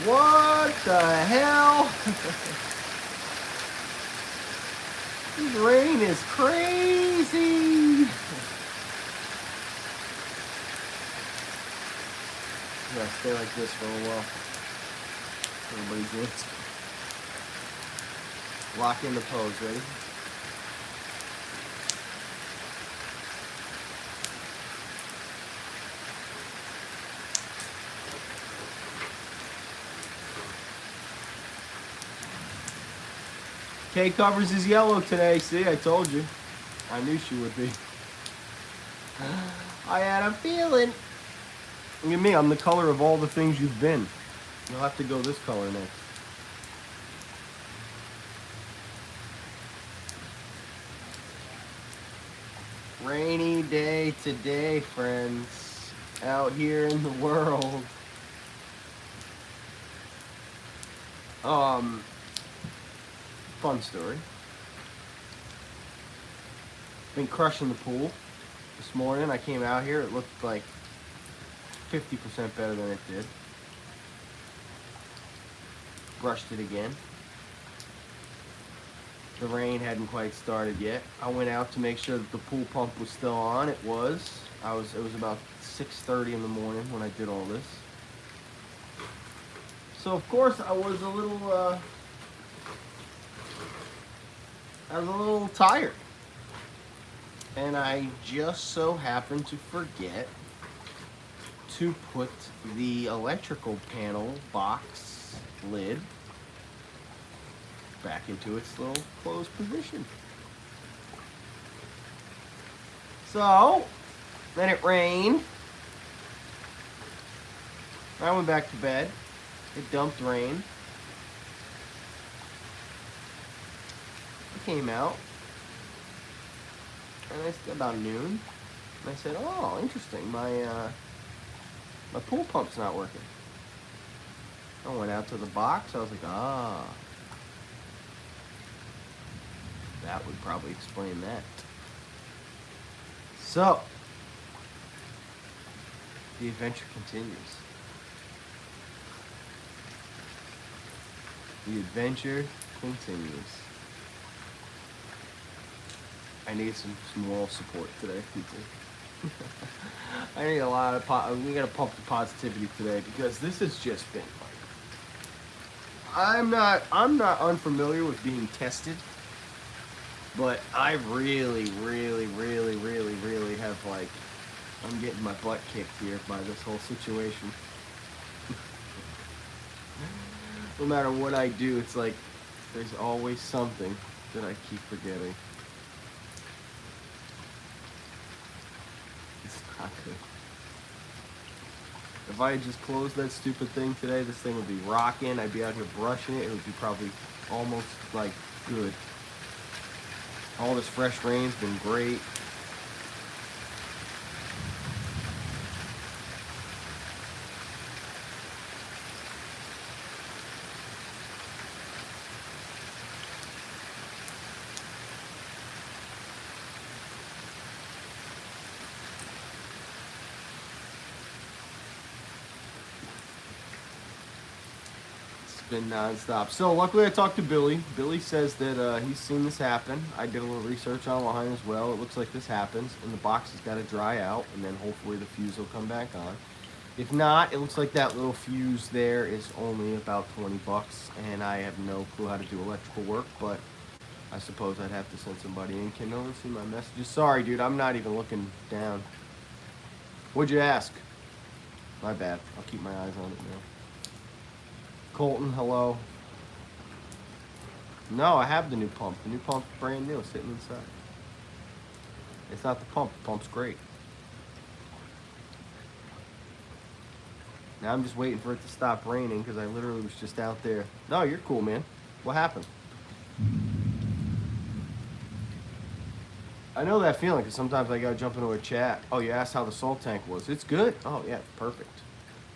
What the hell? This rain is crazy. I'm gonna stay like this for a while. Everybody's in. Lock in the pose, ready? K covers is yellow today. See, I told you. I knew she would be. I had a feeling. Look at me, I'm the color of all the things you've been. You'll have to go this color next. Rainy day today, friends. Out here in the world. Fun story. Been crushing the pool. This morning I came out here, it looked like 50% better than it did. Brushed it again. The rain hadn't quite started yet. I went out to make sure that the pool pump was still on. It was. It was about 6:30 in the morning when I did all this. So of course I was a little tired. And I just so happened to forget to put the electrical panel box lid back into its little closed position. So, then it rained. I went back to bed. It dumped rain. I came out. And about noon. And I said, oh, interesting. My pool pump's not working. I went out to the box. I was like, ah. That would probably explain that. So, the adventure continues. The adventure continues. I need some moral support today, people. I need a lot of we gotta pump the positivity today because this has just been like, I'm not unfamiliar with being tested, but I really have like, I'm getting my butt kicked here by this whole situation. No matter what I do, it's like there's always something that I keep forgetting. It's not good. If I had just closed that stupid thing today, this thing would be rocking. I'd be out here brushing it. It would be probably almost like good. All this fresh rain's been great. Been non-stop. So luckily I talked to Billy. Billy says that he's seen this happen. I did a little research online as well. It looks like this happens and the box has got to dry out and then hopefully the fuse will come back on. If not, it looks like that little fuse there is only about 20 bucks and I have no clue how to do electrical work, but I suppose I'd have to send somebody in. Can no one see my messages? Sorry dude, I'm not even looking down. What'd you ask? My bad. I'll keep my eyes on it now. Colton, hello. No, I have the new pump. The new pump's brand new, sitting inside. It's not the pump. The pump's great. Now I'm just waiting for it to stop raining because I literally was just out there. No, you're cool, man. What happened? I know that feeling because sometimes I gotta jump into a chat. Oh, you asked how the salt tank was. It's good. Oh, yeah, perfect.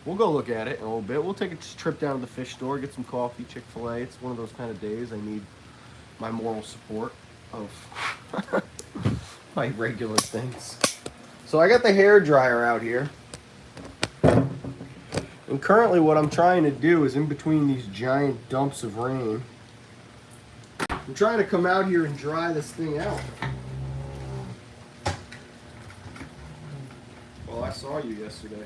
We'll go look at it in a little bit. We'll take a trip down to the fish store, get some coffee, Chick-fil-A. It's one of those kind of days I need my moral support of my regular things. So I got the hair dryer out here. And currently what I'm trying to do is in between these giant dumps of rain, I'm trying to come out here and dry this thing out. Well, I saw you yesterday.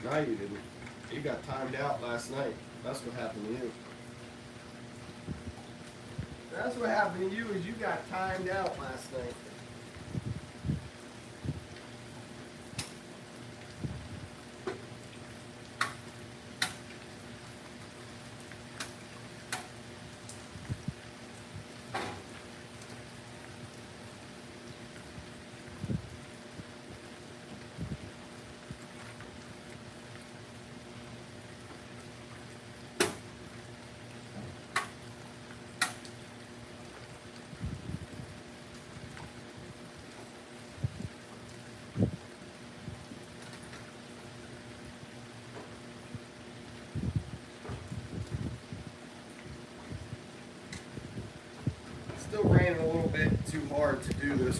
No, you didn't. You got timed out last night. That's what happened to you. That's what happened to you is you got timed out last night. Still raining a little bit too hard to do this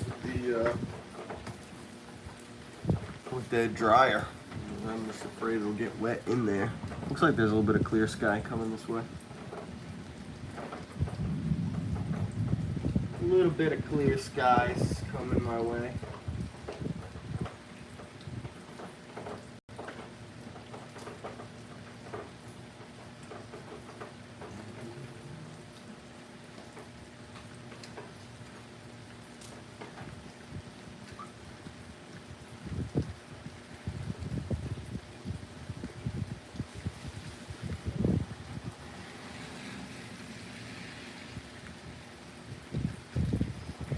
with the dryer. I'm just afraid it'll get wet in there. Looks like there's a little bit of clear sky coming this way. A little bit of clear skies coming my way.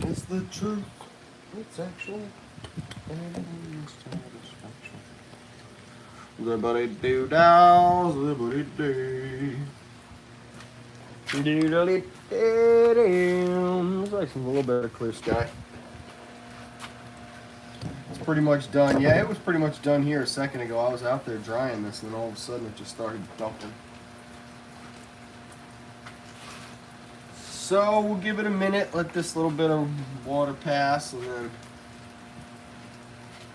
It's the truth. It's actual. Libbity doo dows, libbity dee. Doodly dee. Looks like a little bit of clear sky. It's pretty much done. Yeah, it was pretty much done here a second ago. I was out there drying this, and then all of a sudden it just started dumping. So we'll give it a minute, let this little bit of water pass, and then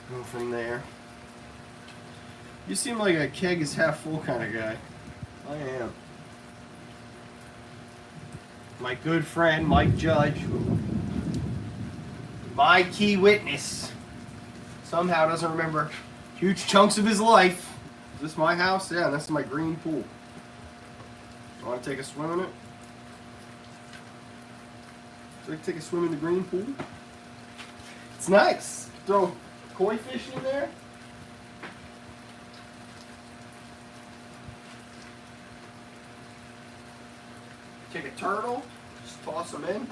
go from there. You seem like a keg is half full kind of guy. I am. My good friend Mike Judge, my key witness, somehow doesn't remember huge chunks of his life. Is this my house? Yeah, that's my green pool. Want to take a swim in it? So I can take a swim in the green pool. It's nice. Throw koi fish in there. Take a turtle, just toss them in.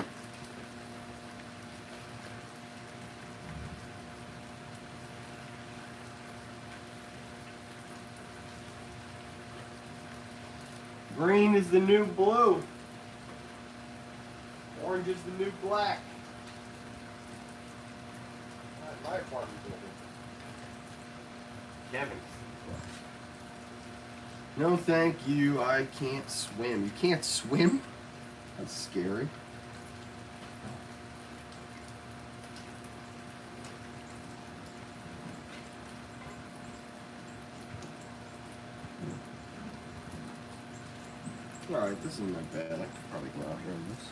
Green is the new blue. Orange is the new black. My apartment building. Kevin's. No, thank you. I can't swim. You can't swim? That's scary. Alright, this isn't that bad. I could probably go out here on this.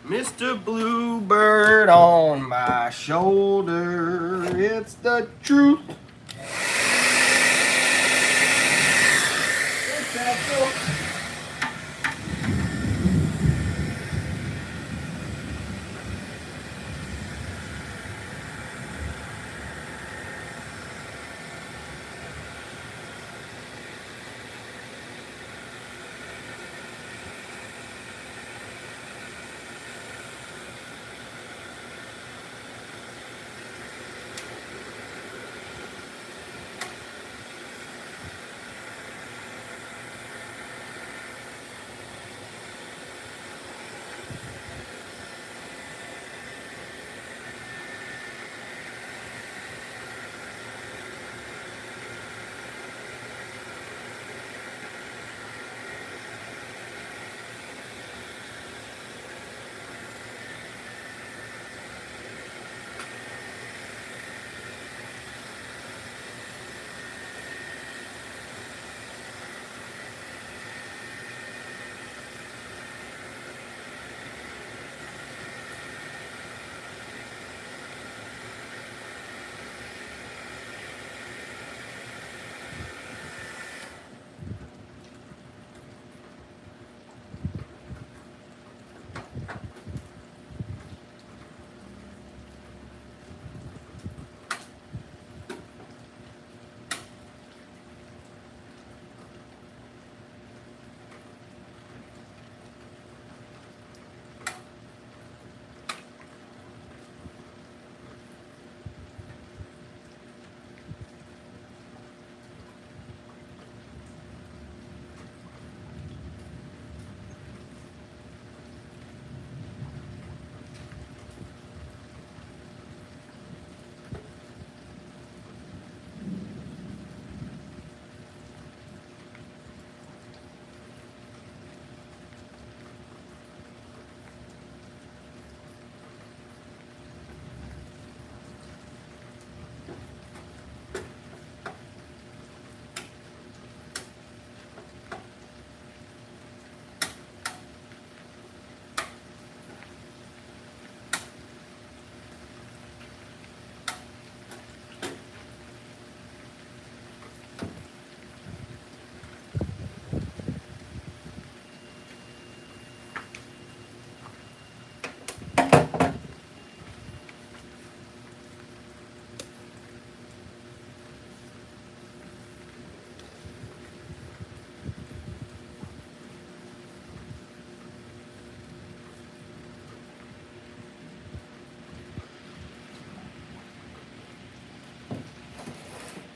Mr. Bluebird on my shoulder, it's the truth. What's that, Phil?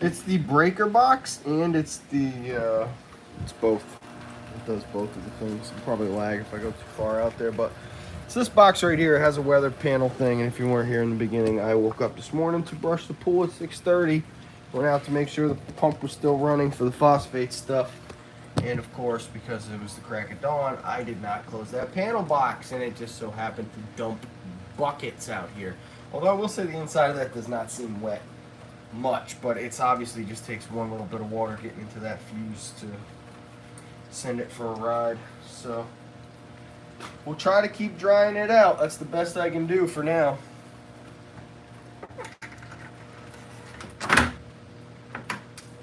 It's the breaker box and it's the it's both. It does both of the things. I'll probably lag if I go too far out there, but it's this box right here. It has a weather panel thing, and if you weren't here in the beginning, I woke up this morning to brush the pool at 6:30. Went out to make sure the pump was still running for the phosphate stuff. And of course, because it was the crack of dawn, I did not close that panel box, and it just so happened to dump buckets out here. Although I will say the inside of that does not seem wet much, but it's obviously just takes one little bit of water getting into that fuse to send it for a ride. So we'll try to keep drying it out. That's the best I can do for now.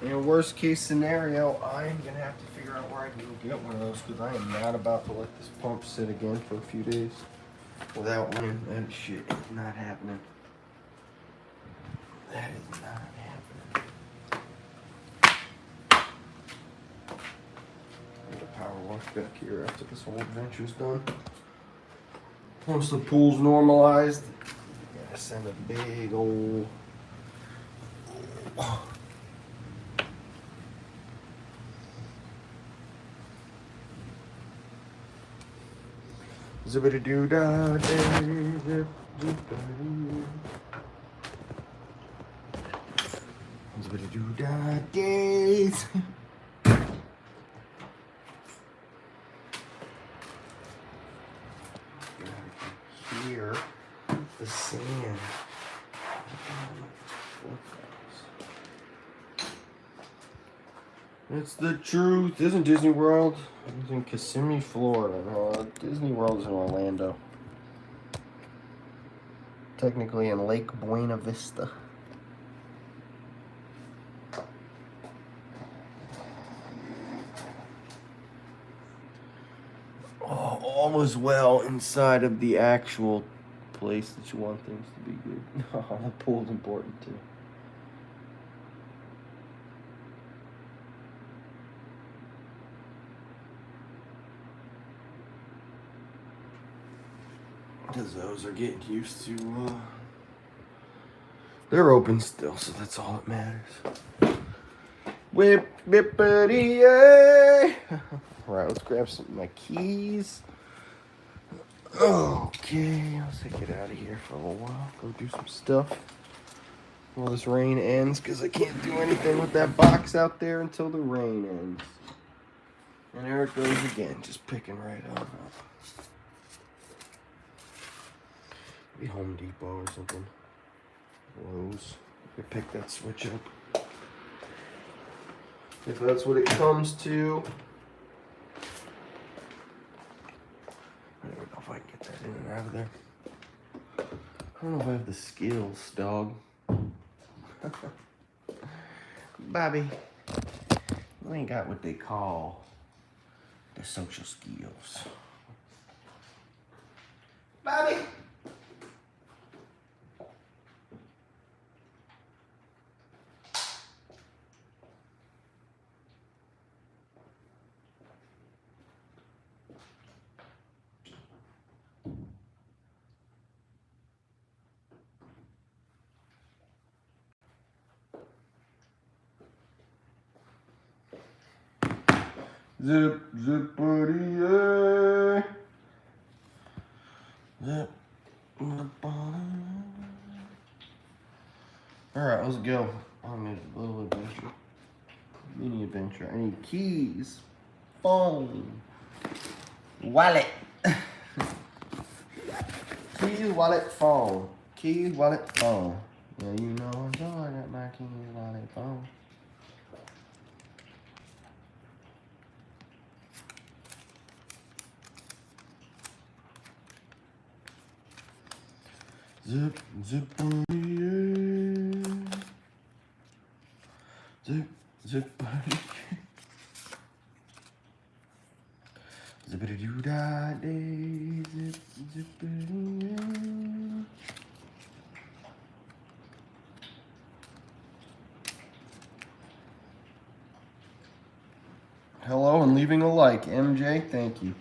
In worst case scenario, I'm gonna have to figure out where I can get one of those, because I am not about to let this pump sit again for a few days without running. That shit is not happening. That is not happening. Get a power wash back here after this whole adventure's done. Once the pool's normalized, gotta send a big old zippity doo dah day, zip zip zippity doo dah days. Here, the sand. It's the truth. Isn't Disney World? It's in Kissimmee, Florida. No, Disney World is in Orlando. Technically in Lake Buena Vista. Oh, all is well inside of the actual place that you want things to be good. Oh, the pool's important too. Because those are getting used to, they're open still, so that's all that matters. Whip, bippity, yay! Alright, let's grab some of my keys. Okay, let's get out of here for a little while. Go do some stuff while this rain ends, because I can't do anything with that box out there until the rain ends. And there it goes again, just picking right on up. Maybe Home Depot or something. Lowe's. We pick that switch up. If that's what it comes to. I don't know if I can get that in and out of there. I don't know if I have the skills, dog. Bobby, you ain't got what they call the social skills. Bobby! Zip, zippity, yay. Zip. Alright, let's go. I'm in a little adventure. Mini adventure. I need keys, phone, wallet. Keys, wallet, phone. Keys, wallet, phone. Yeah, you know, so I got my keys, wallet, phone. Zip, zip, yeah. Zip, zip, zippity doo dah day, zip, zippity, yeah. Hello and leaving a like, MJ, thank you.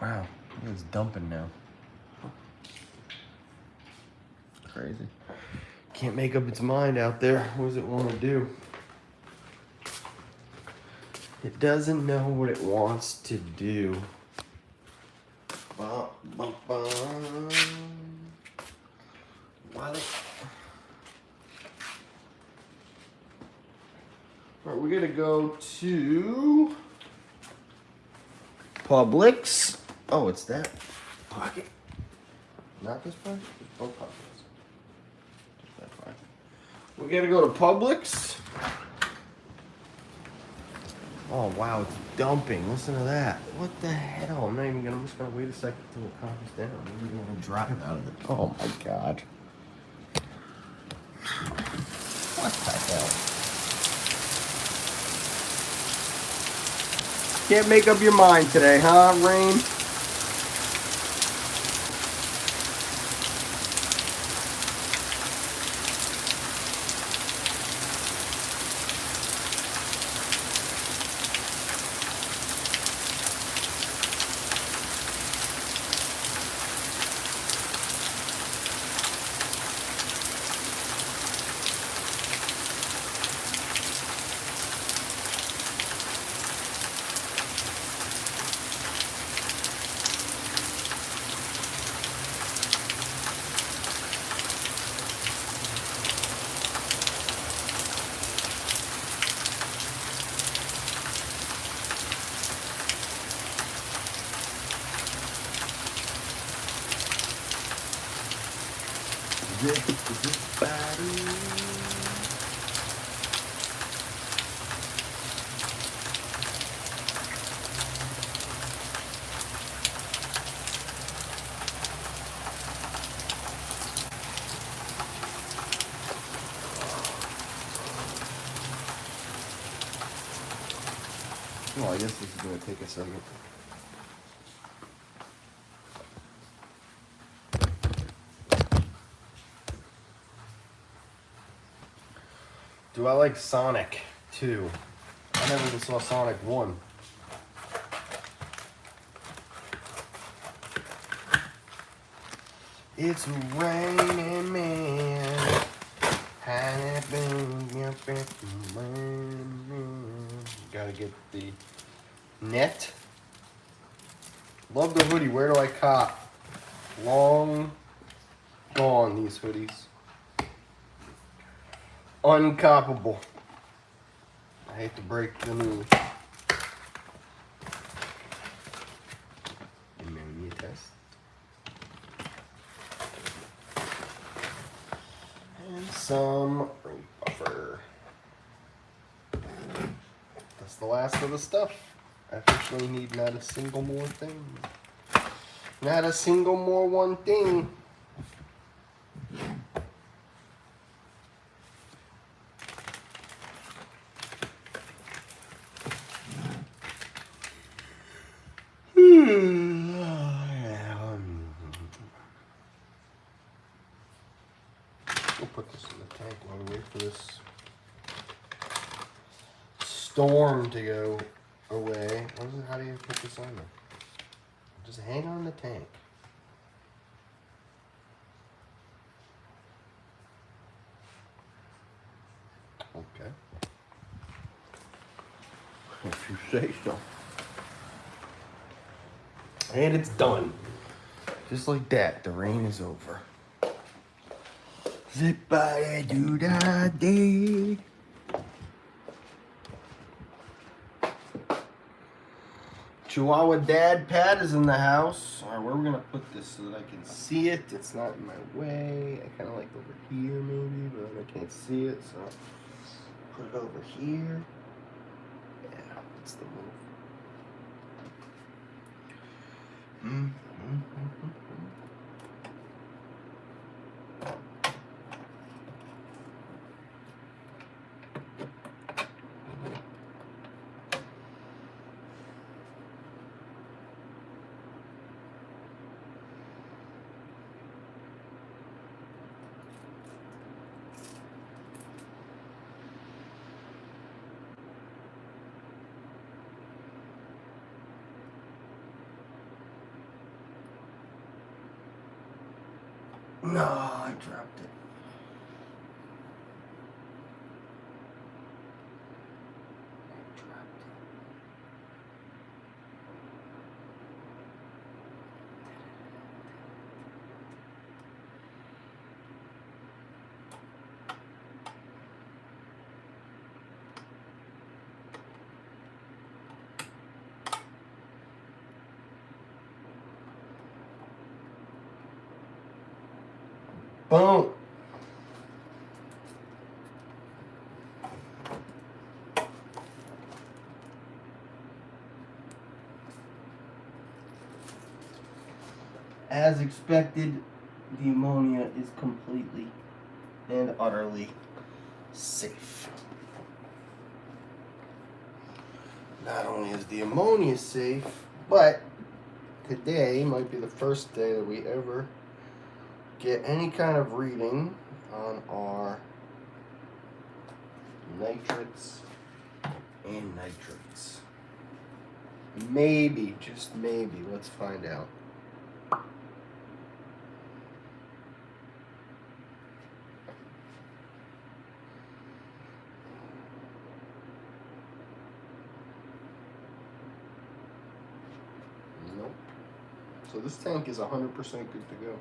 Wow, it's dumping now. Crazy. Can't make up its mind out there. What does it want to do? It doesn't know what it wants to do. Bum, bum, bum. Alright, we're gonna go to Publix. Oh, it's that pocket. Not this pocket. It's both pockets. Just that pocket. We gotta go to Publix. Oh wow, it's dumping. Listen to that. What the hell? I'm just gonna wait a second until it calms down. Maybe we're gonna drive out of it. Oh my god. What the hell? Can't make up your mind today, huh, Rain? Well, I guess this is going to take a second. Do I like Sonic 2? I never even saw Sonic 1. It's raining, man. Gotta get the net. Love the hoodie. Where do I cop? Long gone, these hoodies. Uncoppable. I hate to break the news. Ammonia test. And some rain buffer. That's the last of the stuff. I officially need not a single more thing. Not a single more one thing. We'll put this in the tank while we wait for this storm to go away. How do you put this on there? Just hang on the tank. Okay. If you say so. And it's done. Just like that, the rain is over. Zip-a-da-doo-da-dee. Chihuahua Dad Pat is in the house. All right, where are we gonna put this so that I can see it? It's not in my way. I kind of like over here maybe, but I can't see it, so put it over here. Yeah, that's the move. No, I dropped it. Boom. As expected, the ammonia is completely and utterly safe. Not only is the ammonia safe, but today might be the first day that we ever get any kind of reading on our nitrates and nitrates. Maybe, just maybe, let's find out. Nope. So this tank is 100% good to go.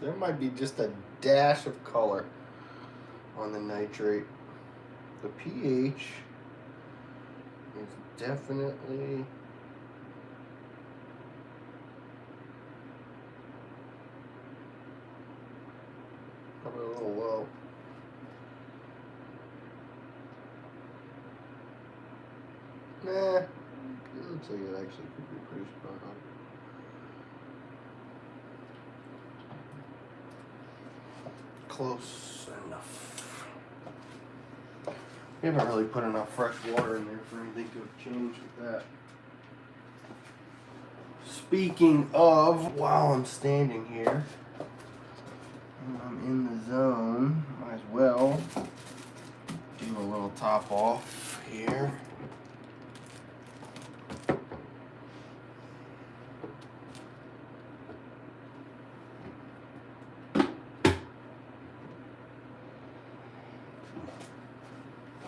There might be just a dash of color on the nitrate. The pH is definitely probably a little low. Nah, it looks like it actually could be pretty spot on. Close enough. We haven't really put enough fresh water in there for anything to have changed with that. Speaking of, while I'm standing here, and I'm in the zone, might as well do a little top off here.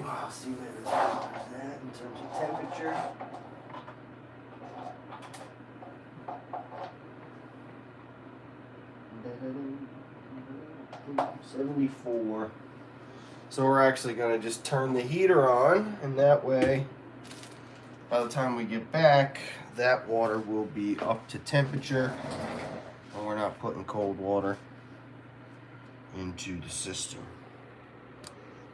I'll see where this is at in terms of temperature. $74. So we're actually going to just turn the heater on, and that way, by the time we get back, that water will be up to temperature, and we're not putting cold water into the system.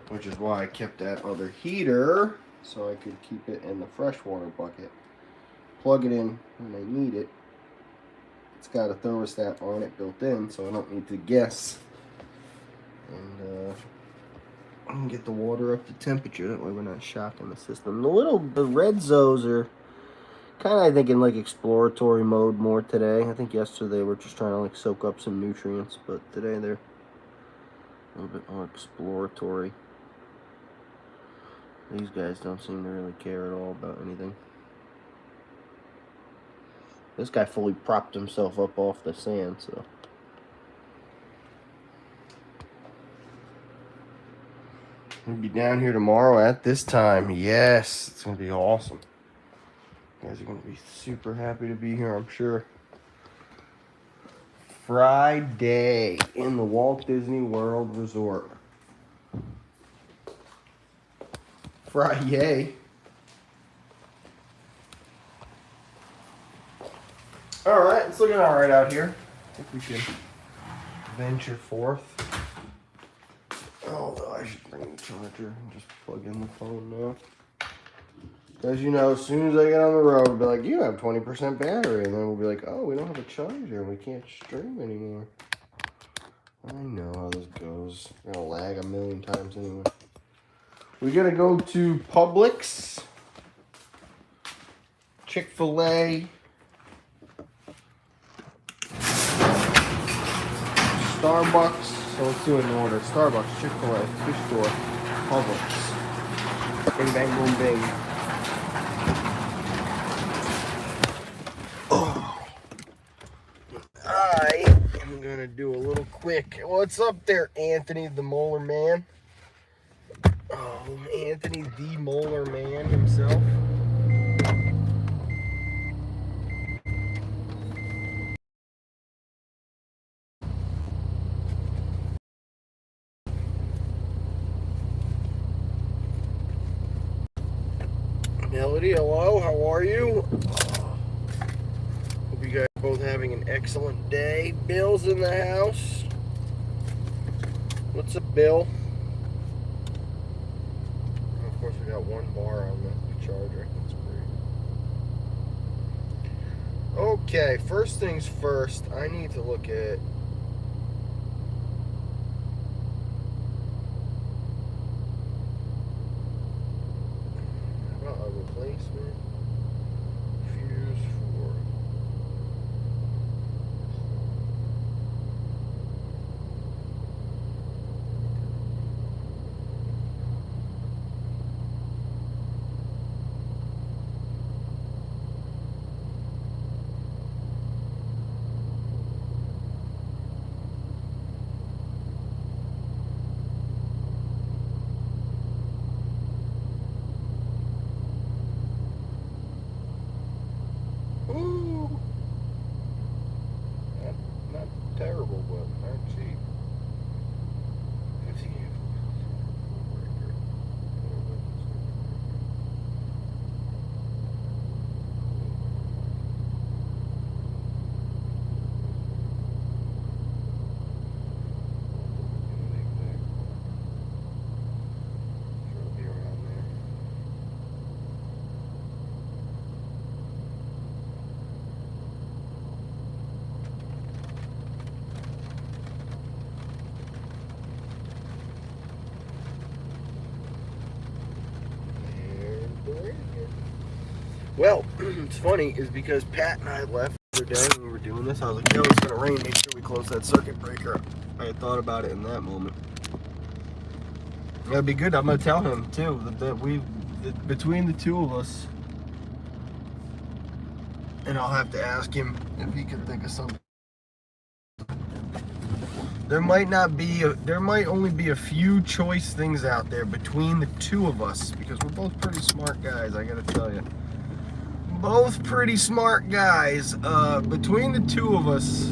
Which is why I kept that other heater, so I could keep it in the freshwater bucket. Plug it in when I need it. It's got a thermostat on it built in, so I don't need to guess. And I can get the water up to temperature, that way we're not shocking the system. The red zones are kind of, I think, in like exploratory mode more today. I think yesterday they were just trying to like soak up some nutrients, but today they're a little bit more exploratory. These guys don't seem to really care at all about anything. This guy fully propped himself up off the sand, so. We'll be down here tomorrow at this time. Yes, it's going to be awesome. You guys are going to be super happy to be here, I'm sure. Friday in the Walt Disney World Resort. Friday. Alright, it's looking alright out here. I think we can venture forth. Although I should bring the charger and just plug in the phone now. As you know, as soon as I get on the road, we'll be like, you have 20% battery. And then we'll be like, oh, we don't have a charger and we can't stream anymore. I know how this goes. We're going to lag a million times anyway. We got to go to Publix, Chick-fil-A, Starbucks. So let's do it in order. Starbucks, Chick-fil-A, fish store, Publix. Bing, bang, boom, bing. Oh. I am going to do a little quick. What's up there, Anthony the Molar Man? Oh, Anthony the Molar Man himself. Melody, hello, how are you? Hope you guys are both having an excellent day. Bill's in the house. What's up, Bill? And of course, we got one bar on the charger. That's great. Okay, first things first, I need to look at a replacement fuse for not terrible, but not cheap. 50 Well, it's funny is because Pat and I left the other day when we were doing this. I was like, yo, it's gonna rain. Make sure we close that circuit breaker. I had thought about it in that moment. That'd be good. I'm gonna tell him too that between the two of us, and I'll have to ask him if he can think of something. There might only be a few choice things out there between the two of us, because we're both pretty smart guys, I gotta tell you. Both pretty smart guys. Between the two of us,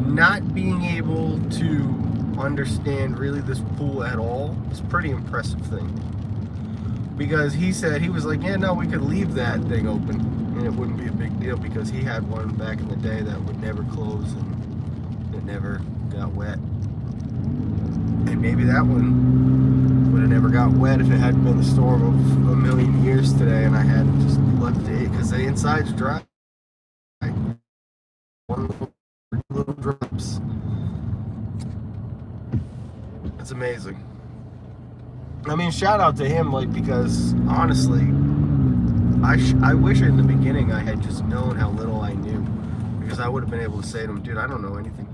not being able to understand really this pool at all is a pretty impressive thing. Because he was like, yeah, no, we could leave that thing open and it wouldn't be a big deal, because he had one back in the day that would never close and it never got wet. And maybe that one would have never got wet if it hadn't been the storm of a million years today and I hadn't just left it, because the inside's dry. One little drops. It's amazing. I mean, shout out to him, like, because honestly, I wish in the beginning I had just known how little I knew, because I would have been able to say to him, dude, I don't know anything.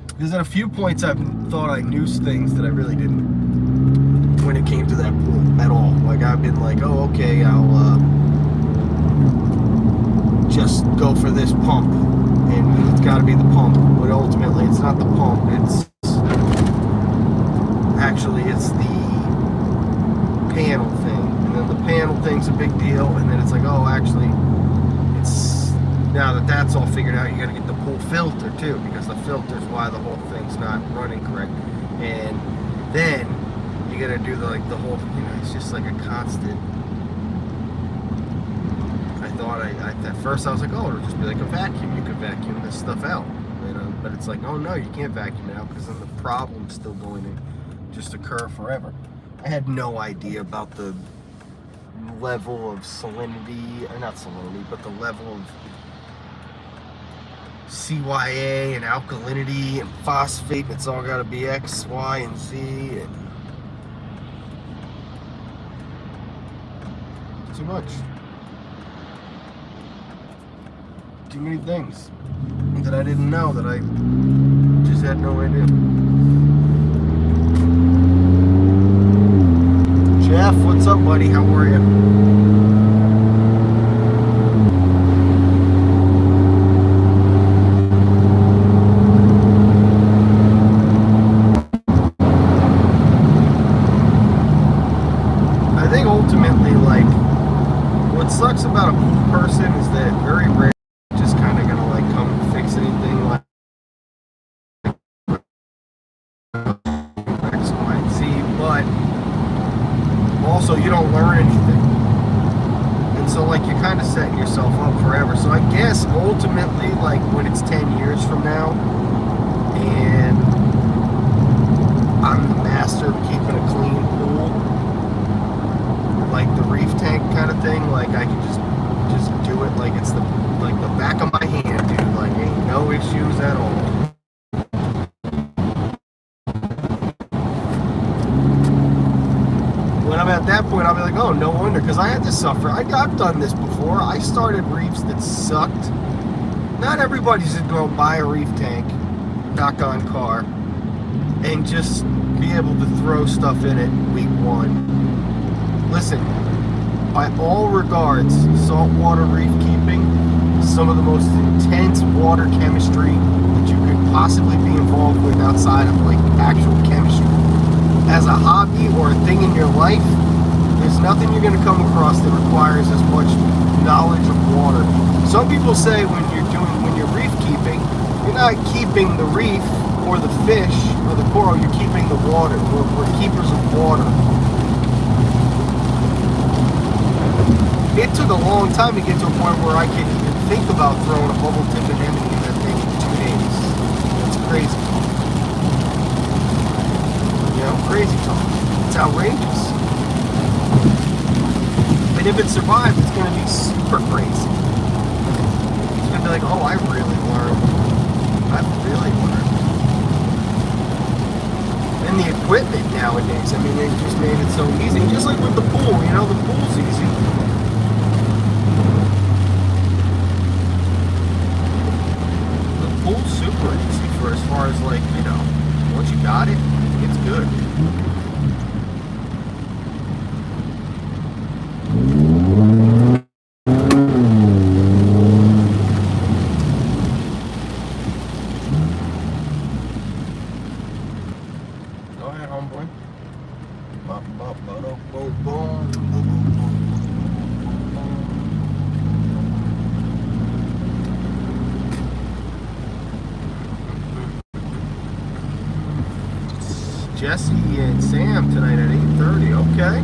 Because at a few points I've thought I knew things that I really didn't when it came to that pool at all. Like, I've been like, oh, okay, I'll just go for this pump, and it's got to be the pump. But ultimately, it's not the pump. It's the panel thing, and then the panel thing's a big deal, and then it's like, oh, actually, it's now that that's all figured out, you got to get the pool filter too, because the filter's why the whole thing's not running correct, and then you got to do the whole, it's just like a constant. I thought at first I was like, oh, it'll just be like a vacuum. You could vacuum this stuff out, but it's like, oh no, you can't vacuum it out, because then the problem's still going to just occur forever. I had no idea about the level of salinity, or not salinity, but the level of CYA and alkalinity and phosphate. It's all got to be X, Y, and Z. And too much. Too many things that I didn't know, that I just had no idea. Jeff, what's up, buddy? How are you? I think ultimately, like, what sucks about a pool person is that very rarely just kind of gonna like come and fix anything like X, Y, and Z, but also you don't learn anything. And so like you're kind of setting yourself up forever. So I guess ultimately, like when it's 10 years from now and I'm the master of keeping a clean pool, like the reef tank kind of thing, like I can just do it like it's the back of my hand, dude. Like ain't no issues at all. When I'm at that point, I'll be like, oh, no wonder, because I had to suffer. I've done this before. I started reefs that sucked. Not everybody's just going to buy a reef tank, knock on car, and just be able to throw stuff in it week one. Listen, by all regards, saltwater reef keeping is some of the most intense water chemistry that you could possibly be involved with outside of like actual chemistry. As a hobby or a thing in your life, there's nothing you're going to come across that requires as much knowledge of water. Some people say when you're reef keeping, you're not keeping the reef or the fish or the coral, you're keeping the water. We're keepers of water. It took a long time to get to a point where I could even think about throwing a bubble tip anemone in that thing in 2 days. That's crazy. You know, crazy talk. It's outrageous. And if it survives, it's going to be super crazy. It's going to be like, oh, I really learned. I've really learned. And the equipment nowadays, I mean, they just made it so easy. Just like with the pool, you know, the pool's easy. The pool's super easy for as far as like, you know, once you got it, it's good. Go ahead, homeboy. Jesse and Sam tonight at 8:30. Okay,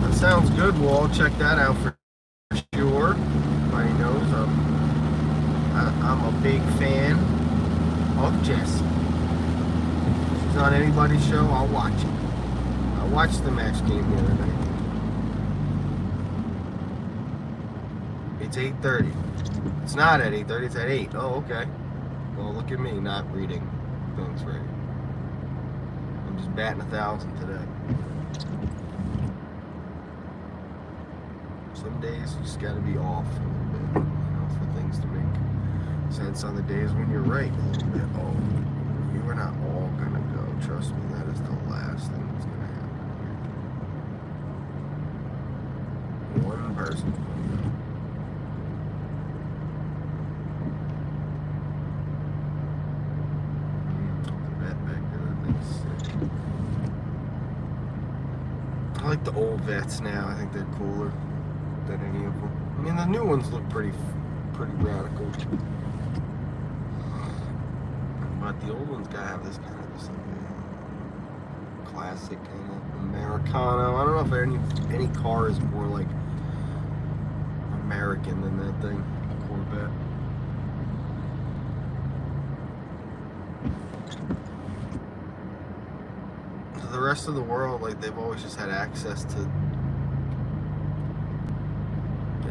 that sounds good. We'll all check that out for sure. Everybody knows I'm a big fan of Jesse. If she's on anybody's show, I'll watch it. I watched the match game the other night. It's 8:30. It's not at 8:30. It's at 8. Oh, okay. Well, look at me not reading things right. I'm just batting 1,000 today. Some days you just got to be off a little bit, you know, for things to make sense on the days when you're right a little bit. Oh, you are not all gonna go. Trust me, that is the last thing that's gonna happen. One person. I like the old vets now. I think they're cooler than any of them. I mean, the new ones look pretty radical. But the old ones gotta have this kind of just like classic kind of Americano. I don't know if any car is more like American than that thing, Corvette. The rest of the world, like, they've always just had access to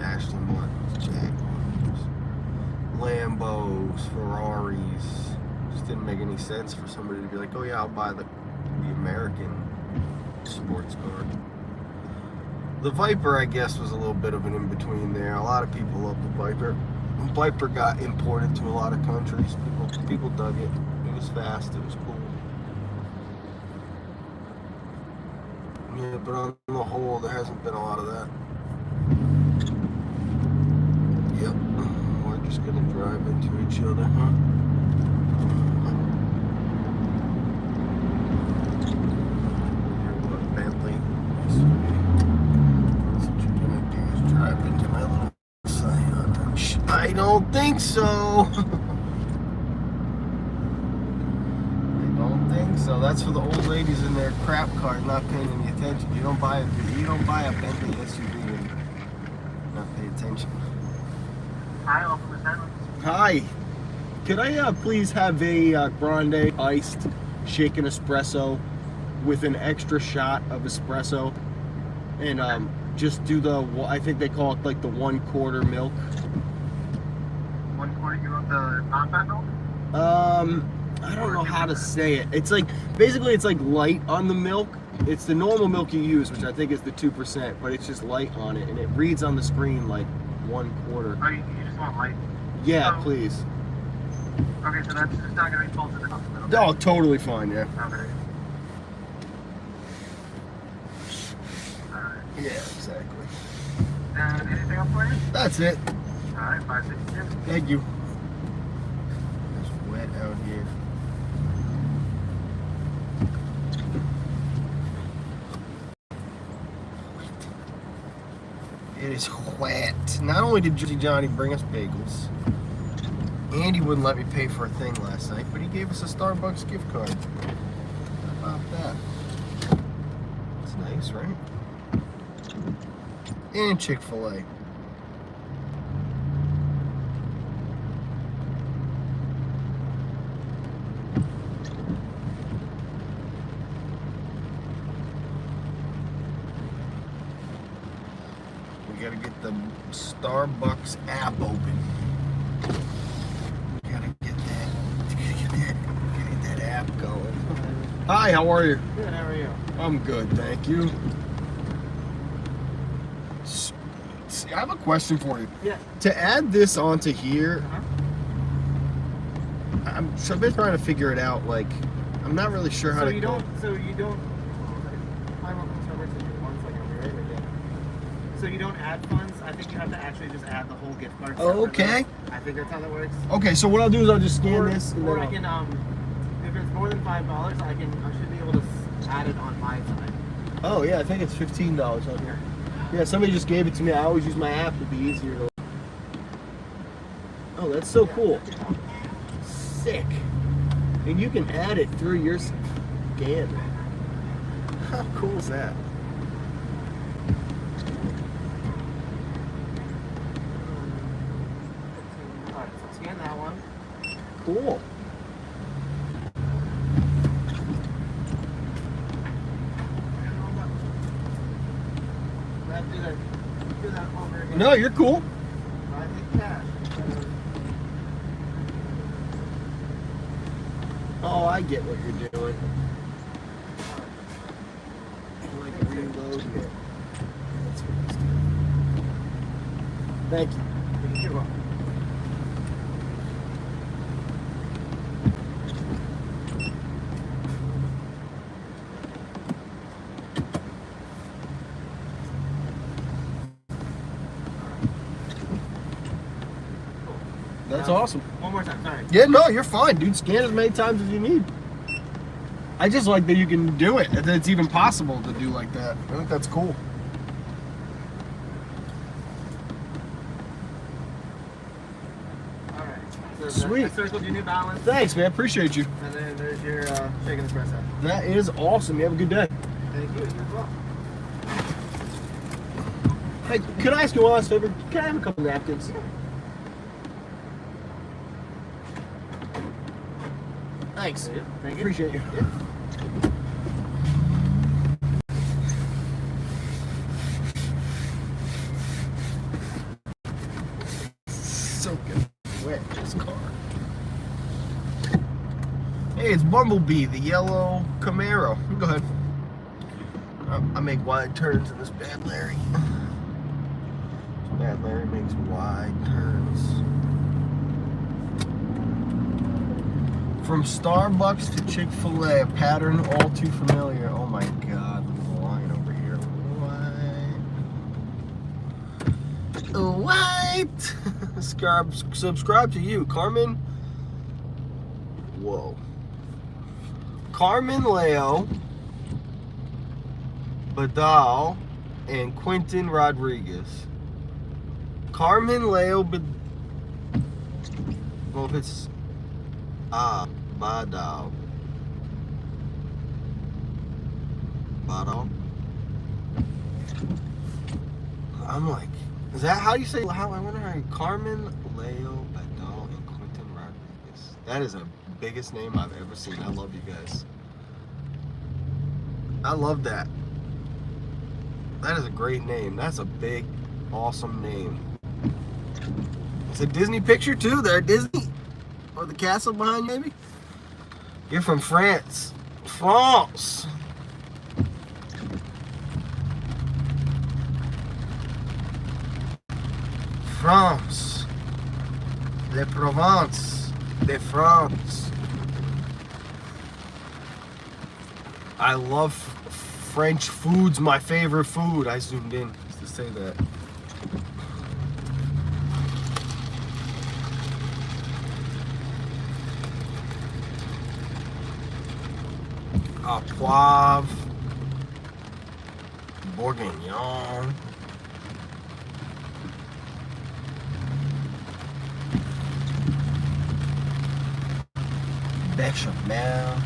Aston Martins, Jaguars, Lambos, Ferraris. Just didn't make any sense for somebody to be like, oh yeah, I'll buy the American sports car. The Viper, I guess, was a little bit of an in-between there. A lot of people love the Viper. The Viper got imported to a lot of countries. People dug it. It was fast. It was cool. Yeah, but on the whole, there hasn't been a lot of that. Yep, we're just gonna drive into each other, huh? What, Bentley? That's what you're gonna do is drive into my little Scion. I don't think so. I don't think so. That's for the old lady. ladies in their crap cart not paying any attention. You don't buy a Bentley SUV and not pay attention. Hi, welcome to Town. Hi. Could I please have a grande iced shaken espresso with an extra shot of espresso, and just do the, I think they call it like the 1/4 milk. 1/4, you want the non-fat milk? I don't know how to say it. It's like, basically it's like light on the milk. It's the normal milk you use, which I think is the 2%, but it's just light on it, and it reads on the screen like 1/4. Oh, you just want light? Yeah, So- please. Okay, so that's just not going to be full to the cup. Oh, totally fine, yeah. Okay. Alright. Yeah, exactly. And anything else for you? That's it. Alright, 562. Thank you. It's wet out here. It is wet. Not only did Jersey Johnny bring us bagels, and he wouldn't let me pay for a thing last night, but he gave us a Starbucks gift card. How about that? That's nice, right? And Chick-fil-A. We gotta get the Starbucks app open. We gotta get that app going. Hi, how are you? Good, how are you? I'm good, thank you. I have a question for you. Yeah. To add this onto here, I've been trying to figure it out. Like, I'm not really sure how to. So you don't. Hi, welcome to Starbucks. One second, I'll be right with you. So you don't add funds. I think you have to actually just add the whole gift card. Oh, okay. I think that's how that works. Okay, so what I'll do is I'll just scan Or, this. And or then I can if it's more than $5, I should be able to add it on my side. Oh yeah, I think it's $15 on here. Yeah, somebody just gave it to me. I always use my app. It'd be easier to. Oh, that's so cool. Sick. And you can add it through your scan. How cool is that? Alright, so scan that one. Cool. Do that over again. No, you're cool. I think cash. Oh, I get what you're doing. Like reloading it. That's what it's doing. Thank you. You're welcome. That's awesome. One more time, sorry. Yeah, no, you're fine, dude. Scan as many times as you need. I just like that you can do it, that it's even possible to do like that. I think that's cool. Alright. So Sweet. I circled your new balance. Thanks, man. Appreciate you. And then there's your shaken espresso. That is awesome. You have a good day. Thank you. You as well. Hey, can I ask you one last favor? Can I have a couple napkins? Thanks. Yeah, thank you. Appreciate you. Yeah. Soaking wet this car. Hey, it's Bumblebee, the yellow Camaro. Go ahead. I make wide turns in this bad Larry. Bad Larry makes wide turns. From Starbucks to Chick-fil-A, a pattern all too familiar. Oh my God, look at the line over here. White. Subscribe to you, Carmen. Whoa. Carmen Leo, Badal, and Quentin Rodriguez. Carmen Leo, well, if it's Badal. Bado. I'm like, is that how you say? How I wonder how you Carmen, Leo, Badal, and Quentin Rodriguez. That is the biggest name I've ever seen. I love you guys. I love that. That is a great name. That's a big, awesome name. It's a Disney picture too. They're Disney. Or the castle behind you, maybe? You're from France. France. France. Le Provence de France. I love French food's my favorite food. I zoomed in just to say that. Poivre, Bourguignon, Bechamel,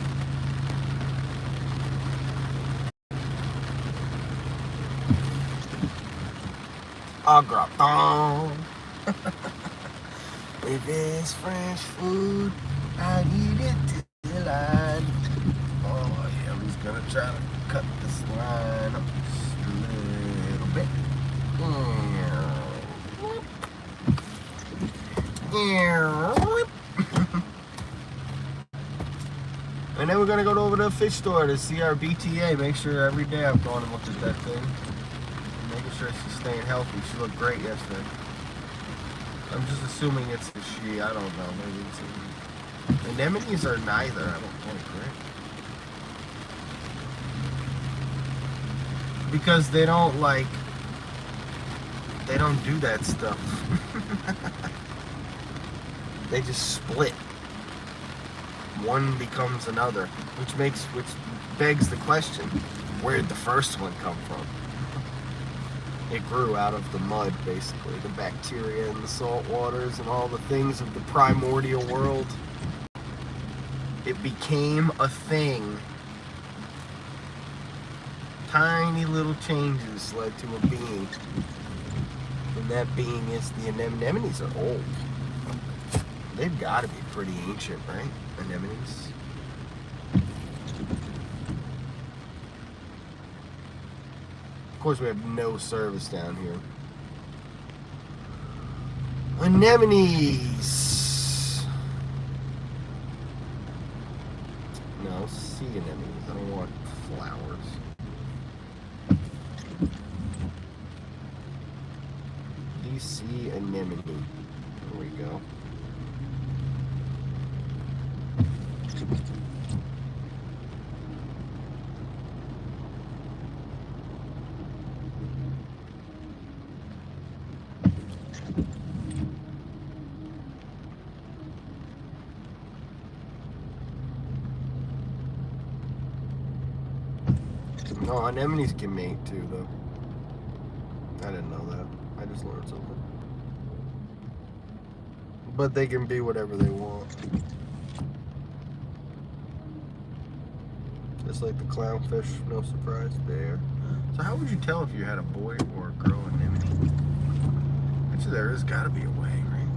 au gratin. If it's French food, I eat it till I. Oh yeah, I'm just gonna try to cut this line up just a little bit. And then we're gonna go over to the fish store to see our BTA. Make sure every day I'm going and look at that thing. Making sure she's staying healthy. She looked great yesterday. I'm just assuming it's a she. I don't know. Maybe it's a... Anemones are neither. I don't think, right? Because they don't like... They don't do that stuff. They just split. One becomes another, which begs the question, where did the first one come from? It grew out of the mud, basically, the bacteria and the salt waters and all the things of the primordial world. It became a thing. Tiny little changes led to a being. And that being is the anemones are old. They've got to be pretty ancient, right? Anemones. Of course, we have no service down here. Anemones. No, sea anemones. I don't want flowers. DC anemone. There we go. No, anemones can mate too, though. I didn't know that. I just learned something. But they can be whatever they want. Just like the clownfish, no surprise there. So how would you tell if you had a boy or a girl anemone? Actually, there has got to be a way, right?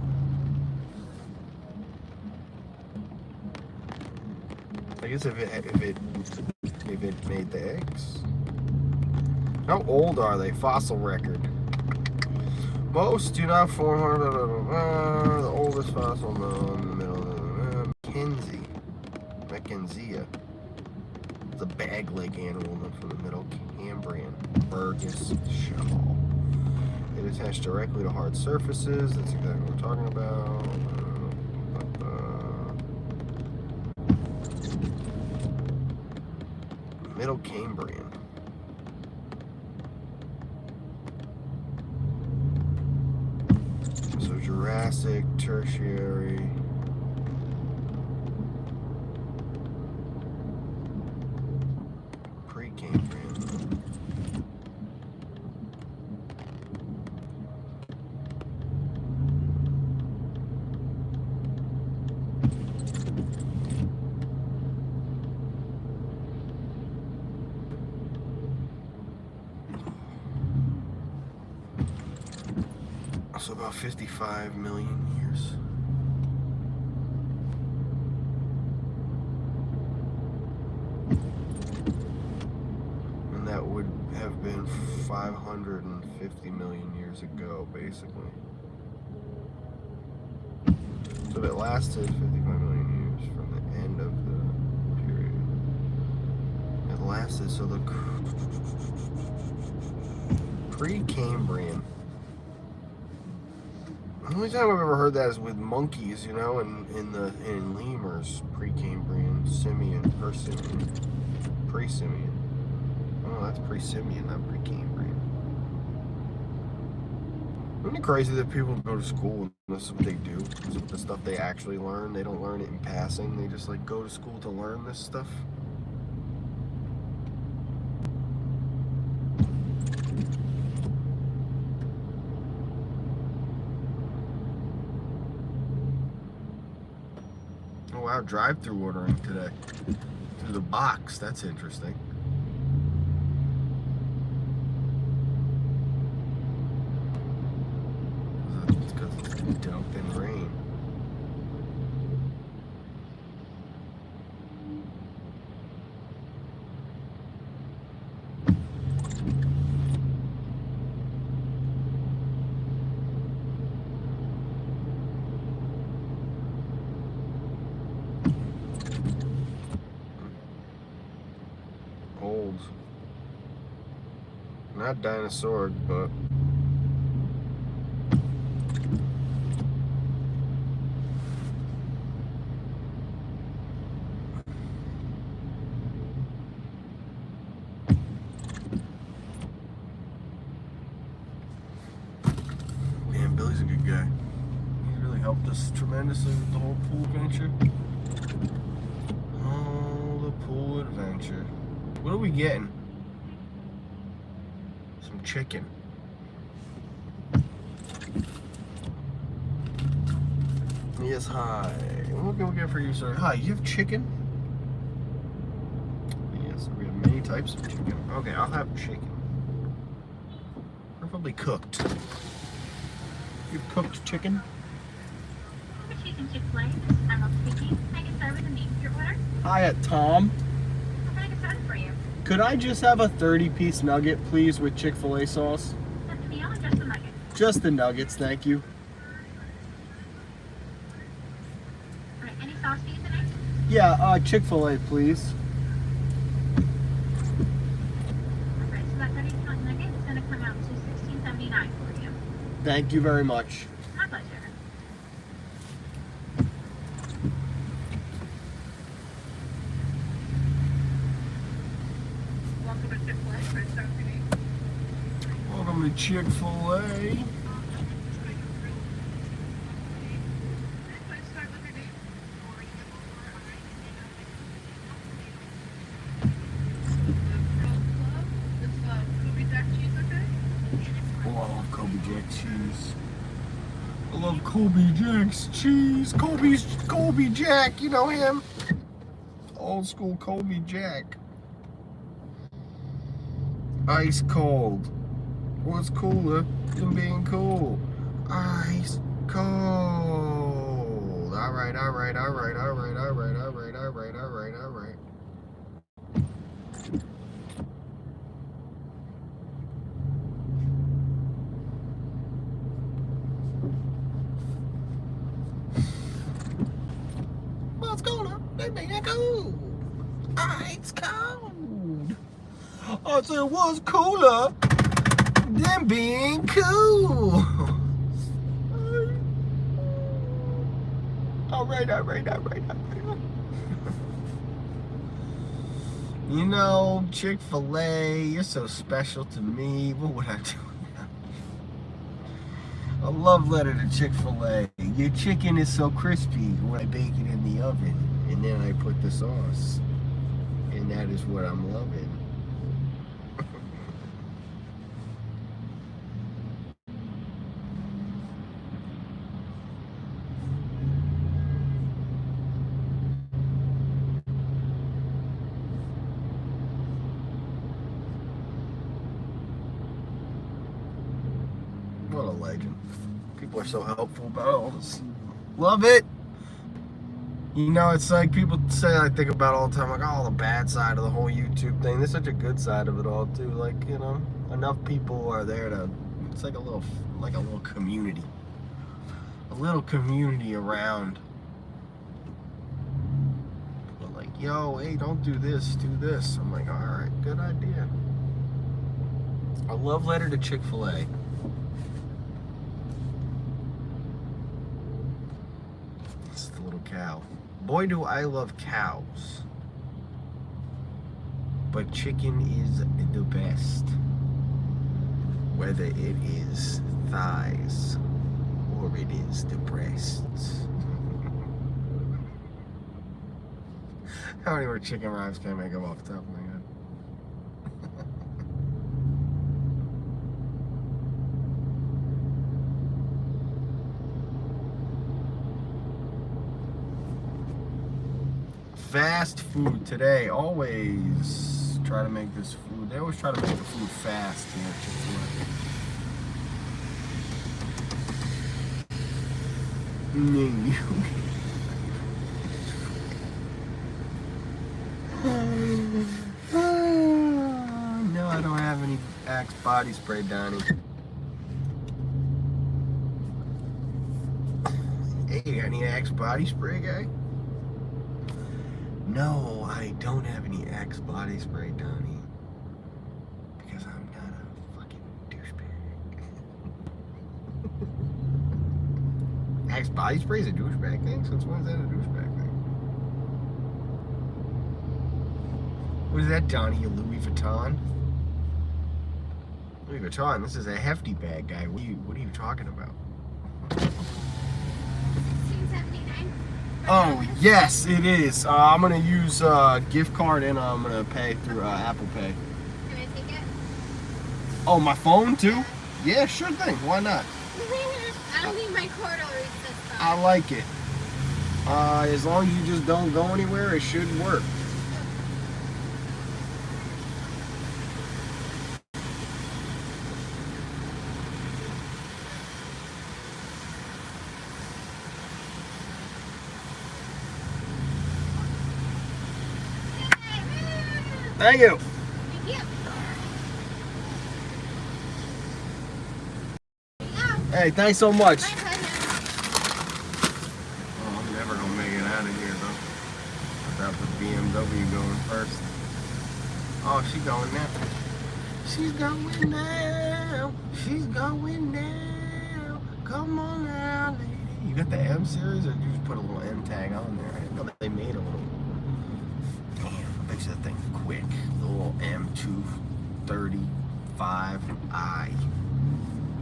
I guess if it made the eggs. How old are they? Fossil record. Most do not form the oldest fossil known in the middle of Mackenzie. It's a bag-leg animal from the Middle Cambrian. Burgess shell. It attached directly to hard surfaces. That's exactly what we're talking about. Middle Cambrian. So Jurassic, Tertiary. Pre-Cambrian. So about 55 million years. And that would have been 550 million years ago, basically. So it lasted 55 million years from the end of the period. It lasted, so the Precambrian. The only time I've ever heard that is with monkeys, you know, in lemurs. Precambrian, simian, persimian, pre-simian. Oh, that's pre-simian, not Precambrian. Isn't it crazy that people go to school and this is what they do? This is the stuff they actually learn. They don't learn it in passing. They just like go to school to learn this stuff. Oh wow, drive-through ordering today. Through the box. That's interesting. It's because it's dumped in rain. Old. Not dinosaur, but man, Billy's a good guy. He really helped us tremendously with the whole pool adventure. Oh, the pool adventure. What are we getting? Some chicken. Yes, hi. What can we get for you, sir? Hi, you have chicken? Yes, we have many types of chicken. Okay, I'll have chicken. Preferably cooked. You have cooked chicken? Chick-fil-A. I'm up speaking. I can start with the name of your order. Hi, Tom. How can I get started for you? Could I just have a 30-piece nugget, please, with Chick-fil-A sauce? Just the meal or just the nuggets? Just the nuggets, thank you. Alright, any sauce for you today? Yeah, Chick-fil-A, please. Alright, so that 30-count nugget is going to come out to $16.79 for you. Thank you very much. My pleasure. Welcome to Chick-fil-A. Can I start with your name? Welcome to Chick-fil-A. Can I start with your name? Oh, I love Kobe Jack cheese. I love Kobe Jack's cheese. Kobe Jack, you know him? Old school Kobe Jack. Ice cold. What's cooler than being cool? Ice cold. Alright. What's cooler than being cool? Ice cold. I said, what's cooler than being cool? Alright. You know, Chick-fil-A, you're so special to me. What would I do? A love letter to Chick-fil-A. Your chicken is so crispy when I bake it in the oven. And then I put the sauce. And that is what I'm loving. What a legend. People are so helpful about all this. Love it. You know, it's like people say, I think about all the time, like, oh, the bad side of the whole YouTube thing. There's such a good side of it all, too. Like, you know, enough people are there to, it's like a little community. A little community around. People are like, yo, hey, don't do this, do this. I'm like, all right, good idea. A love letter to Chick-fil-A. It's the little cow. Boy, do I love cows. But chicken is the best. Whether it is thighs or it is the breasts. How many more chicken rhymes can I make up off the top of my head? Fast food today. Always try to make this food. They always try to make the food fast here at Chick-fil-A. No, I don't have any Axe body spray, Donnie. Hey, any Axe body spray, guy? No, I don't have any Axe body spray, Donnie. Because I'm not a fucking douchebag. Axe body spray is a douchebag thing? Since when is that a douchebag thing? What is that, Donnie? A Louis Vuitton? Louis Vuitton? This is a hefty bag, guy. What are you talking about? $16.79. Oh, yes, it is. I'm going to use gift card and I'm going to pay through Apple Pay. Can I take it? Oh, my phone too? Yeah, sure thing. Why not? I don't think my cord will reach this far. I like it. As long as you just don't go anywhere, it should work. Thank you. Thank you. Hey, thanks so much. My pleasure. Oh, I'm never gonna make it out of here though. Without the BMW going first. Oh, she's going now. She's going now. She's going now. Come on now, lady. You got the M series, or did you just put a little M tag on there? I didn't know that they made a little. Damn, makes that thing quick. The little M235i.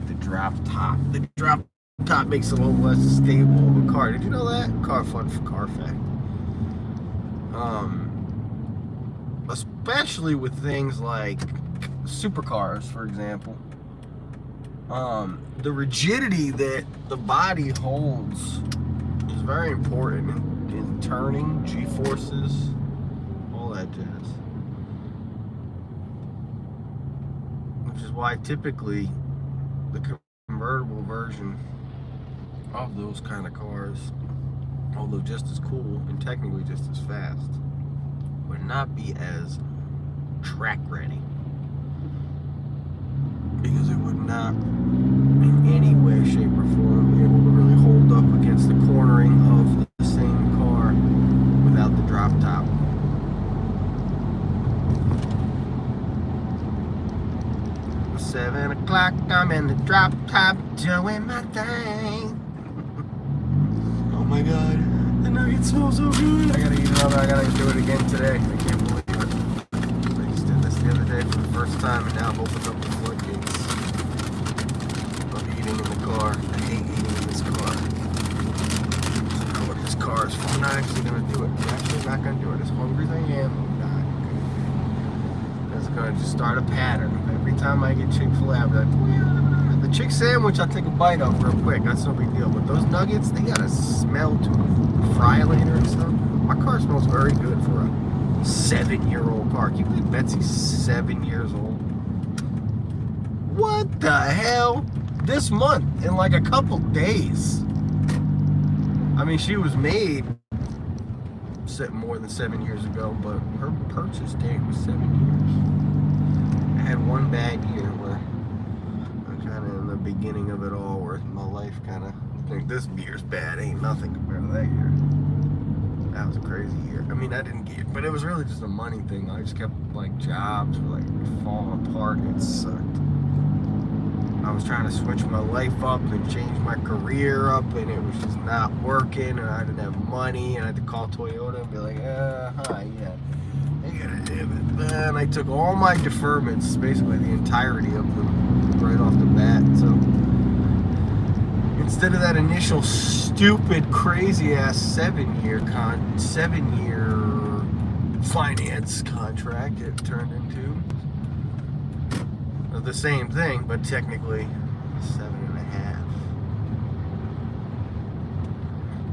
The drop top. The drop top makes it a little less stable of a car. Did you know that? Car fun for car fact. Especially with things like supercars, for example. The rigidity that the body holds is very important in turning, G-forces, all that jazz. Which is why typically the convertible version of those kind of cars, although just as cool and technically just as fast, would not be as track ready, because it would not in any way, shape, or form be able to really hold up against the cornering of the same car without the drop top. At 7 o'clock, I'm in the drop top doing my thing. Oh my god, the nugget smells so good. I gotta eat another. I gotta do it again today. I can't believe it. I just did this the other day for the first time, and now I've opened up the floodgates of eating in the car. I hate eating in this car. This car is full. I'm not actually gonna do it. I'm actually not gonna do it. As hungry as I am, I'm not gonna. It's gonna just start a pattern. Every time I get Chick-fil-A, I'll be like, the chick sandwich, I'll take a bite of real quick. That's no big deal. But those nuggets, they got a smell to them. Fry later and stuff. My car smells very good for a 7-year-old car. Can you believe Betsy's 7 years old? What the hell? this month, in like a couple days. I mean, she was made more than 7 years ago, but her purchase date was 7 years. I had one bad year where I'm kind of in the beginning of it all, where my life kind of think this year's bad, ain't nothing compared to that year. That was a crazy year. I mean, I didn't get, but it was really just a money thing. I just kept like jobs were like falling apart. It sucked. I was trying to switch my life up and change my career up, and it was just not working, and I didn't have money, and I had to call Toyota and be like, hi, yeah, I gotta do it. And I took all my deferments, basically the entirety of them, right off the bat. So instead of that initial stupid, crazy-ass 7-year finance contract, it turned into the same thing, but technically 7.5.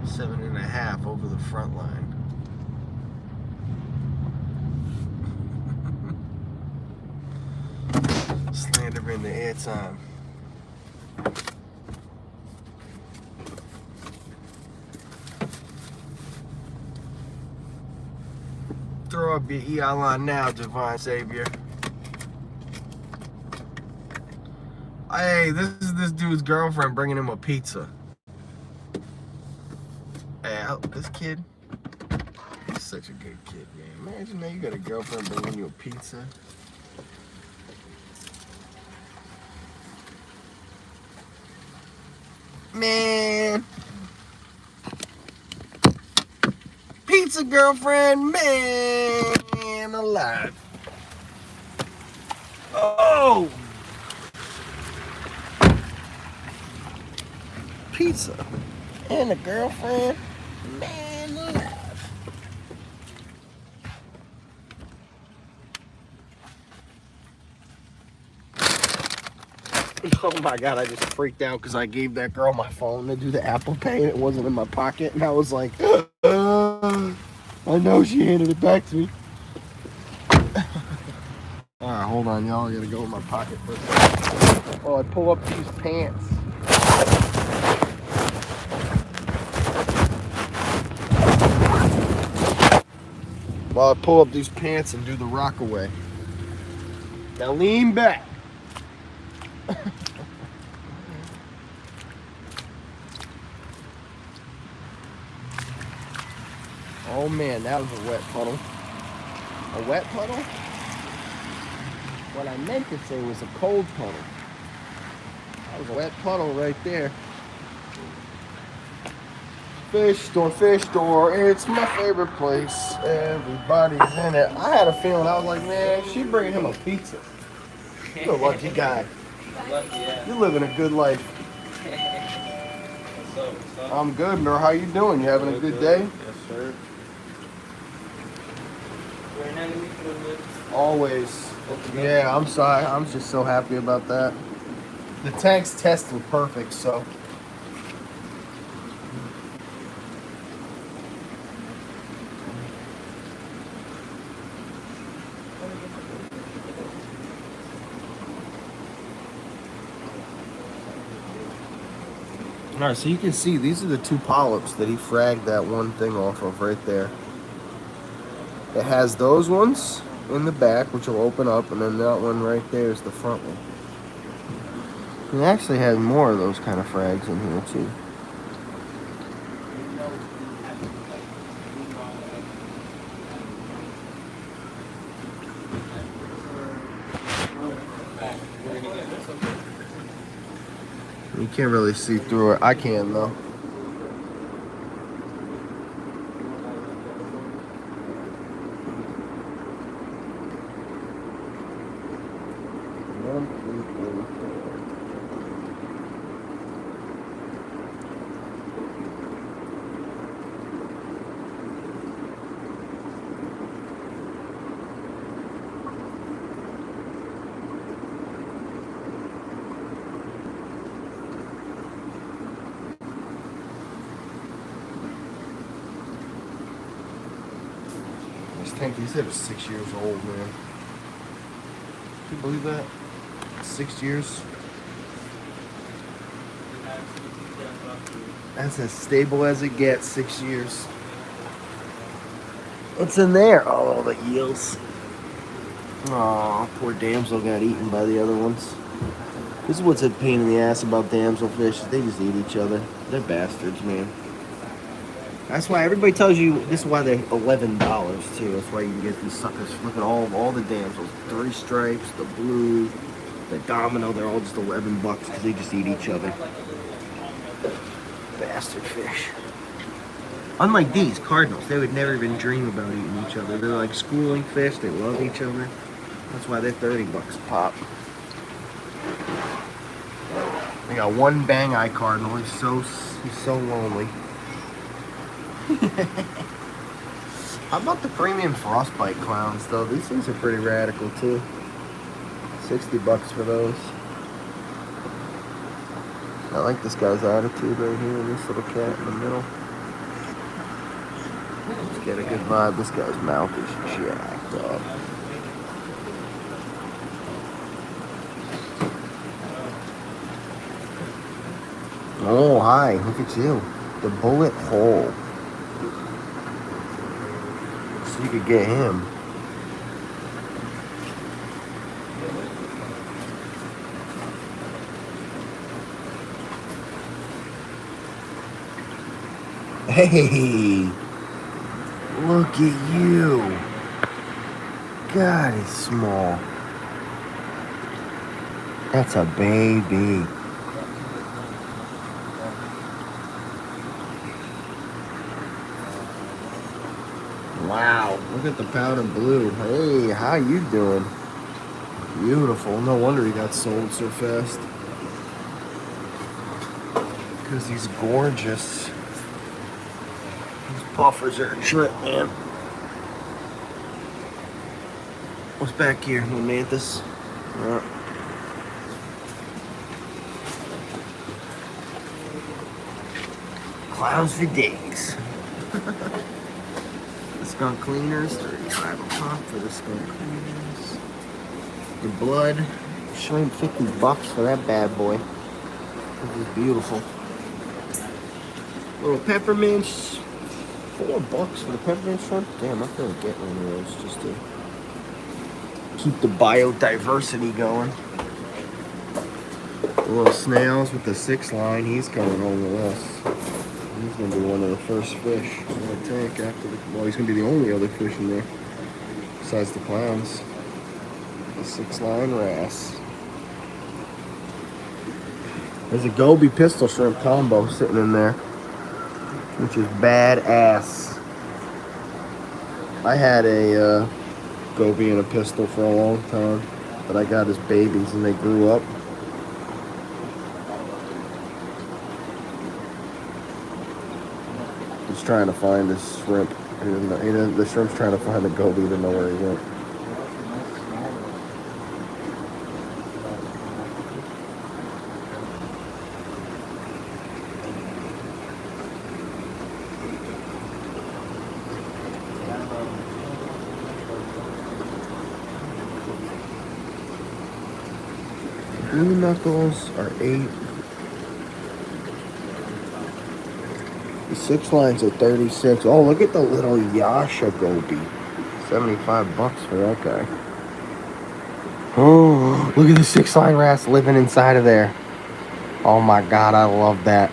7.5 over the front line. Slander in the airtime. Throw up your EI line now, Divine Savior. Hey, this is this dude's girlfriend bringing him a pizza. Hey, this kid, he's such a good kid, man. Imagine that you got a girlfriend bringing you a pizza. Man. Pizza girlfriend, man alive. Oh! Pizza and a girlfriend, man alive. Oh my God, I just freaked out because I gave that girl my phone to do the Apple Pay and it wasn't in my pocket, and I was like, I know she handed it back to me. Alright, hold on, y'all. I gotta go in my pocket for a second. Oh, I pull up these pants. While I pull up these pants and do the rock away. Now lean back. Oh man, that was a wet puddle. A wet puddle? What I meant to say was a cold puddle. That was a wet puddle right there. Fish store, it's my favorite place. Everybody's in it. I had a feeling, I was like, man, she bringing him a pizza. You're a lucky guy. Lucky, yeah. You're living a good life. What's up? I'm good, Nur. How you doing? You having a good day? Yes, sir. Always. Yeah, I'm sorry. I'm just so happy about that. The tank's testing perfect, so. Alright, so you can see these are the two polyps that he fragged that one thing off of right there. It has those ones in the back, which will open up, and then that one right there is the front one. It actually has more of those kind of frags in here too. You can't really see through it. I can though. He said it was 6 years old, man. Can you believe that? 6 years. That's as stable as it gets, 6 years. What's in there? Oh, the eels. Aw, poor damsel got eaten by the other ones. This is what's a pain in the ass about damselfish. They just eat each other. They're bastards, man. That's why everybody tells you, this is why they're $11 too. That's why you can get these suckers. Look at all the damsels. 3 stripes, the blue, the domino, they're all just $11 because they just eat each other. Bastard fish. Unlike these cardinals, they would never even dream about eating each other. They're like schooling fish, they love each other. That's why they're $30 a pop. I got one bang eye cardinal. He's so lonely. How about the premium frostbite clowns though? These things are pretty radical too. $60 for those. I like this guy's attitude right here. This little cat in the middle. Let's get a good vibe. This guy's mouth is jacked up. Oh, hi. Look at you. The bullet hole. So you could get him. Hey. Look at you. God, he's small. That's a baby. Wow, look at the powder blue. Hey, how you doing? Beautiful. No wonder he got sold so fast. Because he's gorgeous. These puffers are a trip, man. What's back here, little mantis? Clowns for days. The skunk cleaners, 35 a pop for the skunk cleaners. The blood, shrimp, $50 for that bad boy. This is beautiful. Little peppermints, $4 for the peppermint shrimp. Damn, I feel like getting one of those just to keep the biodiversity going. The little snails with the 6 line, he's coming home with us. He's gonna be one of the first fish in the tank after the, well, he's gonna be the only other fish in there besides the clowns. The 6 line wrasse. There's a goby pistol shrimp combo sitting in there, which is badass. I had a goby and a pistol for a long time, but I got as babies and they grew up. He's trying to find his shrimp. The shrimp's trying to find the goby to know where he went. Blue knuckles are 8. The 6 lines are 36. Oh, look at the little Yasha goby. $75 for that guy. Oh, look at the 6 line wrasse living inside of there. Oh my God, I love that.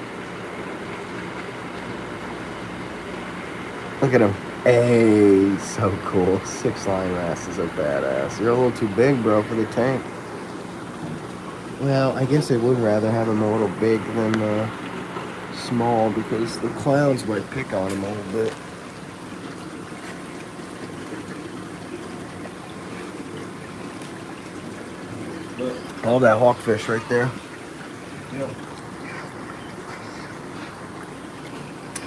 Look at him. Hey, so cool. 6 line wrasses are badass. You're a little too big, bro, for the tank. Well, I guess I would rather have him a little big than small because the clowns might pick on him a little bit. All that hawkfish right there. Yep.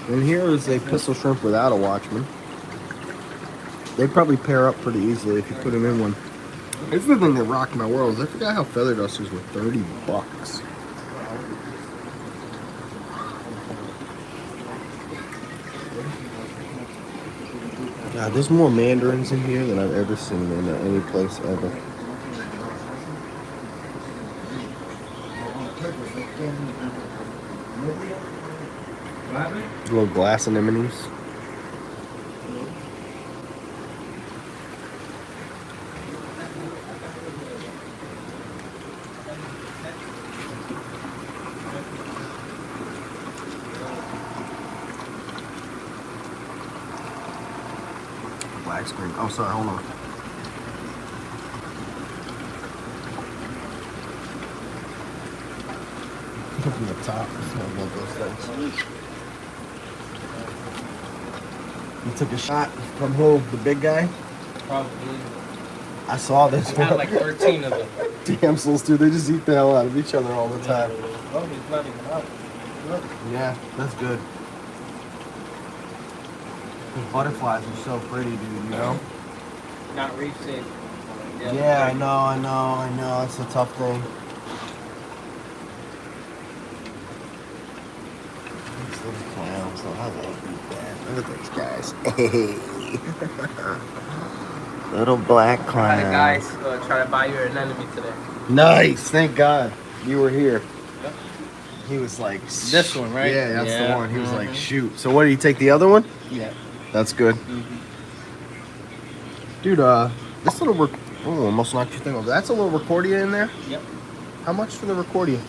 And here is a pistol shrimp without a watchman. They probably pair up pretty easily if you put them in one. It's the thing that rocked my world. I forgot how feather dusters were $30. God, there's more mandarins in here than I've ever seen in any place ever. Little glass anemones. Black screen. Oh, sorry. Hold on. From the top. I love those things. You took a shot from who? The big guy? Probably. I saw this I had one. like 13 of them. Damsels, dude. They just eat the hell out of each other all the time. Oh, he's not even out. Look. Yeah, that's good. The butterflies are so pretty, dude, you know? Not reef safe. Yeah, I know. It's a tough thing. These little clowns, though, how they eat that. Look at these guys. Little black I clown. had a guy try to buy you an enemy today. Nice, thank God you were here. Yep. He was like, This one, right? Yeah, that's the Yeah. one. He was like, shoot. So what, did he take the other one? Yeah. That's good. Mm-hmm. Dude, this little almost knocked your thing over. That's a little Recordia in there? Yep. How much for the Recordia?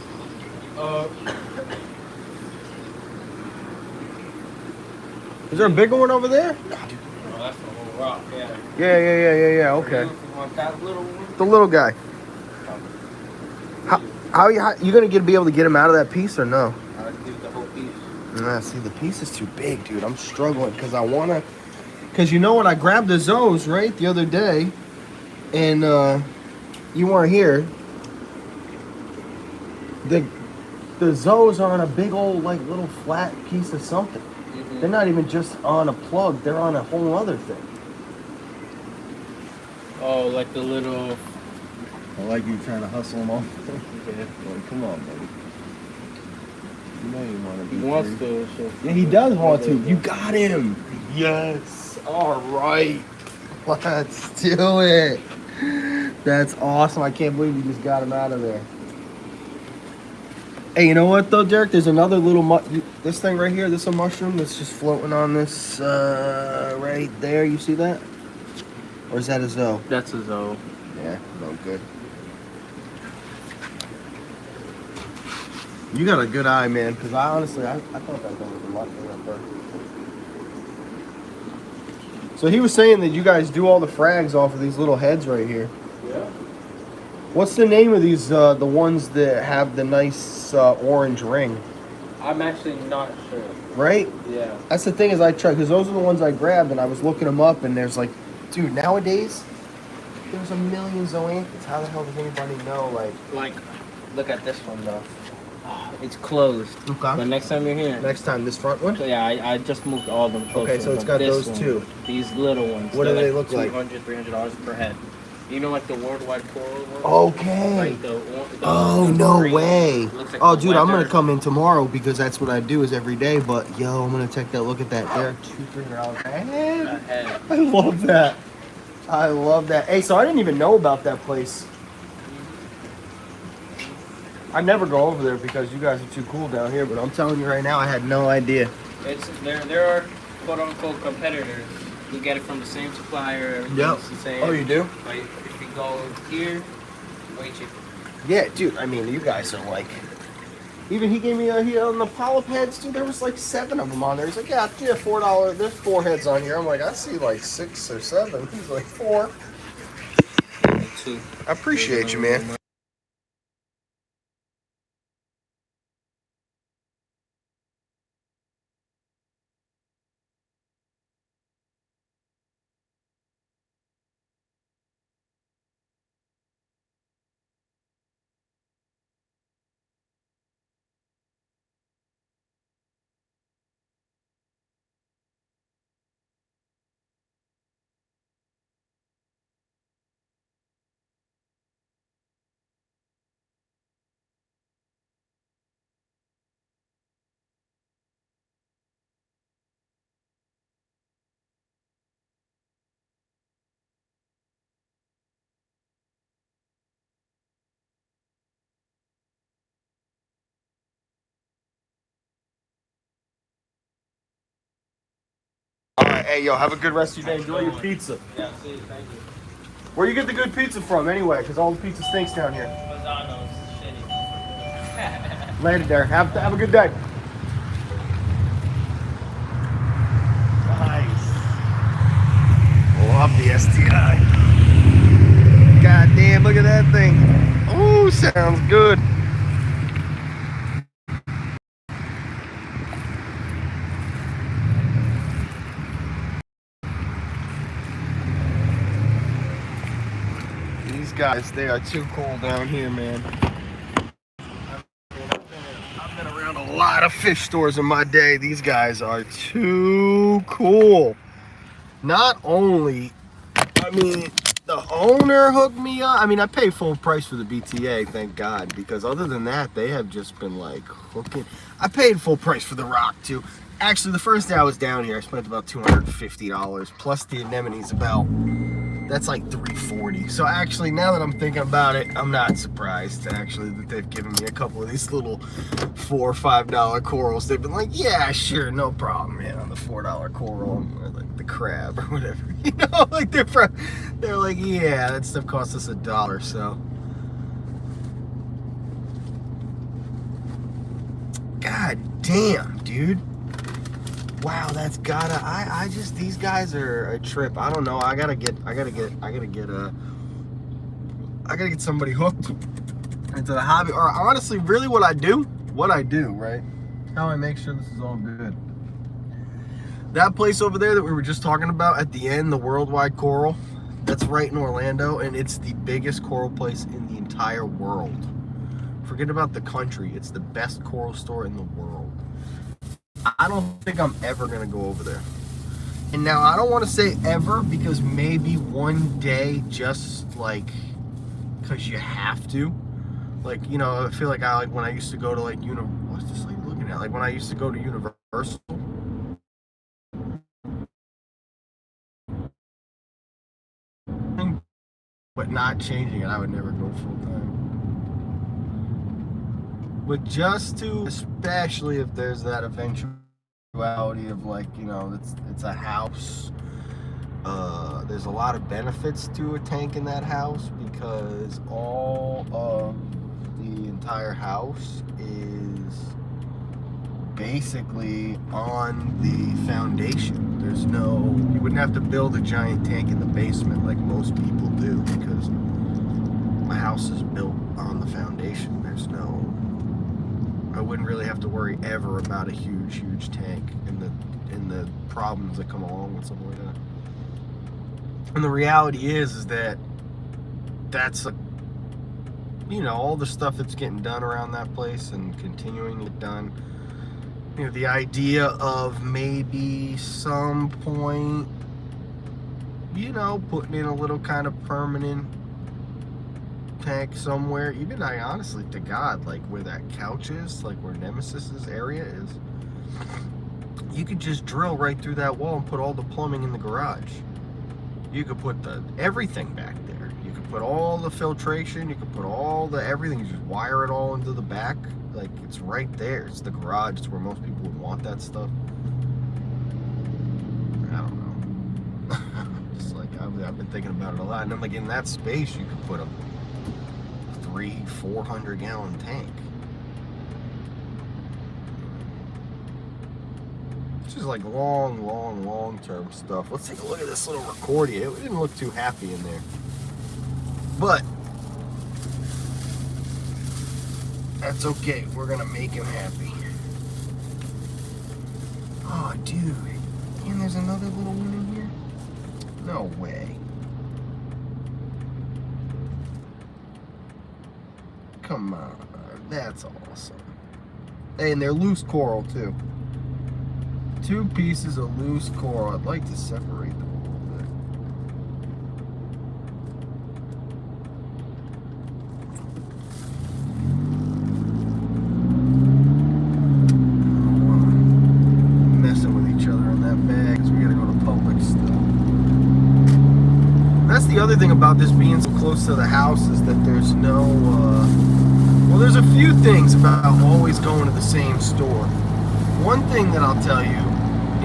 Is there a bigger one over there? Oh, that's the whole rock, yeah. Yeah, okay. You want that little one? The little guy. How you gonna be able to get him out of that piece or no? I'll do the whole piece. Nah, see, the piece is too big, dude. I'm struggling because I wanna. Because you know what? I grabbed the Zoes, right, the other day, and you weren't here. The Zoes are on a big old, like, little flat piece of something. Mm-hmm. They're not even just on a plug. They're on a whole other thing. Oh, like the little... I like you trying to hustle them off. Yeah. Like, come on, buddy. You know you want to be He wants free. to. So. Yeah, he does want to. You got him. Yes. All right. Let's do it. That's awesome. I can't believe you just got him out of there. Hey, you know what though, Derek? There's another little this thing right here. This is a mushroom that's just floating on this right there. You see that? Or is that a Zoe? That's a Zoe. Yeah, no good. You got a good eye, man, because I honestly, I thought that thing was a mushroom at first. So he was saying that you guys do all the frags off of these little heads right here. Yeah. What's the name of these, the ones that have the nice orange ring? I'm actually not sure. Right? Yeah. That's the thing is I tried, because those are the ones I grabbed, and I was looking them up, and there's like, dude, nowadays, there's a million zoanthids. How the hell does anybody know, Like, look at this one though. It's closed. Okay. But next time you're here. Next time, this front one? So yeah, I just moved all of them closer. Okay, so it's but got this those one, two. These little ones. What do they're they look like? $200, $300 per head. You know, like the worldwide coral ones? Okay. Like Oh, no green. way. Looks like Oh, the dude, I'm going weather. to come in tomorrow because that's what I do is every day. But, yo, I'm going to take that look at that. They're $200-$300 a head. A head. I love that. I love that. Hey, so I didn't even know about that place. I never go over there because you guys are too cool down here. But I'm telling you right now, I had no idea. There are quote unquote competitors. You get it from the same supplier. Yep. It's the same. Oh, you do? But if you go here, way cheaper. Yeah, dude. I mean, you guys are like. Even he gave me on the polyp heads, dude. There was like 7 of them on there. He's like, yeah, $4. There's 4 heads on here. I'm like, I see like 6 or 7. He's like 4. Like 2. I appreciate you, man. Hey, yo, have a good rest of your day. Enjoy your pizza. Yeah, see, thank you. Where you get the good pizza from, anyway? Because all the pizza stinks down here. Lozano's shitty. Later, there. Have a good day. Nice. Love the STI. God damn, look at that thing. Oh, sounds good. These guys, they are too cool down here, man. I've been around a lot of fish stores in my day. These guys are too cool. Not only, I mean, the owner hooked me up. I mean, I paid full price for the BTA, thank God, because other than that, they have just been like hooking. I paid full price for the rock too. Actually, the first day I was down here, I spent about $250 plus the anemones about. That's like $340. So actually, now that I'm thinking about it, I'm not surprised actually that they've given me a couple of these little $4 or $5 corals. They've been like, yeah, sure, no problem, man. On the $4 coral, or like the crab or whatever, you know, like they're like, yeah, that stuff costs us $1. So, god damn, dude. Wow, that's gotta. I just, these guys are a trip. I don't know. I gotta get somebody hooked into the hobby. Or honestly, really, what I do, right? How I make sure this is all good. That place over there that we were just talking about at the end, the Worldwide Coral, that's right in Orlando, and it's the biggest coral place in the entire world. Forget about the country. It's the best coral store in the world. I don't think I'm ever going to go over there. And now, I don't want to say ever, because maybe one day, just like, because you have to. Like, you know, I feel like when I used to go to like, what's this lady looking at? Like when I used to go to Universal. But not changing it, I would never go full time. But just to, especially if there's that eventuality of like, you know, it's a house. There's a lot of benefits to a tank in that house, because all of the entire house is basically on the foundation. There's no, you wouldn't have to build a giant tank in the basement like most people do, because my house is built on the foundation. There's no, I wouldn't really have to worry ever about a huge tank and the problems that come along with something like that. And the reality is that that's you know, all the stuff that's getting done around that place and continuing to get done. You know, the idea of maybe some point, you know, putting in a little kind of permanent tank somewhere, even I honestly to God, like where that couch is, like where Nemesis's area is, you could just drill right through that wall and put all the plumbing in the garage. You could put everything back there. You could put all the filtration, you could put all the everything, you just wire it all into the back. Like, it's right there. It's the garage. It's where most people would want that stuff. I don't know. Just like, I've been thinking about it a lot. And I'm like, in that space, you could put a 300-400 gallon tank. It's just like long term stuff. Let's take a look at this little Recordia. It didn't look too happy in there. But that's okay. We're gonna make him happy. Oh, dude. And there's another little one in here? No way. Come on. That's awesome. Hey, and they're loose coral, too. 2 pieces of loose coral. I'd like to separate them a little bit. Messing with each other in that bag, because we gotta go to Publix still. That's the other thing about this being so close to the house, is that there's no, well, there's a few things about always going to the same store. One thing that I'll tell you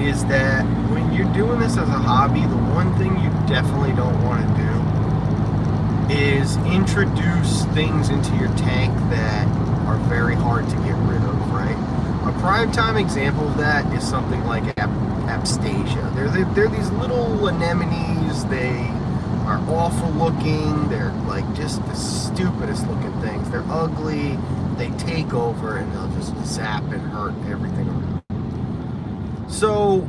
is that when you're doing this as a hobby, the one thing you definitely don't want to do is introduce things into your tank that are very hard to get rid of, right? A prime time example of that is something like Apstasia. They're these little anemones. They are awful looking. They're like just the stupidest looking things. They're ugly. They take over and they'll just zap and hurt everything around. So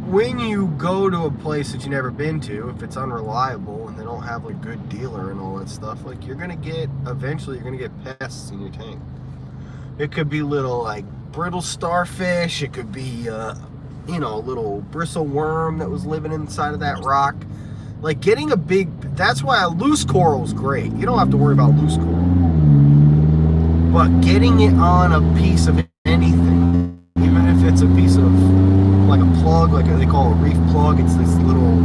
when you go to a place that you've never been to, if it's unreliable and they don't have a good dealer and all that stuff, like eventually you're gonna get pests in your tank. It could be little like brittle starfish. It could be a little bristle worm that was living inside of that rock. Like getting that's why a loose coral is great. You don't have to worry about loose coral. But getting it on a piece of anything, even if it's a piece of like a plug, like they call a reef plug, it's this little,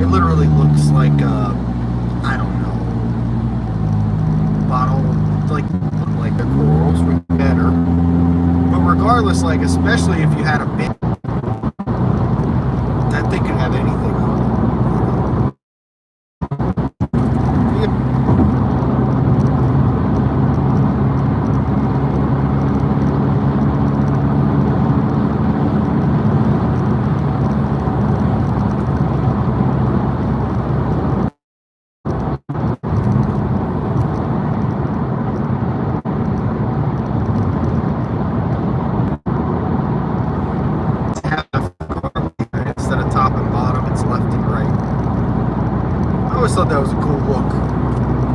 it literally looks like I don't know, bottle, it's like the corals were better. But regardless, like especially if you had a big, that thing could have anything on it. Instead of top and bottom, it's left and right. I always thought that was a cool look.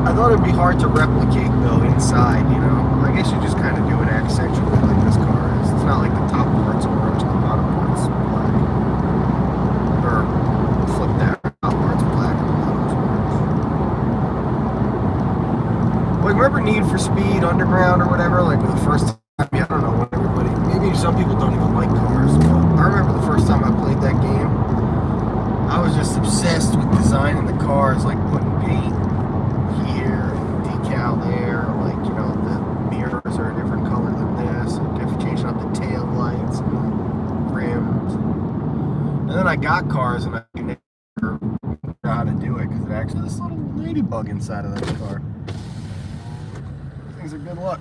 I thought it'd be hard to replicate though inside, you know. I guess you just kind of do it accentually like this car is. It's not like the top part's orange and the bottom part's black. Or flip that, the top part's black and the bottom's orange. Like remember Need for Speed Underground or whatever, like the first time, I don't know what everybody, maybe some people don't even like cars, but I remember the first time I played that game, I was just obsessed with designing the cars, like putting paint here, decal there, like, you know, the mirrors are a different color than this, and changing up the tail lights, and rims. And then I got cars and I never knew how to do it, because it actually this little ladybug inside of that car. Things are good luck.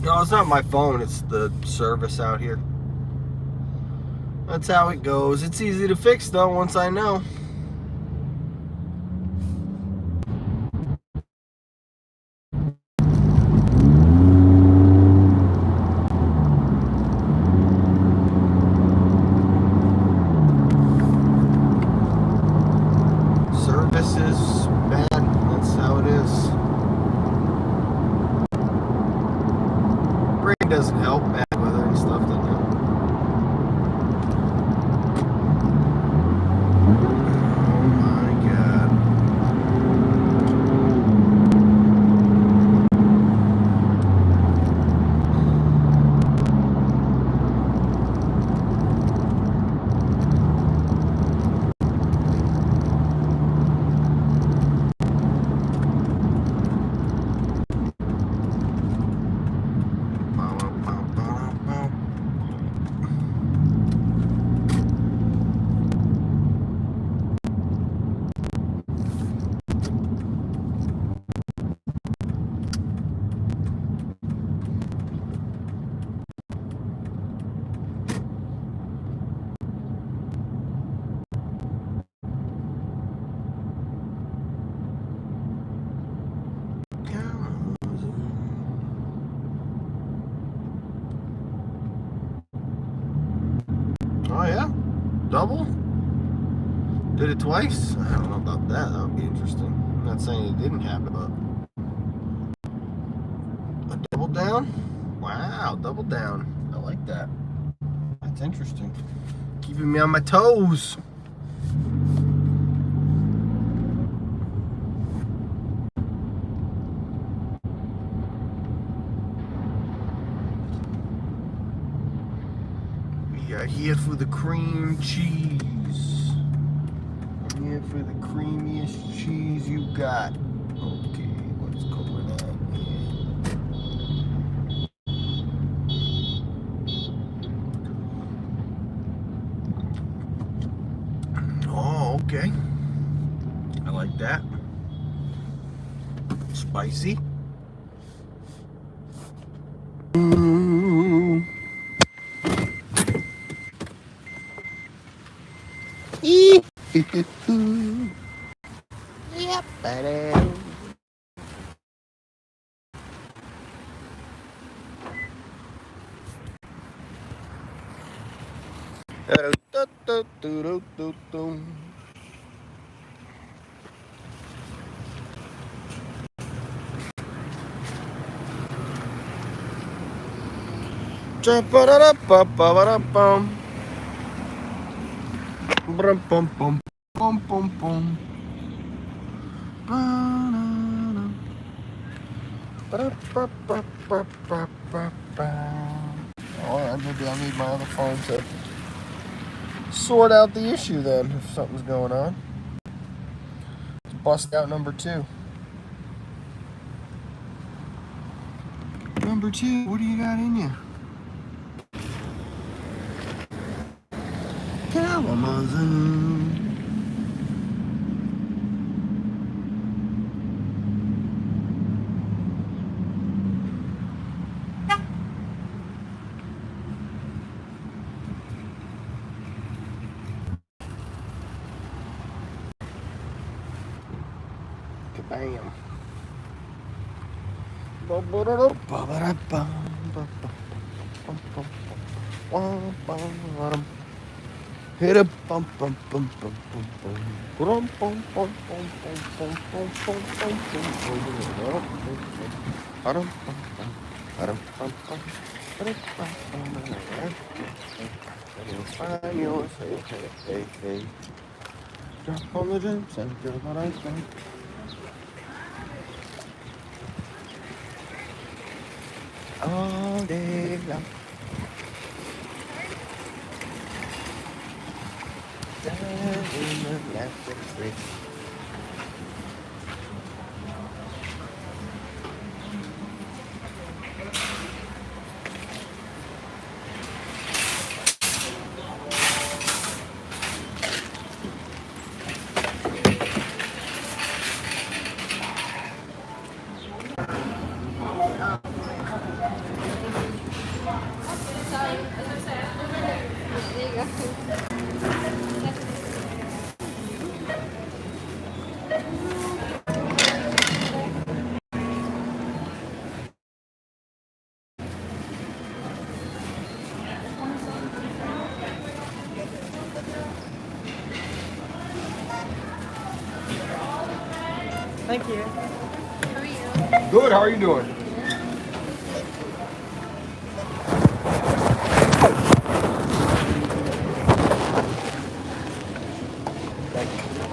No, it's not my phone, it's the service out here. That's how it goes. It's easy to fix though, once I know. Service is bad, that's how it is. Rain doesn't help, bad weather and stuff doesn't help. Oh my God. double? Did it twice? I don't know about that. That would be interesting. I'm not saying it didn't happen, but a double down? Wow, double down. I like that. That's interesting. Keeping me on my toes. We are here for the cream cheese. I'm here for the creamiest cheese you got. Okay, what's going on here? Oh, okay. I like that. Spicy. Ooh. Yep, buddy. Alright, maybe I'll need my other phone to sort out the issue then, if something's going on. Let's bust out number 2. Number 2, what do you got in you? Kalamazoo. Bam. Hit a bum bum bum bum bum bum. Bum bum bum bum bum bum bum bum bum bum. Hey. Drop on the gym center, what I think. All day long. Thank you. How are you? Good, how are you doing? Thank you.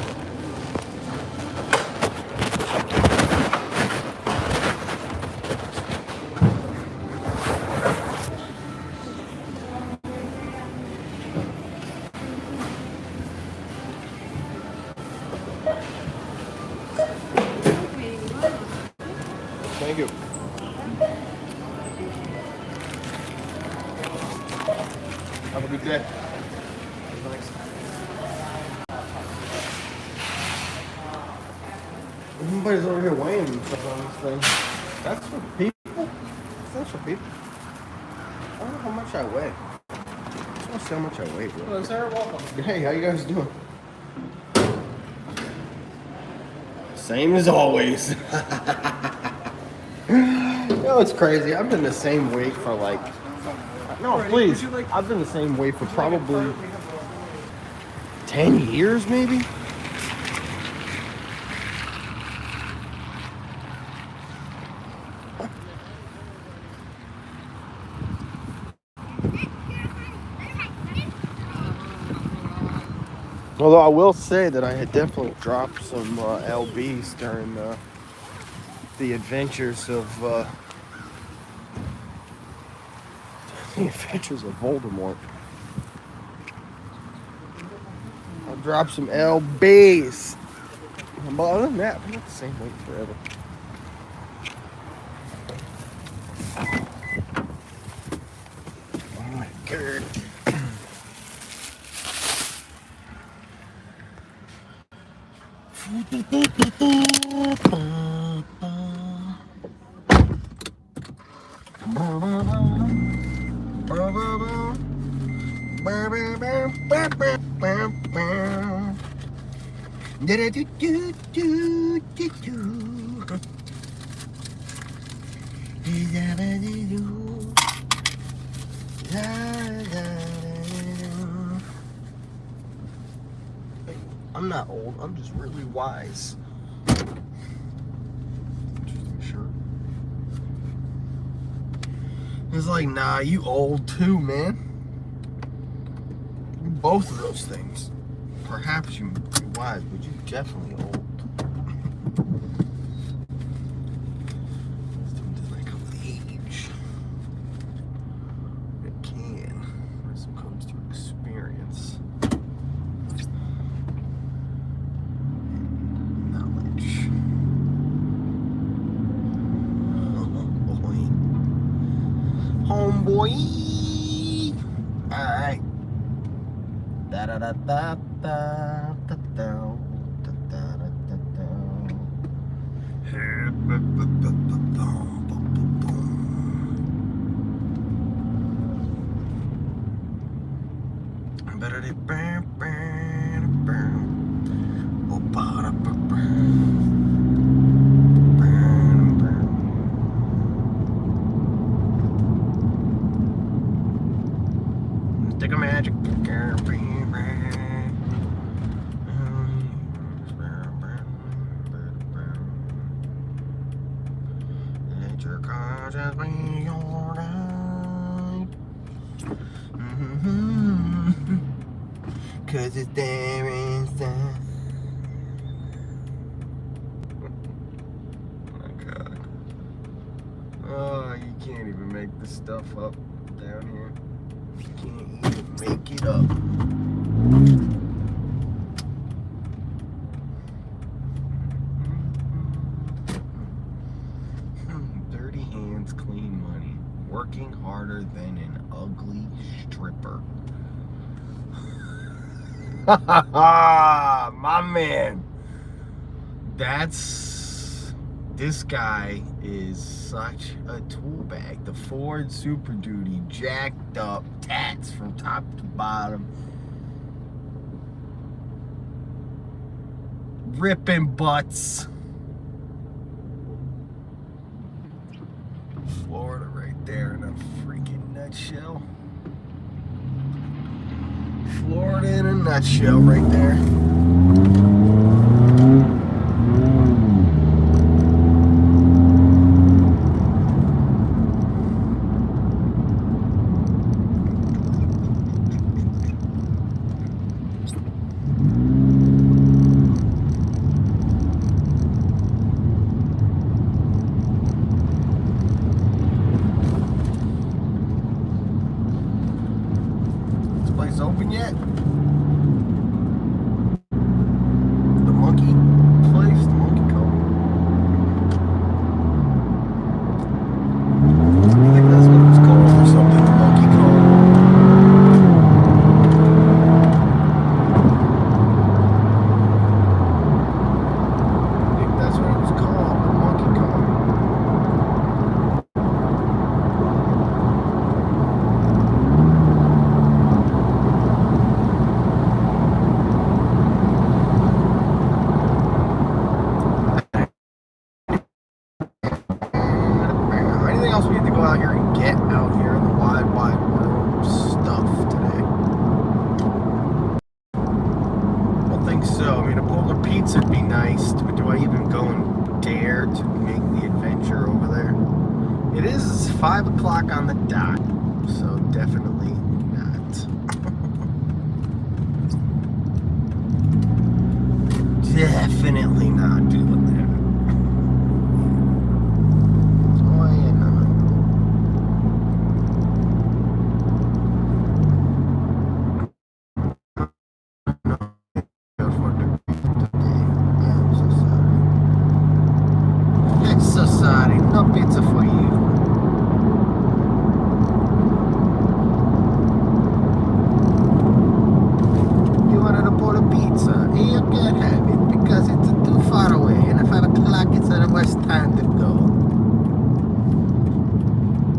Thank you. Have a good day. Everybody's over here weighing stuff on this thing. That's for people? That's for people. I don't know how much I weigh. I don't see how much I weigh, bro. Hello, sir. Welcome. Hey, how you guys doing? Same as always. You know, it's crazy. I've been the same weight for like... No, please. I've been the same weight for probably... 10 years maybe? Although I will say that I had definitely dropped some LBs during the adventures of Voldemort. I dropped some LBs. But other than that, I'm not the same weight forever. Oh my god. I'm not old, I'm just really wise. Interesting shirt. It's like, nah, you old too, man. You're both of those things. Perhaps you might be wise, but you definitely old. Does that come with age? It can. When it comes to experience. Knowledge. Oh boy. Homeboy. Alright. Da da da da da da da. Stick a magic. Let your conscience be alright. Cause it's there inside. Oh my god. Oh, you can't even make this stuff up down here. You can't even make it up. Dirty hands, clean money. Working harder than an ugly stripper. My man. This guy is such a tool bag. The Ford Super Duty, jacked up, tats from top to bottom. Ripping butts. Florida right there in a freaking nutshell. Florida in a nutshell right there. Open yet? The monkey place, the monkey cone. I think that's what it was called or something, the monkey cone. I think that's what it was called, the monkey cone. Anything else we need to go out here and get out here in the wide, wide world of stuff today? 5 o'clock on the dot, so definitely not. Definitely not doing that. Oh yeah, no. I'm so sorry. No pizza for you. You wanted a bowl of pizza. And you can't have it because it's too far away. And at 5 o'clock it's the worst time to go.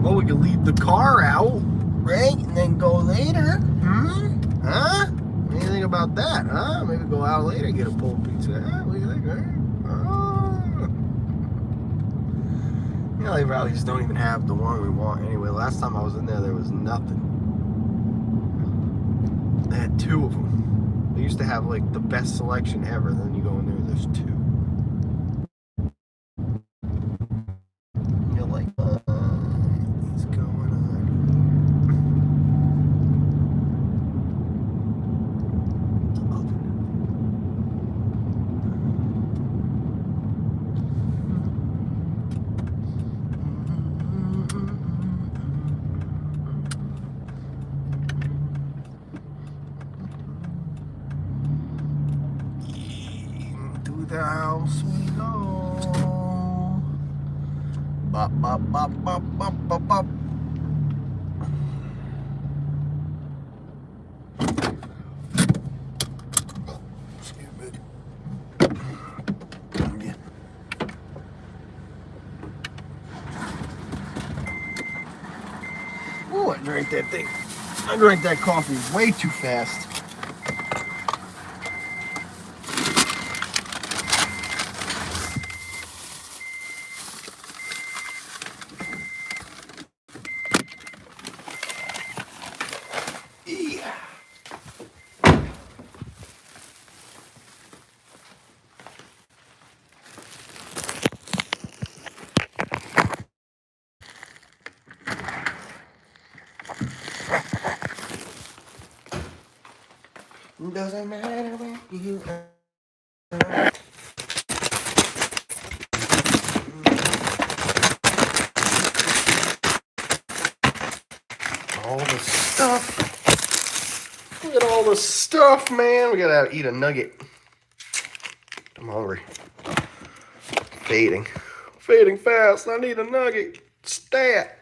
Well, we could leave the car out, right? And then go later. Huh? What do you think about that, huh? Maybe go out later and get a bowl of pizza. Huh? What do you think, right? Yeah, they probably just don't even have the one we want. Anyway, last time I was in there was nothing. They had 2 of them. They used to have like the best selection ever. Then you go in there, there's 2. You're like, what's going on? The house we go. Bop, bop, bop, bop, bop, bop, bop. Excuse me. Yeah. Ooh, I drank that thing. I drank that coffee way too fast. Doesn't matter where you are. All the stuff. Look at all the stuff, man. We gotta eat a nugget. I'm hungry. Fading. Fading fast. I need a nugget. Stat.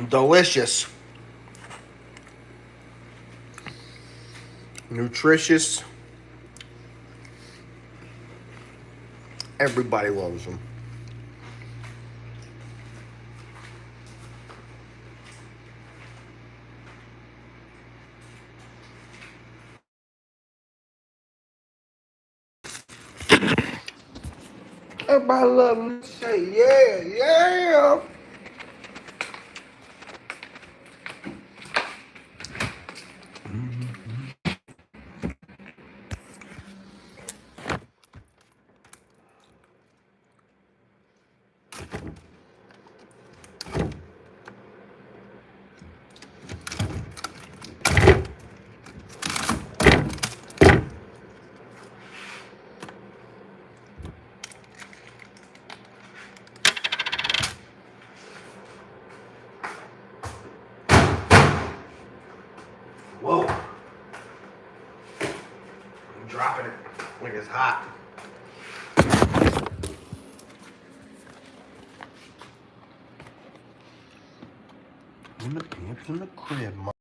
Delicious. Nutritious. Everybody loves them. Everybody loves them. Say yeah, yeah. Whoa. I'm dropping it like it's hot. In the pants in the crib, ma.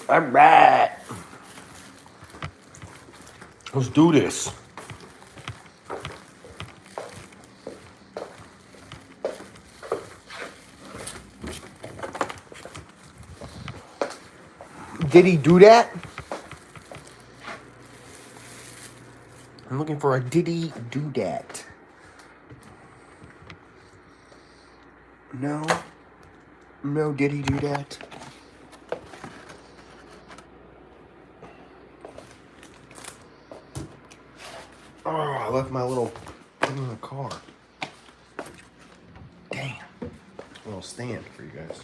All right. Let's do this. Did he do that? I'm looking for a did he do that? No. No, did he do that? Oh, I left my little thing in the car. Damn. A little stand for you guys.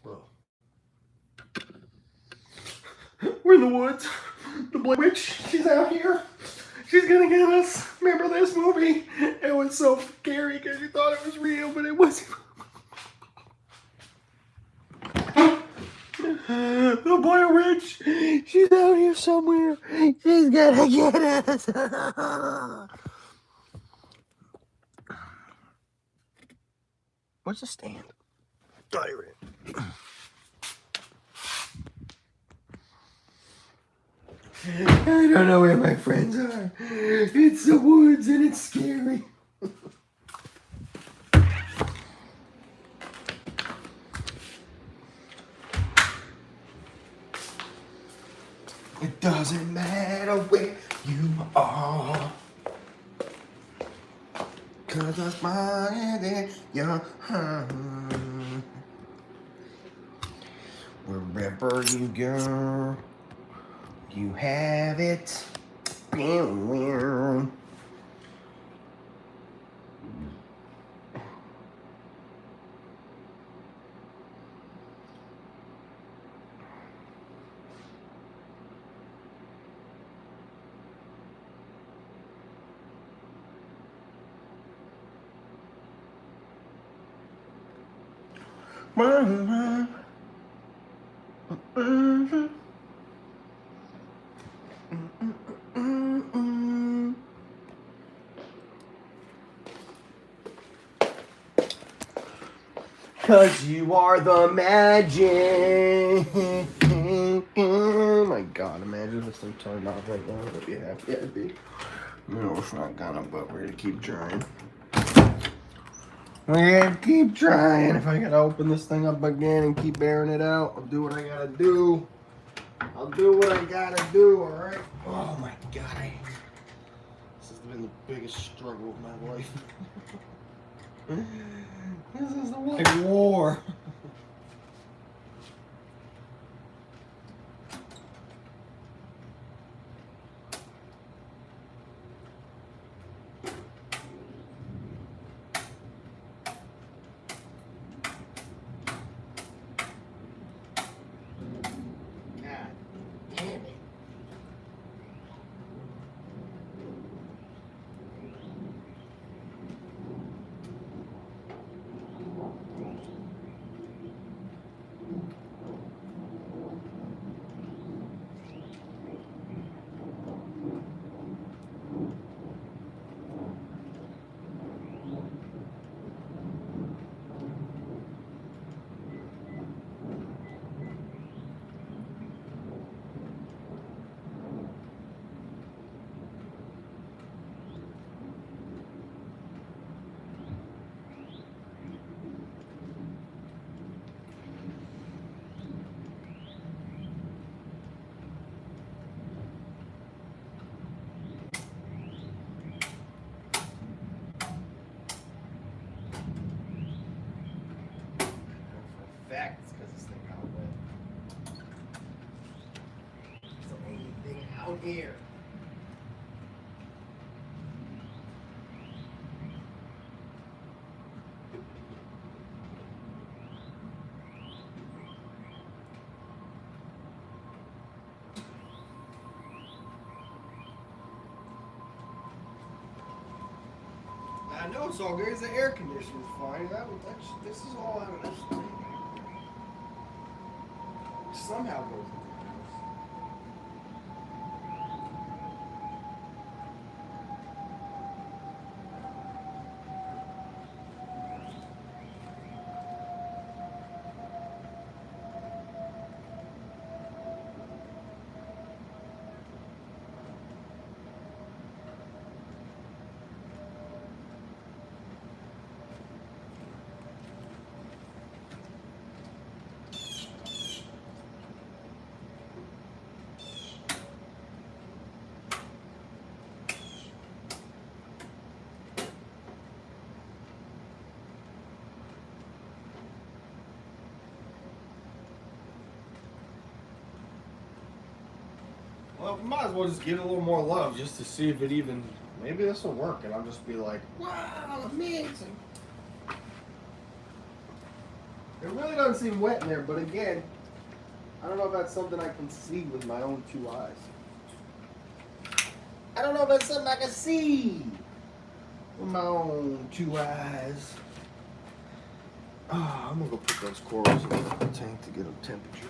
Whoa. We're in the woods. The Blair Witch, she's out here. She's gonna get us. Remember this movie? It was so scary because you thought it was real, but it wasn't. The Blair Witch, she's out here somewhere. She's gonna get us. What's the stand? Oh, you're in. I don't know where my friends are. It's the woods and it's scary. It doesn't matter where you are, 'cause I'm smarter than your heart. Wherever you go, you have it. Cause you are the magic. Oh my god, imagine this thing turned off right now. I'd be happy I'd be. No, it's not gonna, but we're gonna keep trying. We're gonna keep trying. If I gotta open this thing up again and keep airing it out, I'll do what I gotta do. I'll do what I gotta do, alright? Oh my god. This has been the biggest struggle of my life. This is the white war. God damn it. Fact, it's because this thing got wet. It's the only thing out here. I know it's all good. The air conditioner's fine. This is all I understand. somehow goes into the house. Well, we might as well just give it a little more love just to see if it even, maybe this will work and I'll just be like, wow, amazing. It really doesn't seem wet in there, but again, I don't know if that's something I can see with my own 2 eyes. I don't know if that's something I can see with my own 2 eyes. I'm gonna go put those corals in the tank to get them temperature.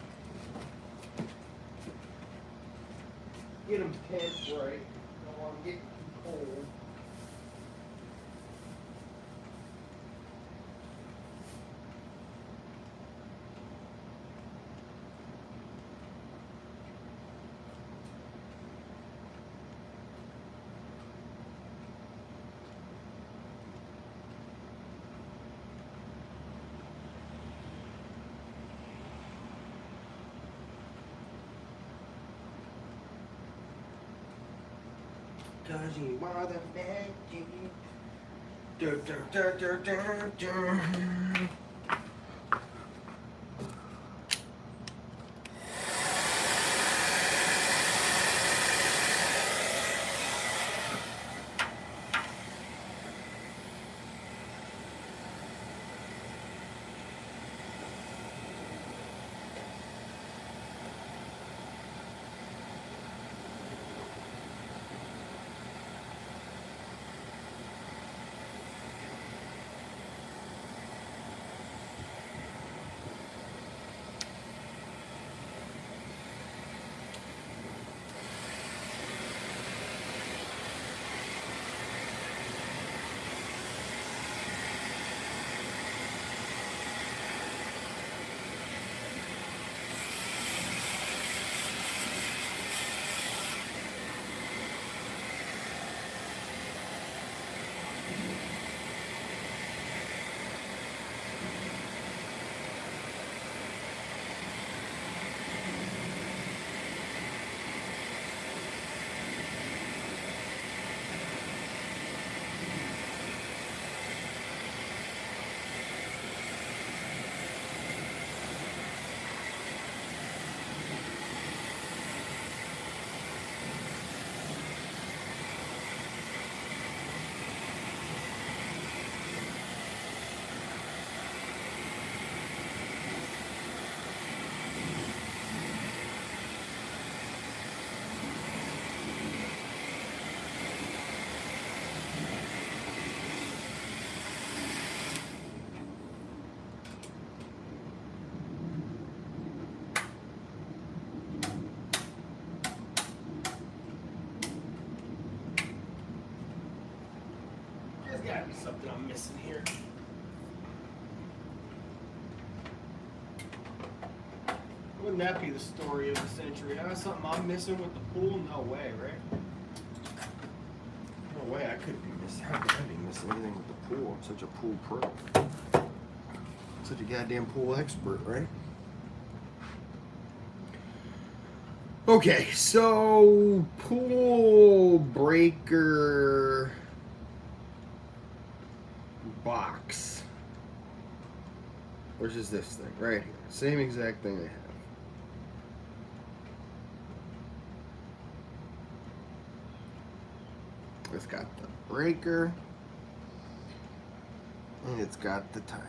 Get them temp right. Don't want them getting too cold. Cause you are the magic. Do, do, do, do, do, do. There's gotta be something I'm missing here. Wouldn't that be the story of the century, huh? Something I'm missing with the pool? No way, right? No way I could be missing. How could I be missing anything with the pool? I'm such a pool pro. Such a goddamn pool expert, right? Okay, so pool breaker box. Where's is this thing? Right here. Same exact thing I have. It's got the breaker and it's got the timer.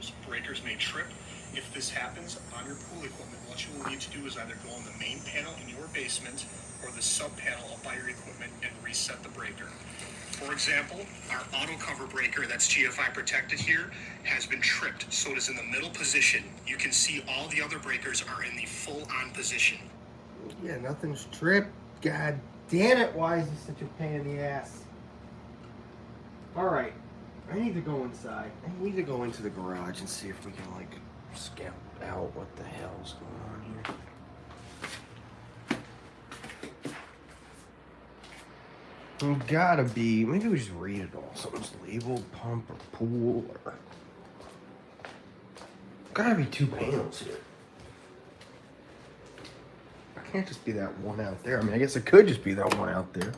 panels. Breakers may trip. If this happens on your pool equipment, what you will need to do is either go on the main panel in your basement or the sub panel up by your equipment and reset the breaker. For example, our auto cover breaker that's GFI protected here has been tripped, so it is in the middle position. You can see all the other breakers are in the full on position. Yeah, nothing's tripped. God damn it, why is this such a pain in the ass? Alright, I need to go inside. I need to go into the garage and see if we can, like, scout out what the hell's going on here. Gotta be, maybe we just read it all. Something's labeled pump or pool or. Gotta be 2 panels here. I can't just be that one out there. I mean, I guess it could just be that one out there.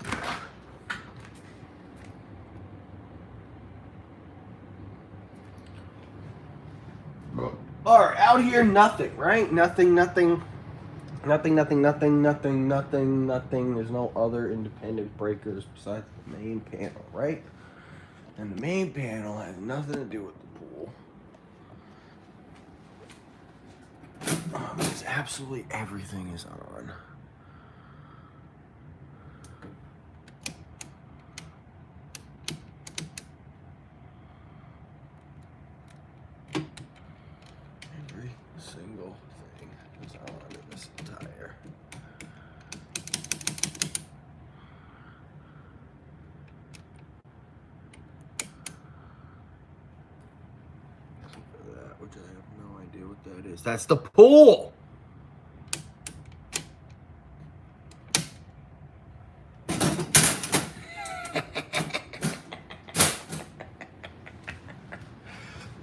Alright, out here, nothing, right? Nothing. There's no other independent breakers besides the main panel, right? And the main panel has nothing to do with the pool. Because absolutely everything is on. Every single thing is on in this entire. That, which I have no idea what that is. That's the pool!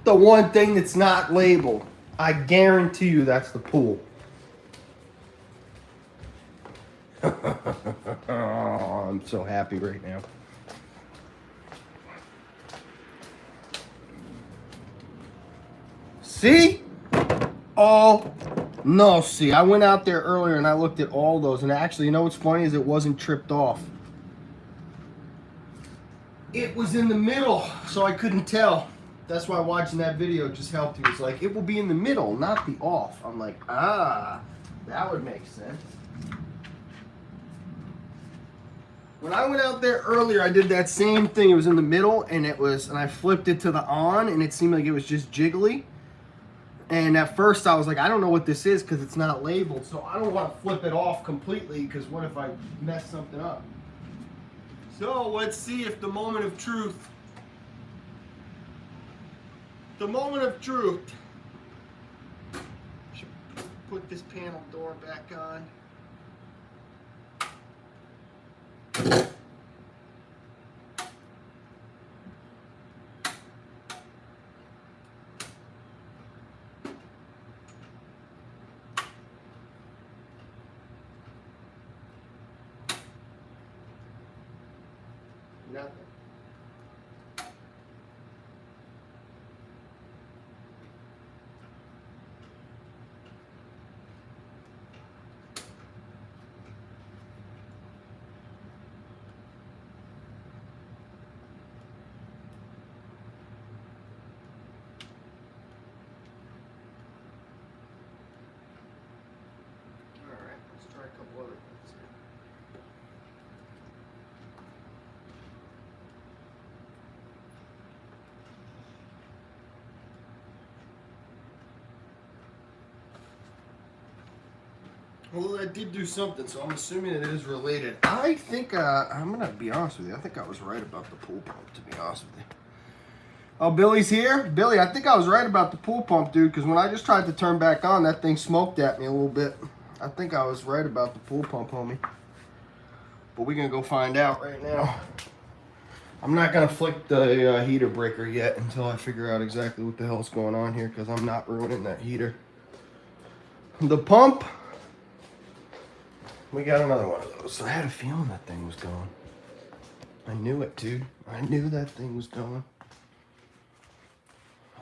The one thing that's not labeled. I guarantee you that's the pool. Oh, I'm so happy right now. See? Oh, no, see, I went out there earlier and I looked at all those, and actually, you know what's funny is it wasn't tripped off. It was in the middle, so I couldn't tell. That's why watching that video just helped you. It's like, it will be in the middle, not the off. I'm like, ah, that would make sense. When I went out there earlier, I did that same thing. It was in the middle, and I flipped it to the on, and it seemed like it was just jiggly. And at first, I was like, I don't know what this is because it's not labeled, so I don't want to flip it off completely because what if I mess something up? So let's see if the moment of truth. The moment of truth. Should put this panel door back on. Nothing. Alright, let's try a couple other things here. Well, that did do something, so I'm assuming it is related. I think, I'm going to be honest with you, I think I was right about the pool pump, to be honest with you. Oh, Billy's here? Billy, I think I was right about the pool pump, dude, because when I just tried to turn back on, that thing smoked at me a little bit. I think I was right about the pool pump, homie. But we're going to go find out right now. I'm not going to flick the heater breaker yet until I figure out exactly what the hell's going on here, because I'm not ruining that heater. The pump... We got another one of those. I had a feeling that thing was going. I knew it, dude. I knew that thing was going.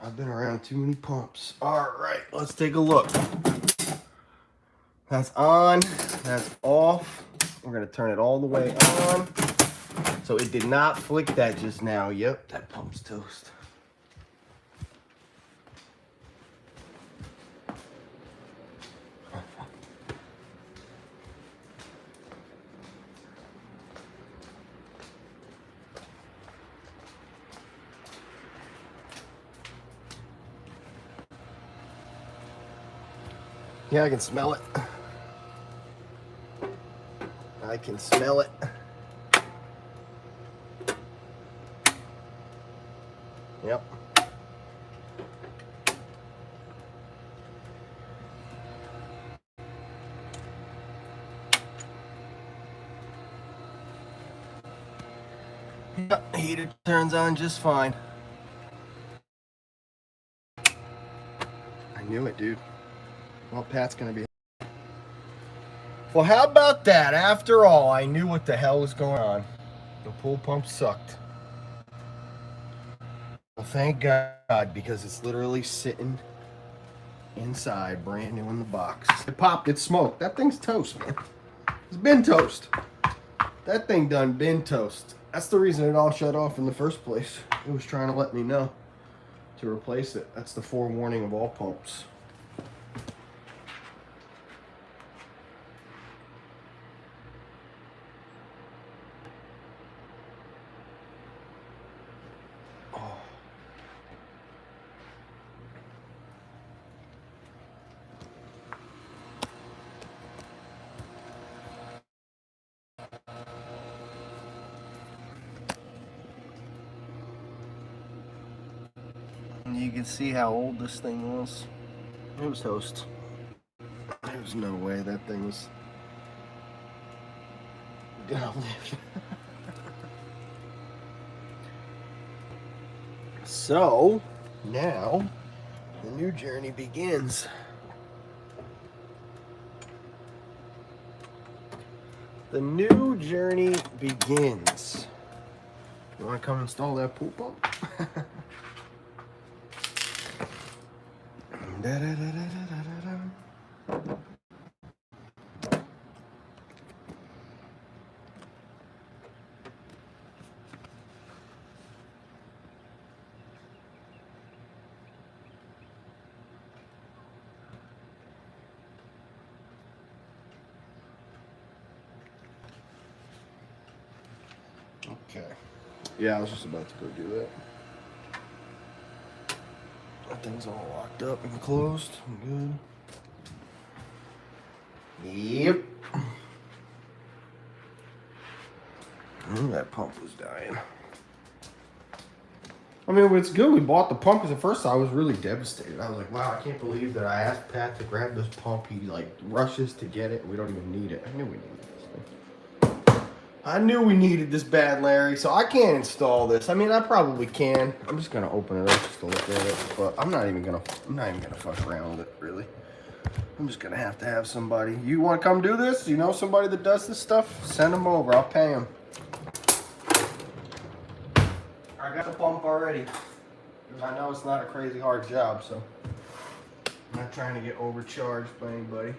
I've been around too many pumps. All right, let's take a look. That's on. That's off. We're going to turn it all the way on. So it did not flick that just now. Yep, that pump's toast. Yeah, I can smell it. I can smell it. Yep. Yep, heater turns on just fine. I knew it, dude. Well, Pat's gonna be... Well, how about that? After all, I knew what the hell was going on. The pool pump sucked. Well, thank God, because it's literally sitting inside, brand new in the box. It popped, it smoked. That thing's toast, man. It's been toast. That thing done been toast. That's the reason it all shut off in the first place. It was trying to let me know to replace it. That's the forewarning of all pumps. You can see how old this thing was. It was toast. There's no way that thing was gonna live. So, now, the new journey begins. The new journey begins. You wanna come install that pool pump? Okay. Yeah, I was just about to go do that. That thing's all locked up and closed. I'm good. Yep. That pump was dying. I mean, it's good we bought the pump because at first I was really devastated. I was like, wow, I can't believe that I asked Pat to grab this pump. He like rushes to get it. We don't even need it. I knew we needed this thing. I knew we needed this bad, Larry, so I can't install this. I mean, I probably can. I'm just gonna open it up just to look at it, but I'm not even gonna fuck around with it, really. I'm just gonna have to have somebody. You want to come do this? You know somebody that does this stuff? Send them over. I'll pay them. I got the pump already. I know it's not a crazy hard job, so I'm not trying to get overcharged by anybody.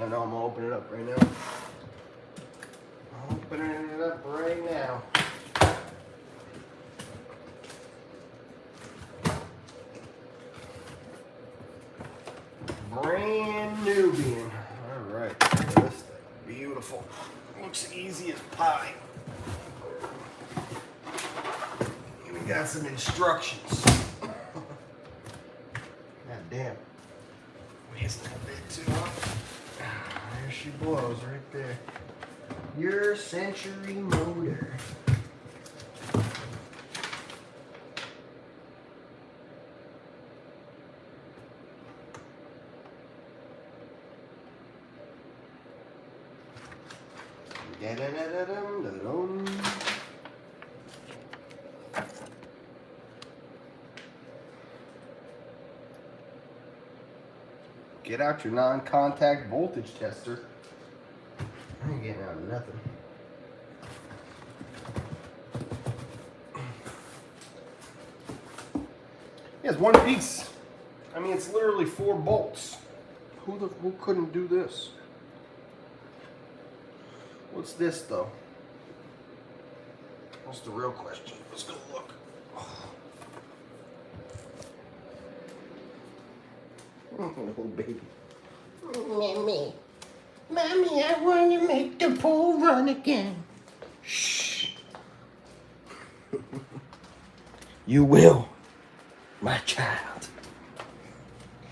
I know I'm gonna open it up right now. I'm opening it up right now. Brand new bean. All right, this thing, beautiful. Looks easy as pie. We got some instructions. God damn. Weighs that big too, huh? There she blows right there. Your Century motor. Da-da-da-da-dum-da-dum. Get out your non-contact voltage tester. I ain't getting out of nothing. Yeah, it's one piece. I mean, it's literally 4 bolts. Who couldn't do this? What's this though? What's the real question? Let's go look. Oh, little baby. Mommy, I want to make the pool run again. Shh. You will, my child.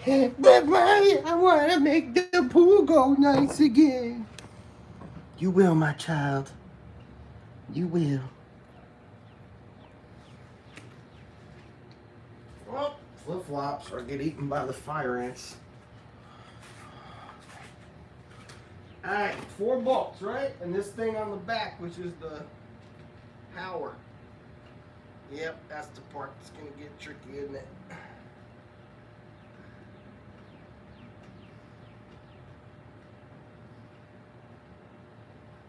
But Mommy, I want to make the pool go nice again. You will, my child. You will. Well, flip-flops or get eaten by the fire ants. Alright, 4 bolts, right? And this thing on the back, which is the power. Yep, that's the part that's going to get tricky, isn't it?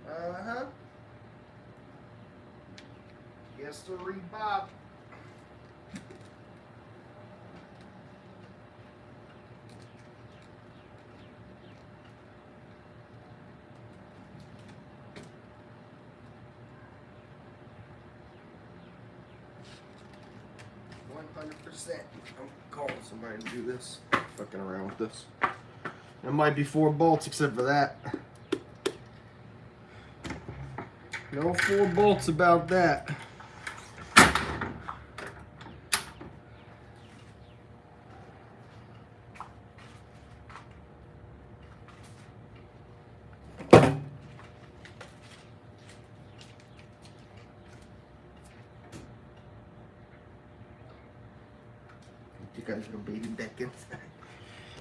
Uh-huh. Yes, sir, Bob. I'm calling somebody to do this. Fucking around with this. It might be 4 bolts except for that. No 4 bolts about that. You got little baby back inside.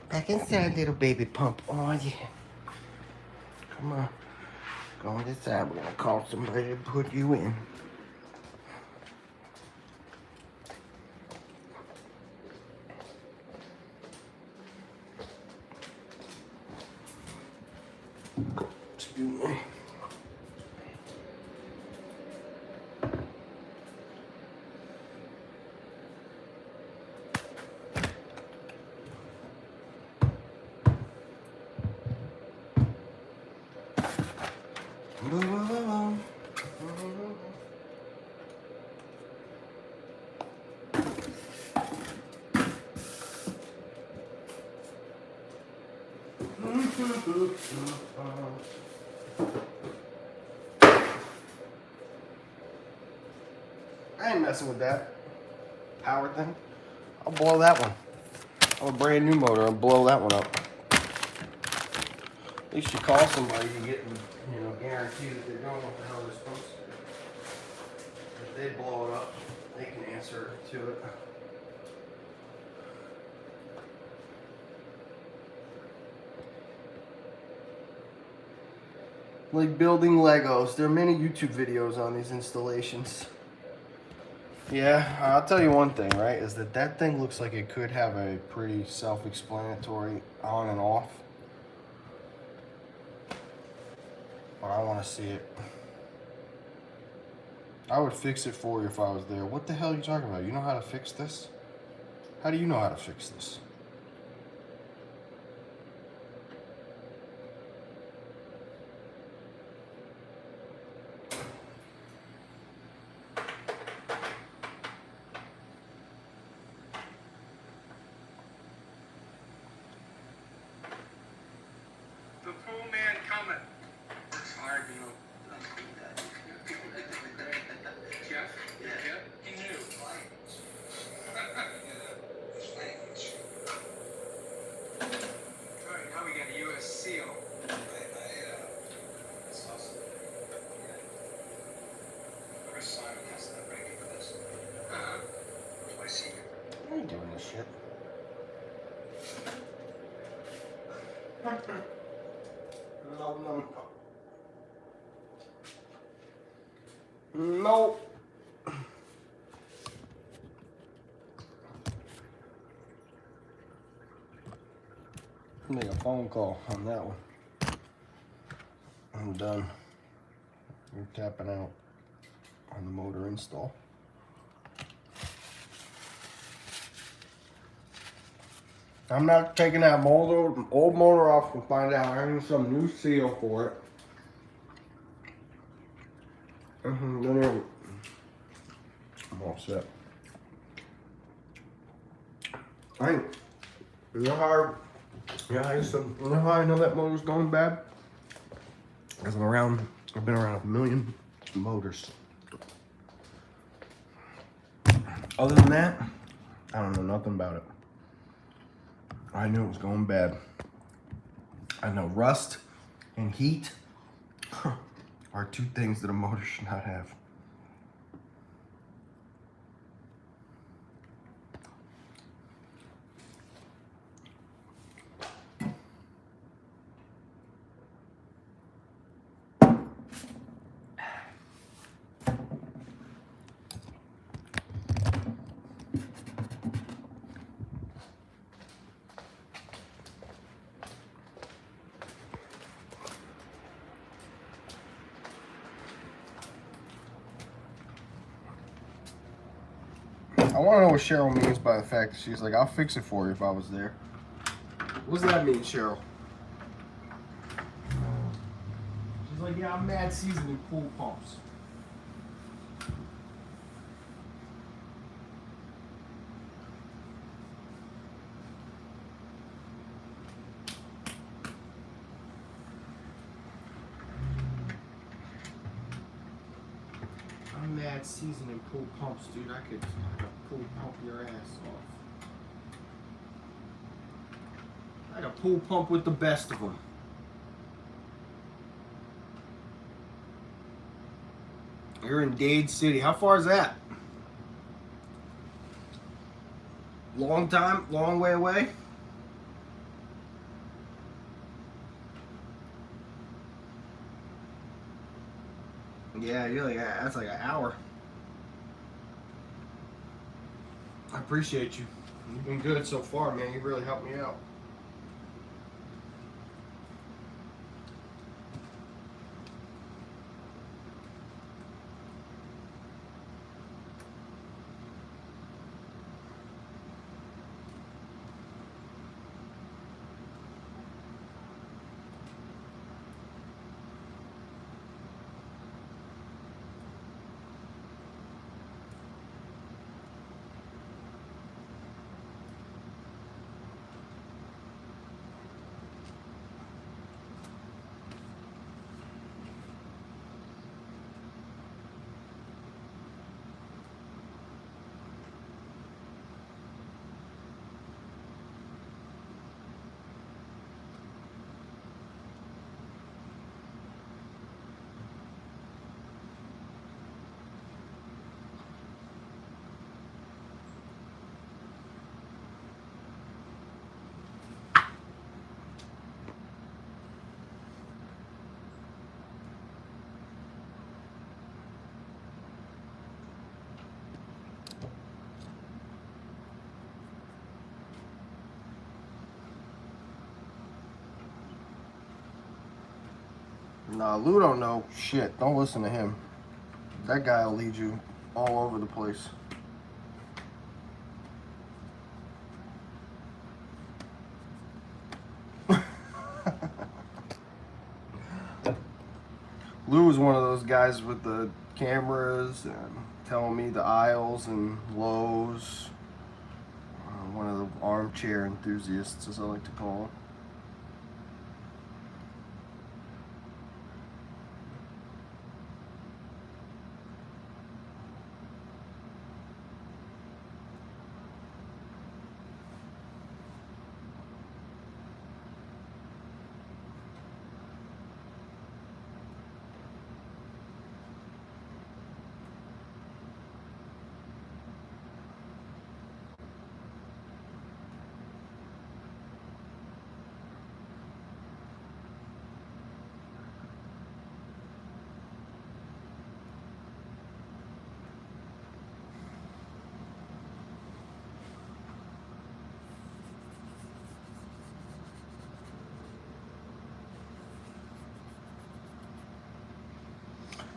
Back inside, little baby pump. Oh yeah. Come on. Go on this side. We're gonna call somebody to put you in. Excuse me. I ain't messing with that power thing. I'll blow that one. I'm a brand new motor. I'll blow that one up. At least you call somebody, you get, you know, guarantee that they're doing what the hell they're supposed to do. If they blow it up, they can answer to it. Like building Legos. There are many YouTube videos on these installations. Yeah, I'll tell you one thing, right? Is that thing looks like it could have a pretty self-explanatory on and off. But I want to see it. I would fix it for you if I was there. What the hell are you talking about? You know how to fix this? How do you know how to fix this? The pool man coming. It's hard, you know. Jeff? Yeah. He knew. Alright, now we got a U.S. SEAL. It's awesome. Chris Simon has that ready for this. Where's my secret? I ain't doing this shit. No. No. Make a phone call on that one. I'm done. You're tapping out on the motor install. I'm not taking that old motor off and find out I need some new seal for it. Then I'm all set. You know how I know that motor's going bad? Because I've been around a million motors. Other than that, I don't know nothing about it. I knew it was going bad. I know rust and heat are two things that a motor should not have. I want to know what Cheryl means by the fact that she's like, I'll fix it for you if I was there. What does that mean, Cheryl? She's like, yeah, I'm mad seasoning pool pumps. I'm mad seasoning pool pumps, dude. I could pool pump your ass off. I could pool pump with the best of them. You're in Dade City. How far is that? Long time? Long way away? Yeah, you're like, that's like an hour. I appreciate you. You've been good so far, man. You really helped me out. Nah, Lou don't know shit. Don't listen to him. That guy will lead you all over the place. Lou is one of those guys with the cameras and telling me the aisles and lows. One of the armchair enthusiasts, as I like to call him.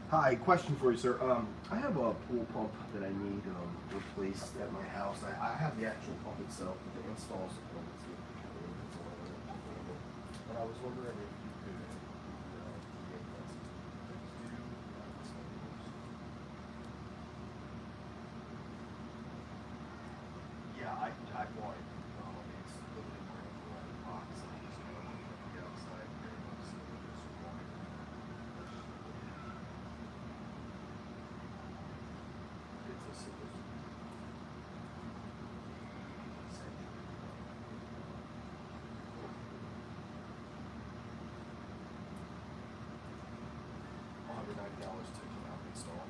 Hi, question for you, sir. I have a pool pump that I need replaced at my house. I have the actual pump itself, but the install support is but I was wondering if you could make that. Yeah, I bought it. It's literally right in the box. I just kind of went to the outside there. It's a super. $190 to come out and install.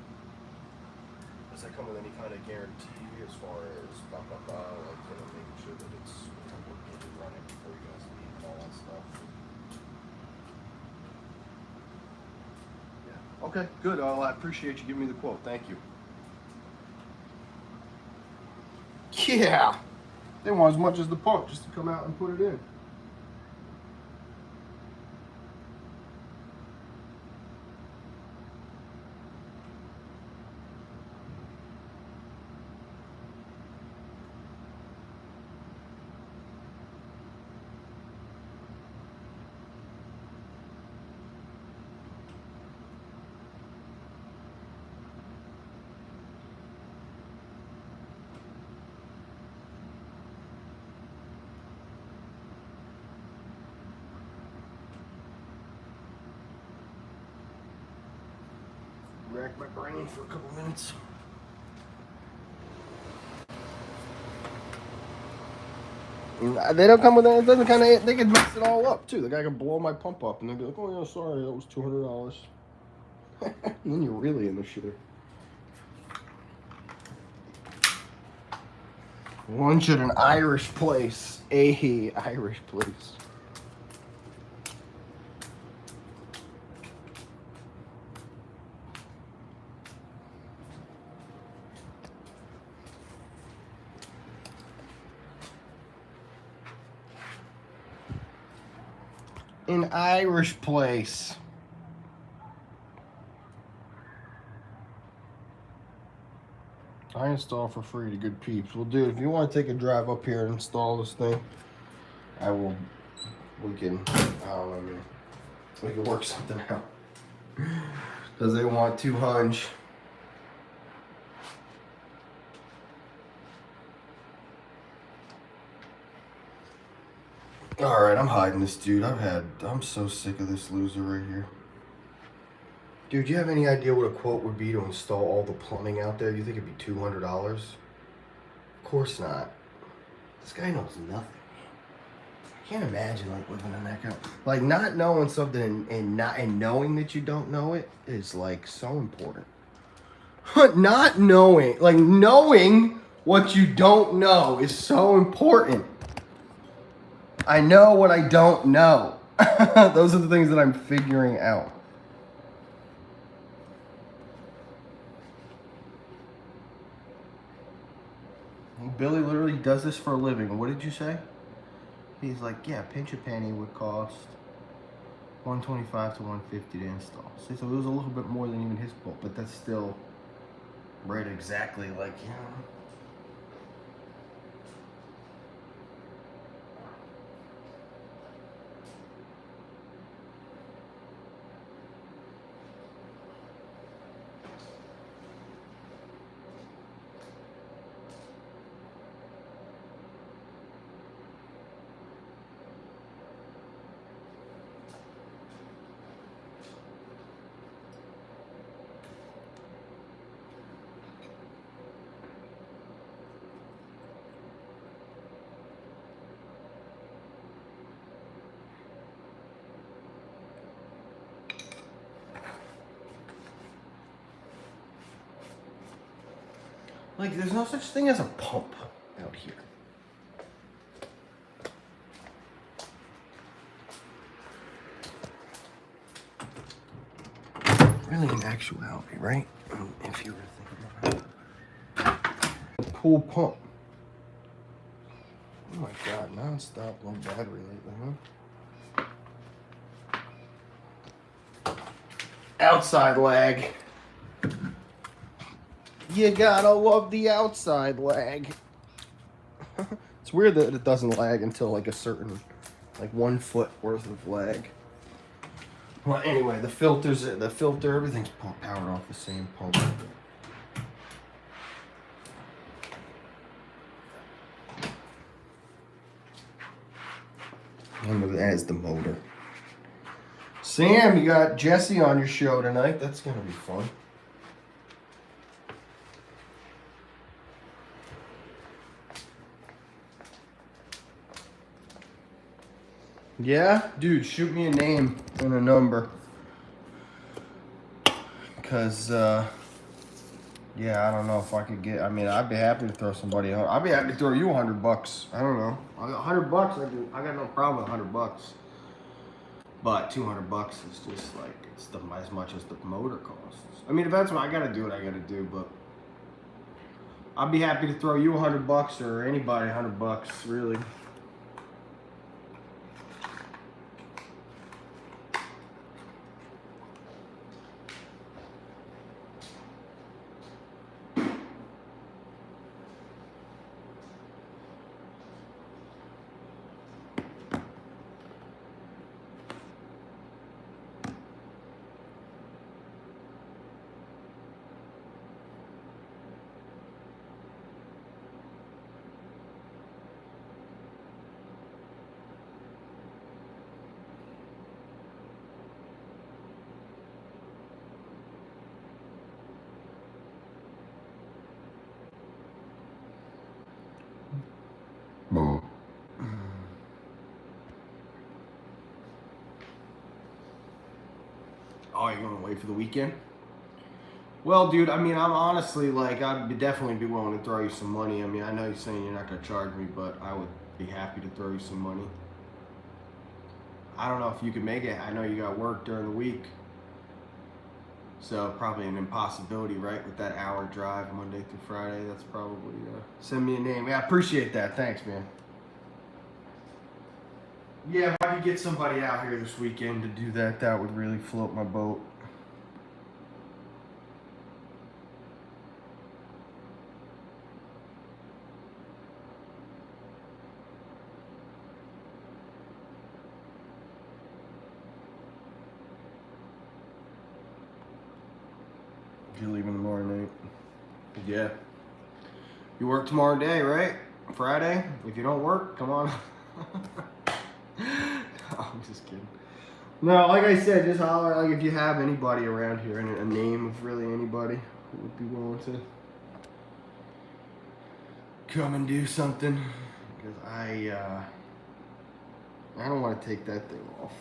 Does that come with any kind of guarantee as far as blah blah blah, like making sure that it's working and running before you guys leave and all that stuff? Yeah. Okay, good. Well, I appreciate you giving me the quote. Thank you. Yeah. They want as much as the pump just to come out and put it in. Rack my brain for a couple minutes. They don't come with it. It doesn't kind of. They can mess it all up too. The guy can blow my pump up, and they'd be like, "Oh yeah, sorry, that was $200." And then you're really in the shitter. Lunch at an Irish place. A Irish place. An Irish place. I install for free to good peeps. Well, dude, if you want to take a drive up here and install this thing, I will. We can. I don't know, man. We can work something out. Because they want 200. Alright, I'm hiding this dude. I'm so sick of this loser right here. Dude, do you have any idea what a quote would be to install all the plumbing out there? You think it'd be $200? Of course not. This guy knows nothing. I can't imagine like living in that kind of, like not knowing something and knowing that you don't know it is like so important. Not knowing, like knowing what you don't know is so important. I know what I don't know. Those are the things that I'm figuring out. Billy literally does this for a living. What did you say? He's like, yeah, pinch a penny would cost $125 to $150 to install. See, so it was a little bit more than even his quote, but that's still right exactly like, you know. Like, there's no such thing as a pump out here. Really, in actuality, right? If you were to think about it. A pool pump. Oh my god, non-stop, low battery lately, huh? Outside lag. You gotta love the outside lag. It's weird that it doesn't lag until like a certain, like 1 foot worth of lag. Well, anyway, the filter, everything's powered off the same pump. And there's the motor. Sam, you got Jesse on your show tonight. That's gonna be fun. Yeah, dude, shoot me a name and a number. Cause yeah, I don't know if I could get. I mean, I'd be happy to throw somebody out. I'd be happy to throw you $100. I don't know. $100. I got no problem with $100. But $200 is just like it's as much as the motor costs. I mean, if that's what I gotta do, I gotta do. But I'd be happy to throw you $100 or anybody $100, really. Oh, you're gonna wait for the weekend? Well, dude, I mean, I'm honestly like, I'd definitely be willing to throw you some money. I mean, I know you're saying you're not gonna charge me, but I would be happy to throw you some money. I don't know if you could make it. I know you got work during the week. So probably an impossibility, right? With that hour drive Monday through Friday, that's probably, send me a name. Yeah, I appreciate that. Thanks, man. Yeah, if I could get somebody out here this weekend to do that, that would really float my boat. You leaving tomorrow night? Yeah. You work tomorrow day, right? Friday? If you don't work, come on. I'm just kidding. No, like I said, just holler. Like if you have anybody around here and a name of really anybody who would be willing to come and do something, because I don't want to take that thing off.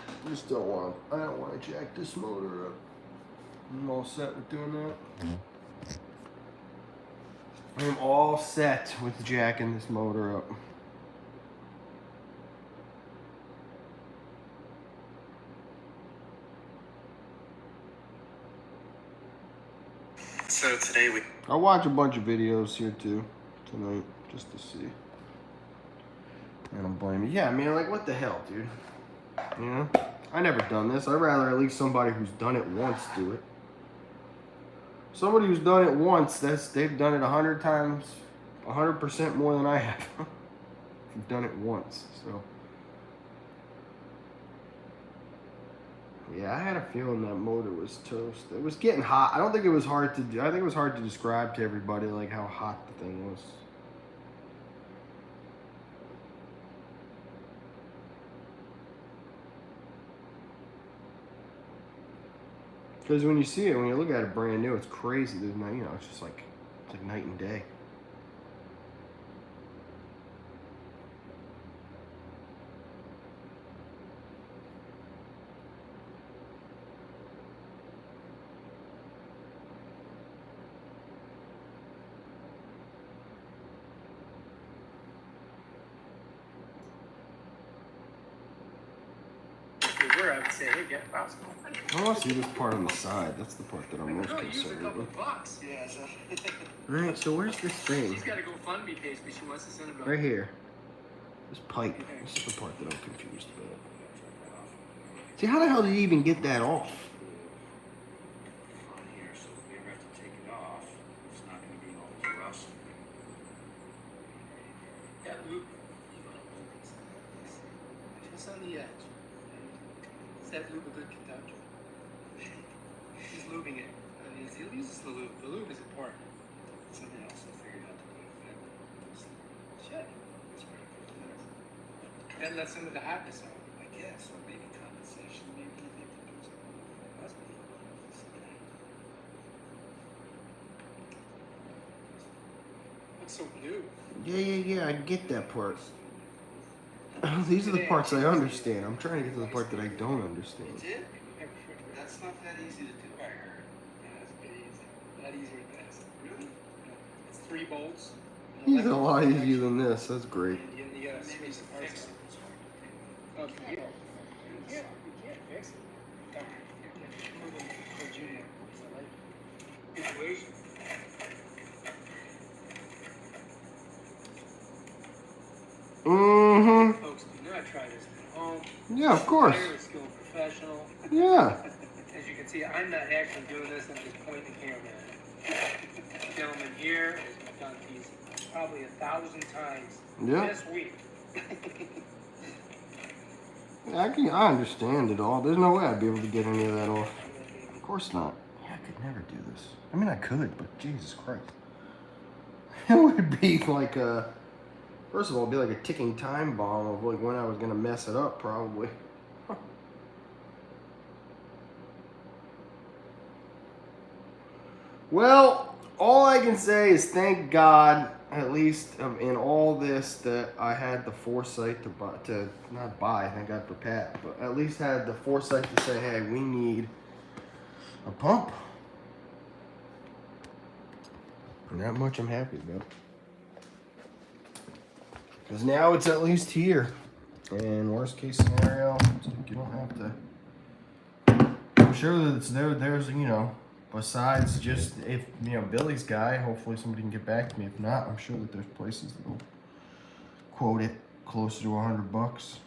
I just don't want. I don't want to jack this motor up. I'm all set with doing that. I am all set with jacking this motor up. So today we... I'll watch a bunch of videos here too tonight just to see. I don't blame you. Yeah, I mean, like, what the hell, dude? You know? I never done this. I'd rather at least somebody who's done it once do it. Somebody who's done it once, they've done it 100 times, 100% more than I have. I've done it once, so. Yeah, I had a feeling that motor was toast. It was getting hot. I don't think it was hard to do. I think it was hard to describe to everybody like how hot the thing was. Because when you see it, when you look at it brand new, it's crazy. There's no, you know, it's just like, it's like night and day. I would say, hey, get possible. I want to see this part on the side. That's the part that I'm most concerned with. Yeah, so... Alright, so where's this thing? She's got a GoFundMe page, but she wants to send it. Right here. This pipe. This is the part that I'm confused See, how the hell did you even get that off? On here, so if we ever have to take it off, it's not gonna be all this rust. Yeah, lube. Just on the edge. Is that lube a good conductor? He's lubing it. I mean, he uses the lube. The lube is important. Something else I figured out to do with that. Shit. It's pretty good. That lets some of the hotness out. I guess, or maybe condensation, maybe you think that goes on. Must be. What's so new? Yeah, I get that part. These are the parts I understand. I'm trying to get to the part that I don't understand. You did? That's not that easy to do, I heard. Yeah, it's pretty easy. A lot easier than this. Really? Yeah. It's 3 bolts. He's a lot easier than this. That's great. And you gotta squeeze the parts out. Oh, you can't. You can't fix it. Come on. Move them towards you now. Is that right? It's weight. Mm-hmm. Folks, do not try this at home. Yeah, of course. Hire a skilled professional. Yeah. As you can see, I'm not actually doing this, I'm just pointing the camera at it. The gentleman here has done these probably 1,000 times Yeah. this week. I understand it all. There's no way I'd be able to get any of that off. Of course not. Yeah, I could never do this. I mean, I could, but Jesus Christ. It would be like a... First of all, it'd be like a ticking time bomb of like when I was going to mess it up, probably. Well, all I can say is thank God, at least in all this, that I had the foresight to buy, thank God for Pat, but at least had the foresight to say, hey, we need a pump. And that much I'm happy about. Because now it's at least here. And worst case scenario, it's like you don't have to. I'm sure that it's there's, you know, besides just if, you know, Billy's guy, hopefully somebody can get back to me. If not, I'm sure that there's places that will quote it closer to $100.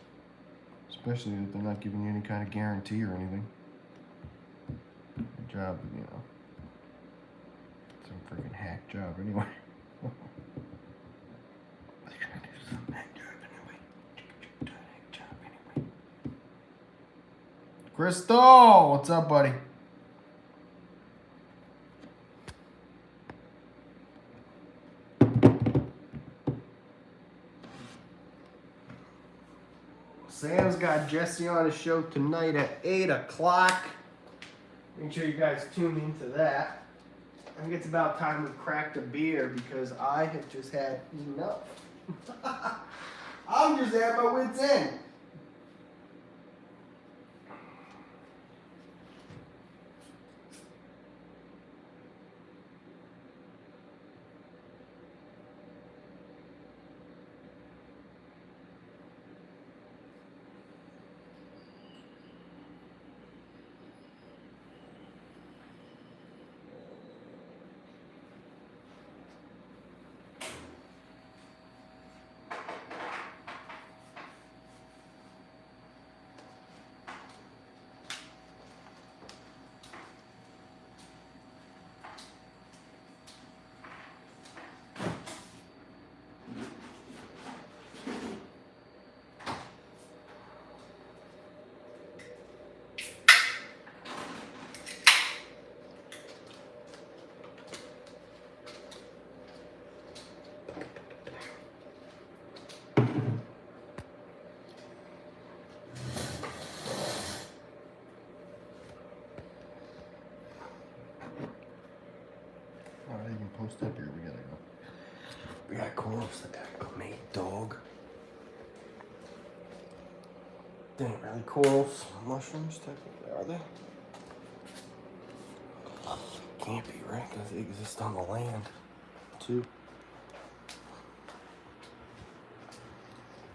Especially if they're not giving you any kind of guarantee or anything. Good job, you know. Some freaking hack job anyway. Crystal, what's up, buddy? Sam's got Jesse on his show tonight at 8 o'clock. Make sure you guys tune into that. I think it's about time we cracked a beer because I have just had enough. I'm just at my wit's end. Even post up here, we gotta go. We got corals to acclimate, dog. They ain't really corals, mushrooms, technically, are they? Can't be, right? Because they exist on the land, too.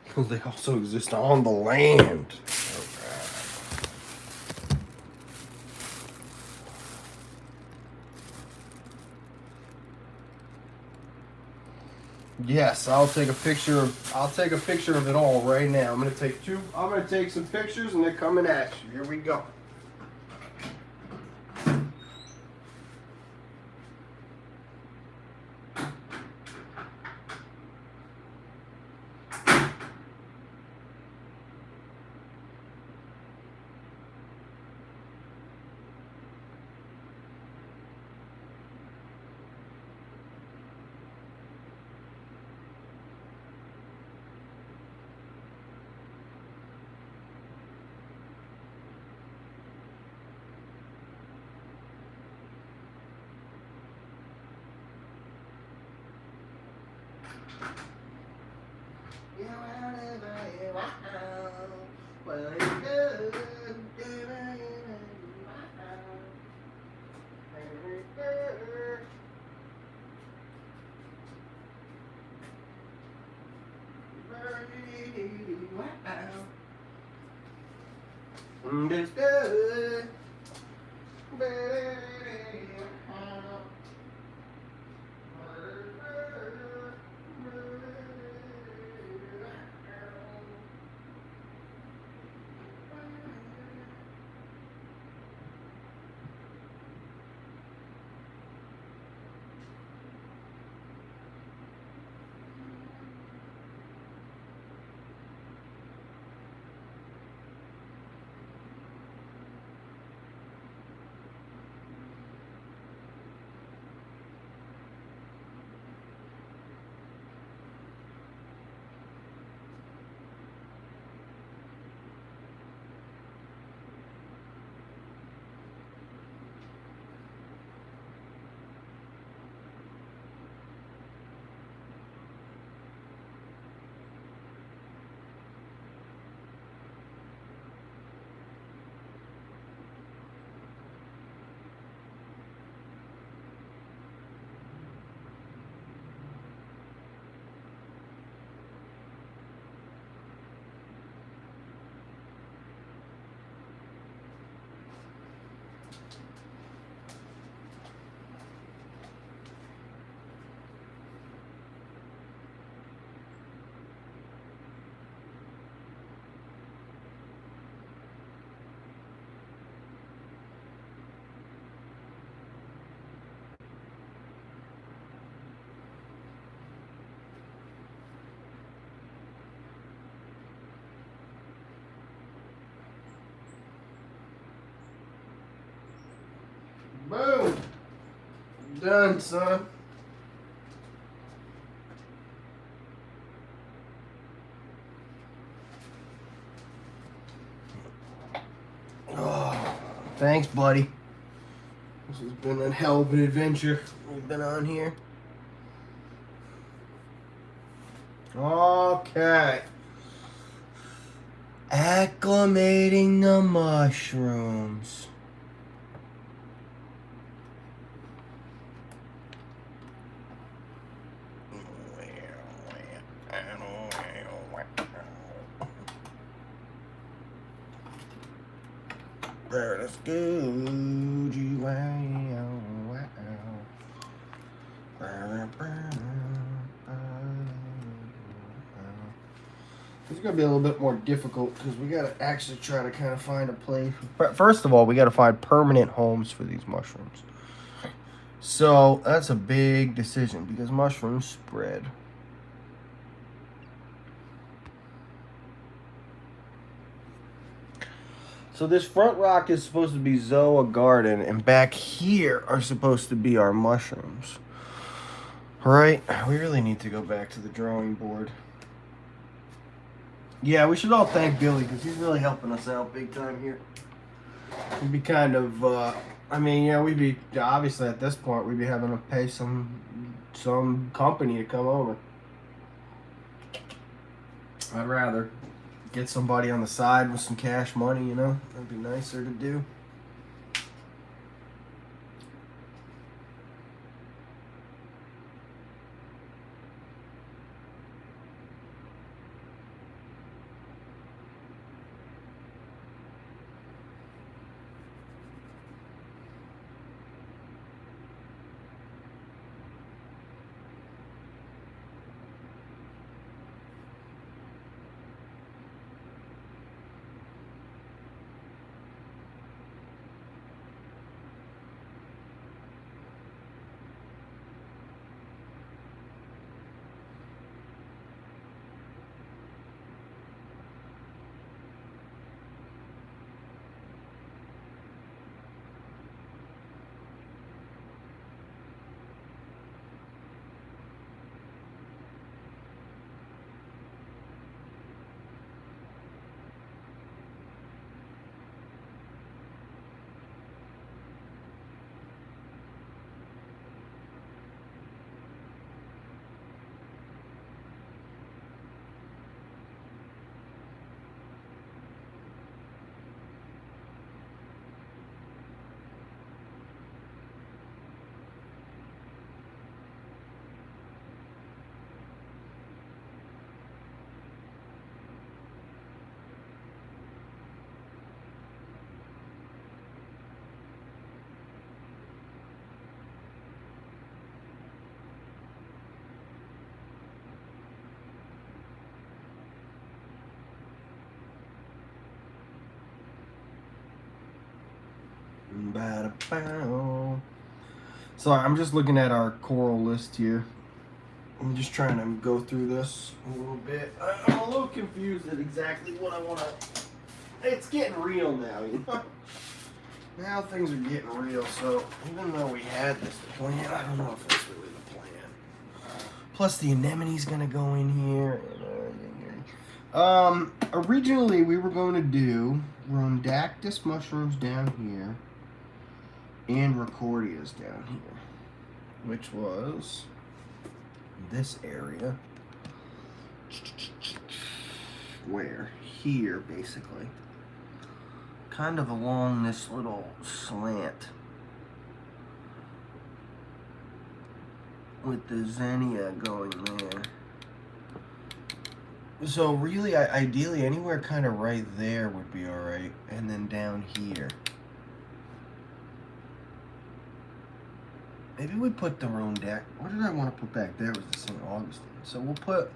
Because they also exist on the land. Yes, I'll take a picture of it all right now. I'm gonna take some pictures and they're coming at you. Here we go. It's good. Boom. Done, son. Oh, thanks, buddy. This has been a hell of an adventure we've been on here. Okay. Acclimating the mushrooms. Let's go. It's gonna be a little bit more difficult because we gotta actually try to kind of find a place. But first of all, we gotta find permanent homes for these mushrooms. So that's a big decision because mushrooms spread. So this front rock is supposed to be Zoa Garden, and back here are supposed to be our mushrooms. Right? We really need to go back to the drawing board. Yeah, we should all thank Billy because he's really helping us out big time here. We'd be kind of, I mean, yeah, we'd be, obviously at this point, we'd be having to pay some company to come over. I'd rather get somebody on the side with some cash money, you know? That'd be nicer to do. Bow. Sorry, I'm just looking at our coral list here. I'm just trying to go through this a little bit. I'm a little confused at exactly what I want to. It's getting real now, you know? Now things are getting real, so even though we had this plan, I don't know if it's really the plan. Plus, the anemone's gonna go in here. Originally we were going to do rhodactis mushrooms down here and Recordias down here, which was this area. Where? Here, basically. Kind of along this little slant. With the zinnia going there. So really, ideally, anywhere kind of right there would be alright. And then down here. Maybe we put the Rhodac. What did I want to put back there was the St. Augustine. So we'll put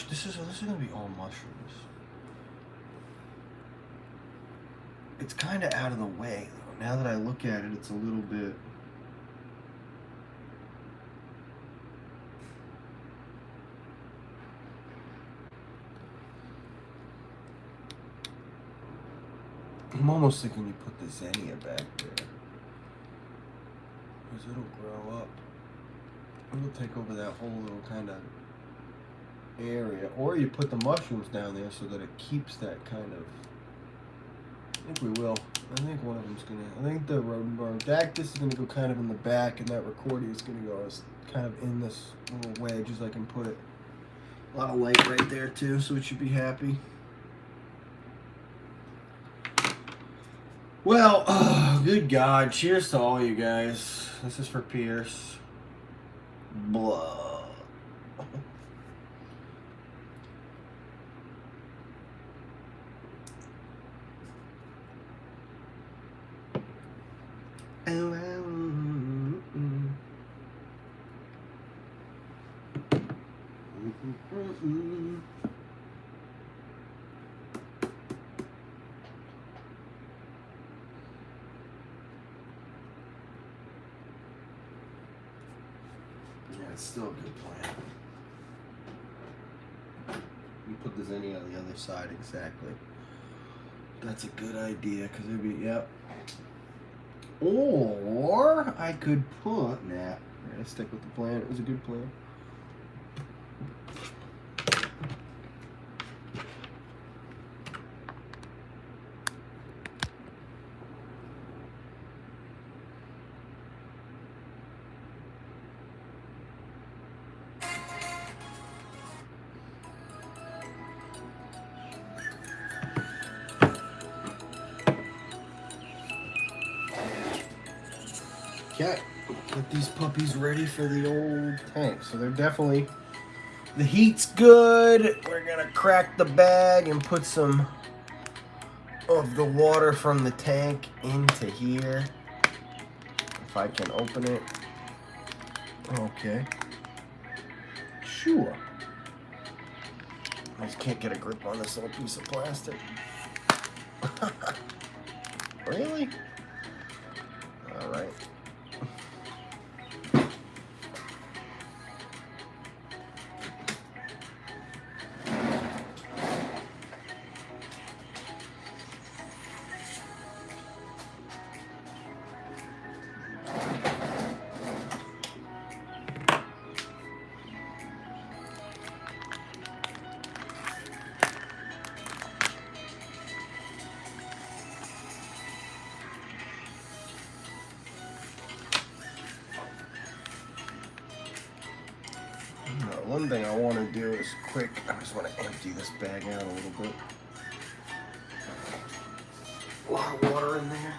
this is gonna be all mushrooms. It's kind of out of the way though. Now that I look at it, it's a little bit. I'm almost thinking you put the zinnia back there. Because it'll grow up. It'll take over that whole little kind of area. Or you put the mushrooms down there so that it keeps that kind of... I think we will. I think one of them's going to... I think the rhodactis is going to go kind of in the back, and that Recordia is going to go as kind of in this little wedge as I can put it. A lot of light right there too, so it should be happy. Well, good God. Cheers to all you guys. This is for Pierce. Blah. Yeah, it's still a good plan. You put the zinnia on the other side, exactly. That's a good idea, because it'd be, yep. Or I could put, nah, we're gonna stick with the plan. It was a good plan. Okay, get these puppies ready for the old tank. So they're definitely, the heat's good. We're gonna crack the bag and put some of the water from the tank into here. If I can open it. Okay. Sure. I just can't get a grip on this little piece of plastic. Really? All right. One thing I want to do is quick, I just want to empty this bag out a little bit. A lot of water in there.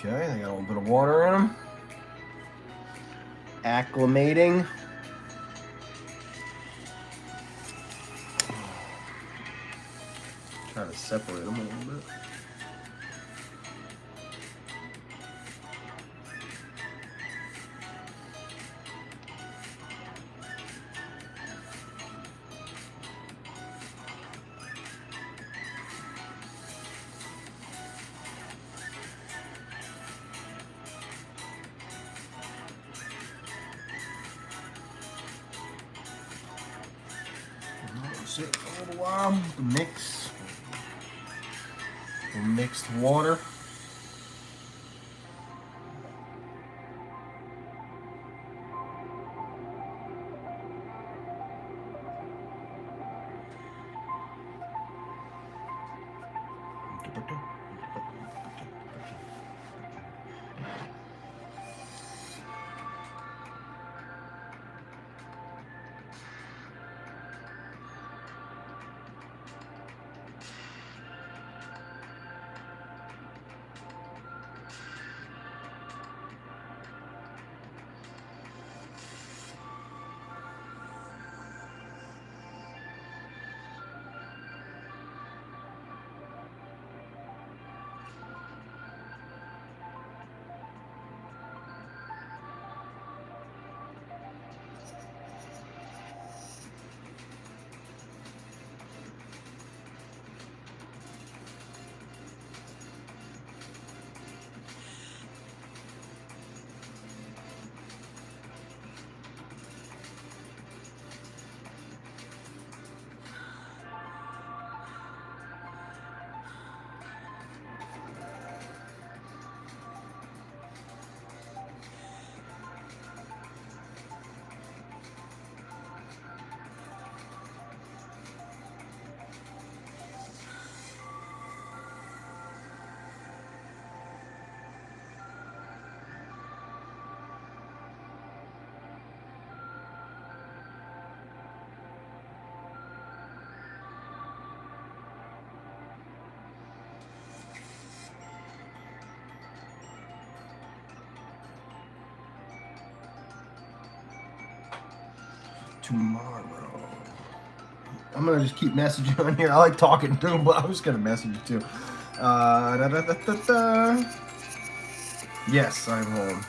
Okay, they got a little bit of water in them. Acclimating. Try to separate them a little bit. Sit for a little while. Mix. Mixed water. Tomorrow. I'm gonna just keep messaging on here. I like talking too, but I'm just gonna message you too. Yes, I'm home.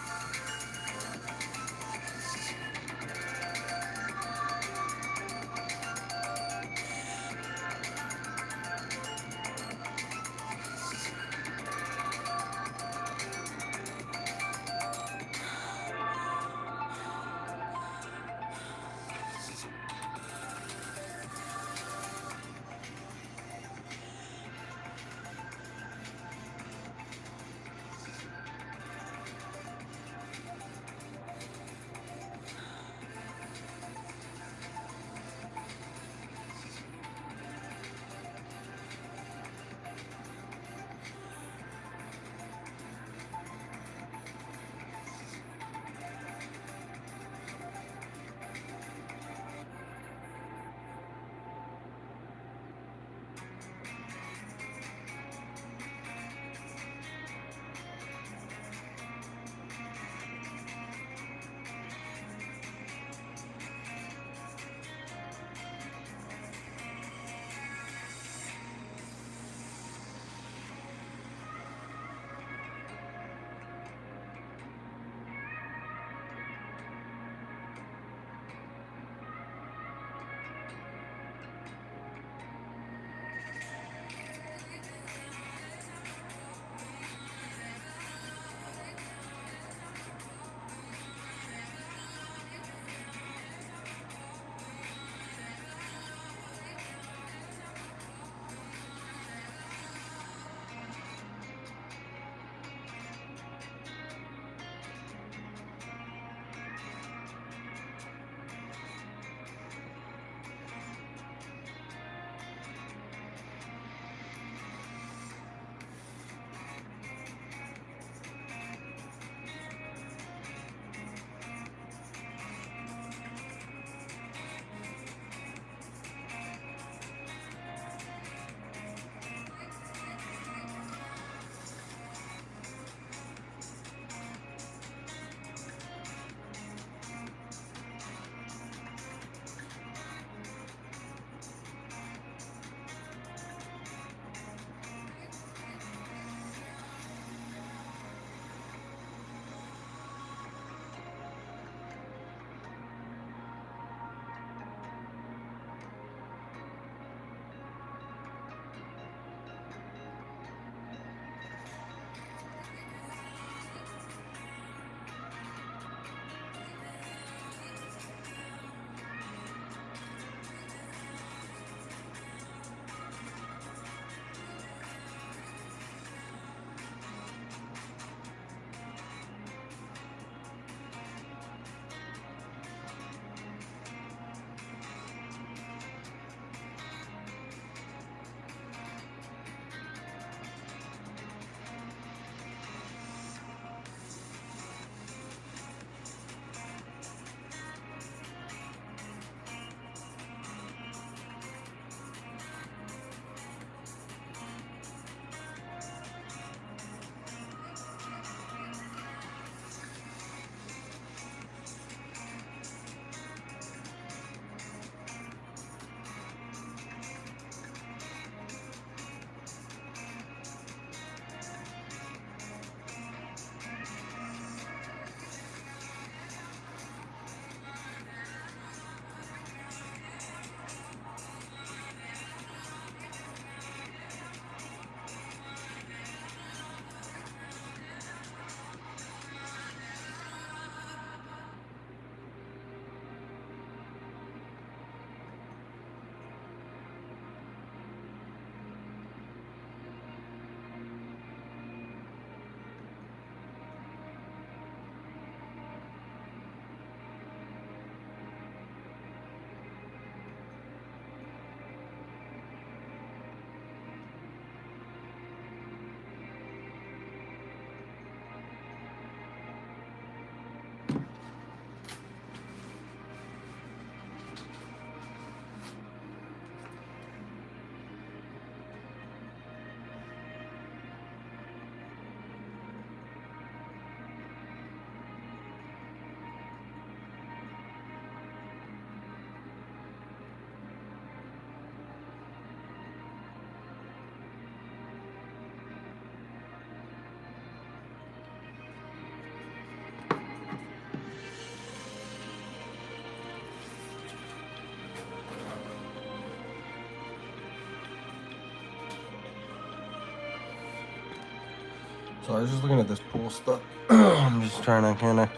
So I was just looking at this pool stuff. I'm just trying to kind of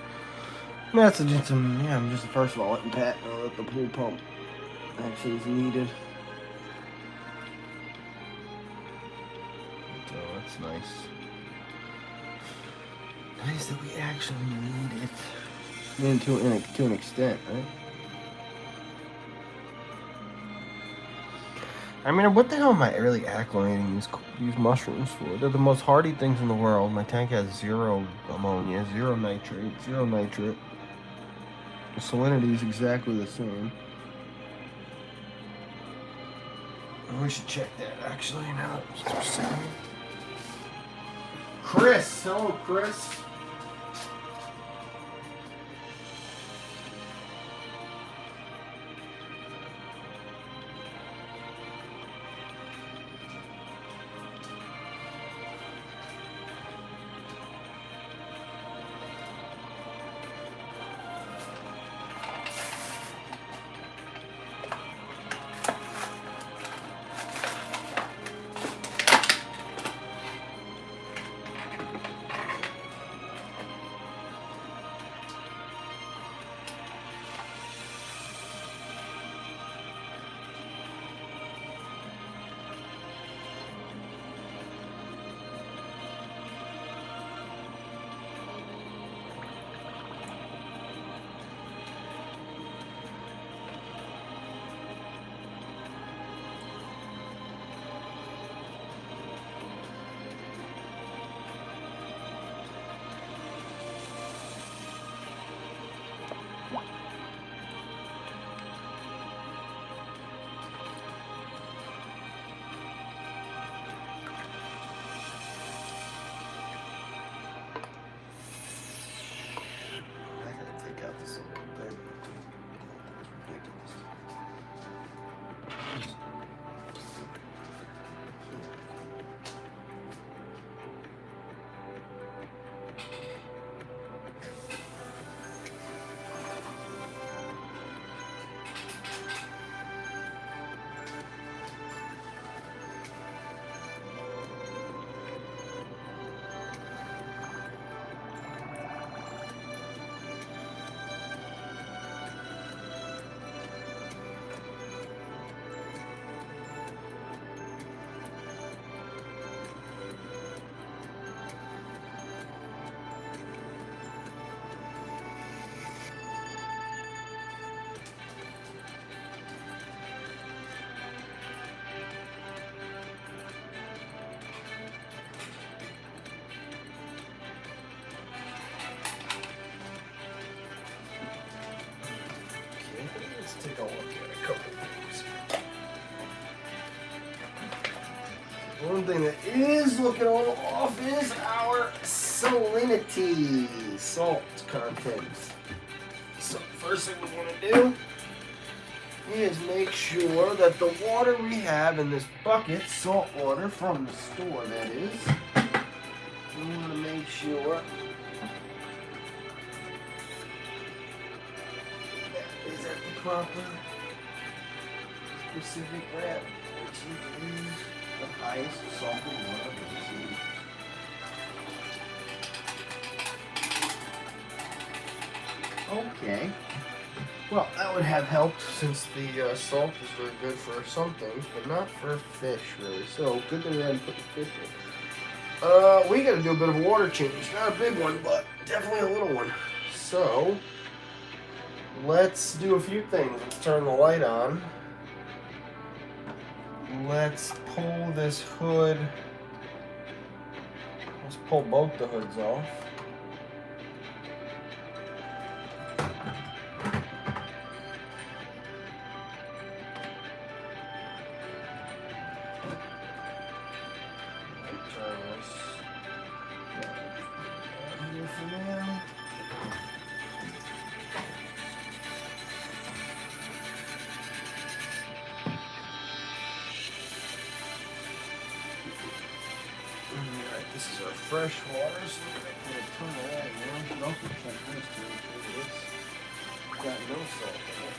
message it some. Yeah, I'm just first of all letting Pat know that the pool pump actually is needed. So that's nice. Nice that we actually need it. I mean, to an extent, right? I mean, what the hell am I really acclimating these mushrooms for? They're the most hardy things in the world. My tank has 0 ammonia, 0 nitrate, 0 nitrate. The salinity is exactly the same. We should check that actually now. Chris, hello Chris. Let's take a look at a couple things. One thing that is looking a little off is our salinity, salt content. So first thing we want to do is make sure that the water we have in this bucket, salt water from the store that is, we want to make sure that is at the proper specific grab, which is the highest salted water we've seen. Okay. Well, that would have helped since the salt is very good for some things, but not for fish, really. So, good thing we hadn't put the fish in. We gotta do a bit of a water change. Not a big one, but definitely a little one. So, let's do a few things. Let's turn the light on. Let's pull this hood. Let's pull both the hoods off. This is our fresh water, so we're going to turn that on. Nope, we can't do this. Got no salt in it.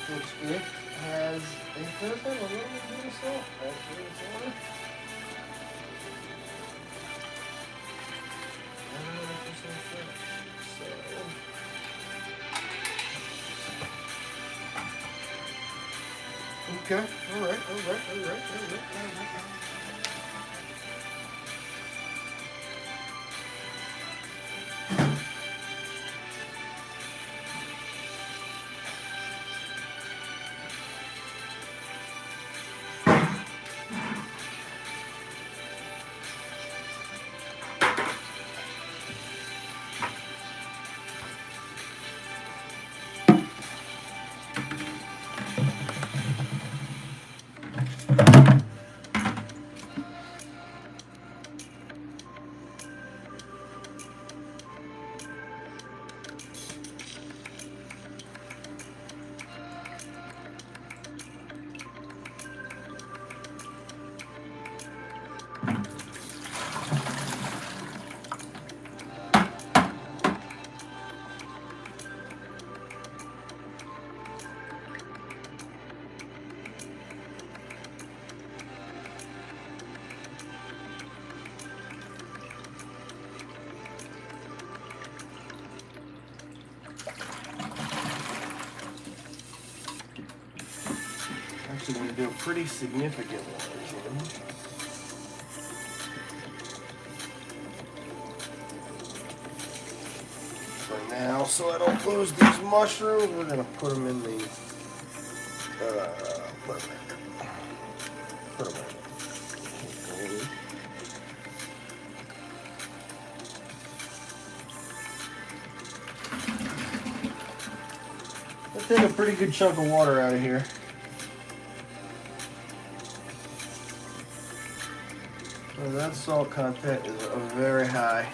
Looks good. has a fair bit of a little bit of salt. Actually, it's all right. 9% fat. So. Okay, all right. Actually, going to do a pretty significant one here. For now, so I don't lose these mushrooms, we're going to put them in the. Put them in. Let's take a pretty good chunk of water out of here. So that salt content is very high.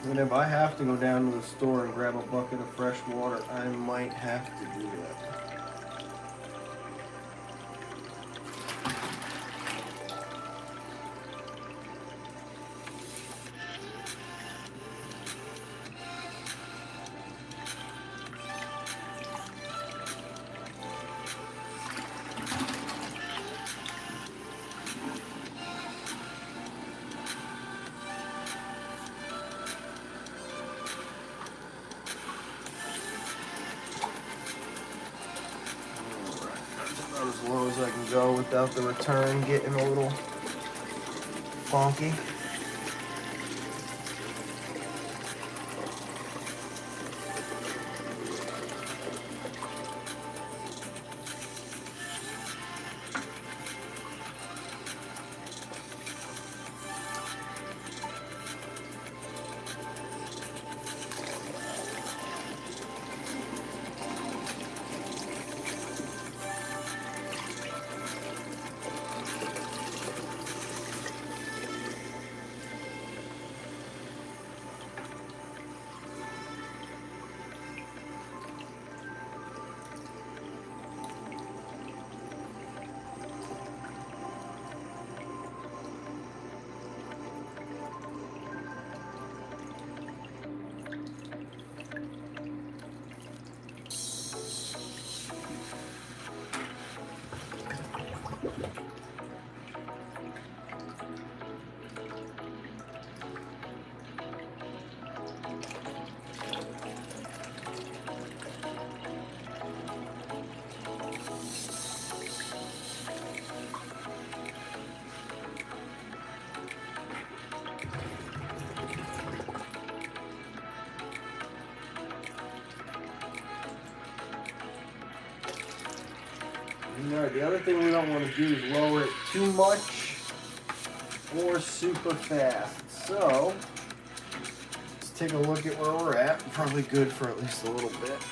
And if I have to go down to the store and grab a bucket of fresh water, I might have to do that. As low as I can go without the return getting a little funky. Alright, the other thing we don't want to do is lower it too much or super fast. So, let's take a look at where we're at. Probably good for at least a little bit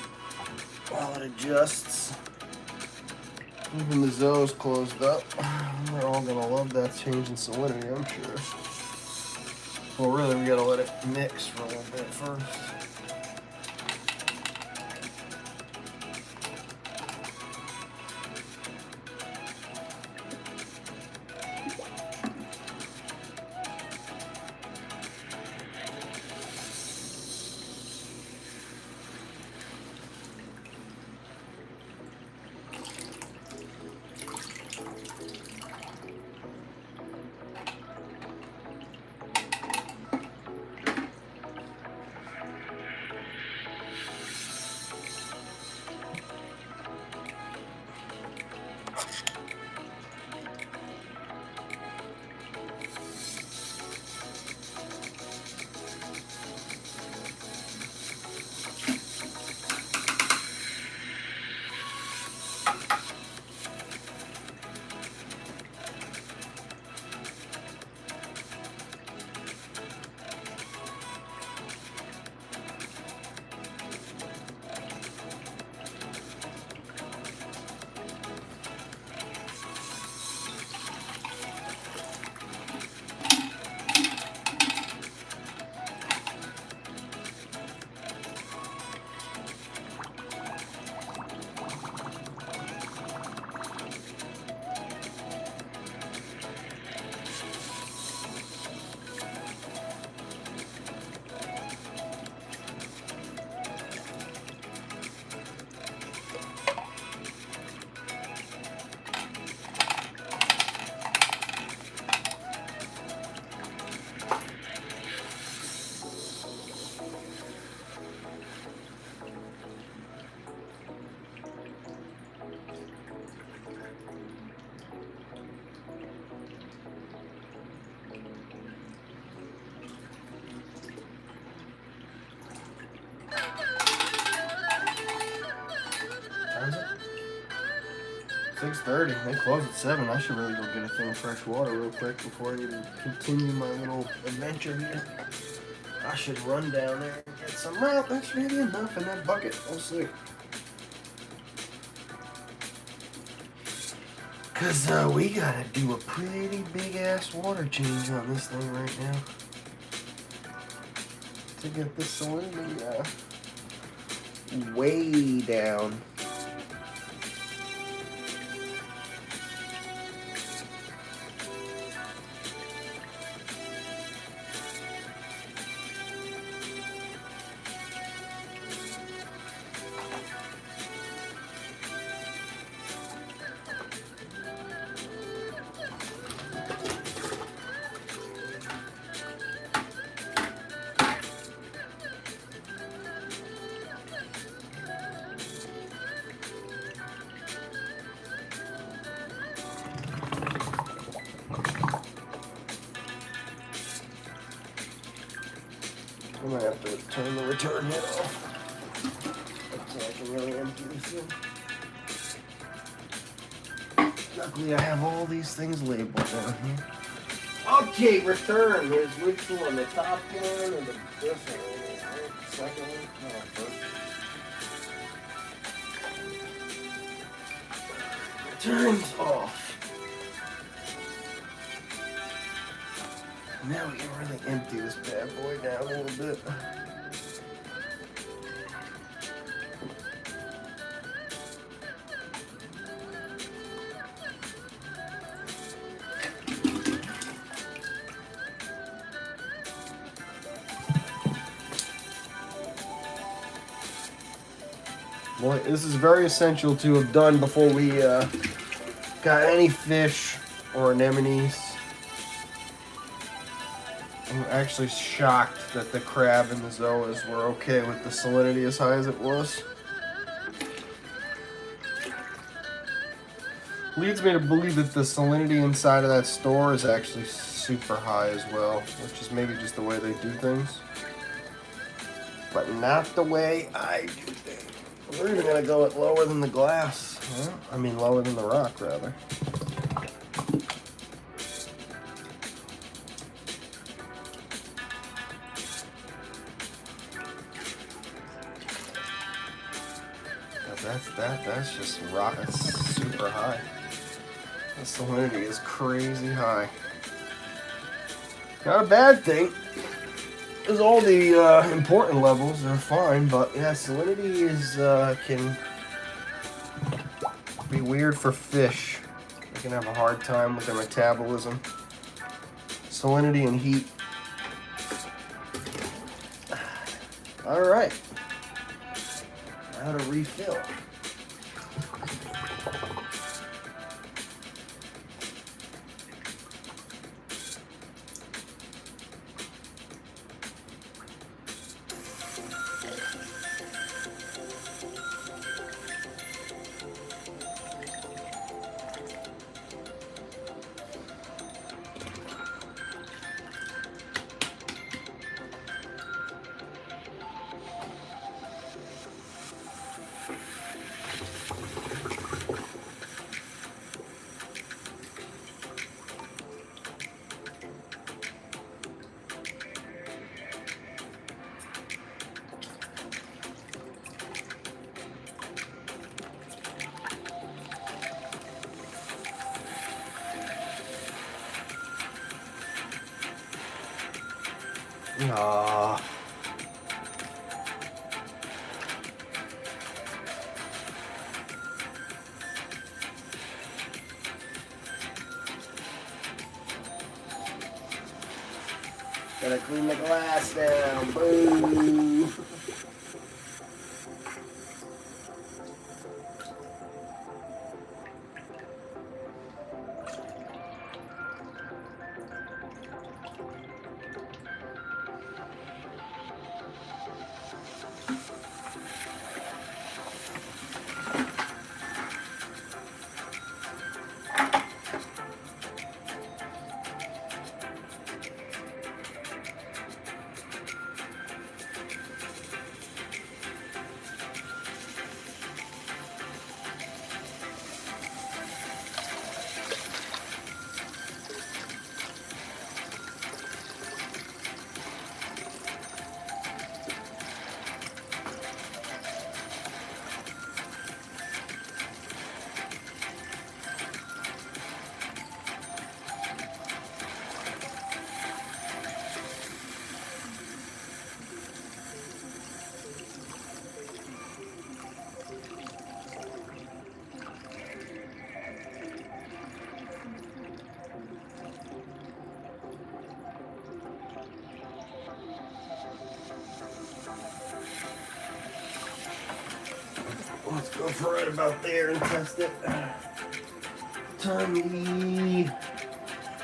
while it adjusts. Even the Zoe's closed up. They're all going to love that change in salinity, I'm sure. Well, really, we got to let it mix for a little bit first. What time is it? 6:30. They close at 7. I should really go get a thing of fresh water real quick before I even continue my little adventure here. I should run down there and get some. Well, that's maybe enough in that bucket. We'll see. Because we gotta do a pretty big ass water change on this thing right now. To get the salinity way down. I'm gonna have to turn the return head off so I can really empty this in. Luckily, I have all these things labeled down here. Okay, return. Here's which one? The top one or this one? Second one? No, first. Returns off. Now we can really empty this bad boy down a little bit. Boy, this is very essential to have done before we got any fish or anemones. I'm actually shocked that the crab and the zoas were okay with the salinity as high as it was. Leads me to believe that the salinity inside of that store is actually super high as well, which is maybe just the way they do things. But not the way I do things. We're even gonna go it lower than the glass. Well, I mean lower than the rock, rather. That's just rock. That's super high. The salinity is crazy high. Not a bad thing, because all the important levels are fine, but yeah, salinity is can be weird for fish. They can have a hard time with their metabolism. Salinity and heat. All right. Now to refill. Aww. Gotta clean the glass down. Boo. go for right about there and test it. Turn lead.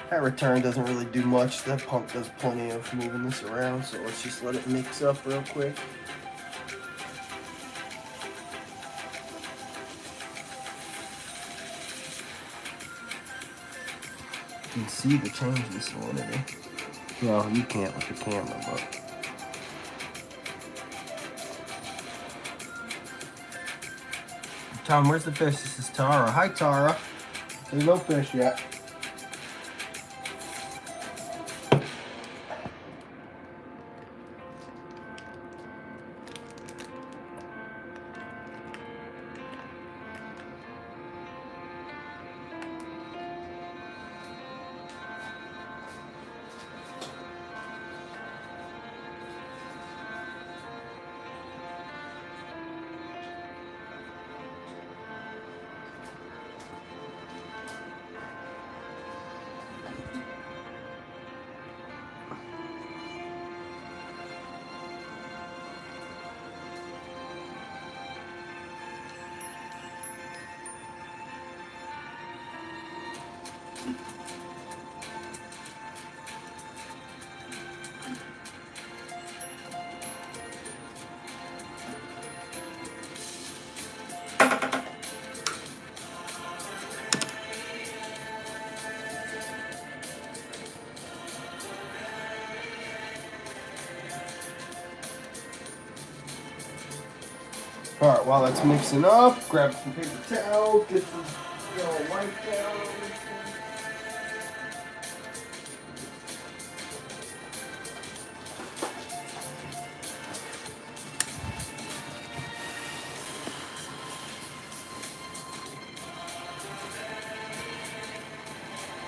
That return doesn't really do much. That pump does plenty of moving this around, so let's just let it mix up real quick. You can see the change in salinity. Well, you can't with the camera, but. Tom, where's the fish? This is Tara. Hi, Tara. There's no fish yet. All right, while that's mixing up, grab some paper towel, get some yellow white down.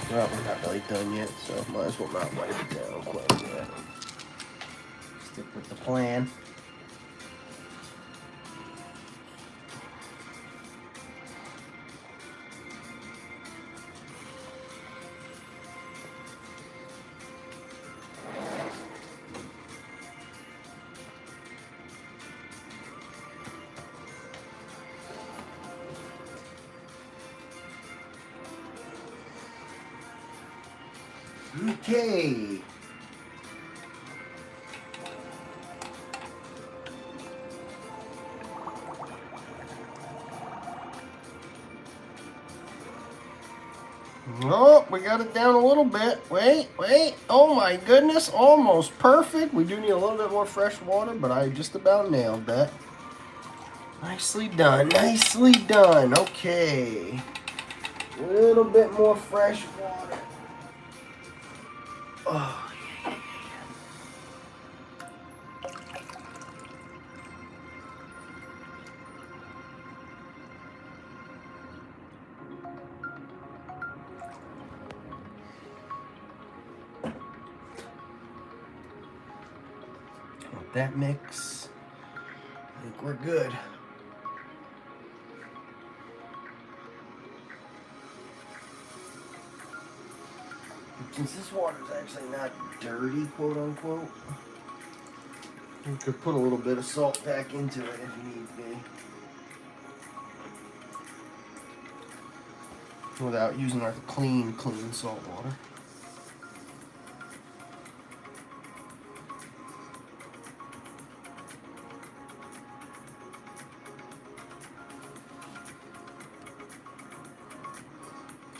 Well, we're not really done yet, so might as well not wipe it down quite yet. Stick with the plan. Okay. Oh, we got it down a little bit. Wait. Oh my goodness, almost perfect. We do need a little bit more fresh water, but I just about nailed that. Nicely done, nicely done. Okay. A little bit more fresh water. Oh. Let that mix. I think we're good. Since this water is actually not dirty, quote unquote, you could put a little bit of salt back into it if need be, without using our clean salt water.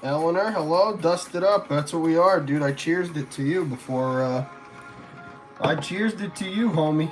Eleanor, hello, dust it up. That's what we are, dude. I cheersed it to you before, I cheersed it to you, homie.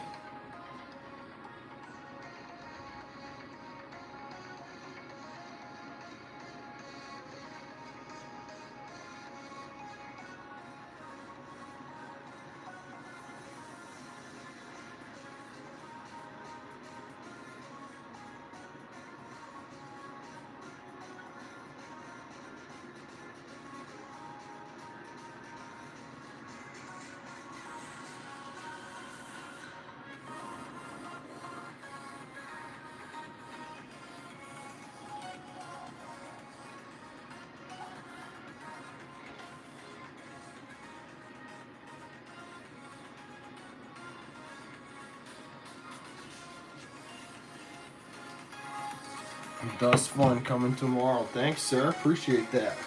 Dust Fun coming tomorrow. Thanks, sir. Appreciate that.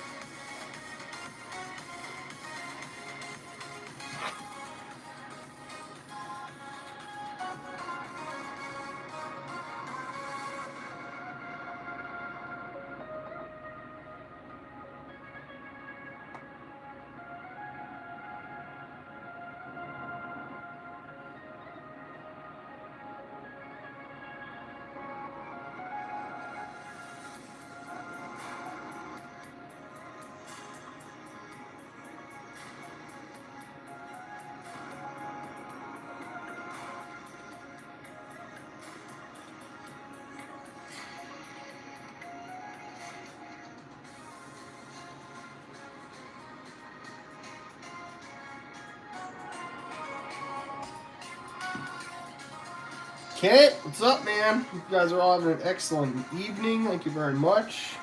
Kent, what's up, man? You guys are all having an excellent evening. Thank you very much.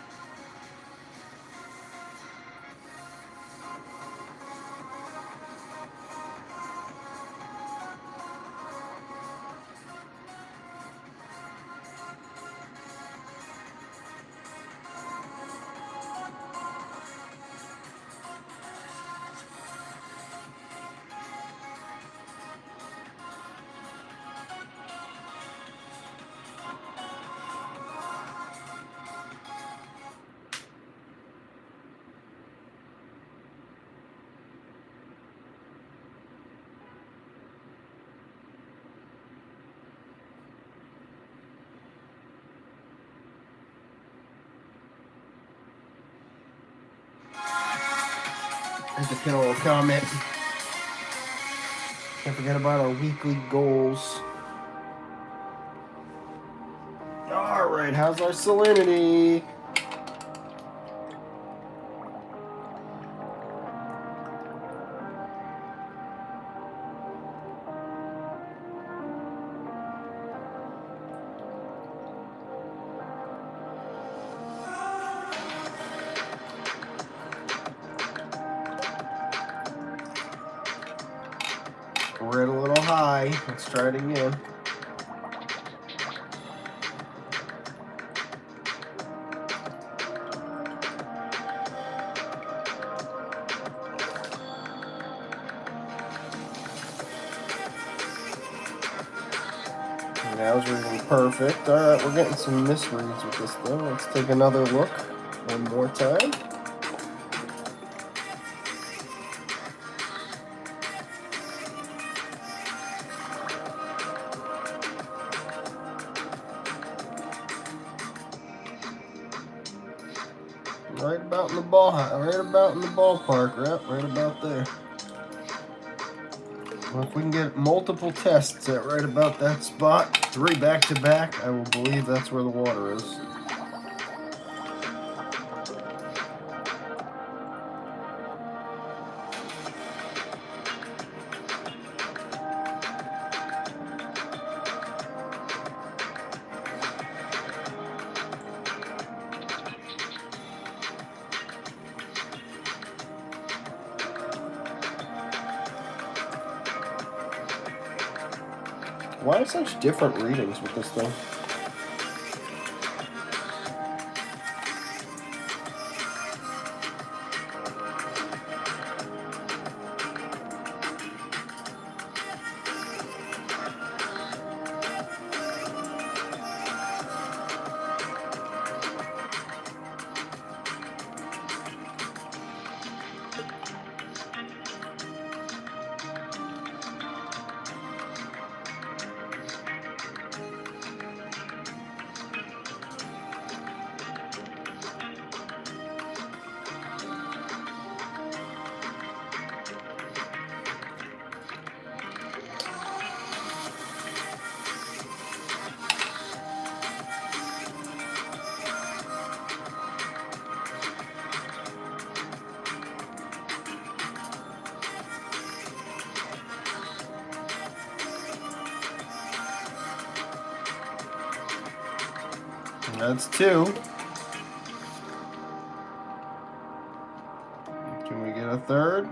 Here's the pillow comment. Can't forget about our weekly goals. Alright, how's our salinity? We're at a little high. Let's try it again. That was reading perfect. Alright, we're getting some misreads with this thing. Let's take another look one more time. Right about in the ballpark, right about there. Well, if we can get multiple tests at right about that spot, 3 back to back, I will believe that's where the water is. Why are such different readings with this thing? That's 2. Can we get a third?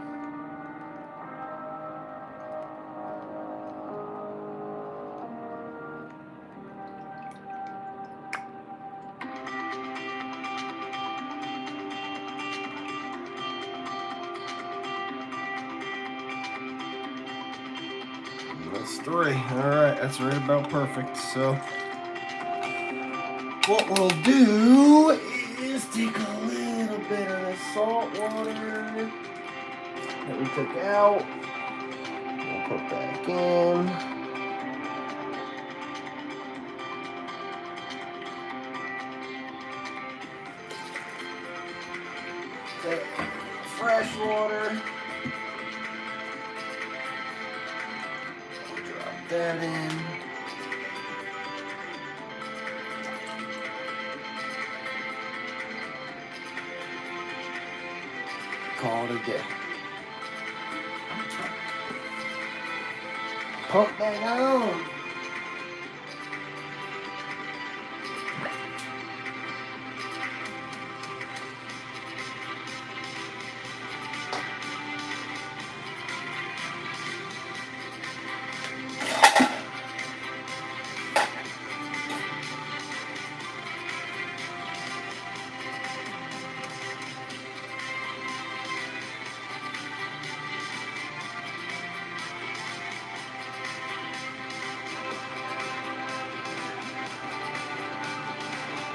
It's 3. Alright, that's right about perfect. So, what we'll do is take a little bit of the salt water that we took out. We'll put back in. Take fresh water. We'll drop that in. Call it a day. Pump back on.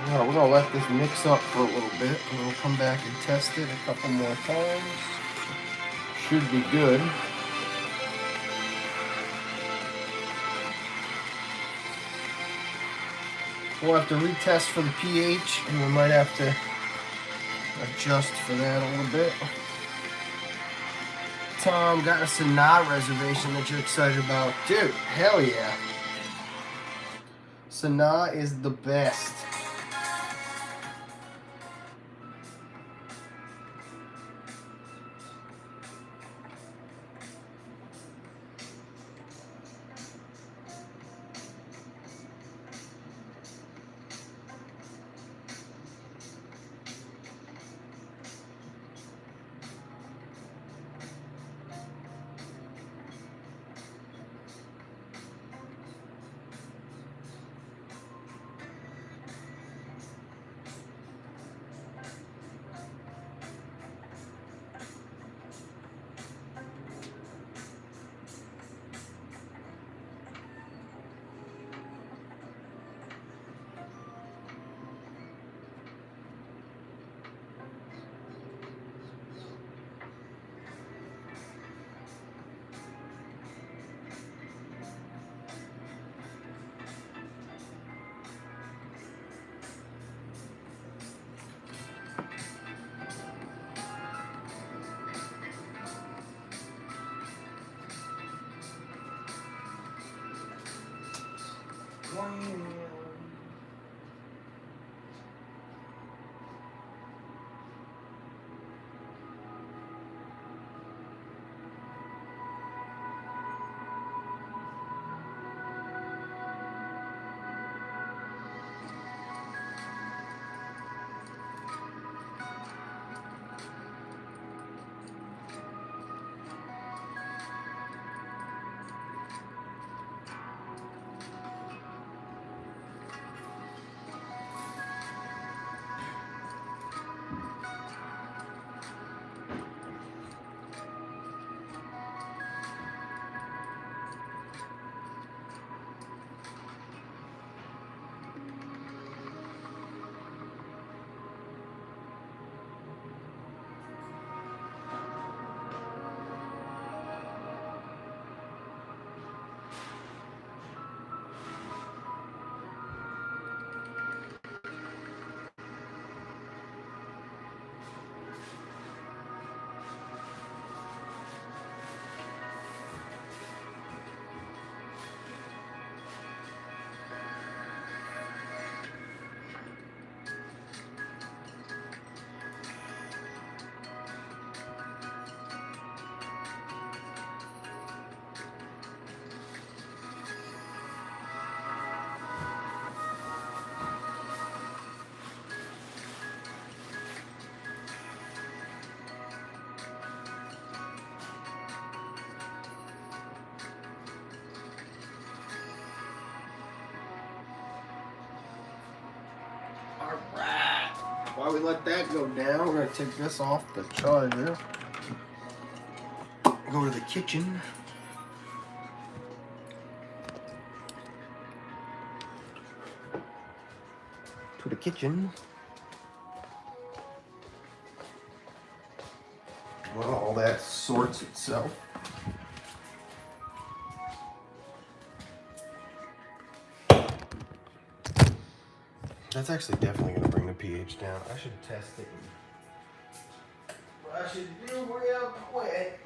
Now we're gonna let this mix up for a little bit, and we'll come back and test it a couple more times. Should be good. We'll have to retest for the pH, and we might have to adjust for that a little bit. Tom, got a Sanaa reservation that you're excited about. Dude, hell yeah. Sanaa is the best. Alright. While we let that go down, we're going to take this off the charger. Go to the kitchen. kitchen. Well, all that sorts itself. That's actually definitely going to bring the pH down. I should test it. I should do real quick.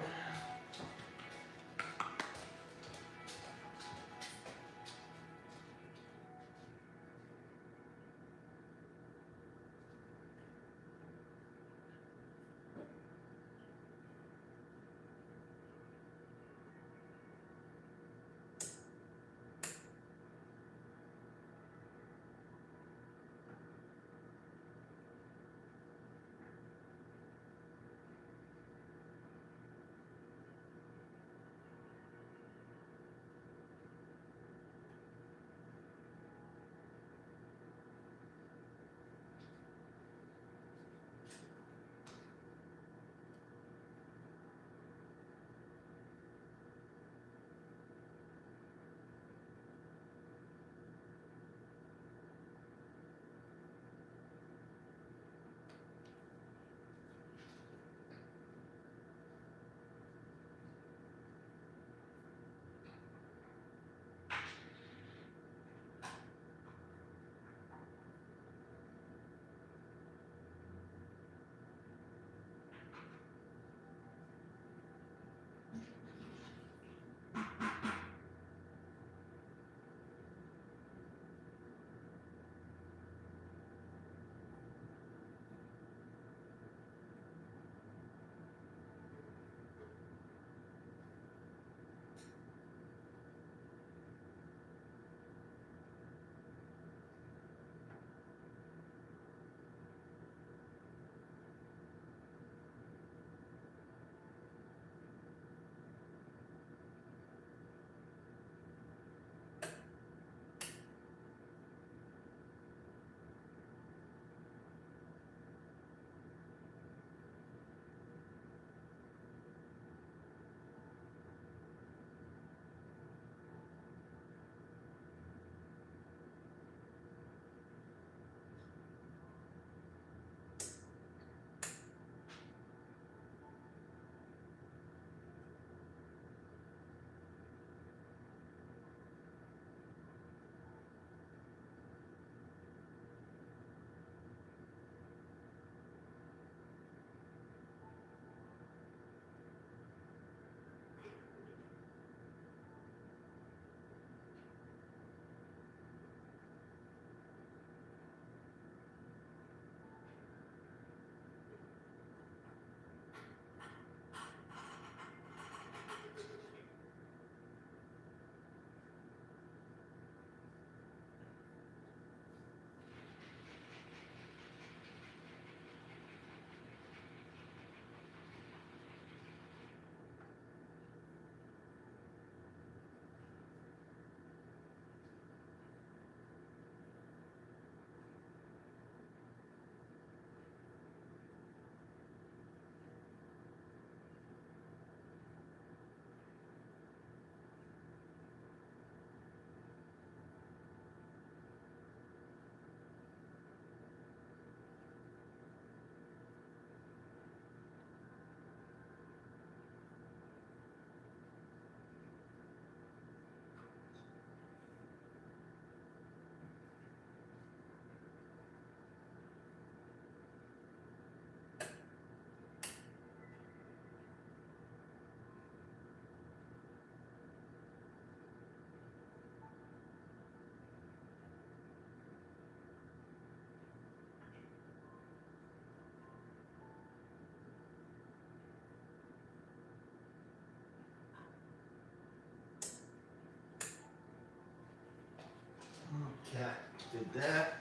Okay, did that.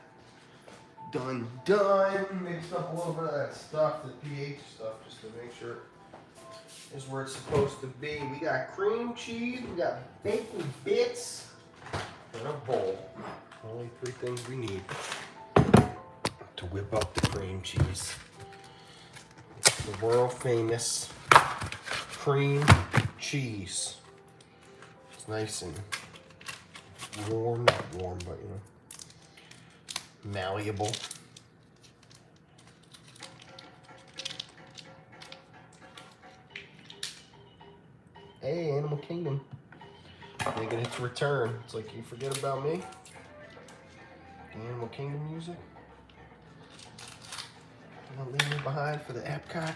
Done. Mixed up a little bit of that stuff, the pH stuff, just to make sure is where it's supposed to be. We got cream cheese, we got bacon bits, and a bowl. Only 3 things we need to whip up the cream cheese. The world famous cream cheese. It's nice and warm, not warm, but you know. malleable. Hey, Animal Kingdom. Making its return. It's like you forget about me. The Animal Kingdom music. Don't leave me behind for the Epcot.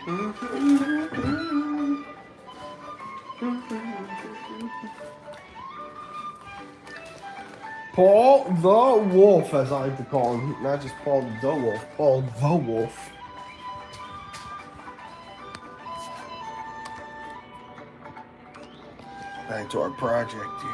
Paul the Wolf, as I like to call him. Not just Paul the Wolf, Paul the Wolf. Back to our project here.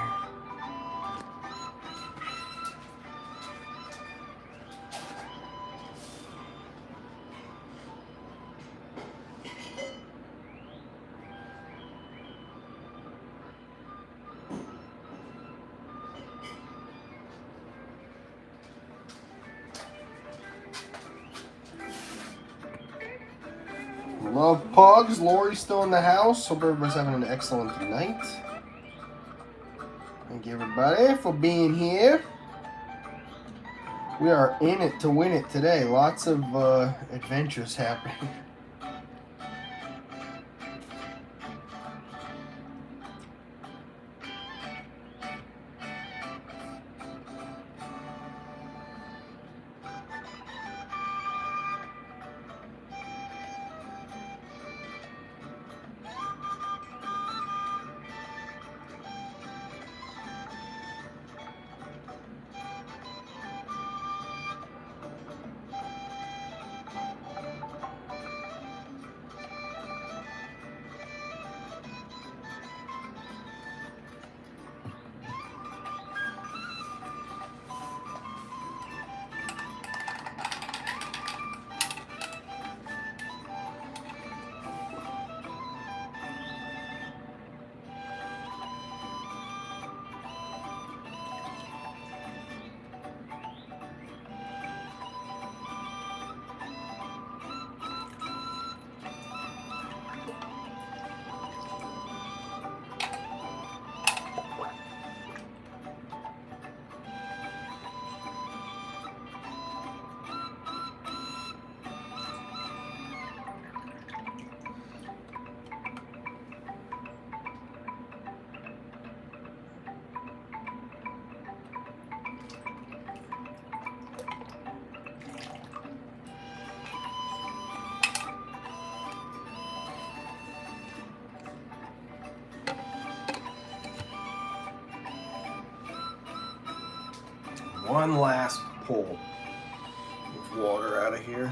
Love pugs. Lori's still in the house. Hope everybody's having an excellent night. Thank you, everybody, for being here. We are in it to win it today. Lots of adventures happening. One last pull of water out of here.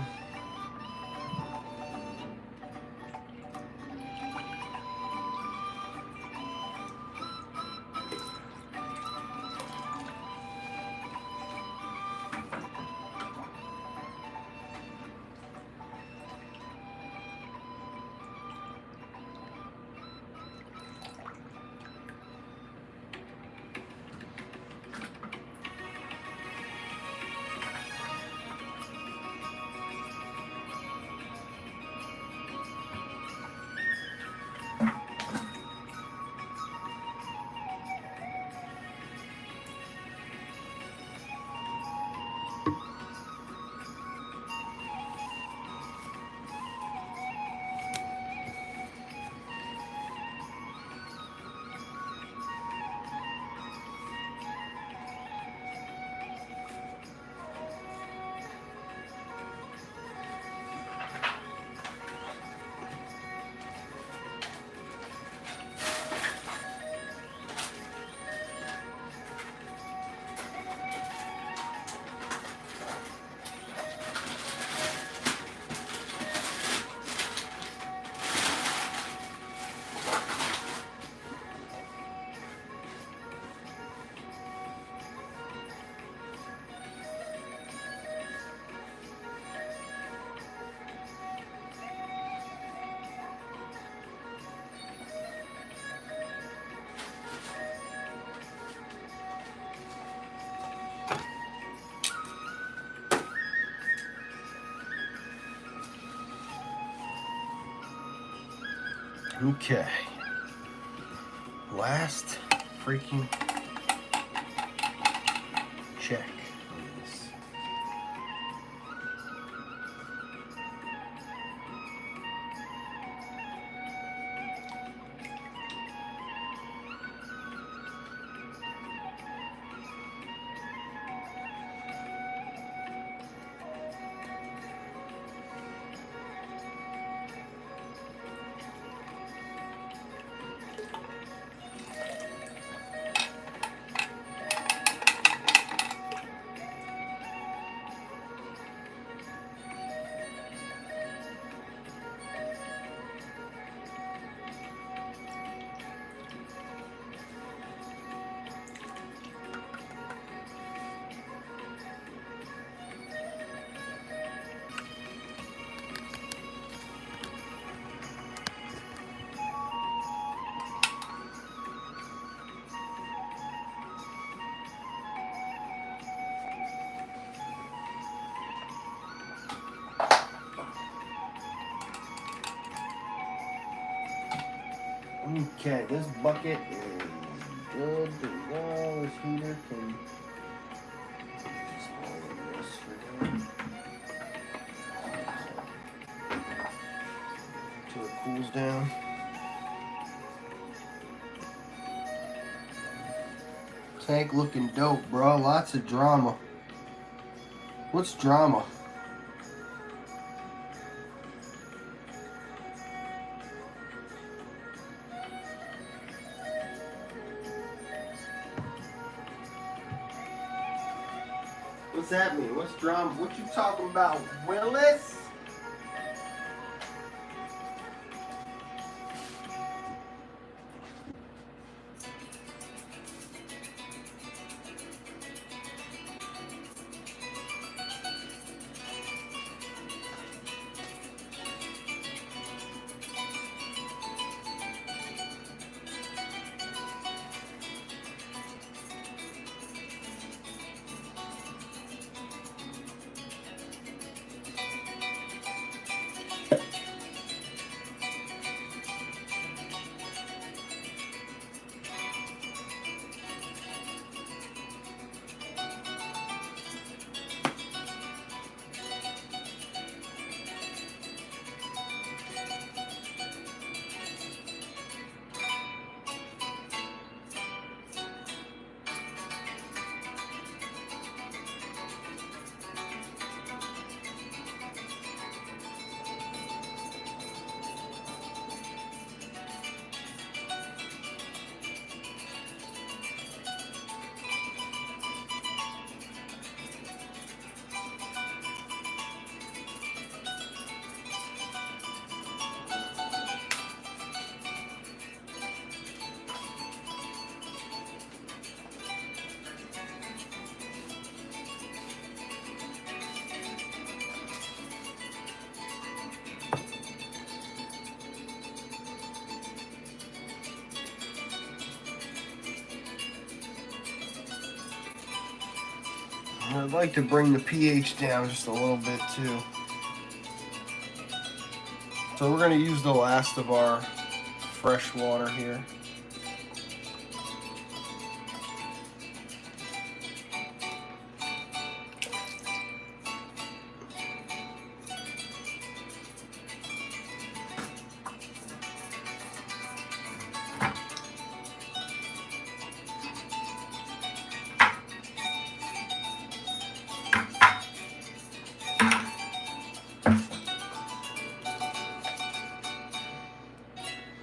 Okay. Last freaking check on this. Okay, this bucket is good to go. This heater can just hold this for now until it cools down. Tank looking dope, bro. Lots of drama. What's drama? What's that mean? What's drama? What you talking about, Willis? I'd like to bring the pH down just a little bit too. So we're going to use the last of our fresh water here.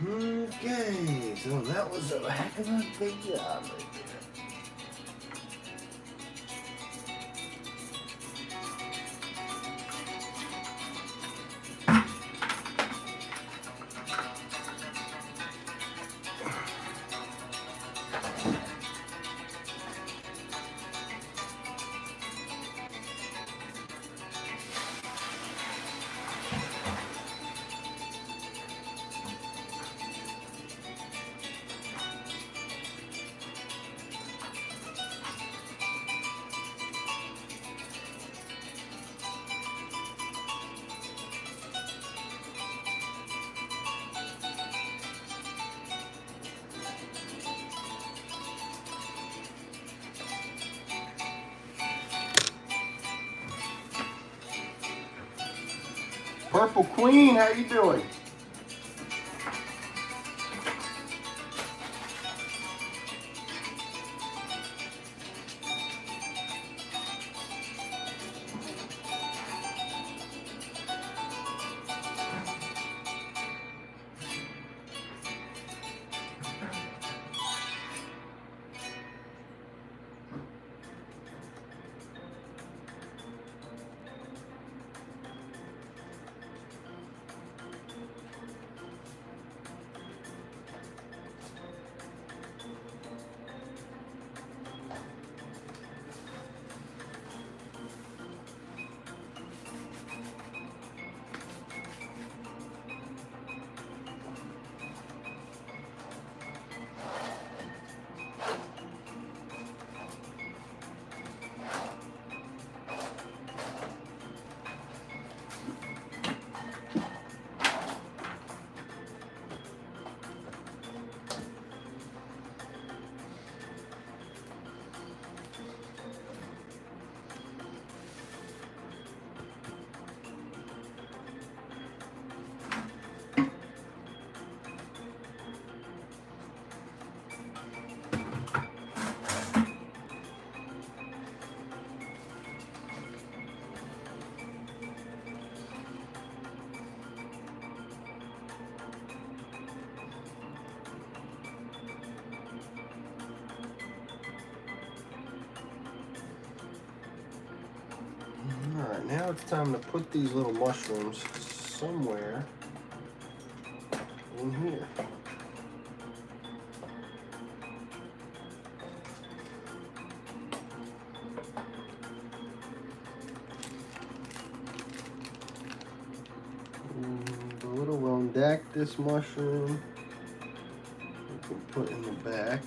Okay, so that was a heck of a big job right there. Purple Queen, how you doing? Alright, now it's time to put these little mushrooms somewhere in here. The little rhodactis mushroom we can put in the back.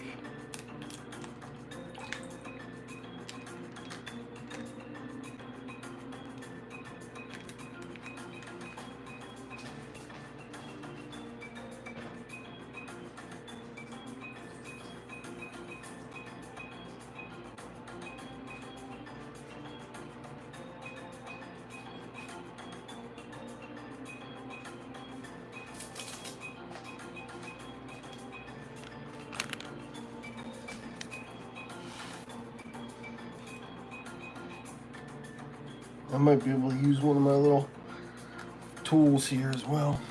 I might be able to use one of my little tools here as well.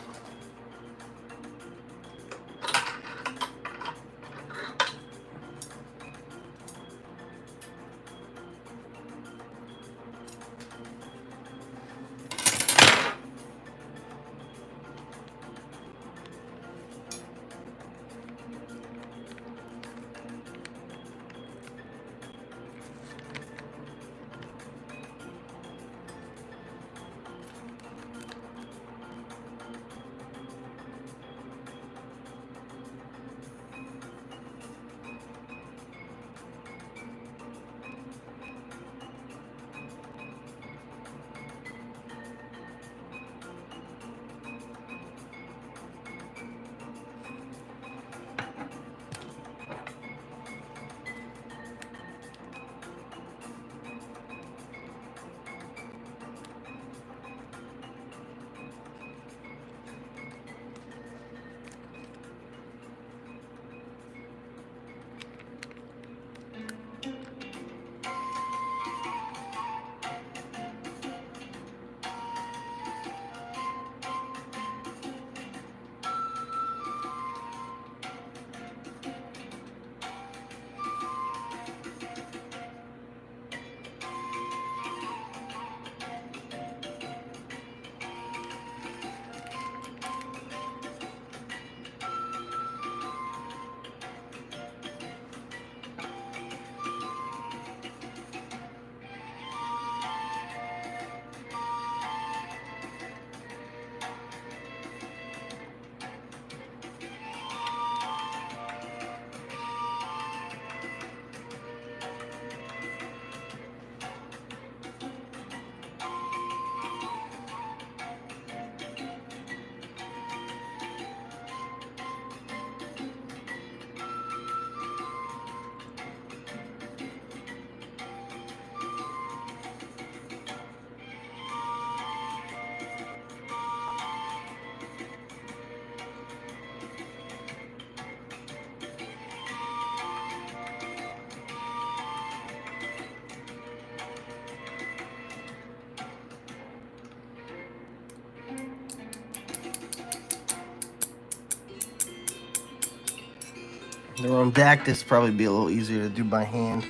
The rhodactis probably be a little easier to do by hand,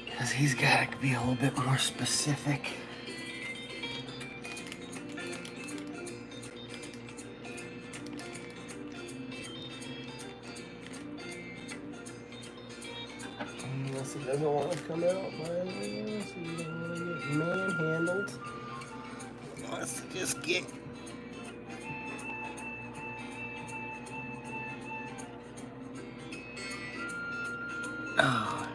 because he's got to be a little bit more specific. Unless it doesn't want to come out by this, so you don't want to get manhandled. Let's just get. Oh.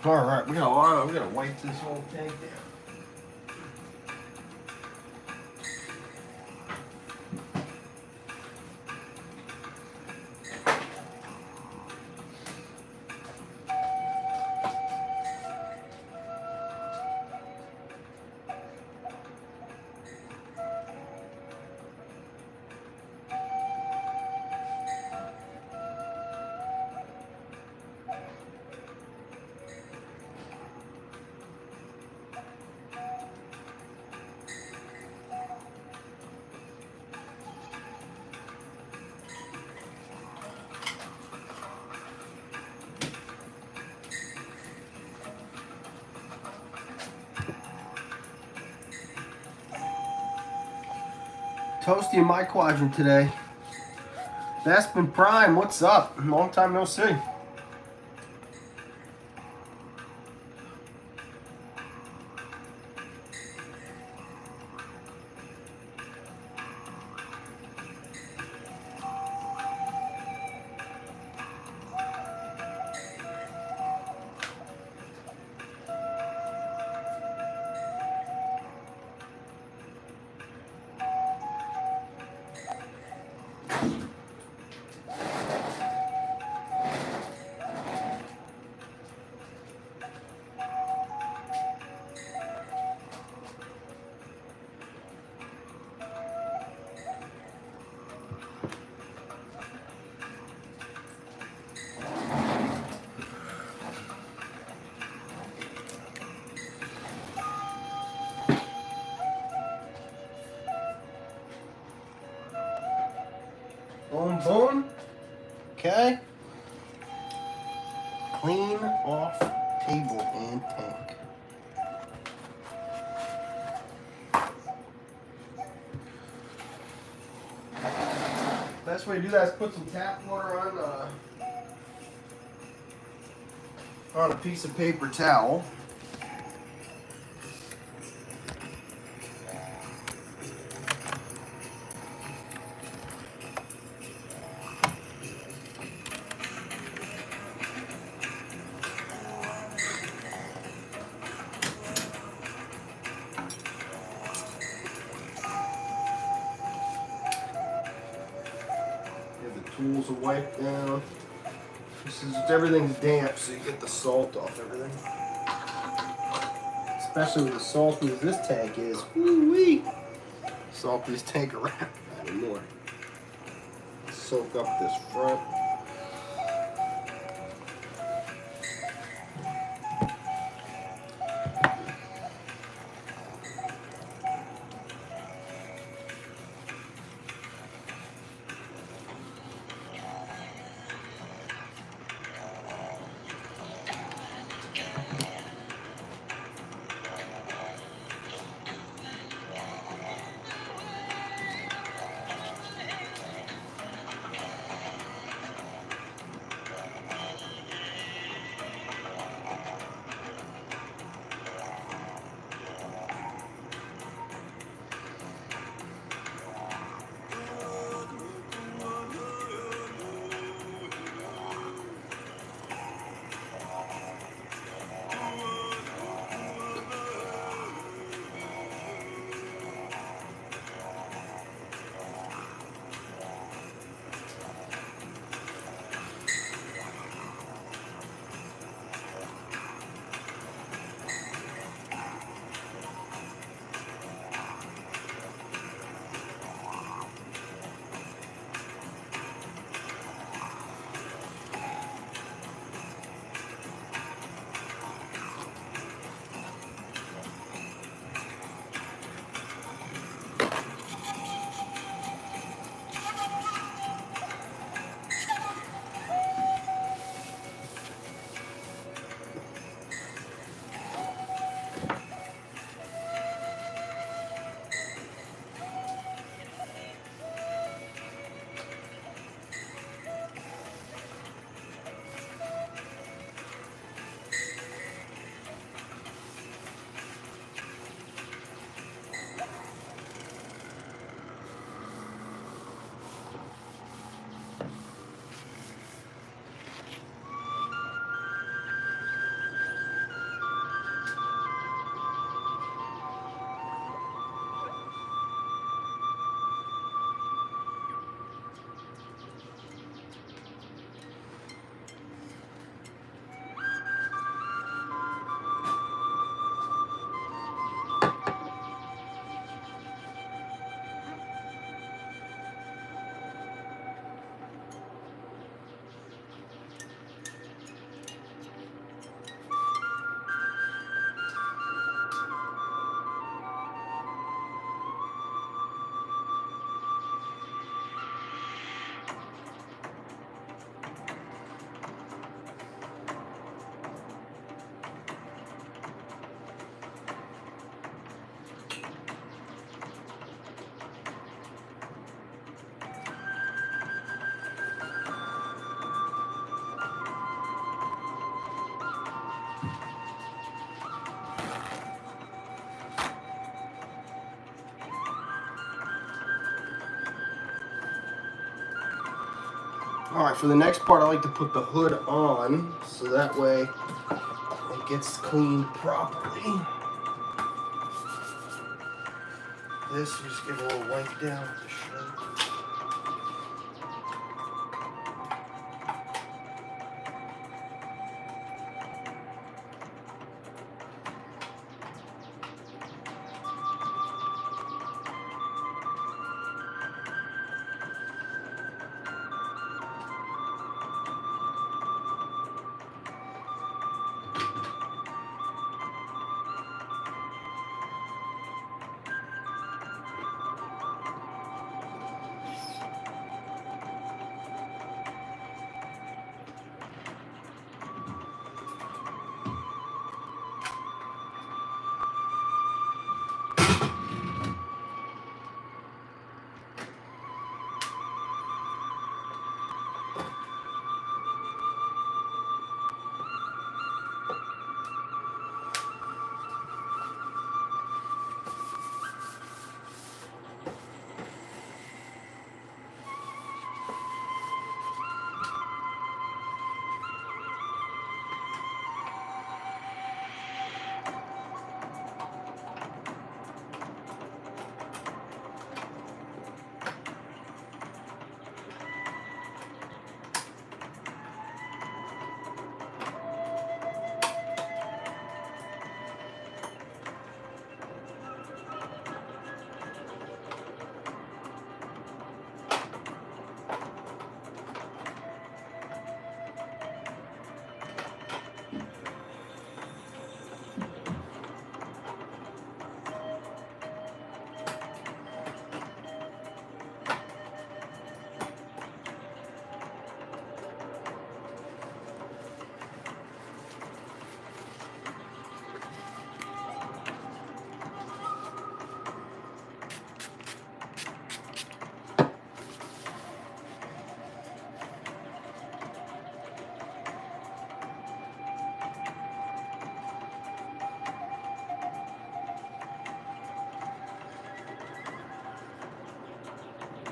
All right, we gotta wipe this whole tank down. Toasty in my quadrant today. Bespin Prime, what's up? Long time no see. Boom, boom. Okay. Clean off table and tank. Best way to do that is put some tap water on a piece of paper towel. Tools are wiped down. Everything's damp, so you get the salt off everything. Especially with as salty as this tank is. Woo-wee! Salt this tank around. Not anymore. Soak up this front. Alright, for the next part, I like to put the hood on so that way it gets cleaned properly. This, we just give a little wipe down with the shirt.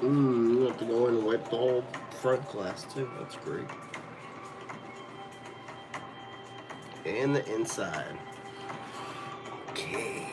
You have to go in and wipe the whole front glass too. That's great. And the inside. Okay.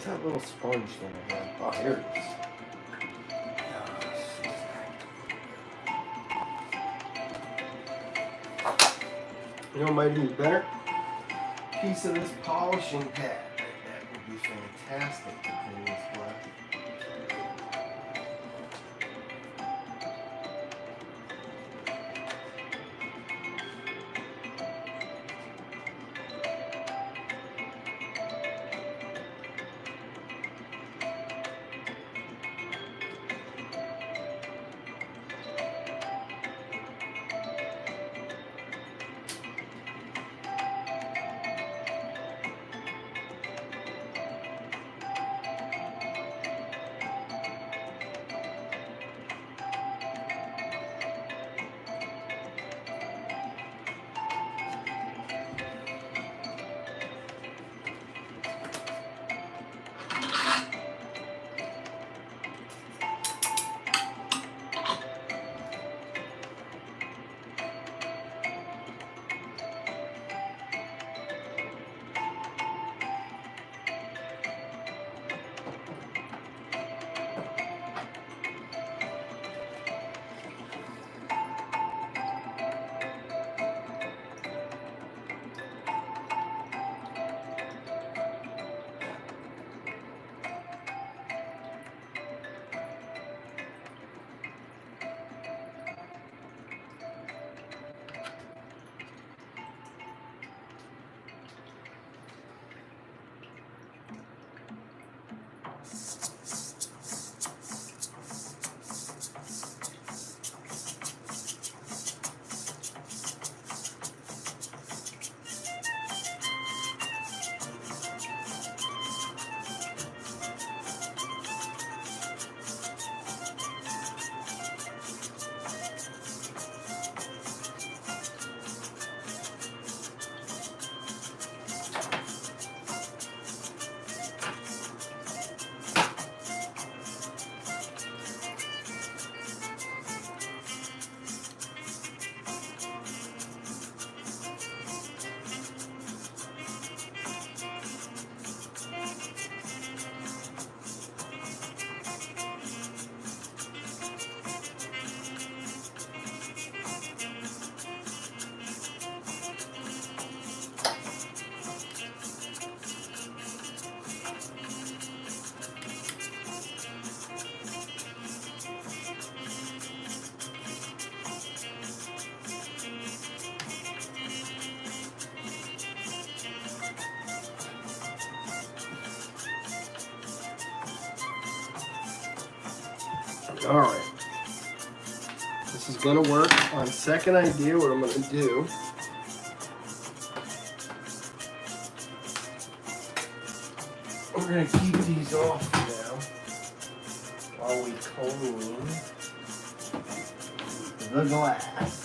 that little sponge thing I had? Oh, here it is. You know, might be better. Piece of this polishing pad. That would be fantastic to clean this glass. All right. This is gonna work. On second idea, what I'm gonna do. We're gonna keep these off now while we clean the glass.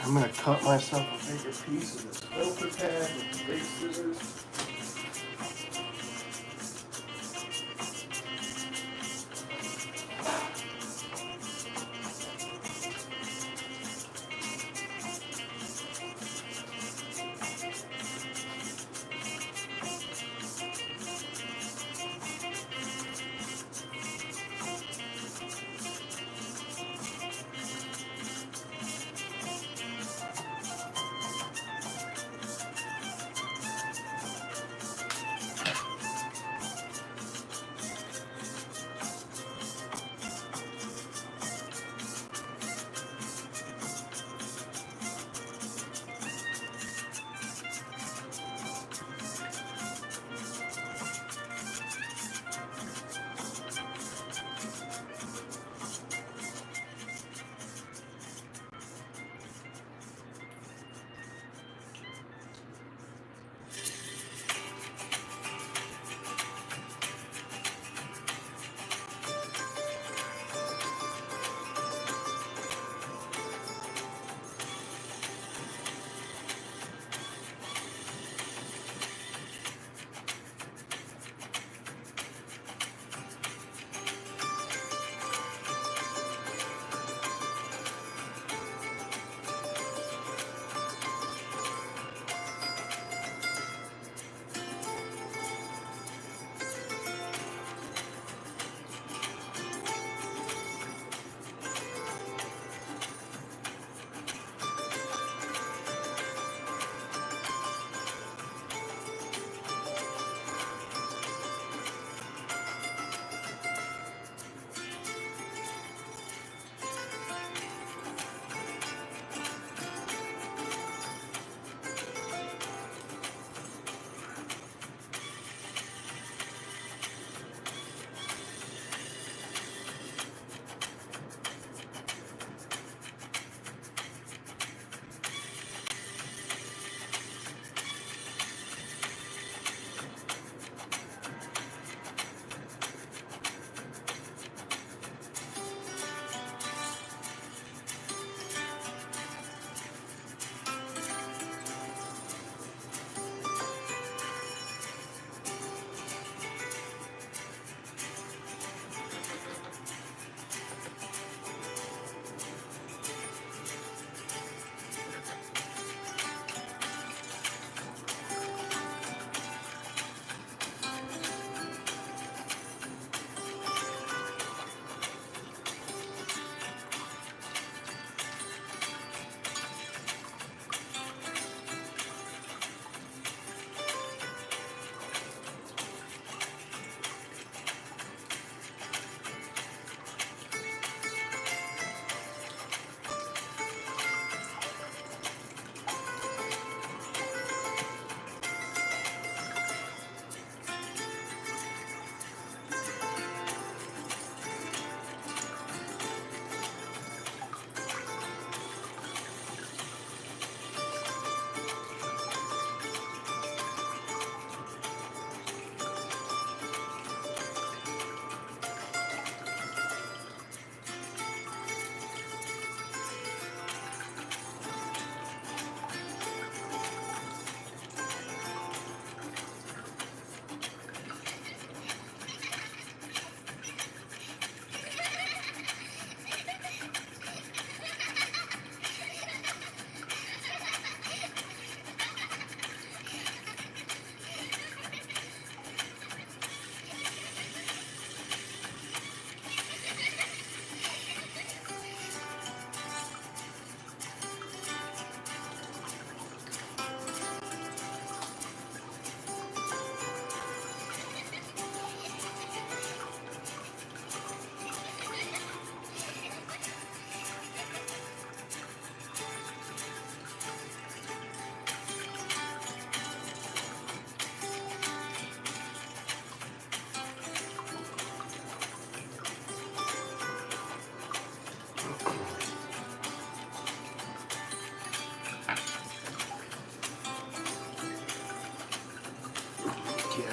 I'm gonna cut myself a bigger piece of this filter pad with the big scissors.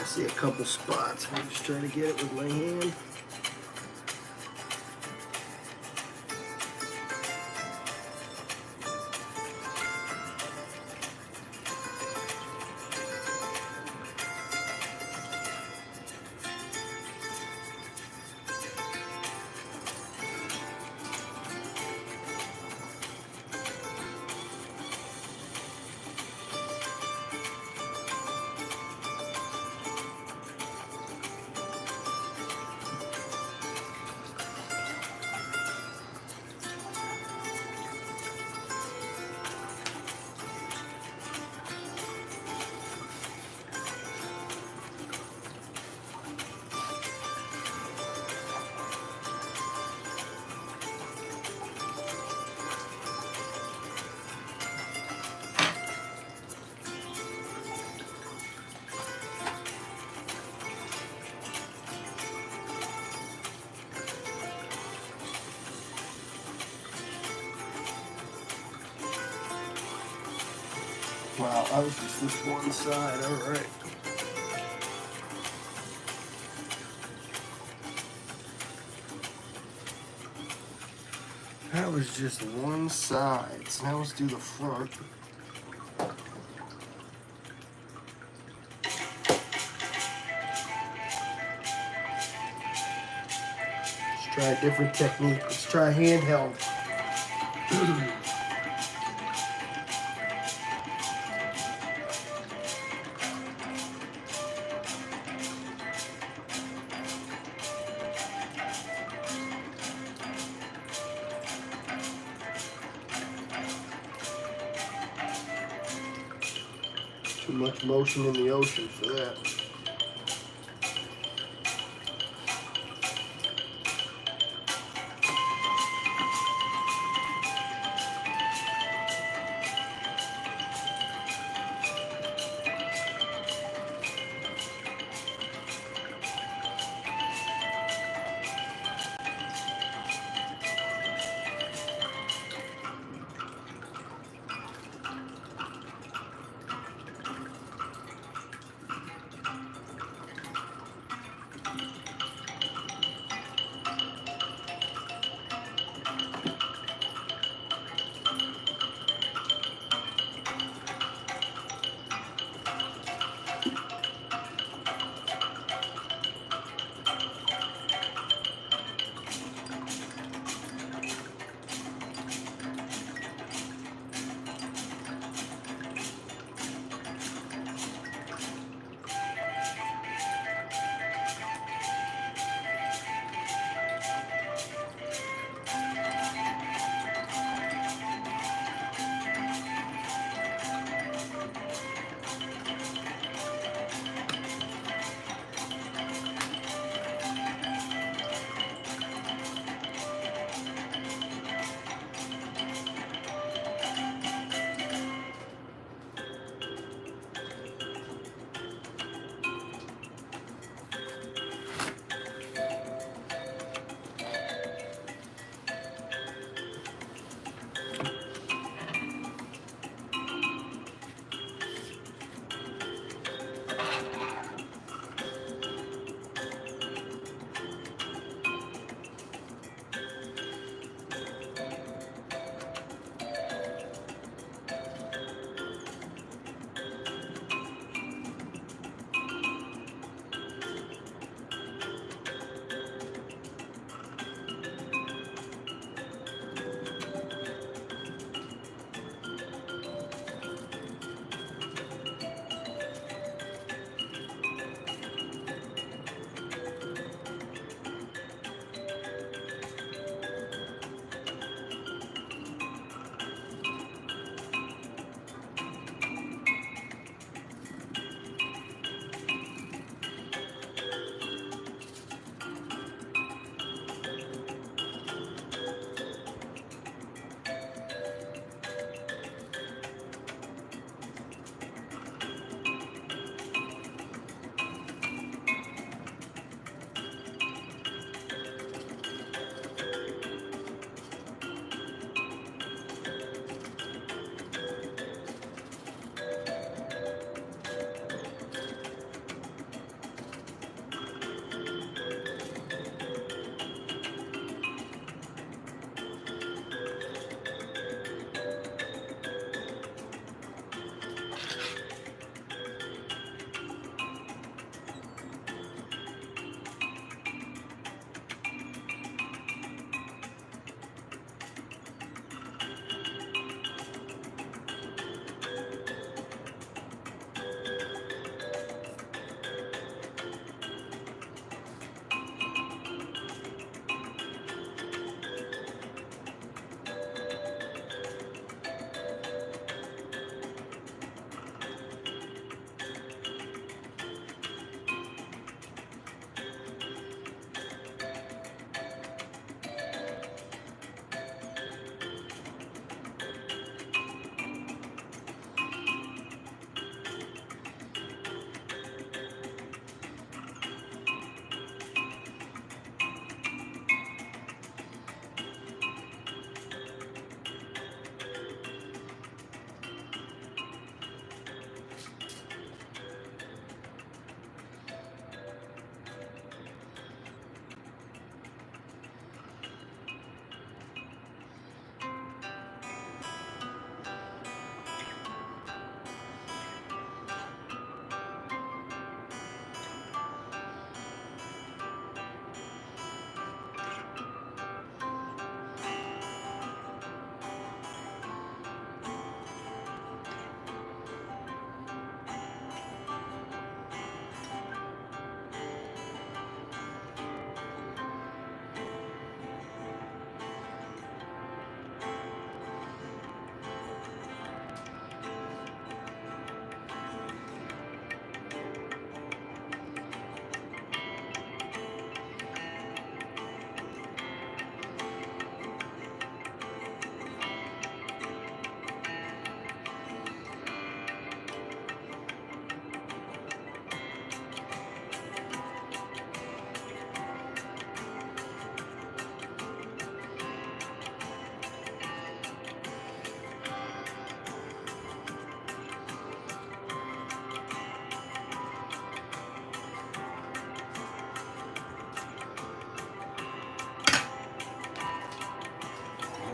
See a couple spots. I'm just trying to get it with my hand. Wow, that was just this one side, alright. That was just one side. So now let's do the front. Let's try a different technique. Let's try handheld. Too much motion in the ocean for that.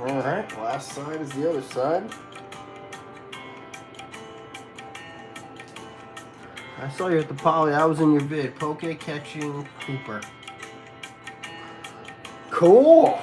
Alright, last side is the other side. I saw you at the Poly. I was in your vid. Poke catching Cooper. Cool!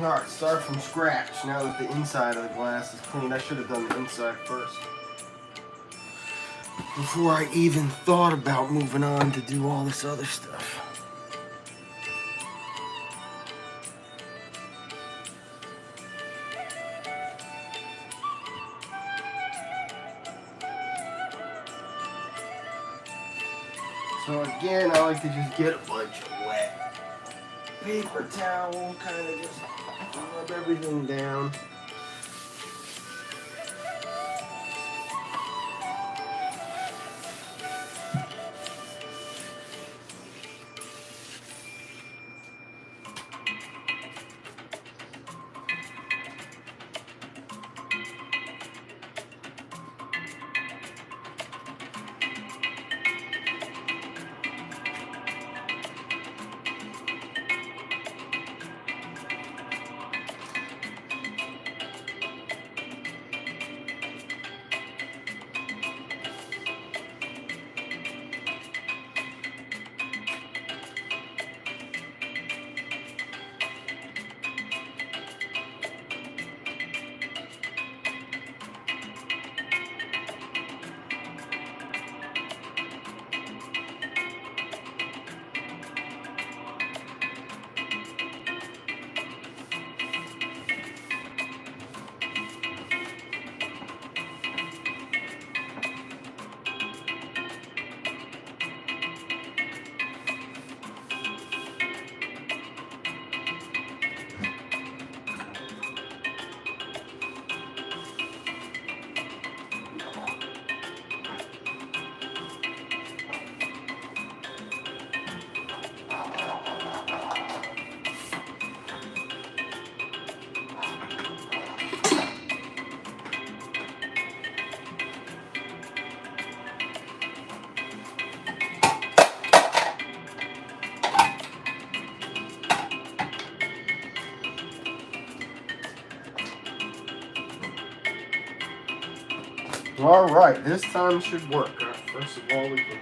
Alright, start from scratch now that the inside of the glass is cleaned. I should have done the inside first. Before I even thought about moving on to do all this other stuff. So again, I like to just get a bunch of wet paper towel, kind of just rub everything down. All right, this time should work. All right, first of all, we can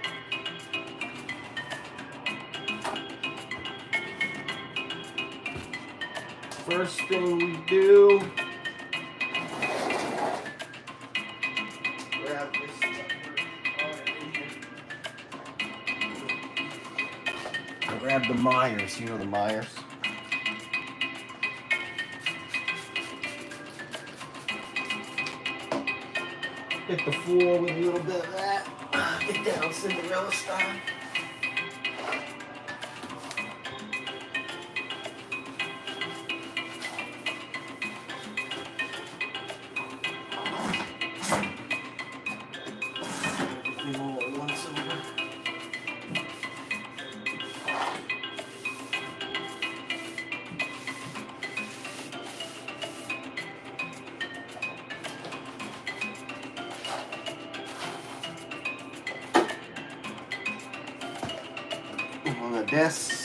first thing we do, grab this. Grab the Myers. You know the Myers. Hit the floor with a little bit of that. Get down Cinderella style. Everything all at once over. On the desk.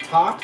Top.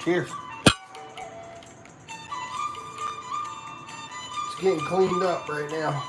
Cheers. It's getting cleaned up right now.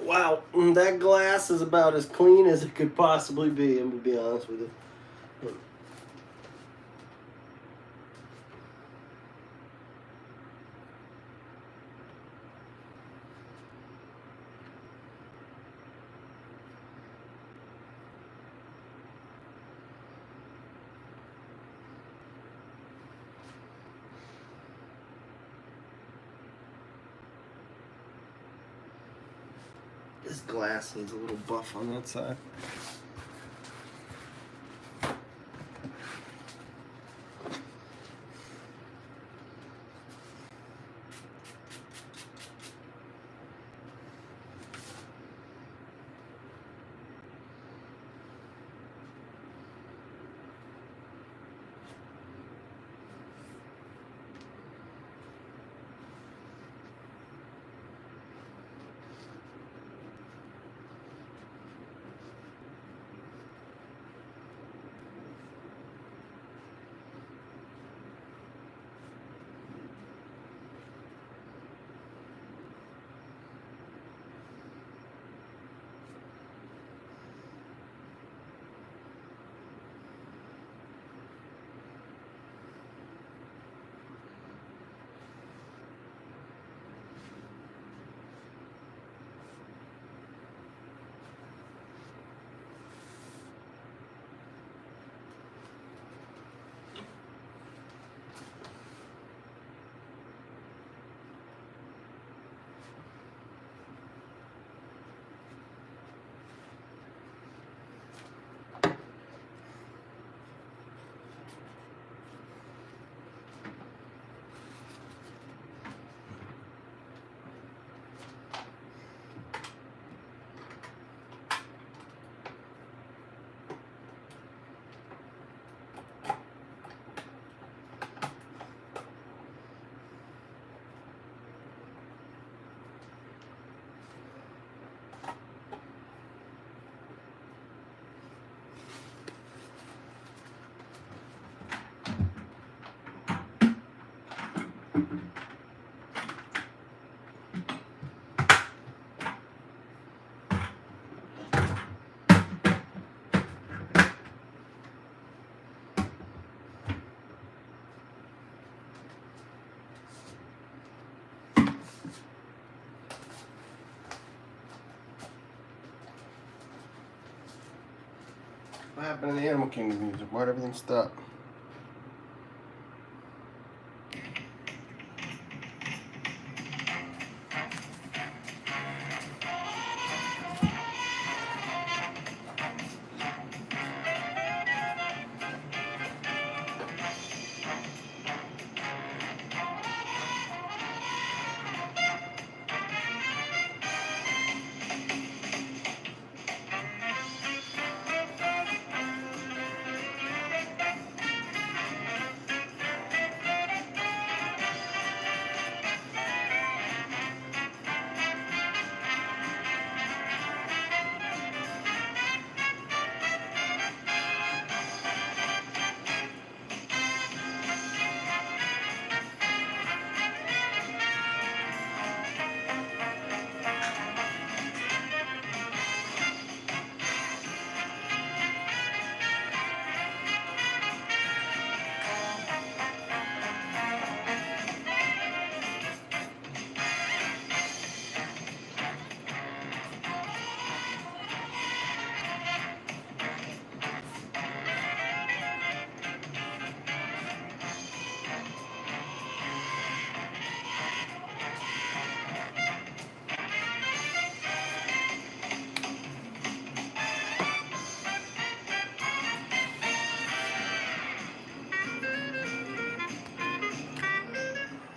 Wow, that glass is about as clean as it could possibly be, I'm gonna be honest with you. This glass needs a little buff on that side. What happened to the Animal Kingdom music? Why'd everything stop?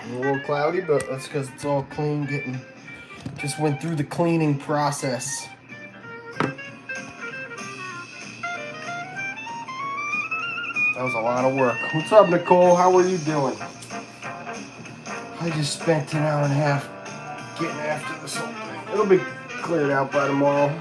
A little cloudy, but that's because it's all clean. Just went through the cleaning process. That was a lot of work. What's up, Nicole? How are you doing? I just spent an hour and a half getting after this whole thing. It'll be cleared out by tomorrow.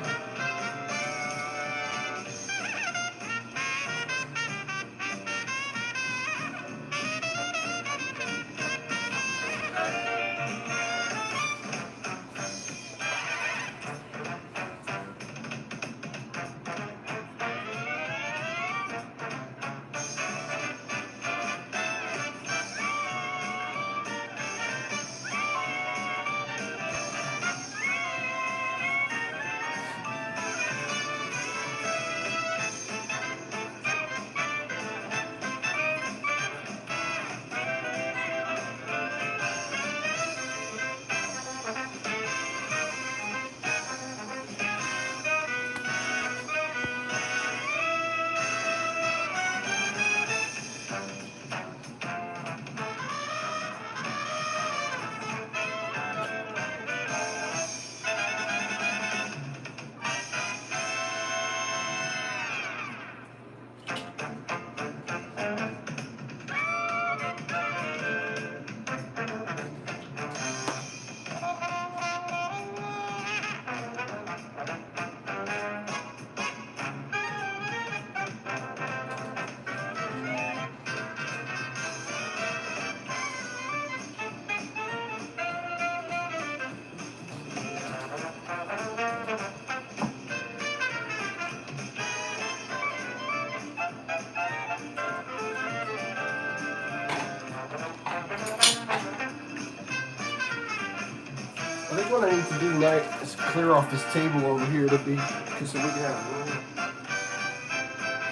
I think what I need to do tonight is clear off this table over here to be, because we can have room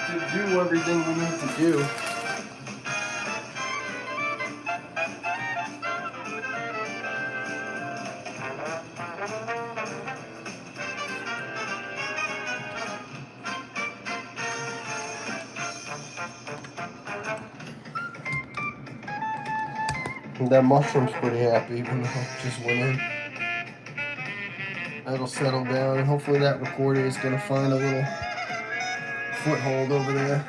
to do everything we need to do. And that mushroom's pretty happy, even though it just went in. That'll settle down, and hopefully that recorder is going to find a little foothold over there.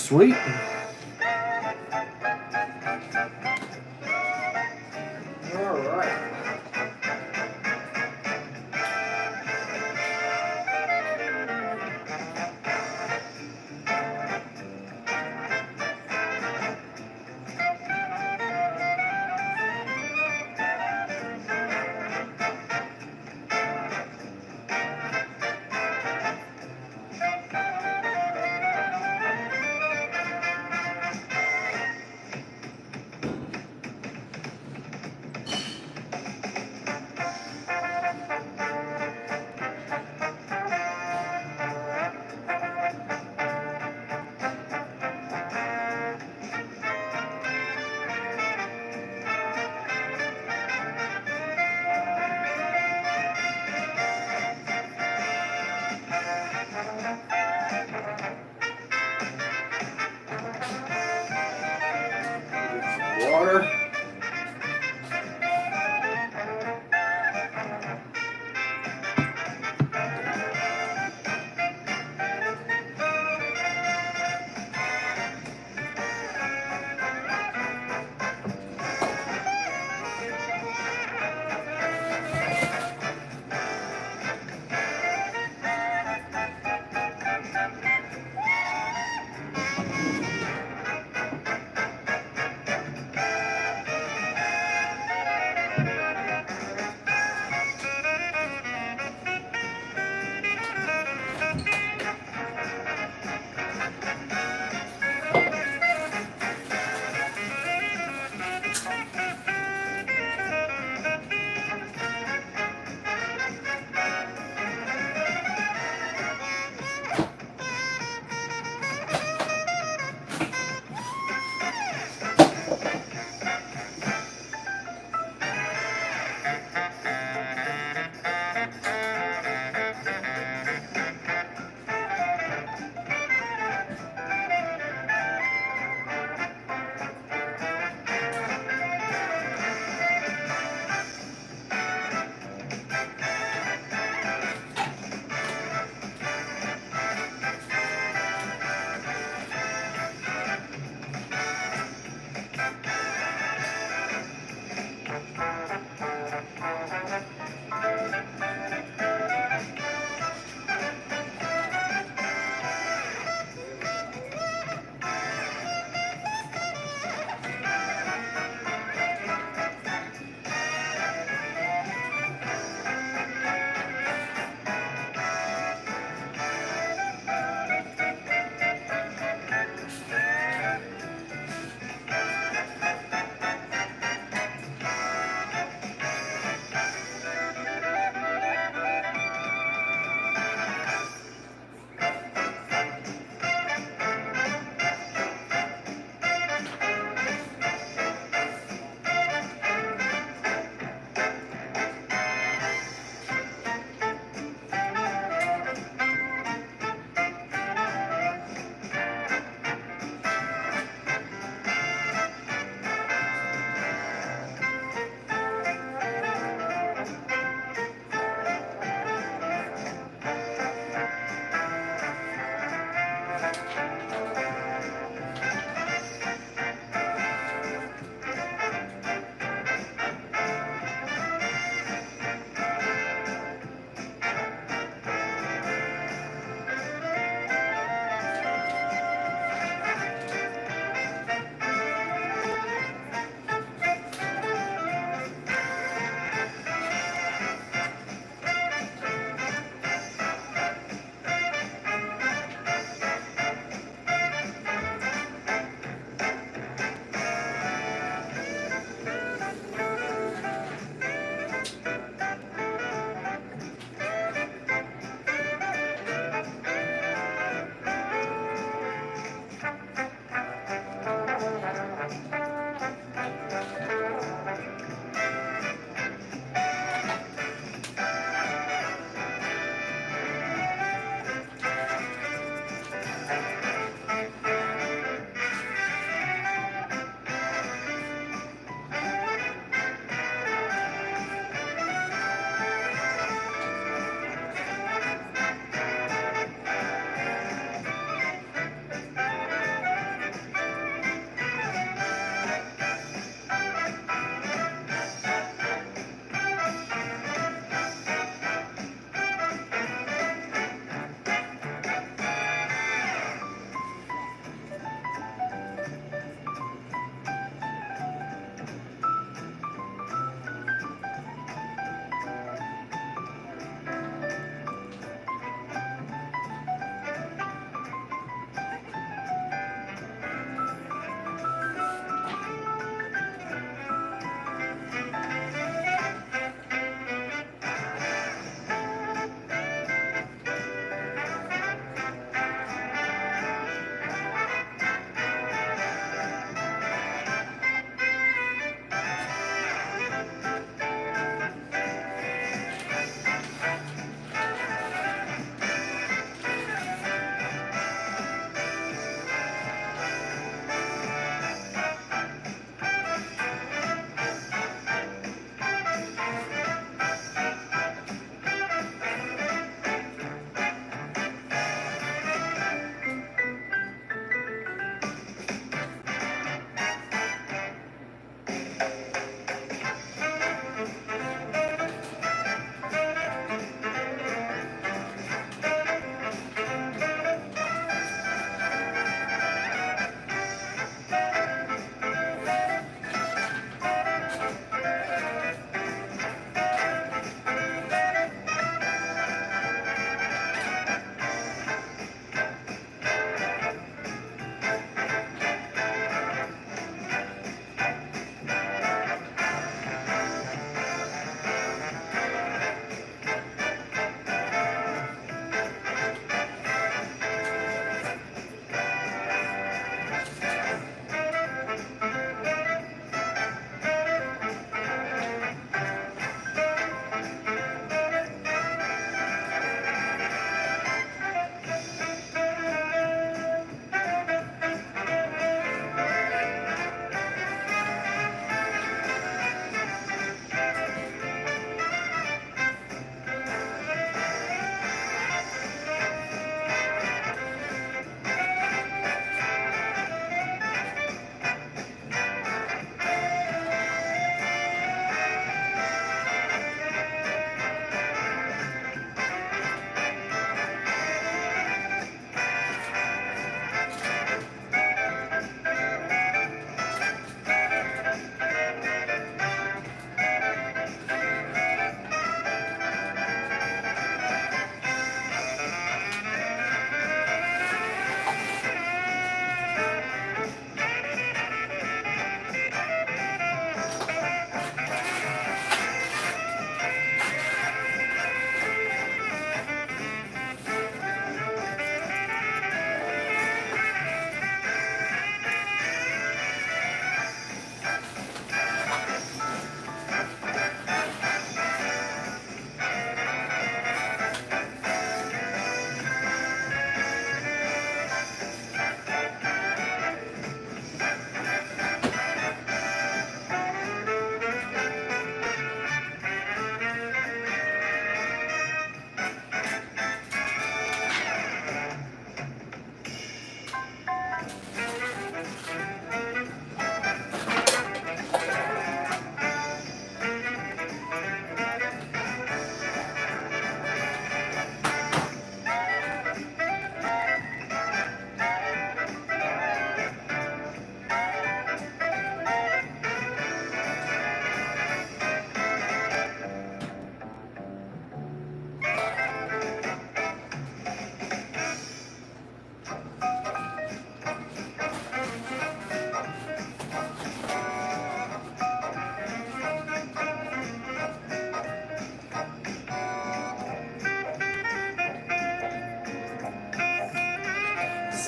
Sweet. All right.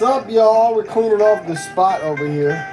What's up, y'all? We're cleaning off the spot over here.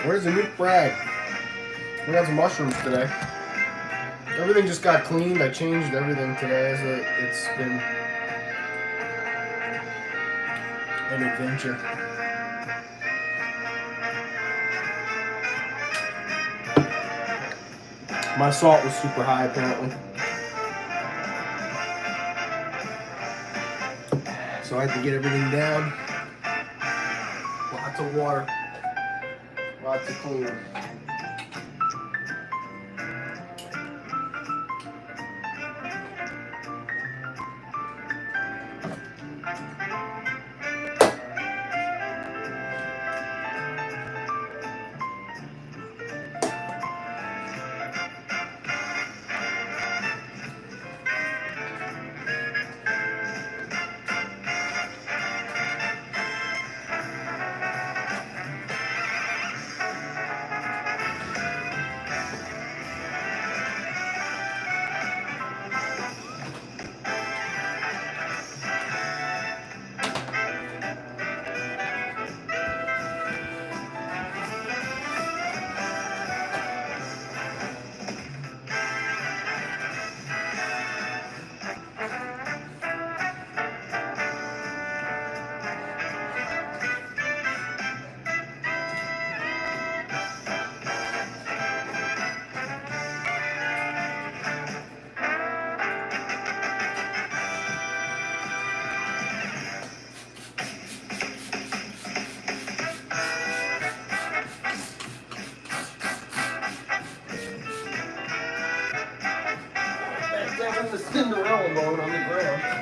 Where's the new frag? We got some mushrooms today. Everything just got cleaned. I changed everything today. It's been an adventure. My salt was super high apparently. So I had to get everything down. Lots of water. Lots of clean. the Cinderella boat on the ground.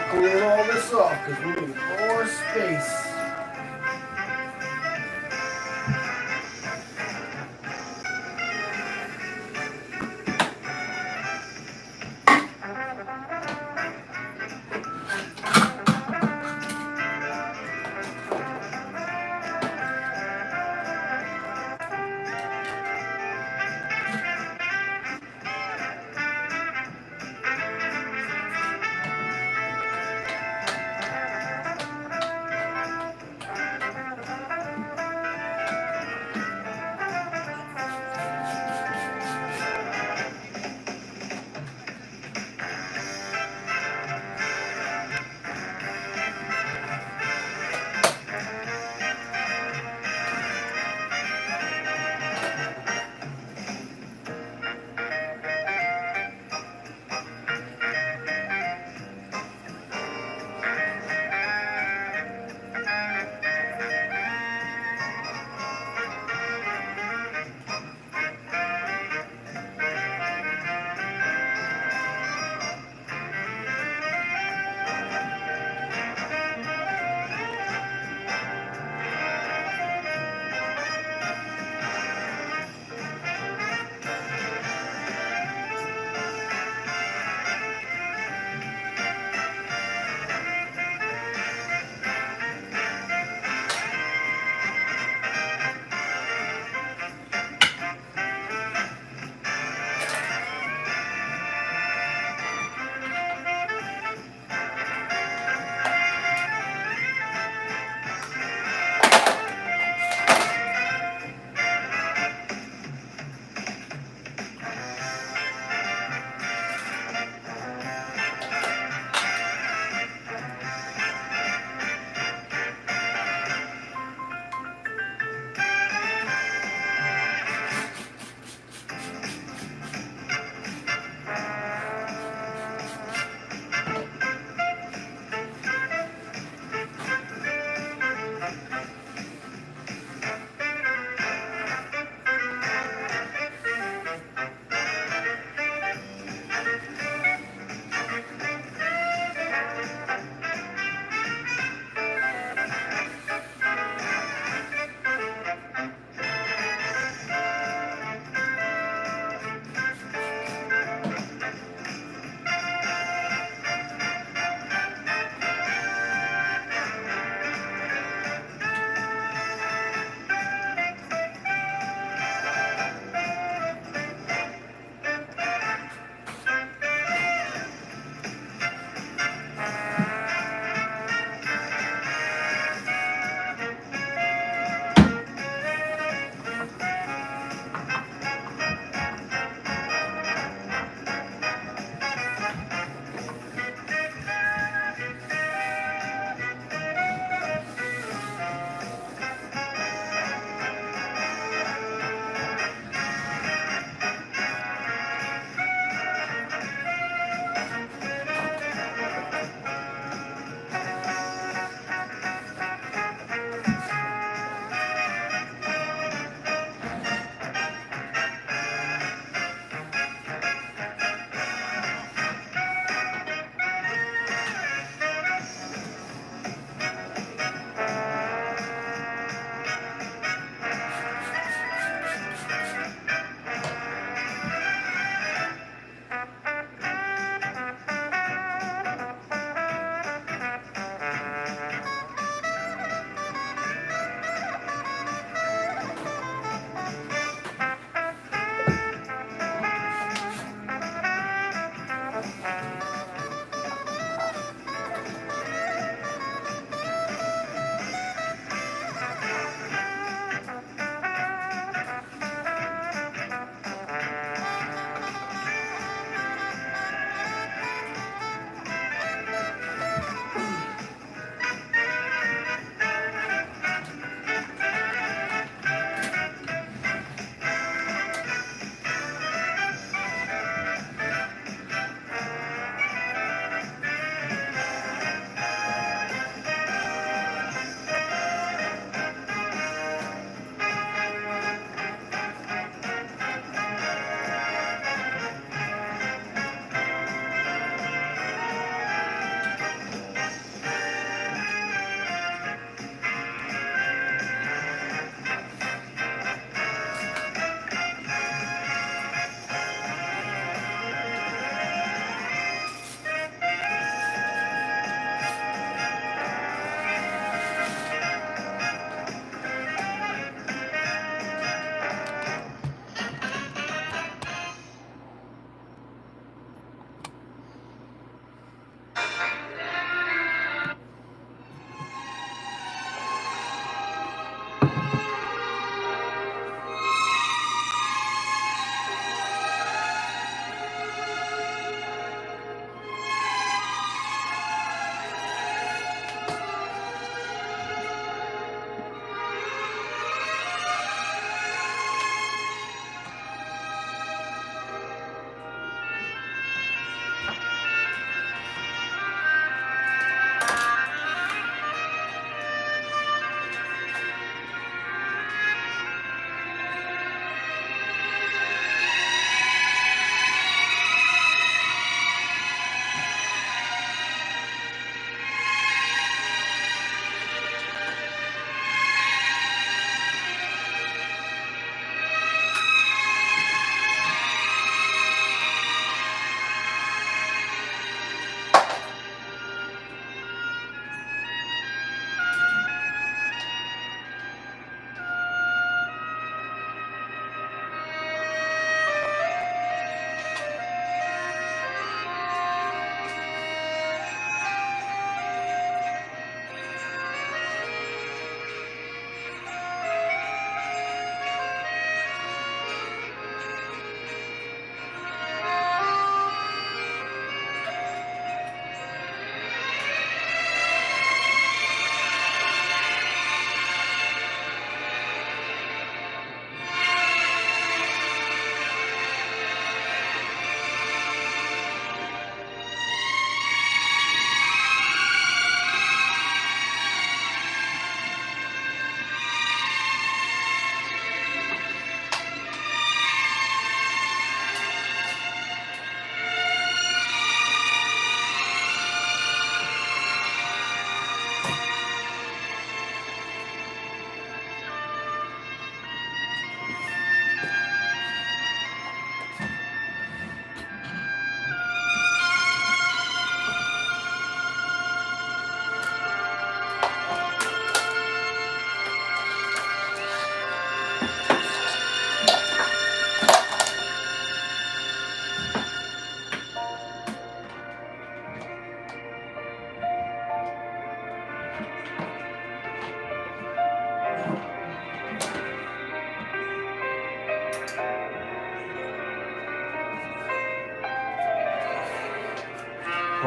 Clearing all this off because we need more space.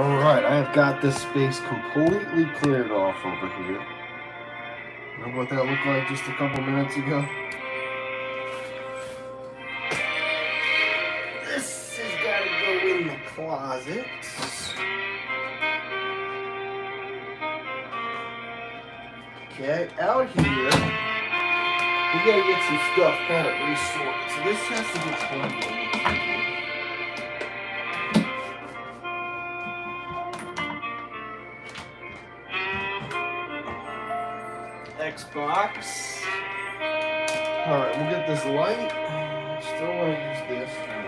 Alright, I have got this space completely cleared off over here. Remember what that looked like just a couple minutes ago? This has got to go in the closet. Okay, out here, we gotta get some stuff kind of resorted. So this has to get plugged in. Xbox. Alright, we'll get this light. Still want to use this for now.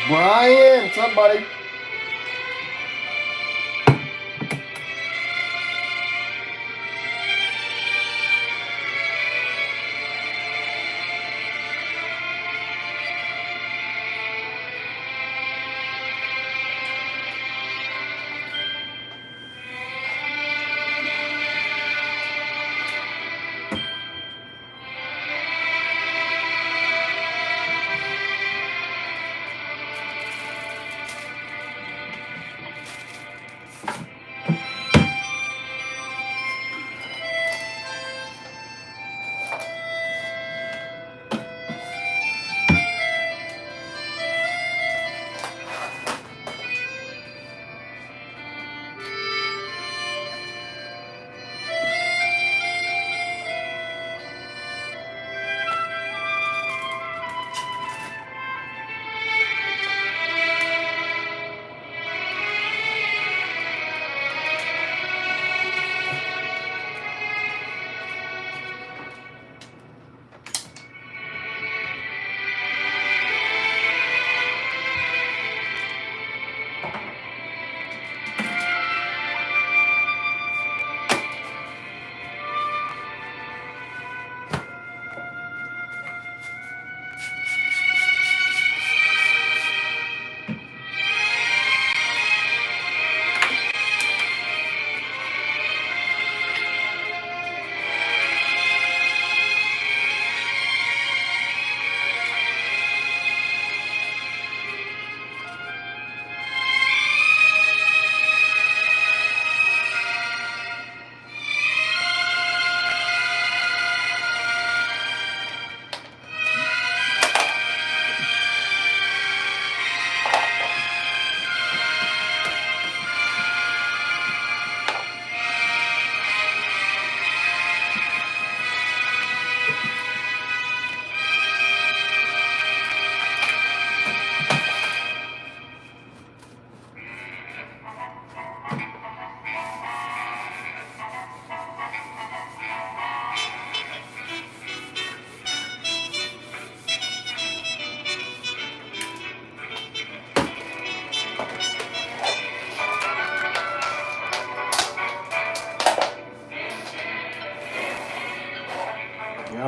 Brian, what's up, buddy?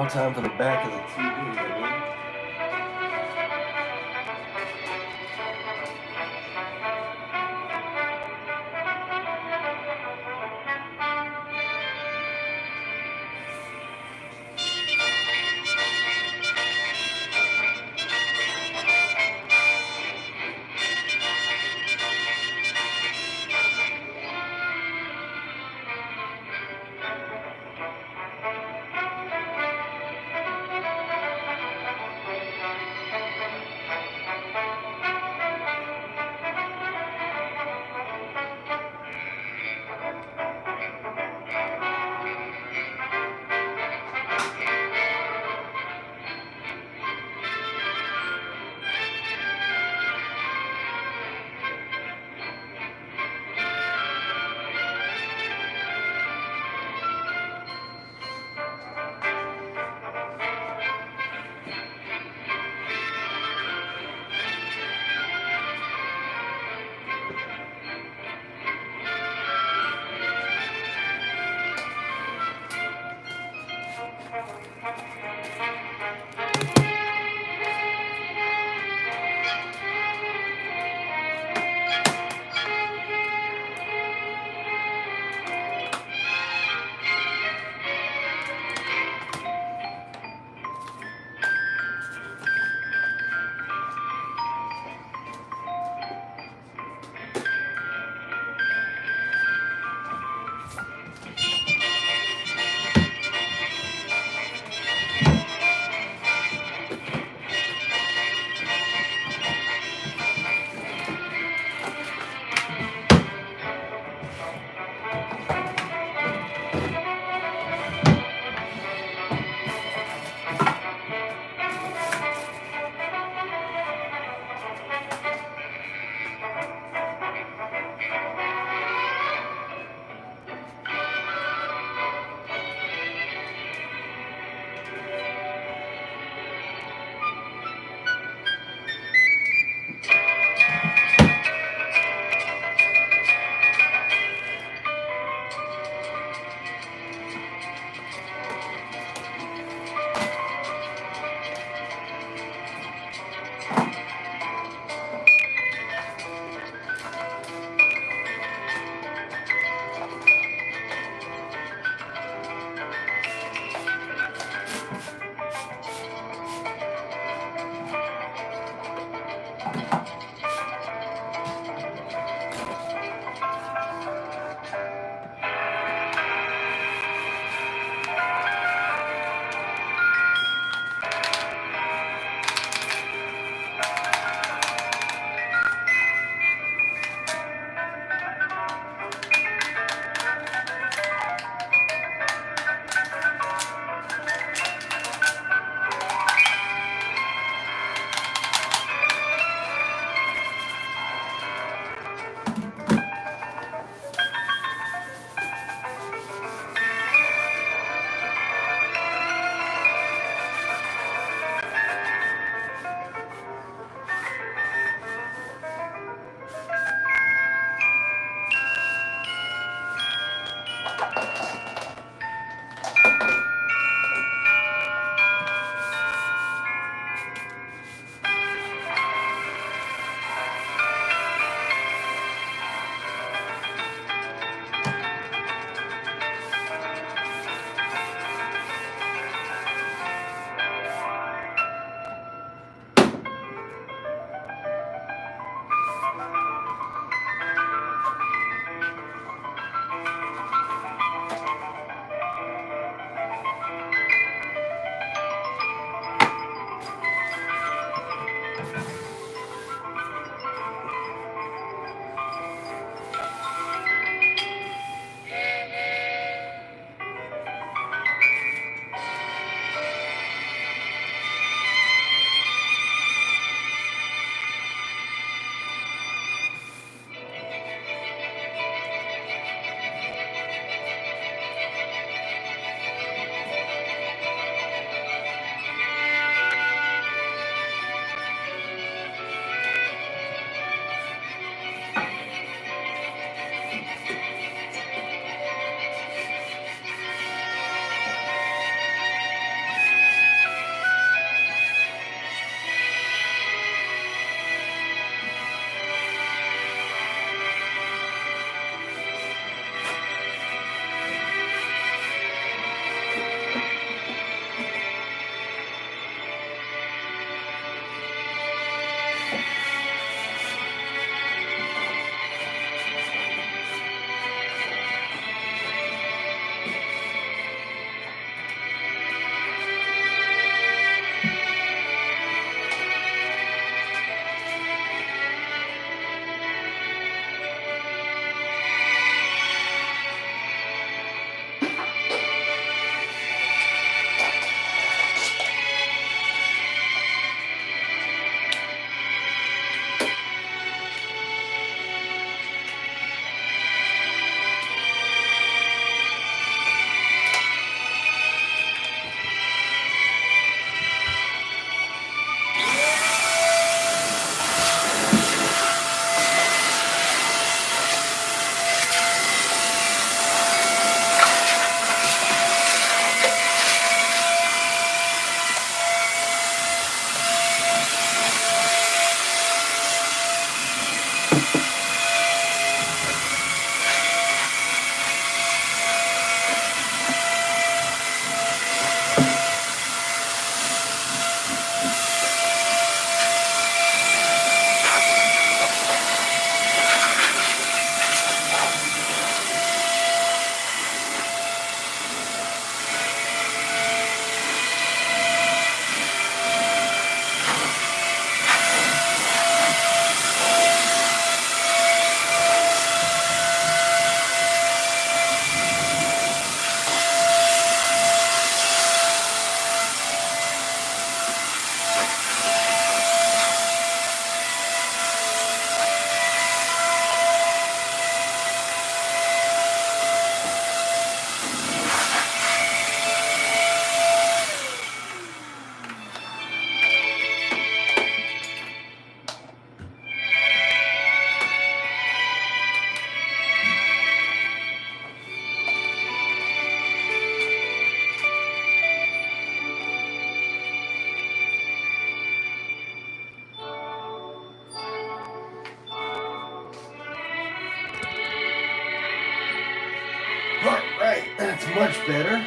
long time for the back of the TV, I mean. Alright, that's much better.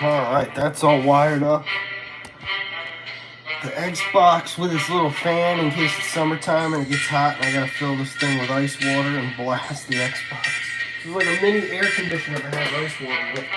Alright, that's all wired up. The Xbox with its little fan in case it's summertime and it gets hot and I gotta fill this thing with ice water and blast the Xbox. It's like a mini air conditioner that has ice water with it.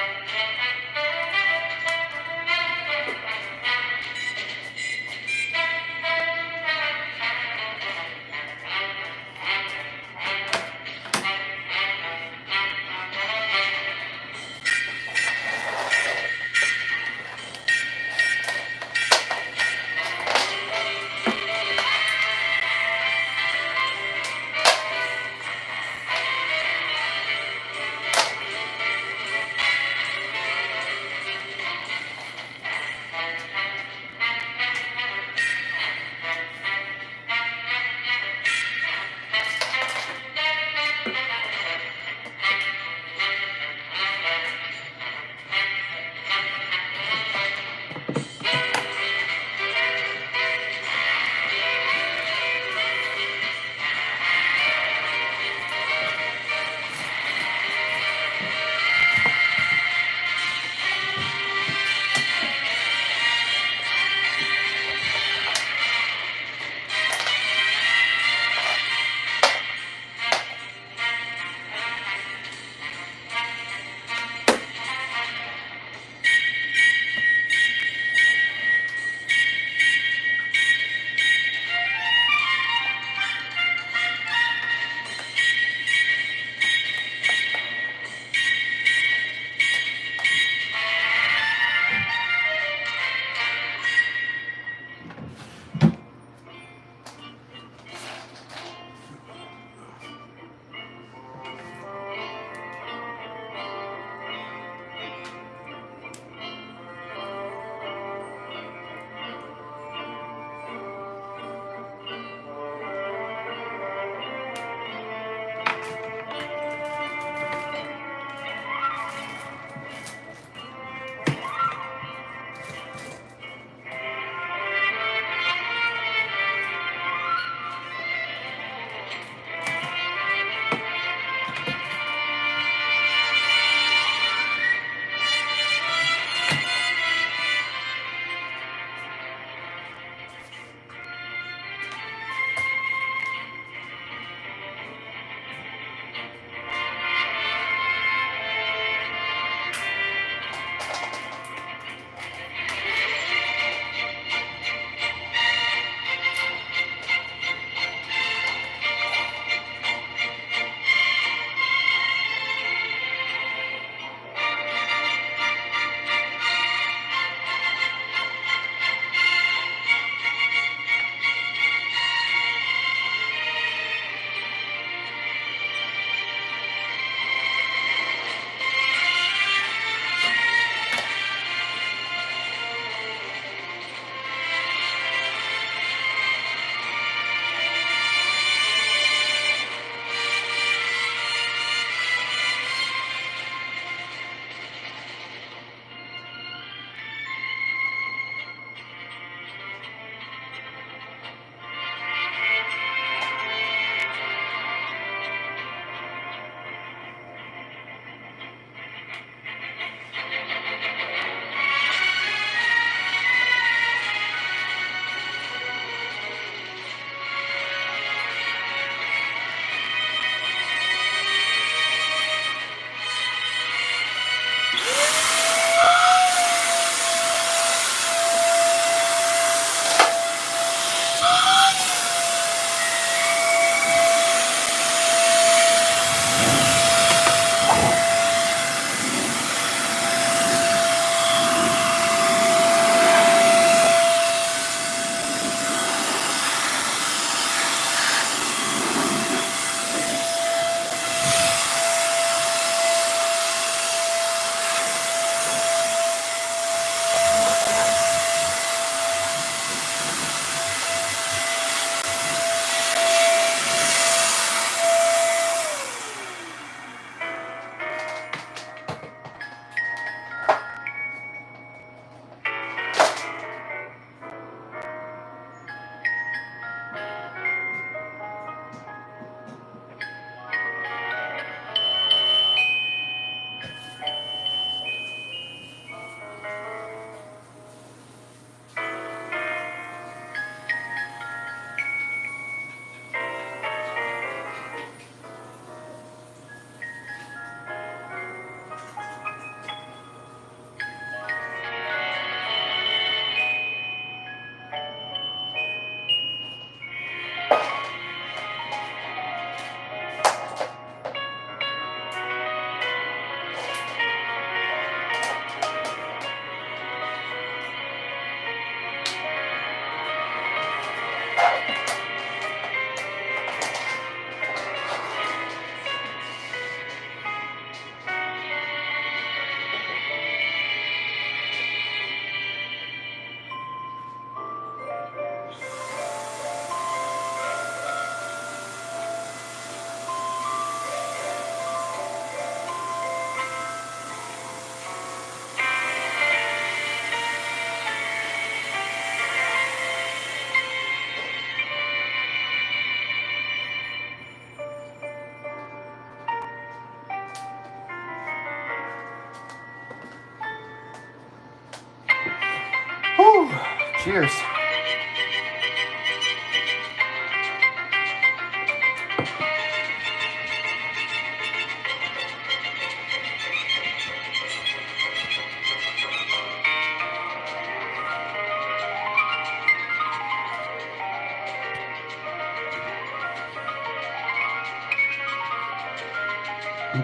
Cheers.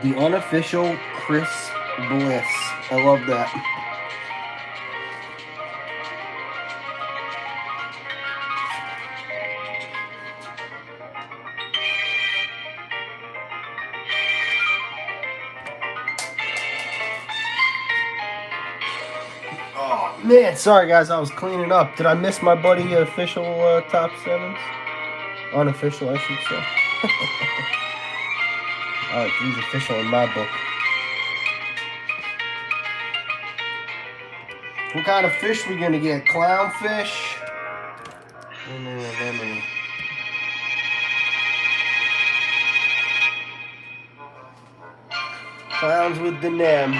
The unofficial Chris Bliss. I love that. Oh man, sorry guys, I was cleaning up. Did I miss my buddy official top sevens? Unofficial, I should say. Alright, he's official in my book. What kind of fish we gonna get? Clownfish? Lemony. Clowns with the nem.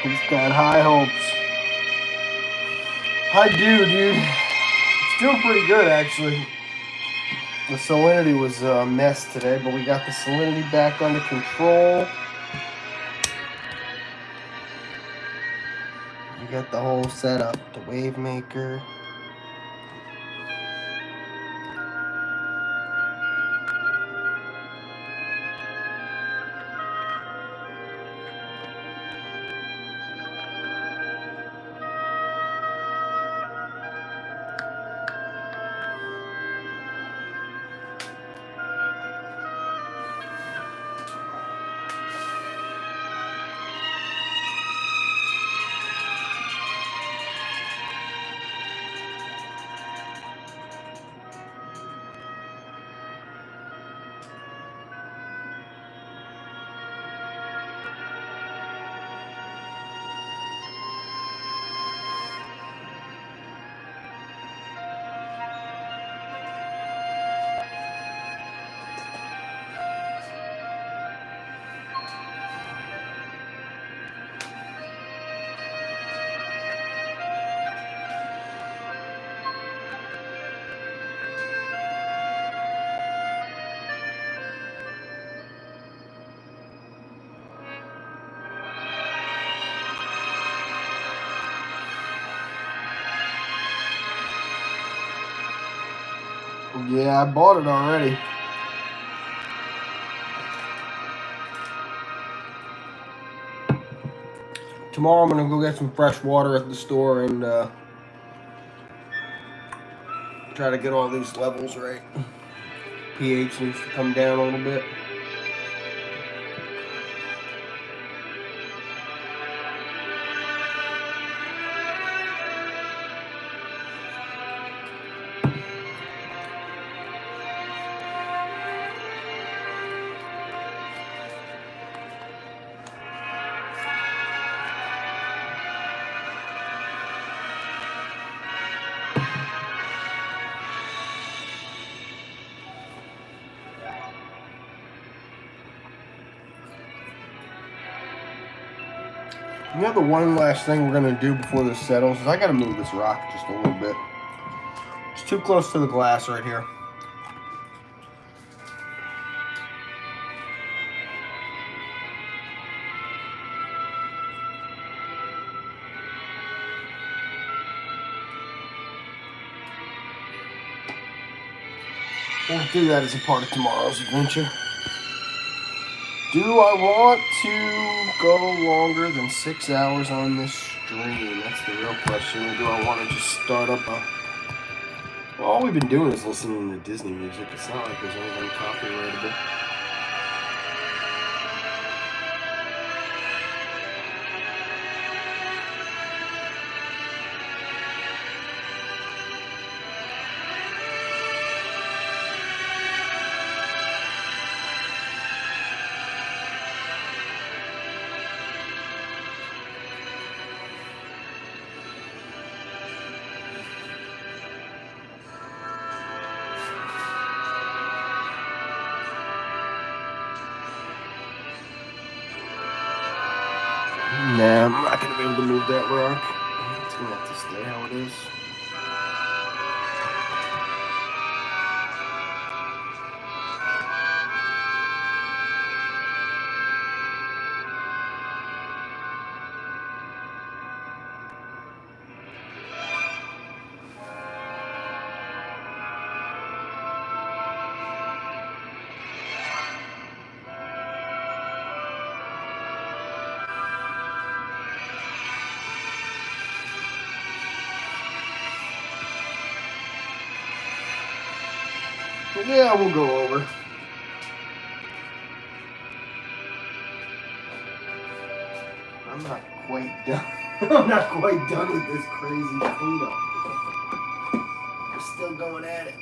He's got high hopes. I do, dude. It's doing pretty good, actually. The salinity was a mess today, but we got the salinity back under control. We got the whole setup, the wave maker. Yeah, I bought it already. Tomorrow I'm gonna go get some fresh water at the store and try to get all these levels right. pH needs to come down a little bit. You know, the one last thing we're gonna do before this settles is I gotta move this rock just a little bit. It's too close to the glass right here. We'll do that as a part of tomorrow's adventure. Do I want to go longer than 6 hours on this stream? That's the real question. Or do I want to just start up a... Well, all we've been doing is listening to Disney music. It's not like there's anything copyrightable. Nah, I'm not going to be able to move that rock. It's going to have to stay how it is. But yeah, we'll go over. I'm not quite done. I'm not quite done with this crazy cleanup. We're still going at it.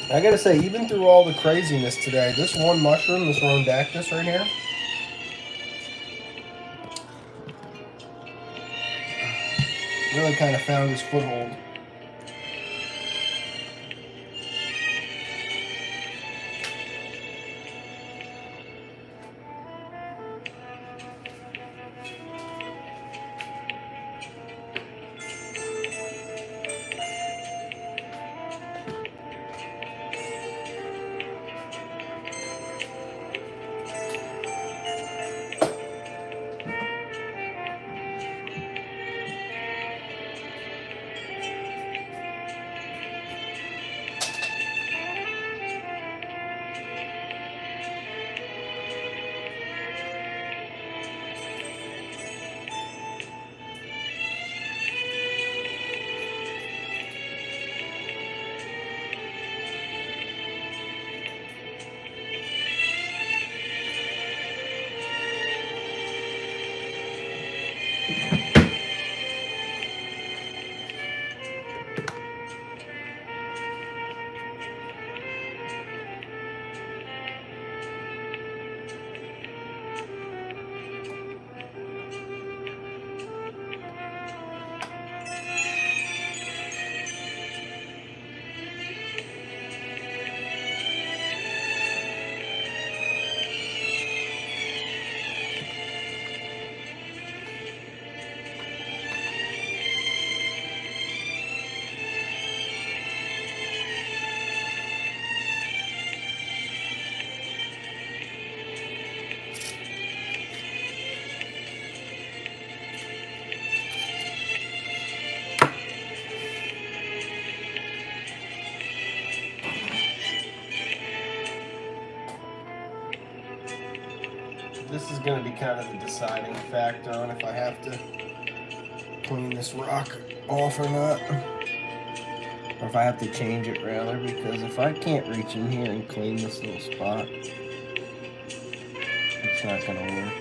I gotta say, even through all the craziness today, this one mushroom, this rhodactus right here, really kind of found his foothold. This is going to be kind of the deciding factor on if I have to clean this rock off or not. Or if I have to change it, rather, because if I can't reach in here and clean this little spot, it's not going to work.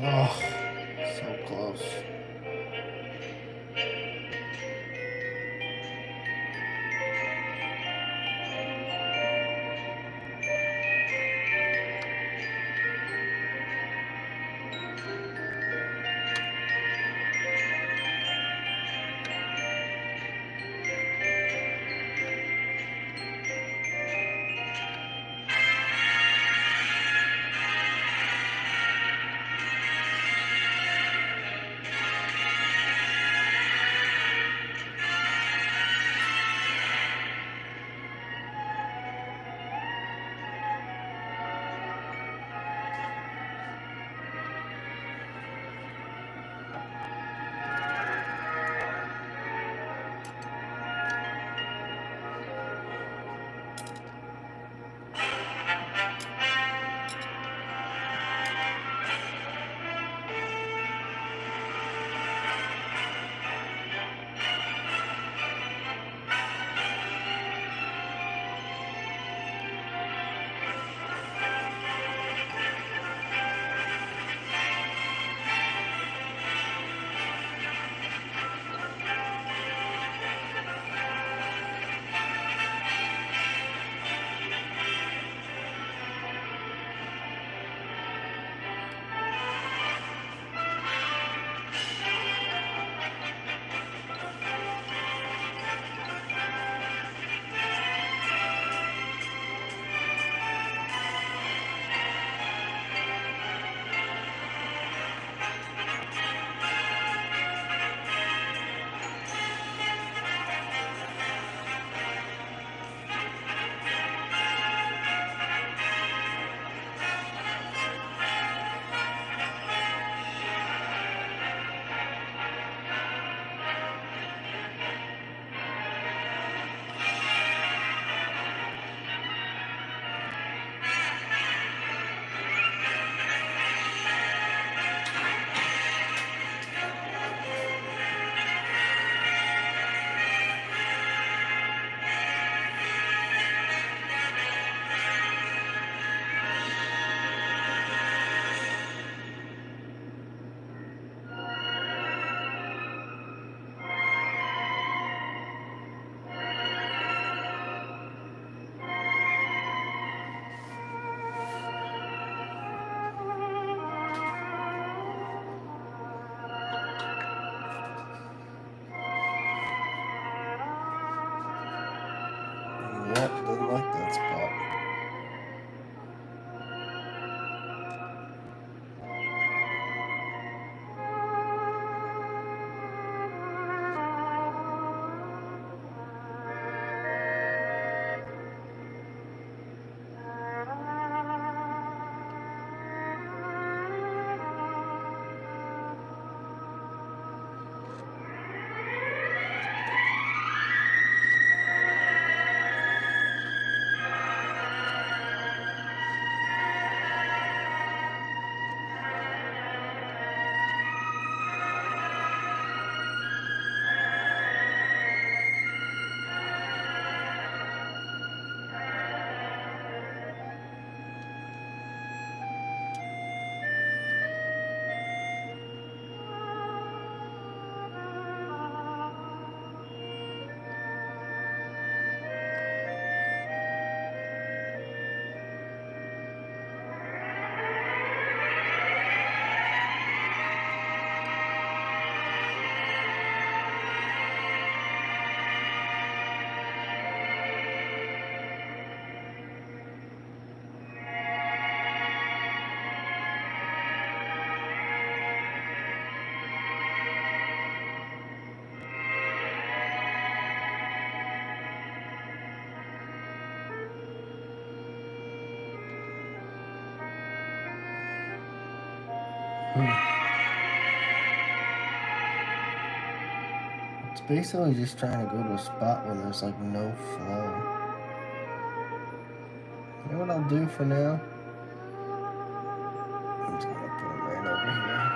Oh, so close. Yep, didn't like that spot. It's basically just trying to go to a spot where there's like no flow. You know what I'll do for now? I'm just gonna put it right over here.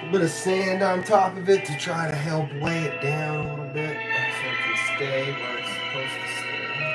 A bit of sand on top of it to try to help weigh it down a little bit so it can stay where it's supposed to stay.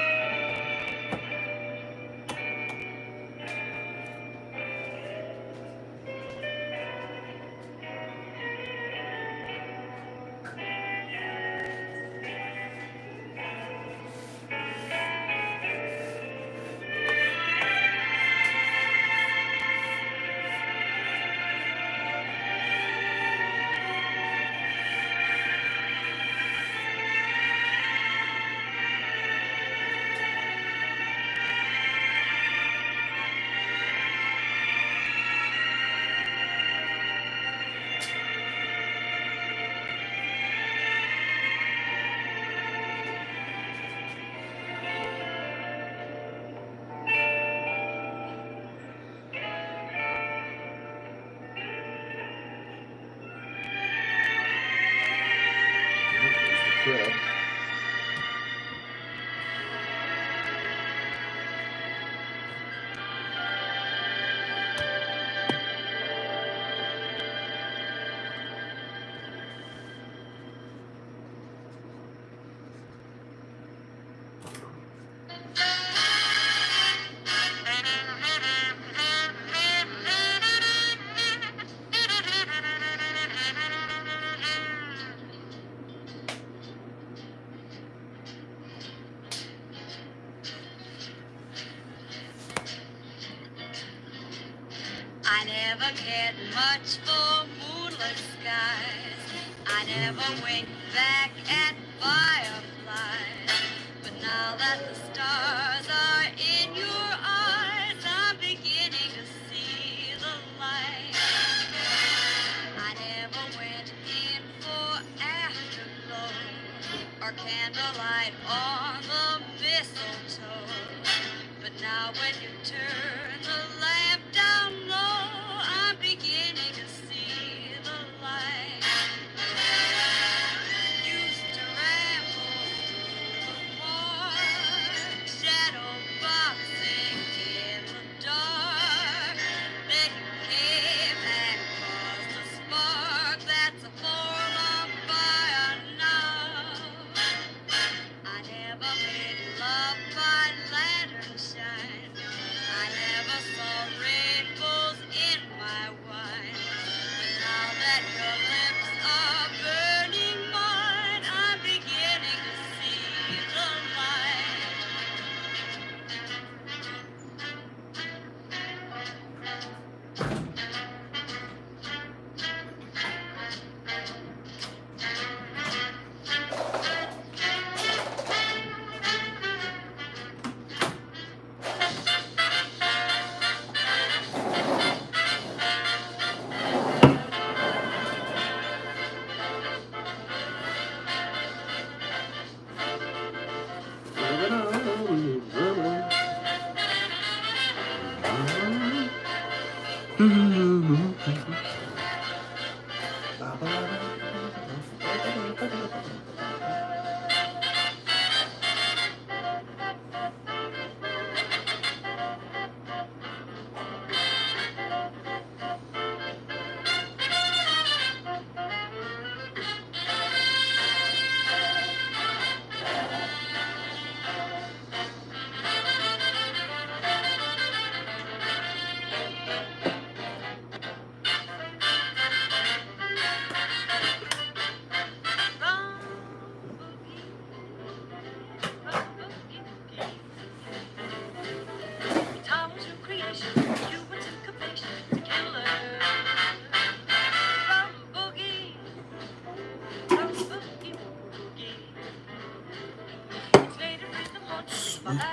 There's the crib. I never cared much for moonlit skies. I never winked back at fireflies. But now that the stars are in your eyes, I'm beginning to see the light. I never went in for afterglow or candlelight on the mistletoe. But now when you turn the lamp down low, I'm beginning to see the light. Used to ramble through the park, shadow boxing in the dark. Then you came and caused a spark that's a forlorn fire now. I never made love by lantern shine. I never saw rainbows in my wine. But now that your lips are burning mine, I'm beginning to see the light.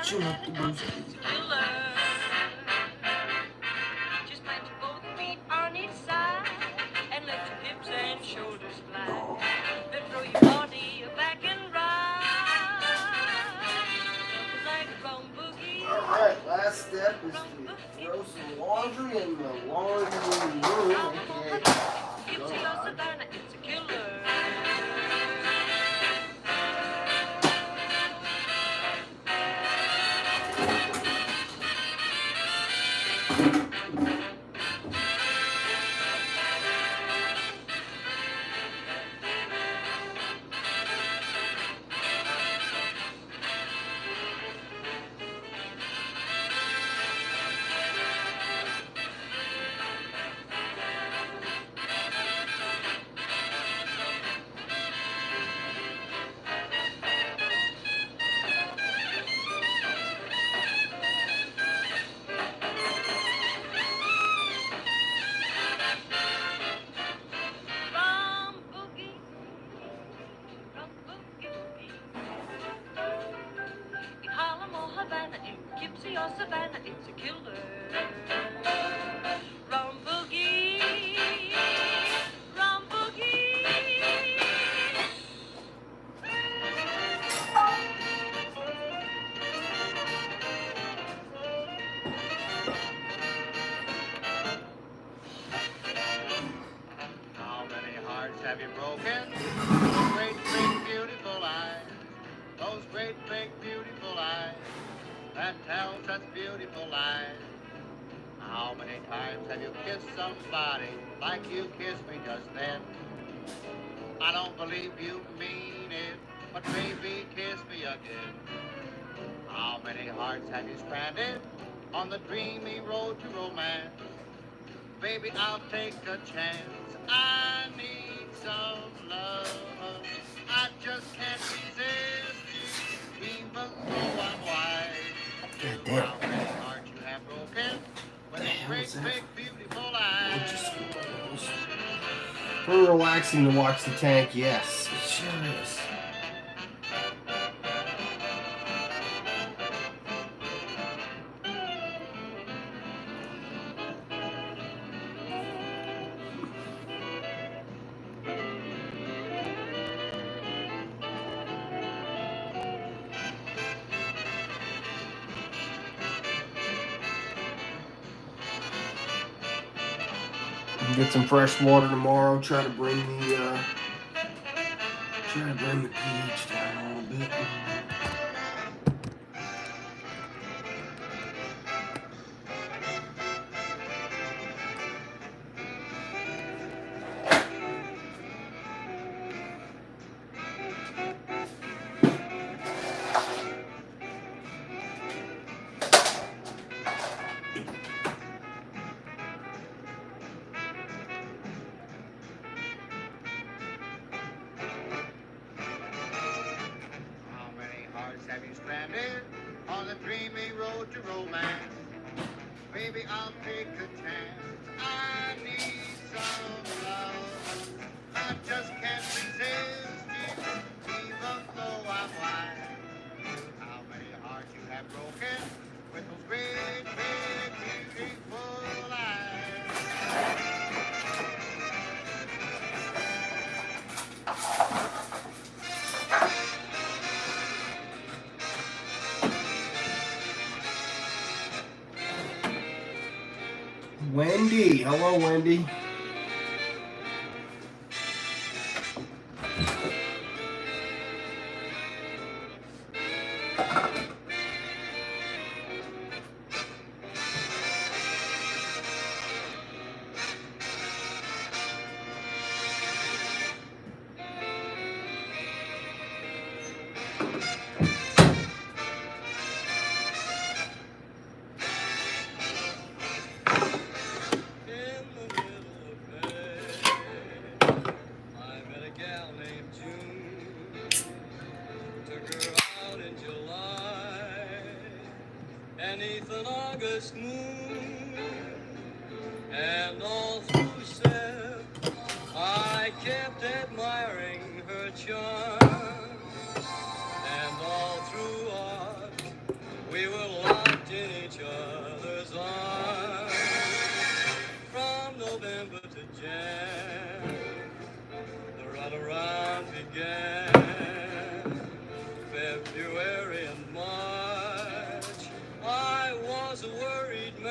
Switching up the music. Just plant your both feet on each side and let your hips and shoulders glide. Then throw your body back and ride. Like a bone boogie. Alright, last step is to throw some laundry in the laundry room. Okay. It's your Savannah, it's a killer. Dixie or Savannah, it's a killer. Rum boogie, rum boogie. How many hearts have you broken? Those great, big, beautiful eyes. Those great, big, beautiful eyes that tell such beautiful lies. How many times have you kissed somebody like you kissed me just then? I don't believe you mean it, but baby, kiss me again. How many hearts have you stranded on the dreamy road to romance? Baby, I'll take a chance. I need some love. I just can't resist you, even though I'm wise. How many hearts you have broken with a great, big, beautiful eyes? Very relaxing to watch the tank, yes. It sure is. Get some fresh water tomorrow. Try to bring the pH down a little bit. How many hearts have you stranded on the dreamy road to romance? Baby, I'll take a chance. I need some love. I just can't resist you, even though I'm blind. How many hearts you have broken with those great, big, beautiful eyes? Wendy. Hello, Wendy. Beneath an August moon, and all through Sep, I kept admiring her charm, and all through August, we were locked in each other's arms. From November to Jan, the runaround began. February and March, I was a worried man.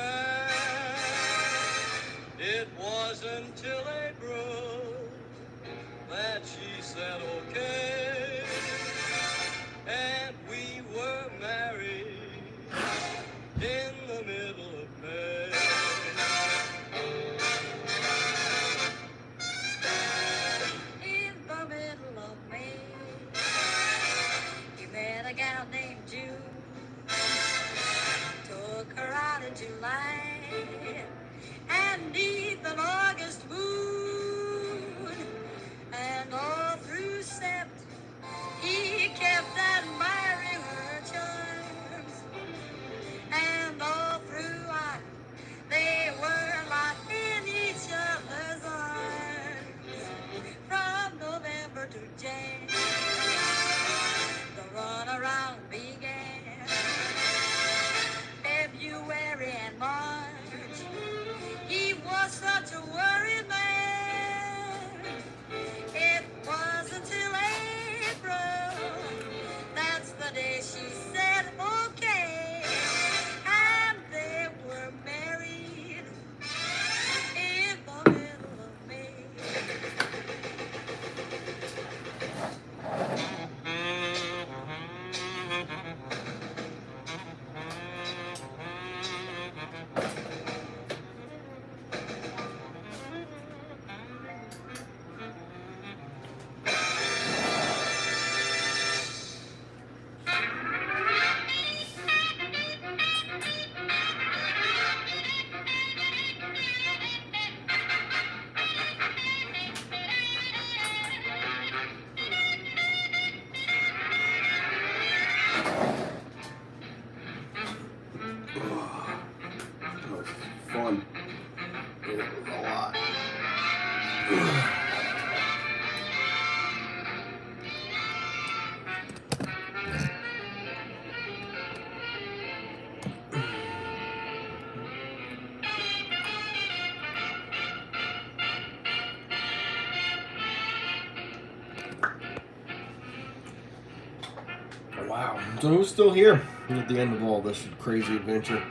Wow. So who's still here at the end of all this crazy adventure?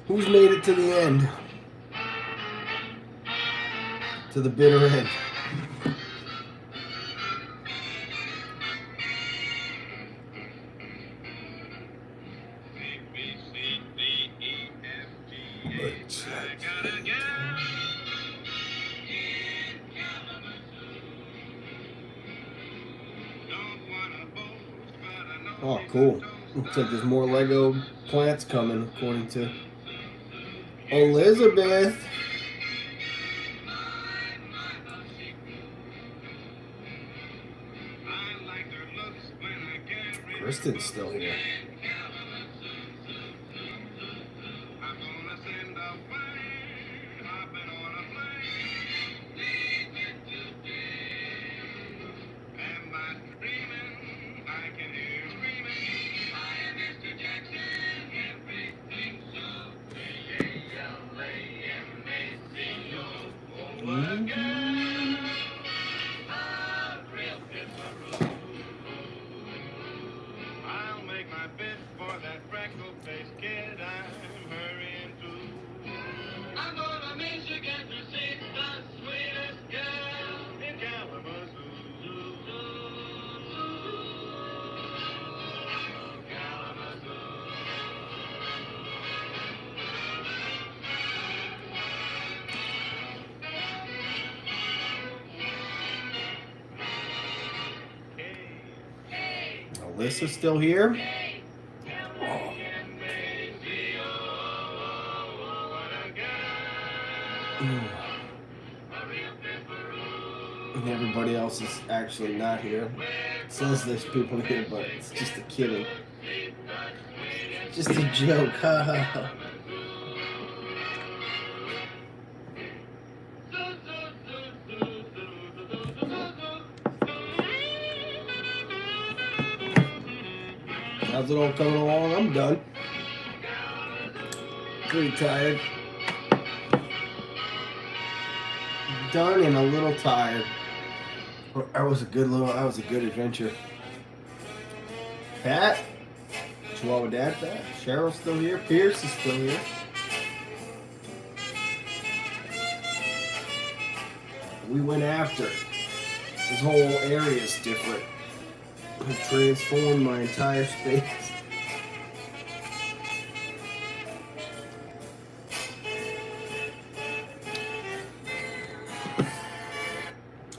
Who's made it to the end? To the bitter end. Oh, cool. Looks like there's more Lego plants coming, according to Elizabeth. Kristen's still here. Alyssa's still here. Oh. And everybody else is actually not here. It says there's people here, but it's just a kidding. Just a joke. How's it all coming along? I'm done. Pretty tired. Done and a little tired. That was a good adventure. Pat? Chihuahua Dad Pat? Cheryl's still here. Pierce is still here. We went after. This whole area is different. I've transformed my entire space.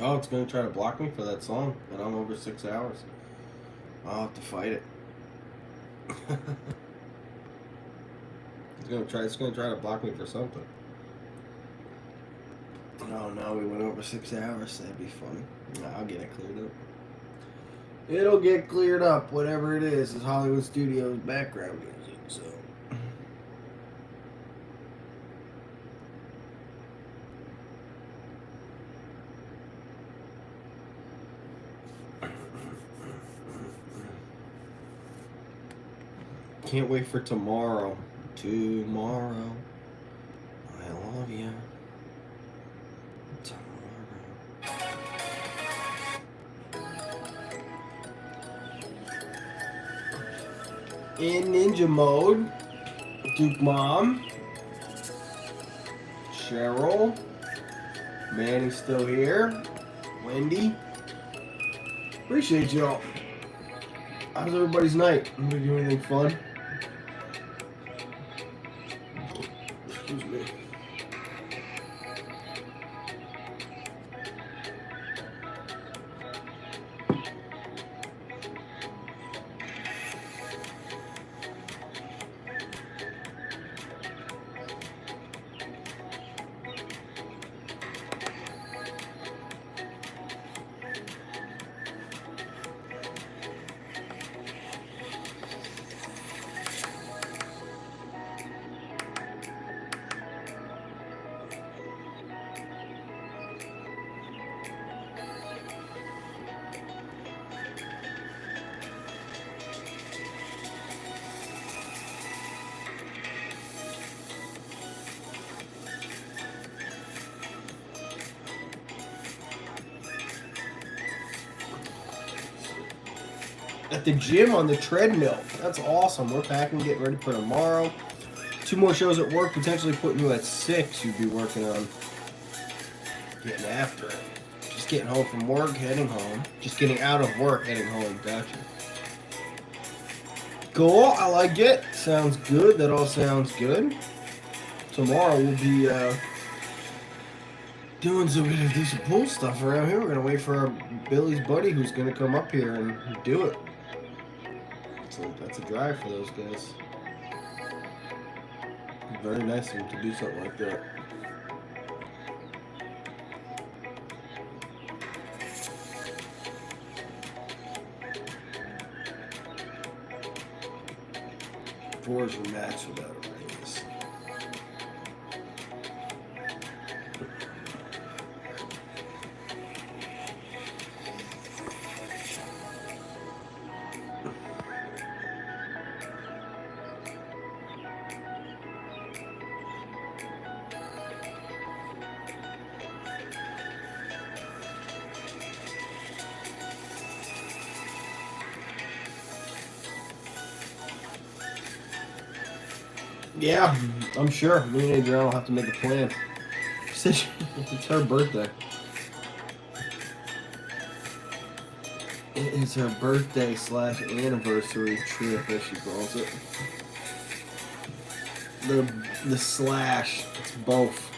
Oh, it's gonna try to block me for that song, and I'm over 6 hours. I'll have to fight it. It's gonna try to block me for something. Oh no, we went over 6 hours. That'd be funny. Nah, I'll get it cleared up. It'll get cleared up, whatever it is. It's Hollywood Studios background music, so. Can't wait for tomorrow. Tomorrow. I love you. In ninja mode, Duke Mom, Cheryl, Manny's still here, Wendy. Appreciate y'all. How's everybody's night? Anybody do anything fun? Excuse me. at the gym on the treadmill. That's awesome. We're packing, getting ready for tomorrow. 2 more shows at work, potentially putting you at 6. You'd be working on getting after it. Just getting home from work, heading home. Just getting out of work, heading home. Gotcha. Cool. I like it. Sounds good. That all sounds good. Tomorrow we'll be doing some pool stuff around here. We're gonna wait for our Billy's buddy who's gonna come up here and do it. So that's a drive for those guys. Very nice of them to do something like that. Four is a match without a raise. Yeah, I'm sure. Me and Adriana will have to make a plan. She said it's her birthday. It is her birthday / anniversary trip, as she calls it. The slash, it's both.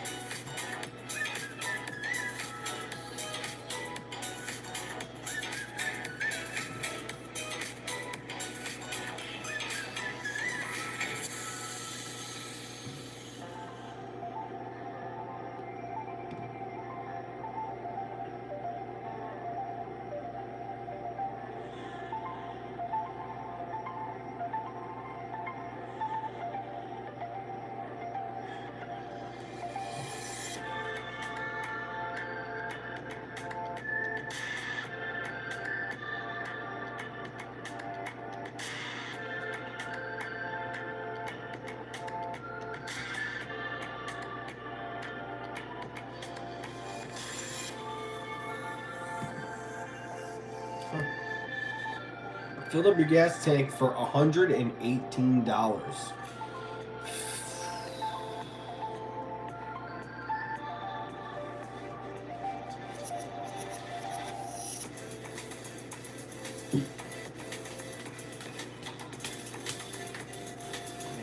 Filled up your gas tank for $118.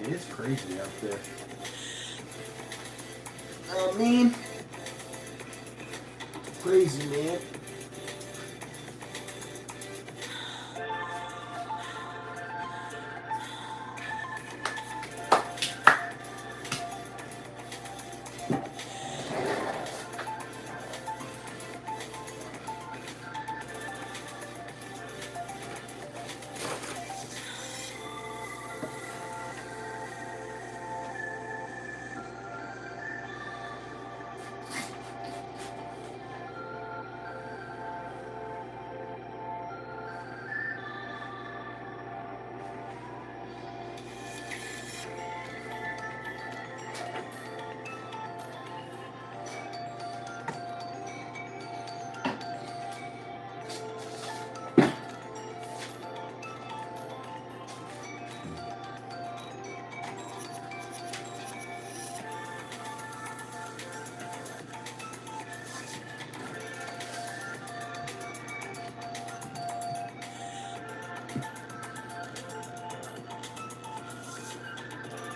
It is crazy out there. I mean, crazy, man.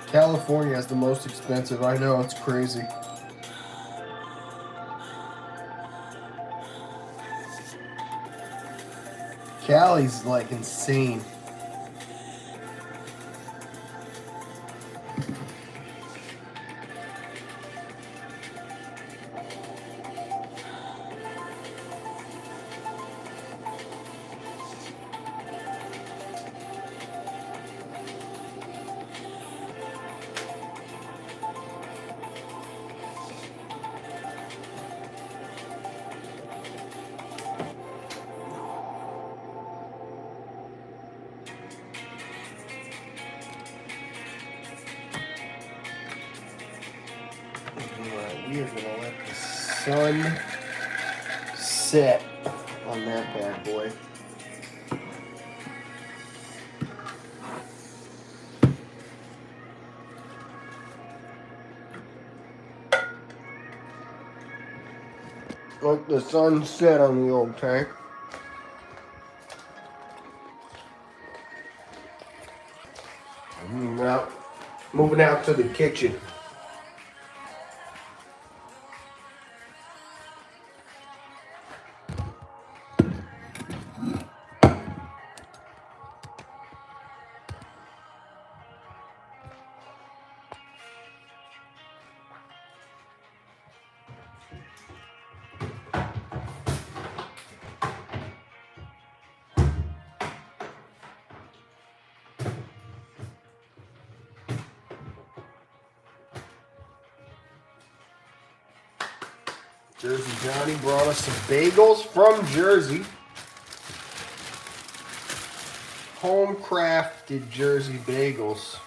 California is the most expensive. I know, it's crazy. Cali's like insane. We are gonna let the sun set on that bad boy. Like the sun set on the old tank. Moving out to the kitchen. Jersey Johnny brought us some bagels from Jersey. Home crafted Jersey bagels.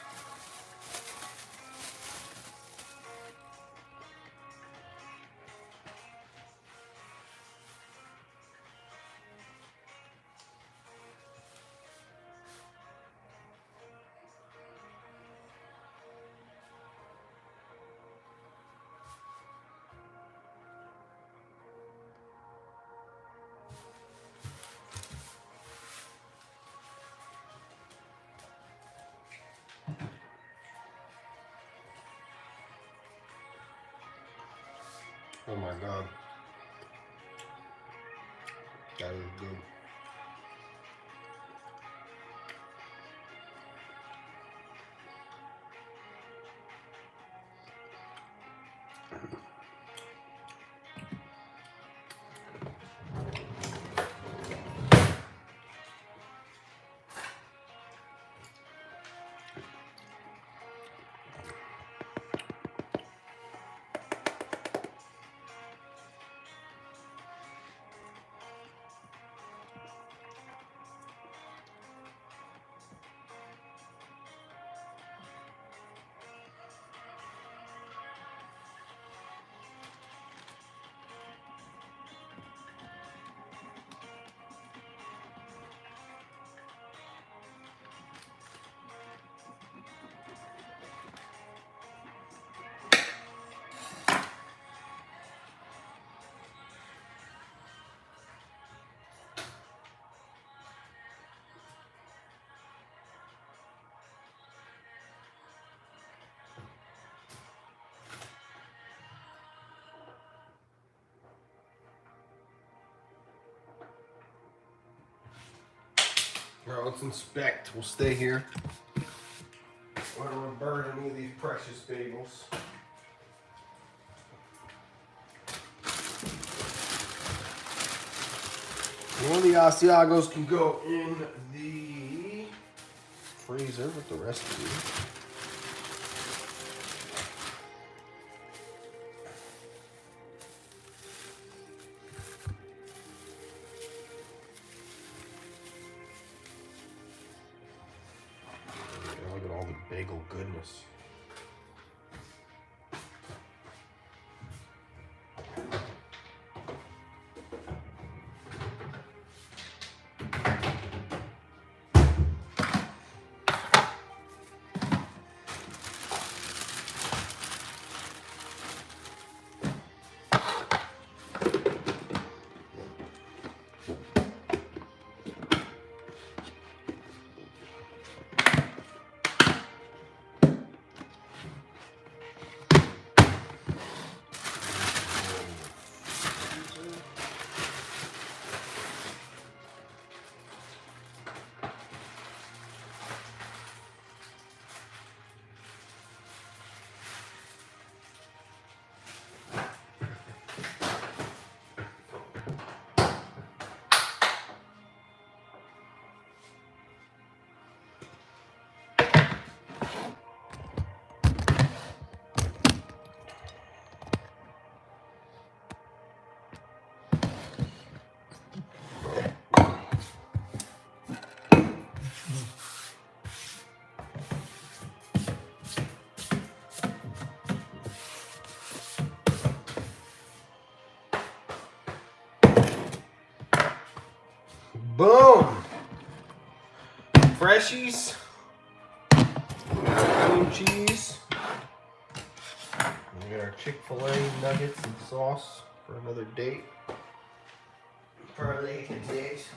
Oh my God. That is good. All right, let's inspect. We'll stay here. I don't want to burn any of these precious bagels. One of the Asiagos can go in the freezer with the rest of these. Look at all the bagel goodness. Boom! Freshies, cream cheese. We got our Chick-fil-A nuggets and sauce for another date. Pearly Cadiz.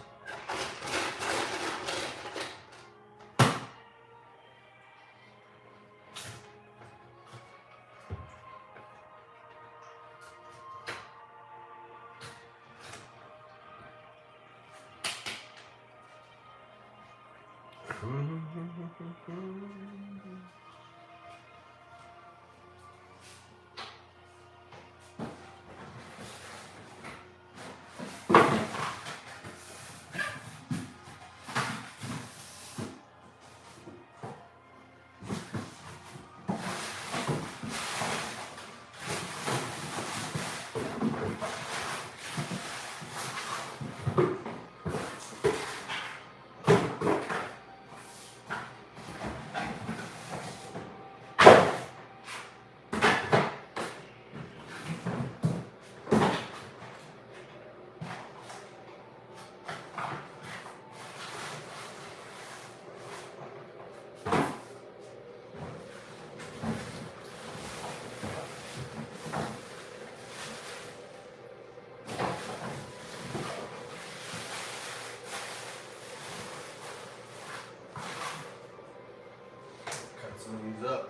Some of these up.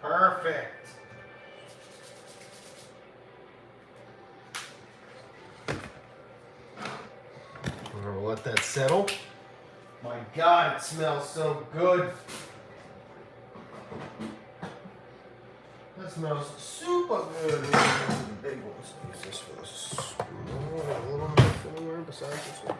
Perfect. We'll let that settle. My God, it smells so good. That smells super good. The big ones. Use this for this. A little knife anywhere besides this one.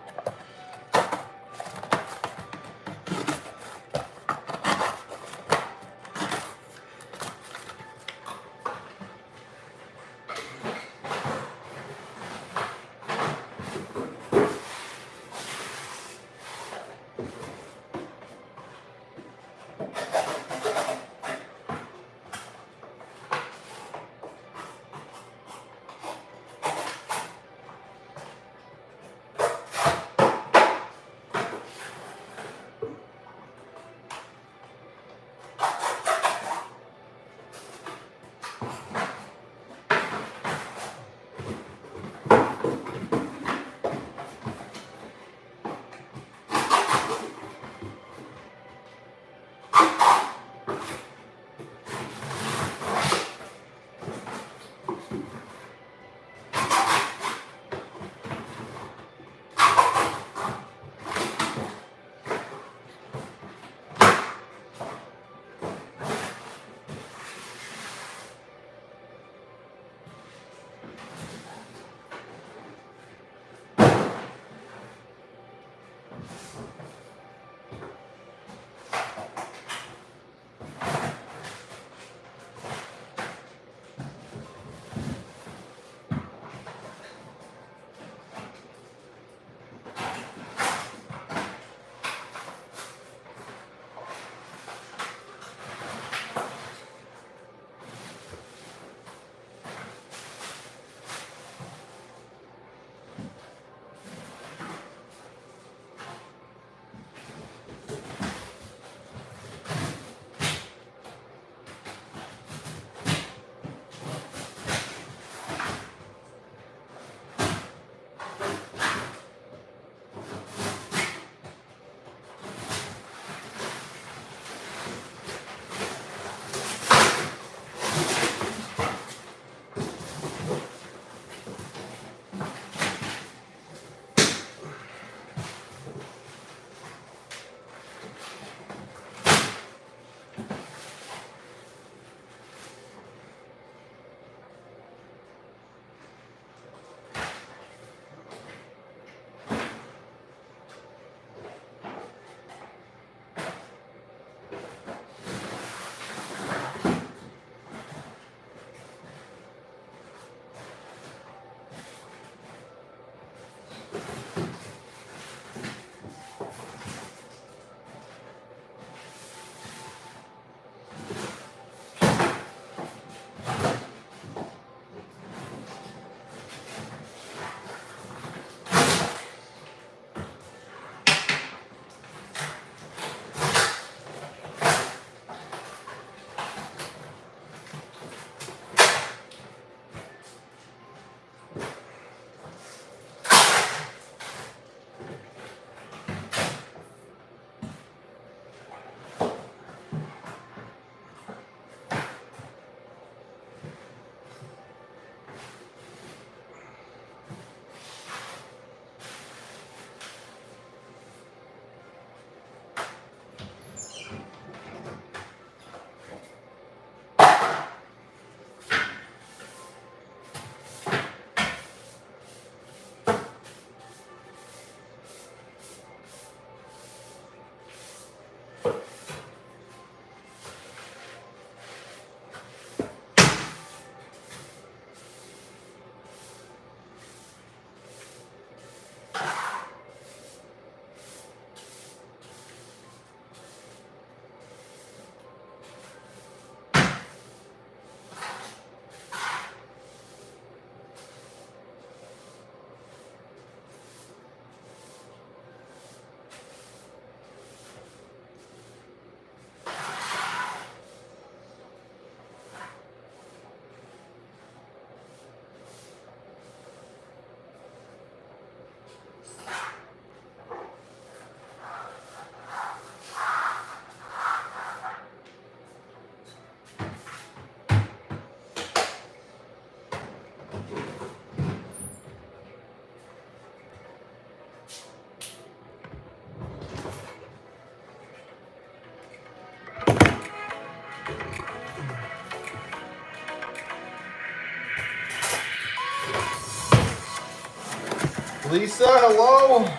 Lisa, hello.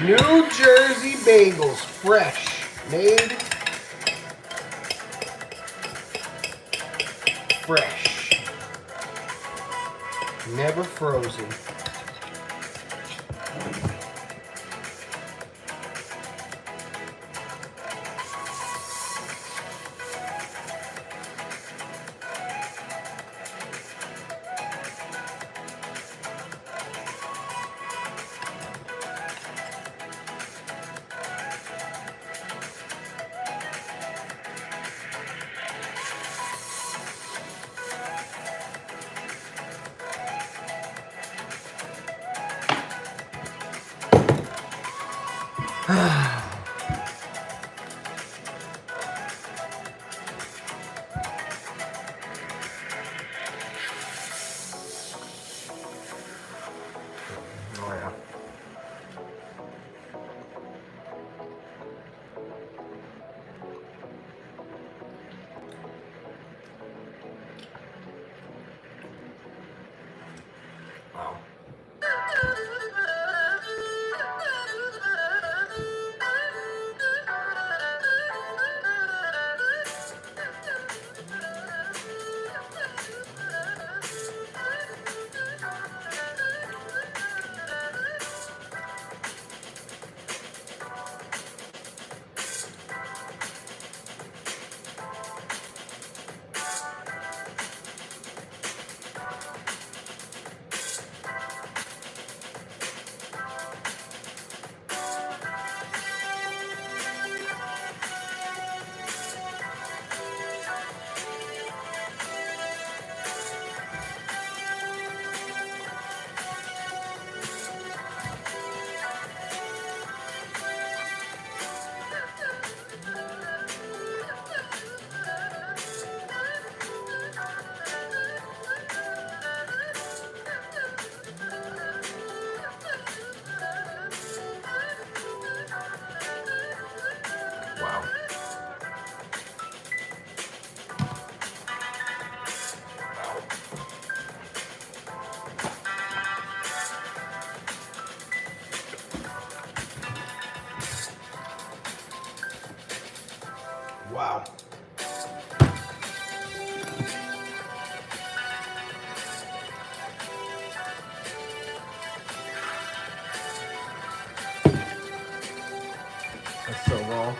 New Jersey bagels, fresh, made fresh, never frozen. Oh yeah. Wow. Wow. Wow. That's so wrong.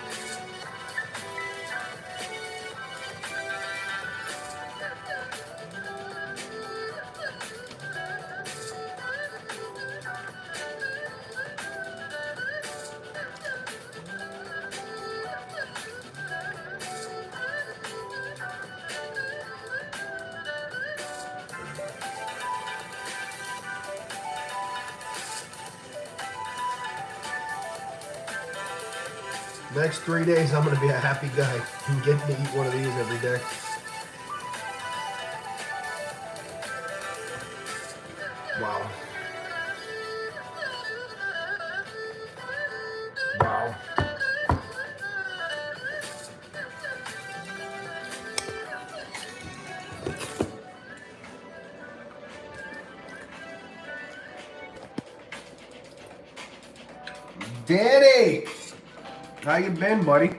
Next 3 days, I'm going to be a happy guy and getting to eat one of these every day. Wow. Wow. Danny! How you been, buddy?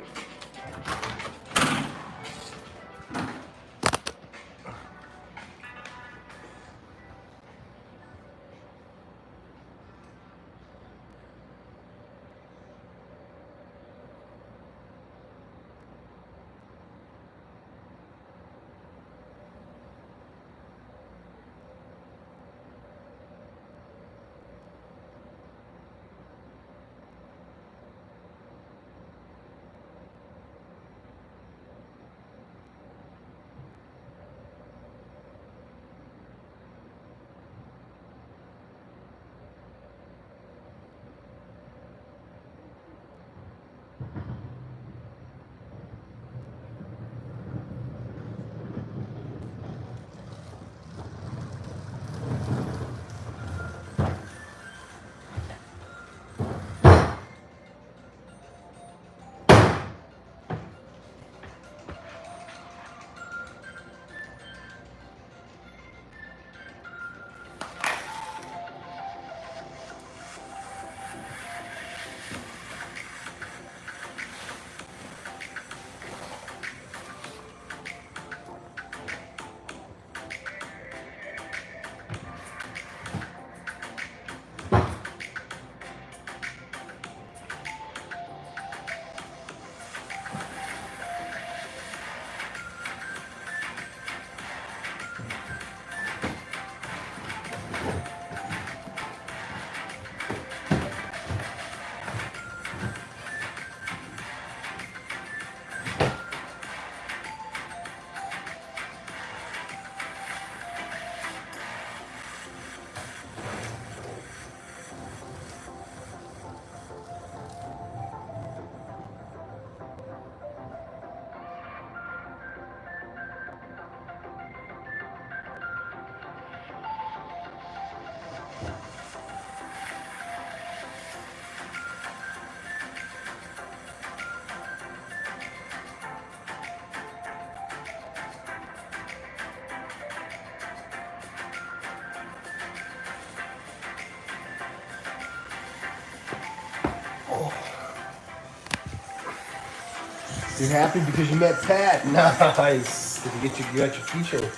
You're happy because you met Pat. Nice. Did you got your keychain?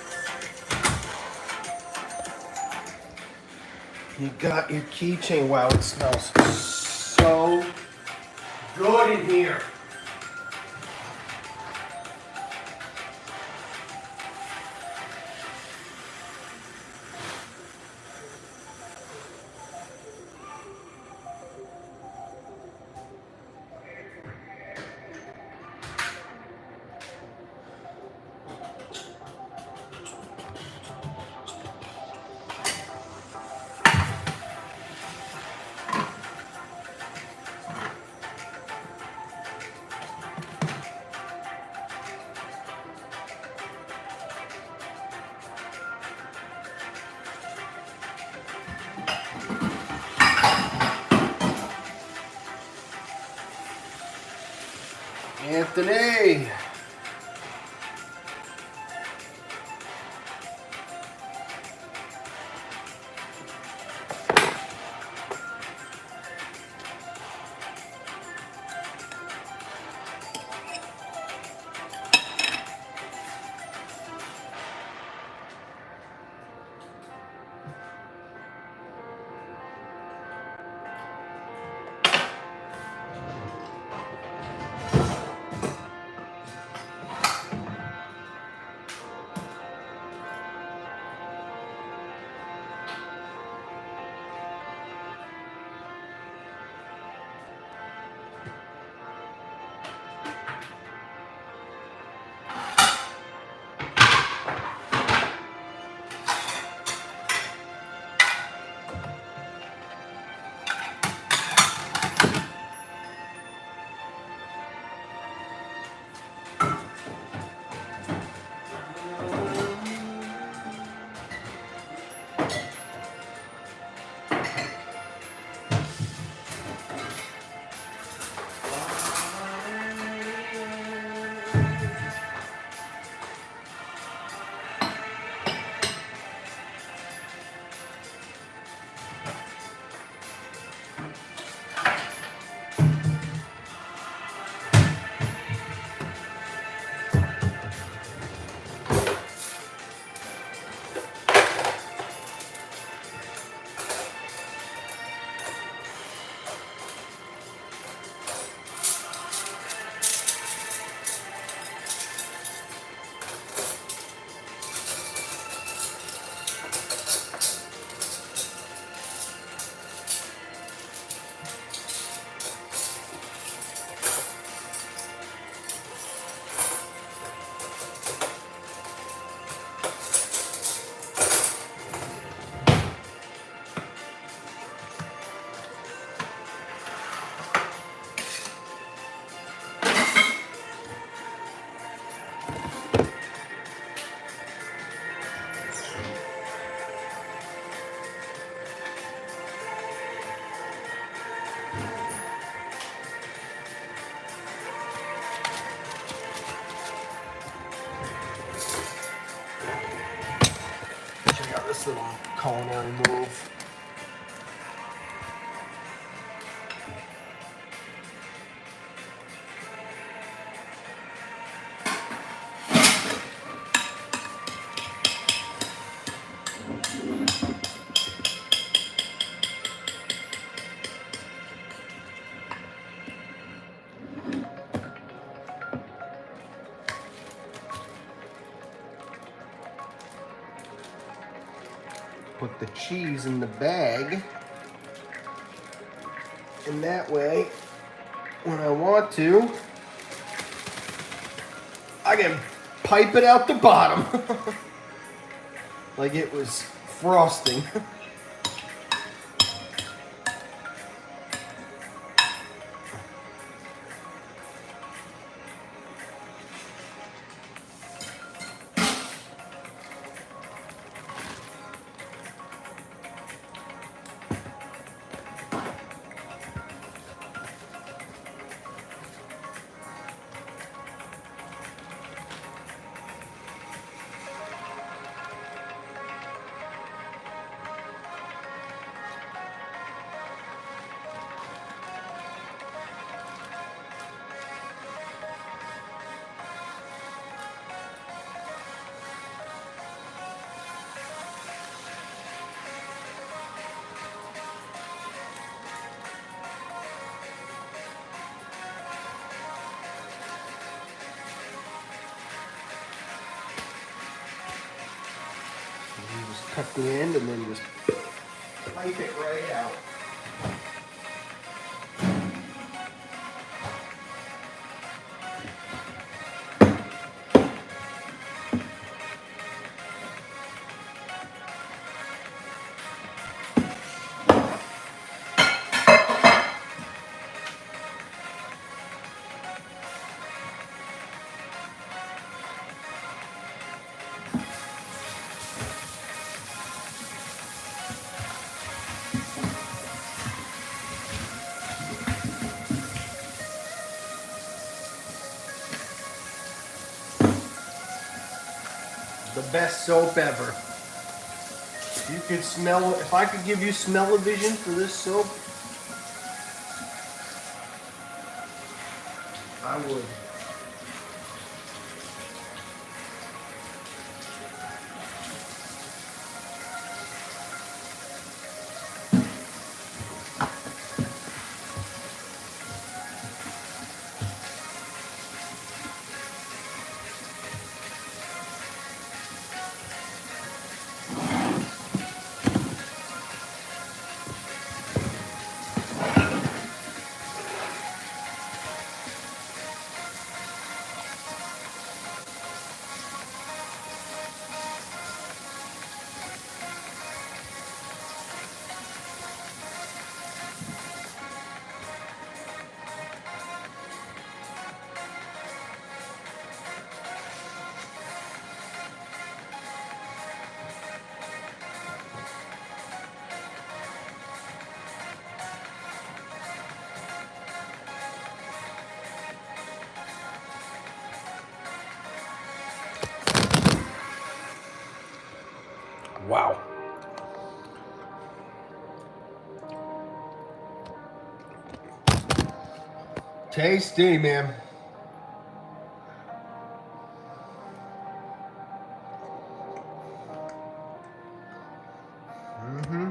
You got your keychain. Wow, it smells so good in here. Anthony. Check out this little culinary move. Put the cheese in the bag, and that way, when I want to, I can pipe it out the bottom like it was frosting. cut the end and then just pipe it right out. The best soap ever. You could smell, if I could give you smell-o-vision for this soap, I would. Wow. Tasty, man. Mm-hmm.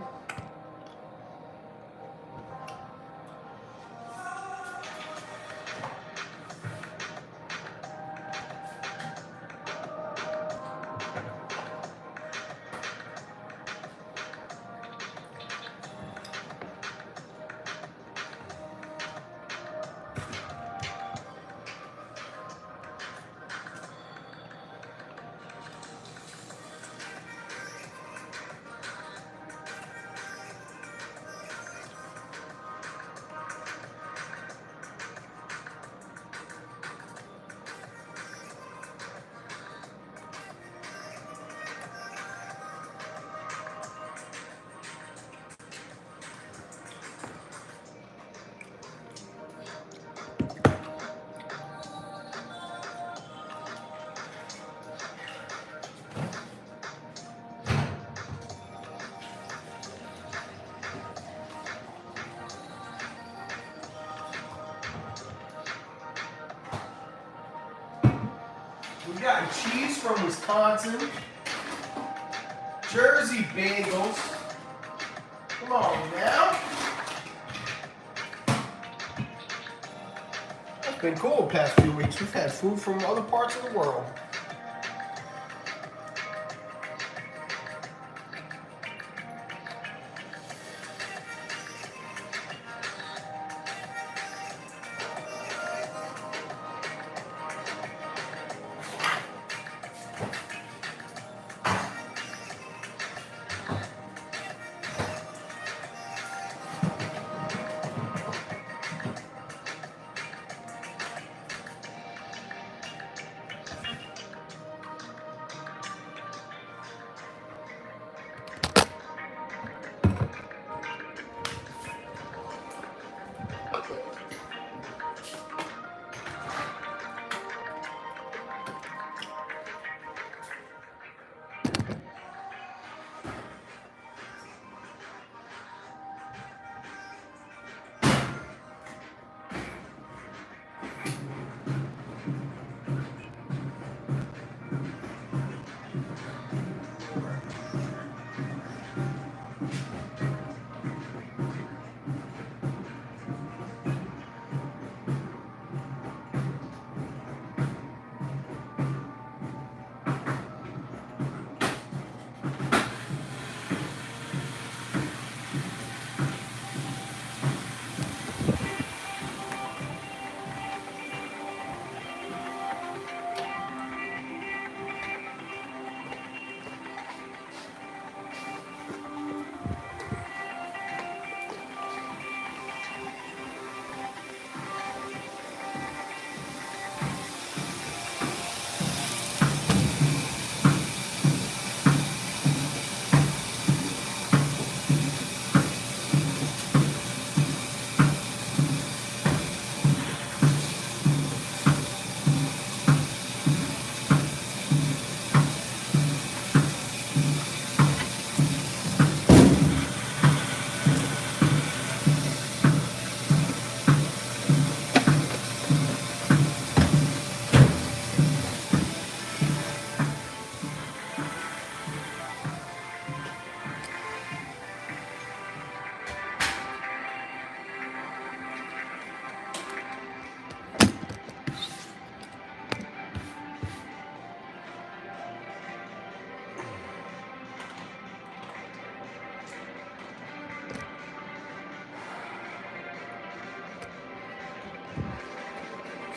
We got cheese from Wisconsin, Jersey bagels. Come on now. It's been cool the past few weeks. We've had food from other parts of the world.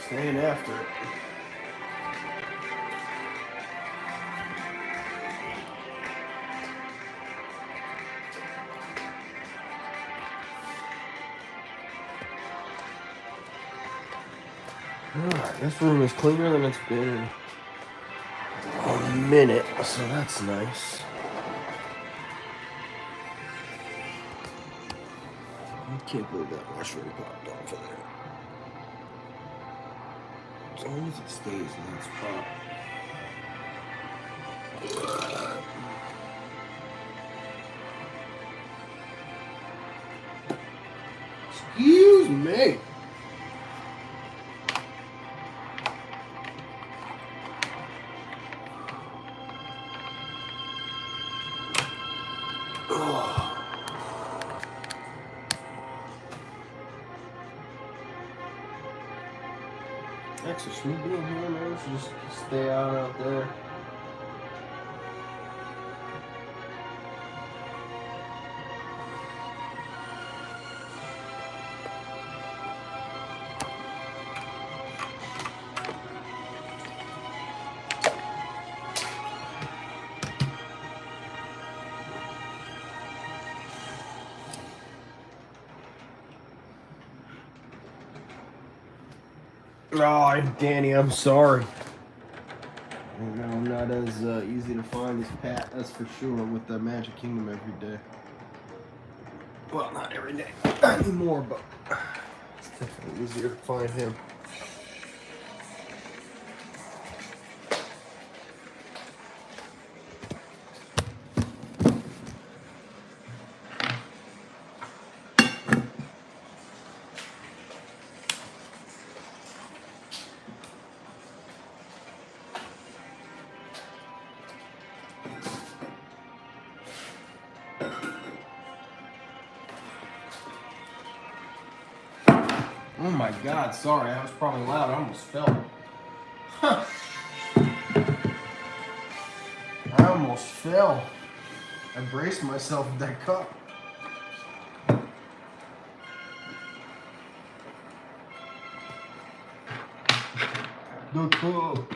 Staying after it. Alright, this room is cleaner than it's been in a minute, so that's nice. I can't believe that mushroom popped off of there. As long as it stays in that spot. Excuse me. Actually, should we be in here, man? We should just stay out there. Oh, Danny, I'm sorry. You know, I'm not as easy to find as Pat, that's for sure, with the Magic Kingdom every day. Well, not every day anymore, but it's definitely easier to find him. Oh my God, sorry, that was probably loud. I almost fell. Huh. I almost fell. I braced myself with that cup. The cup.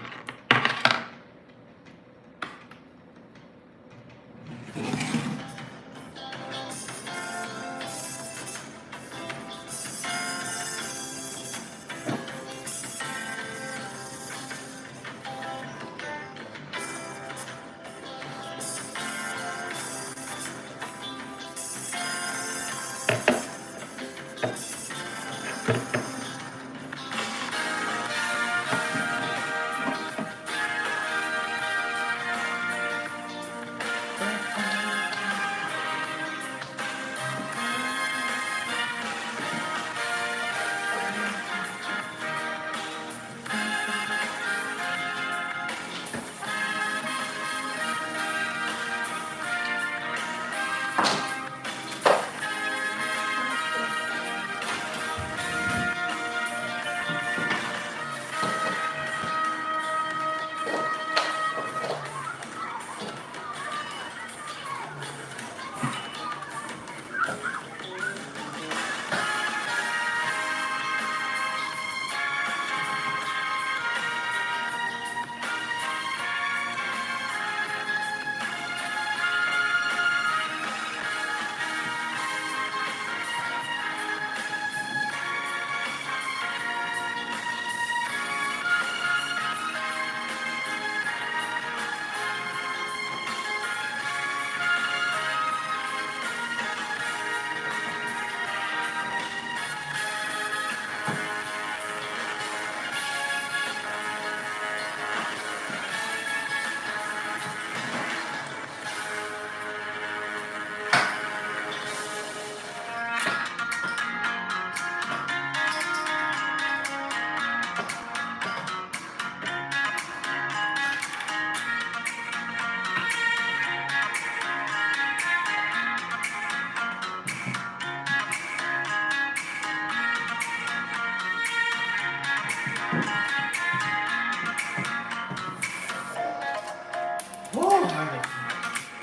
Oh, I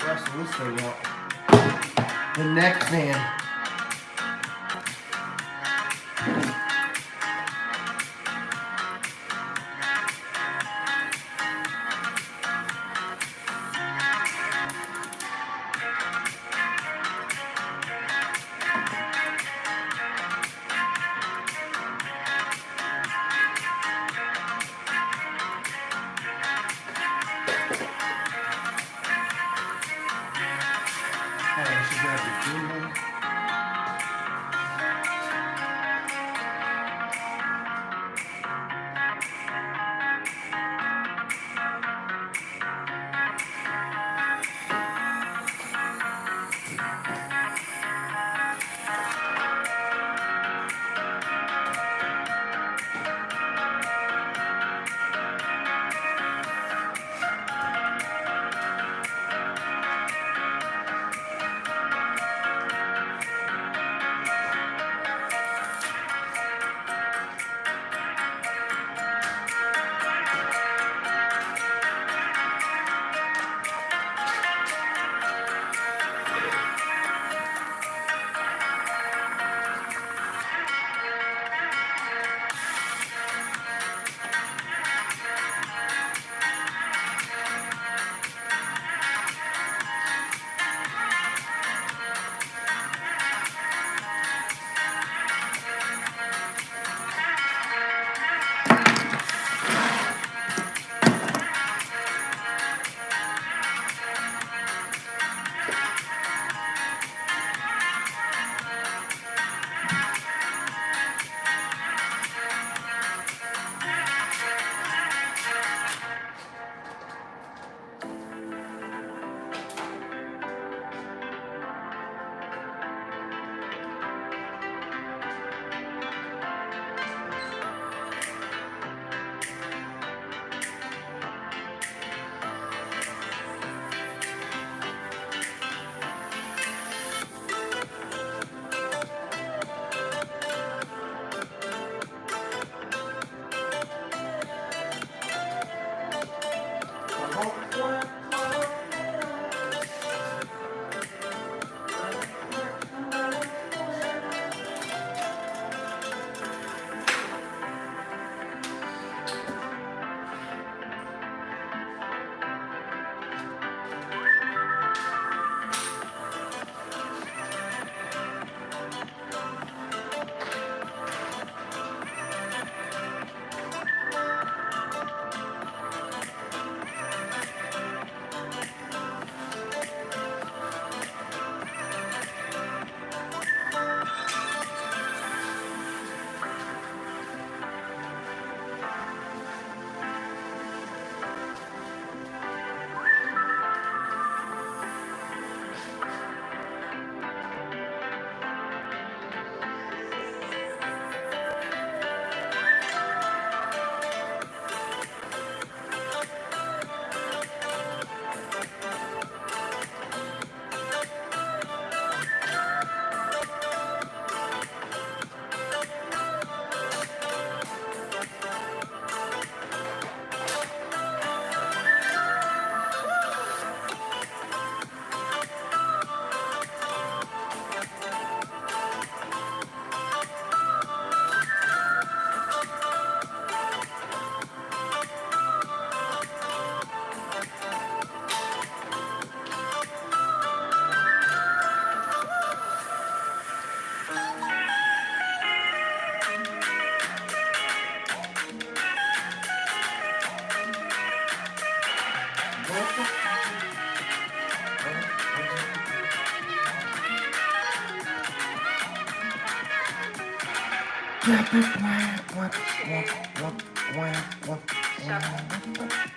can wrestle this thing up. The neck fan.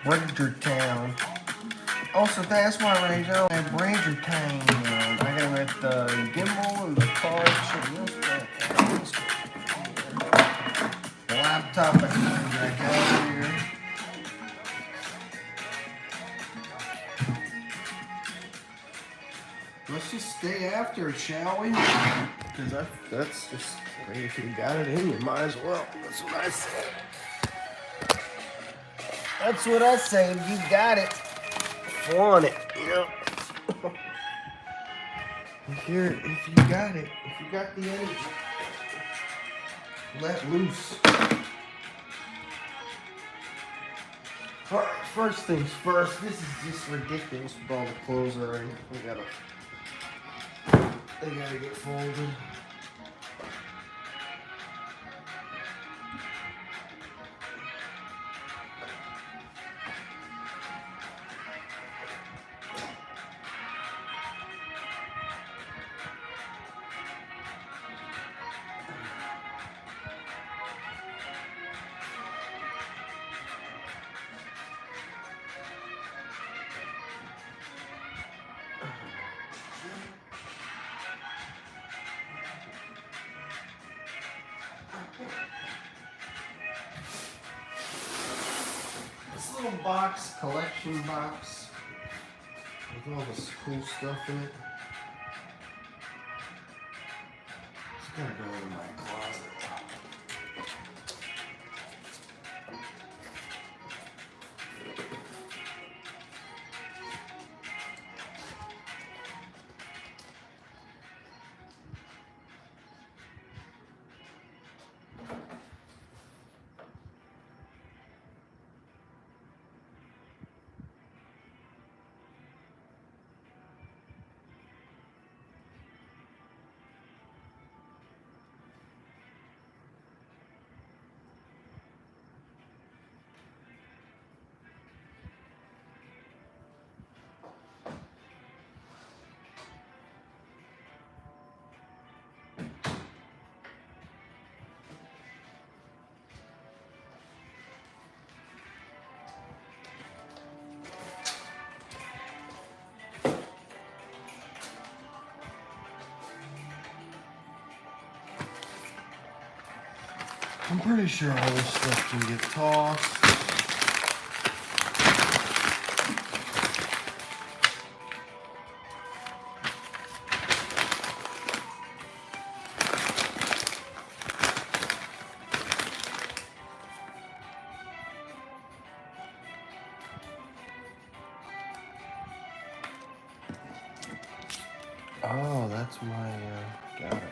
Bridgertown. Also, that's why I don't have Bridgertown. I got it the gimbal and the card. The laptop I can back out here. Let's just stay after it, shall we? Because that's just, if you got it in, you might as well. That's what I say. That's what I say. If you got it, flaunt it, you know. if you got it, if you got the energy, let loose. All right, first things first. This is just ridiculous with all the clothes already. They gotta get folded. This little box, collection box, with all this cool stuff in it. It's gonna go in my closet. I'm pretty sure all this stuff can get tossed. Oh, that's my, got it.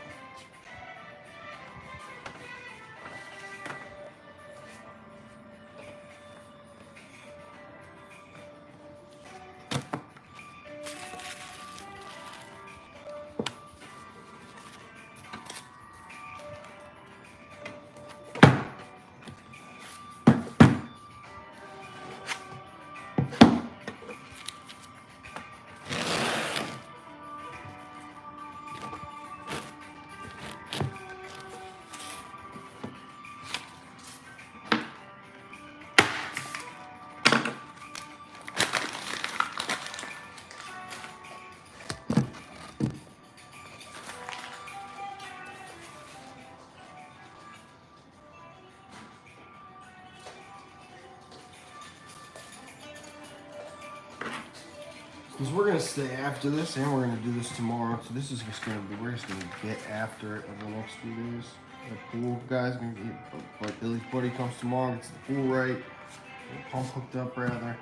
Because we're gonna stay after this, and we're gonna do this tomorrow. So this is just gonna be, we're just gonna get after it over the next few days. The pool guy's gonna get, like Billy's buddy comes tomorrow, gets the pool right, the pump hooked up rather,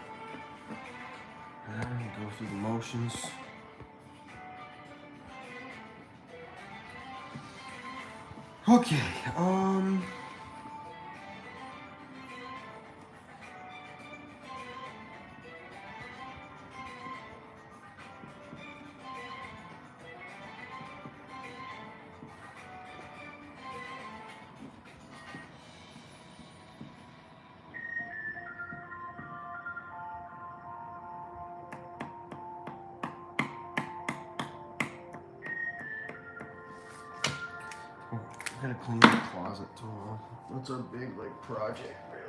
and go through the motions. Okay, I gotta clean the closet tomorrow. That's our big project, really.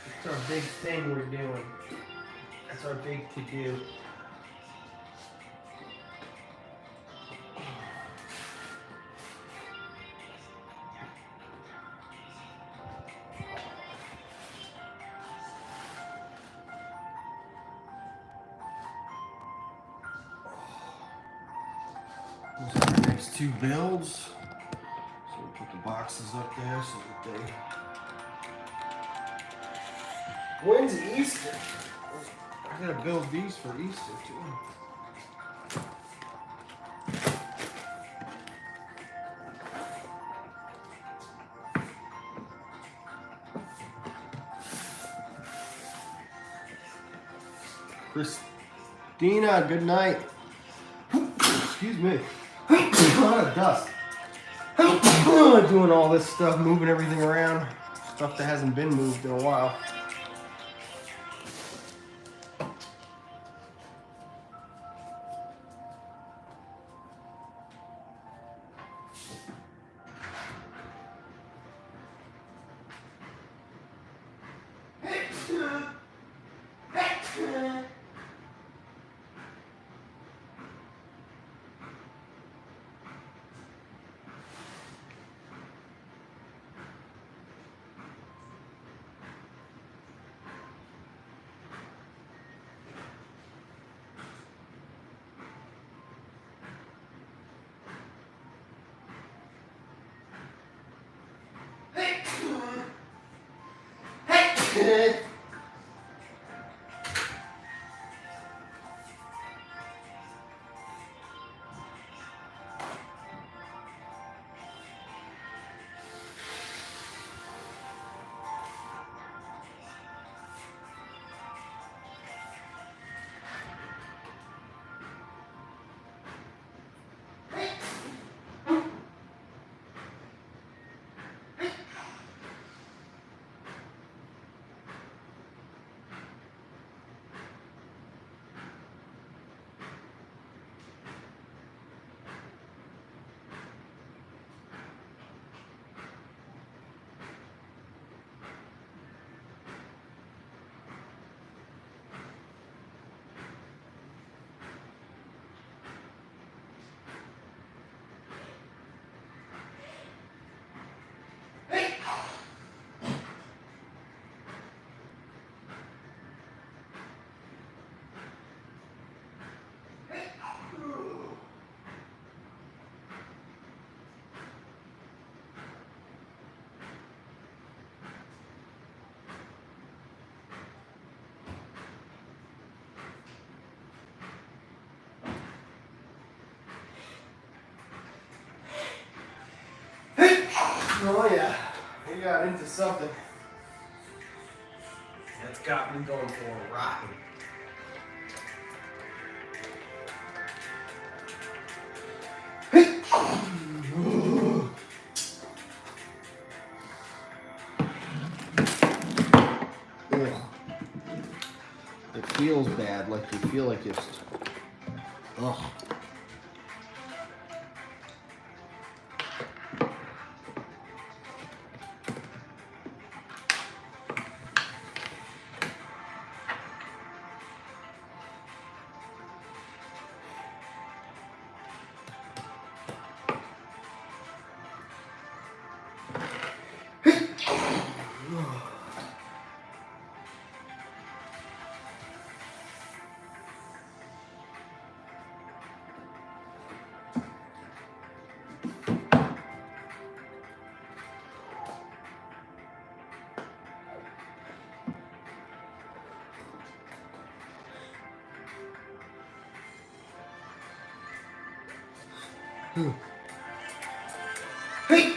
It's our big thing we're doing. That's our big to do. Those are our next 2 builds. So we'll put the boxes up there so that they. When's Easter? I gotta build these for Easter too. Christina, good night. Excuse me. A lot of dust. Doing all this stuff, moving everything around. Stuff that hasn't been moved in a while. Oh yeah, we got into something that's got me going for a ride. Ugh. It feels bad, like you feel like it's. Ugh. Hey!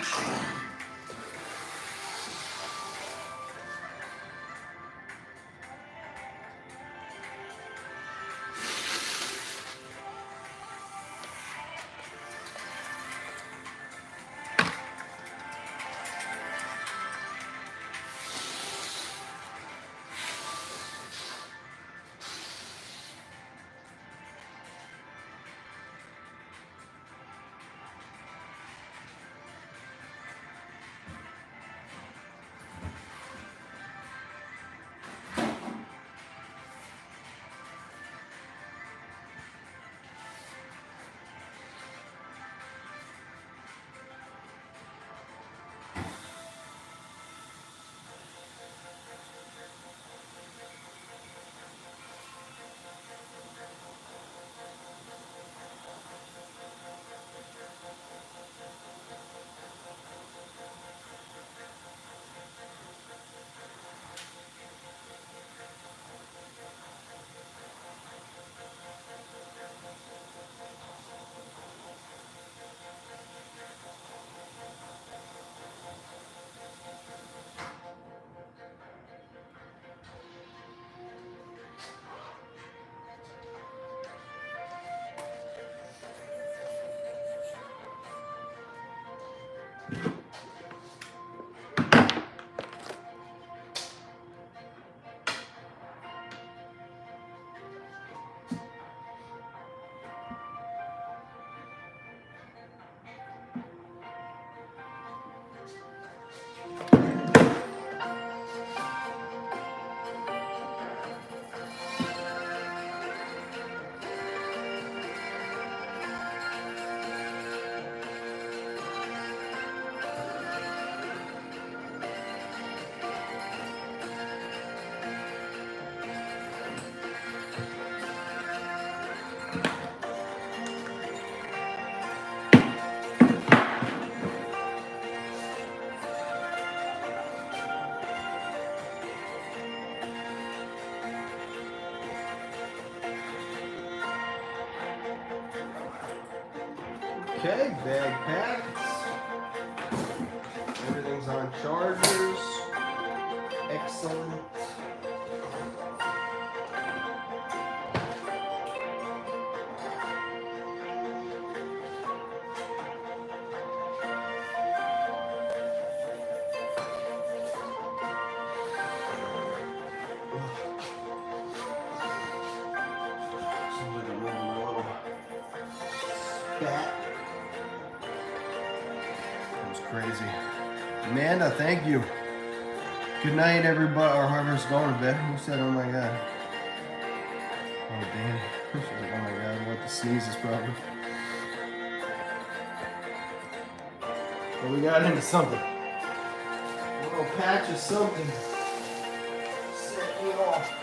Okay, bag packs. Everything's on chargers. Excellent. Somebody moving a little spat. That was crazy. Amanda, thank you. Good night, everybody, or whoever's going to bed. Who said, oh my god? Oh, Danny. She's like, oh my god, what the sneeze is probably. But we got into something. A little patch of something. Set me off.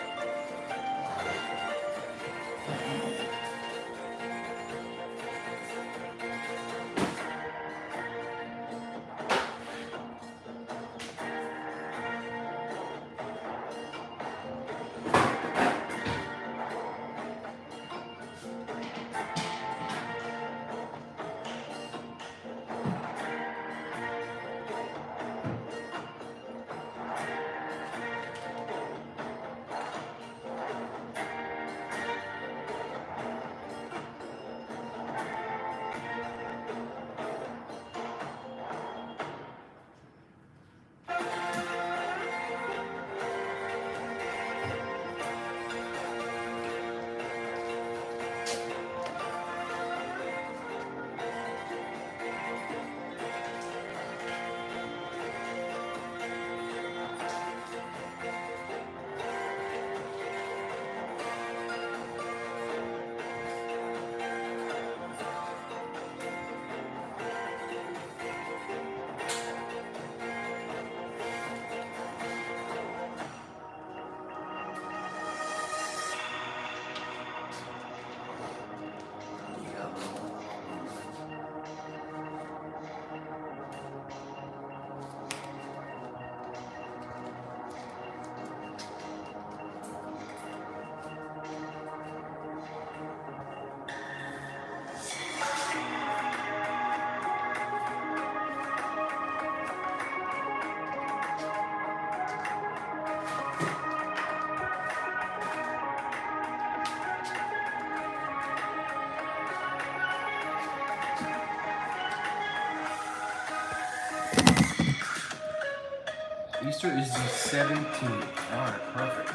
Easter is the 17th. Alright, perfect.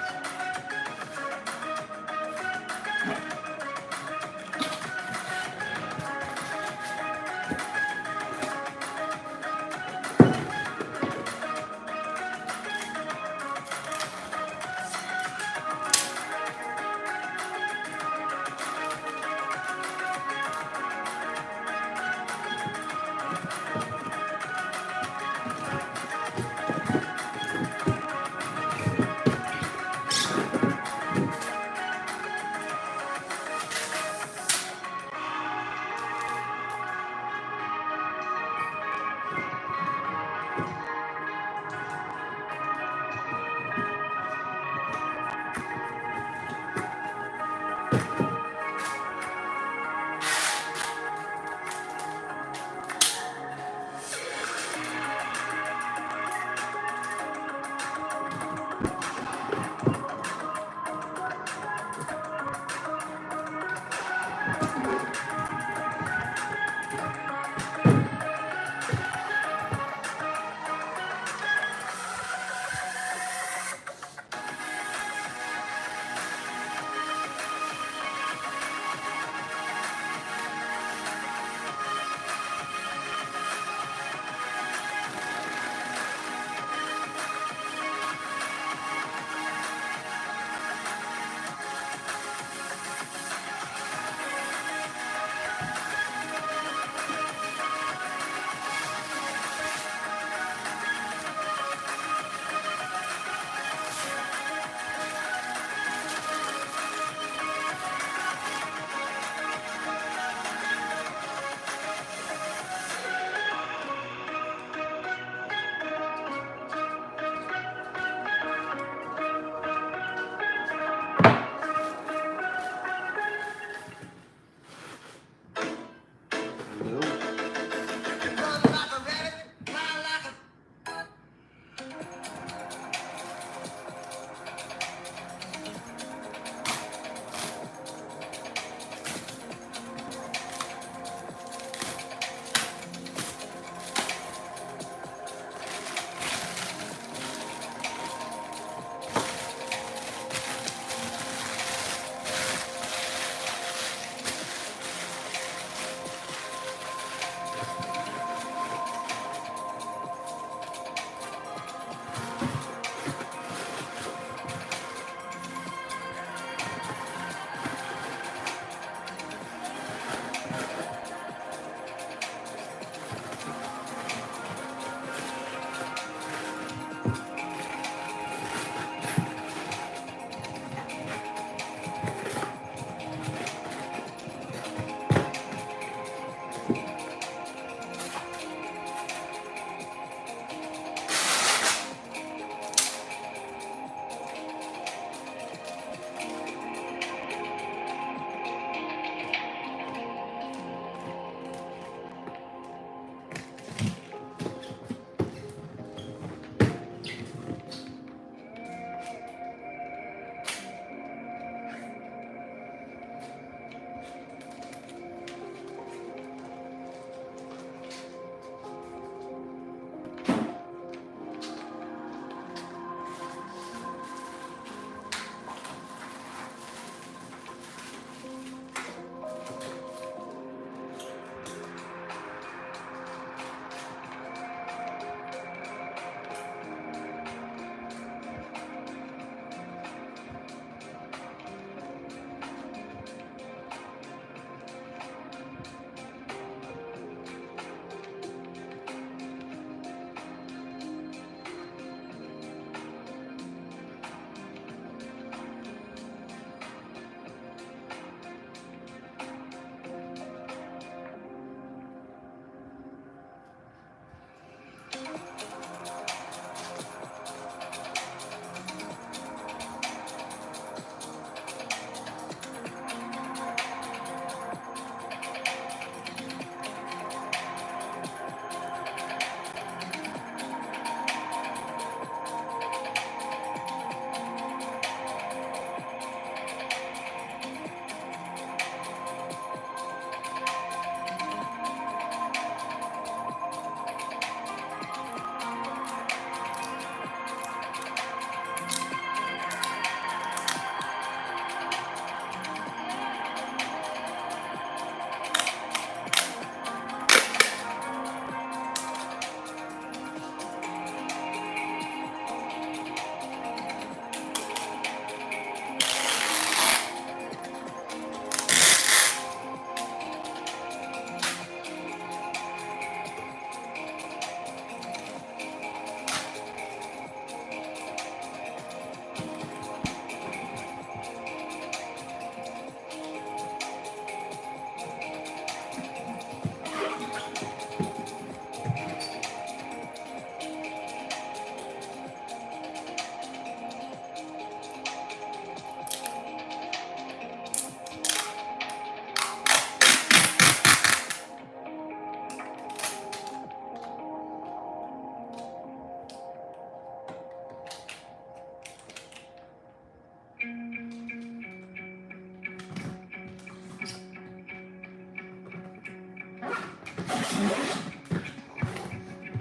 In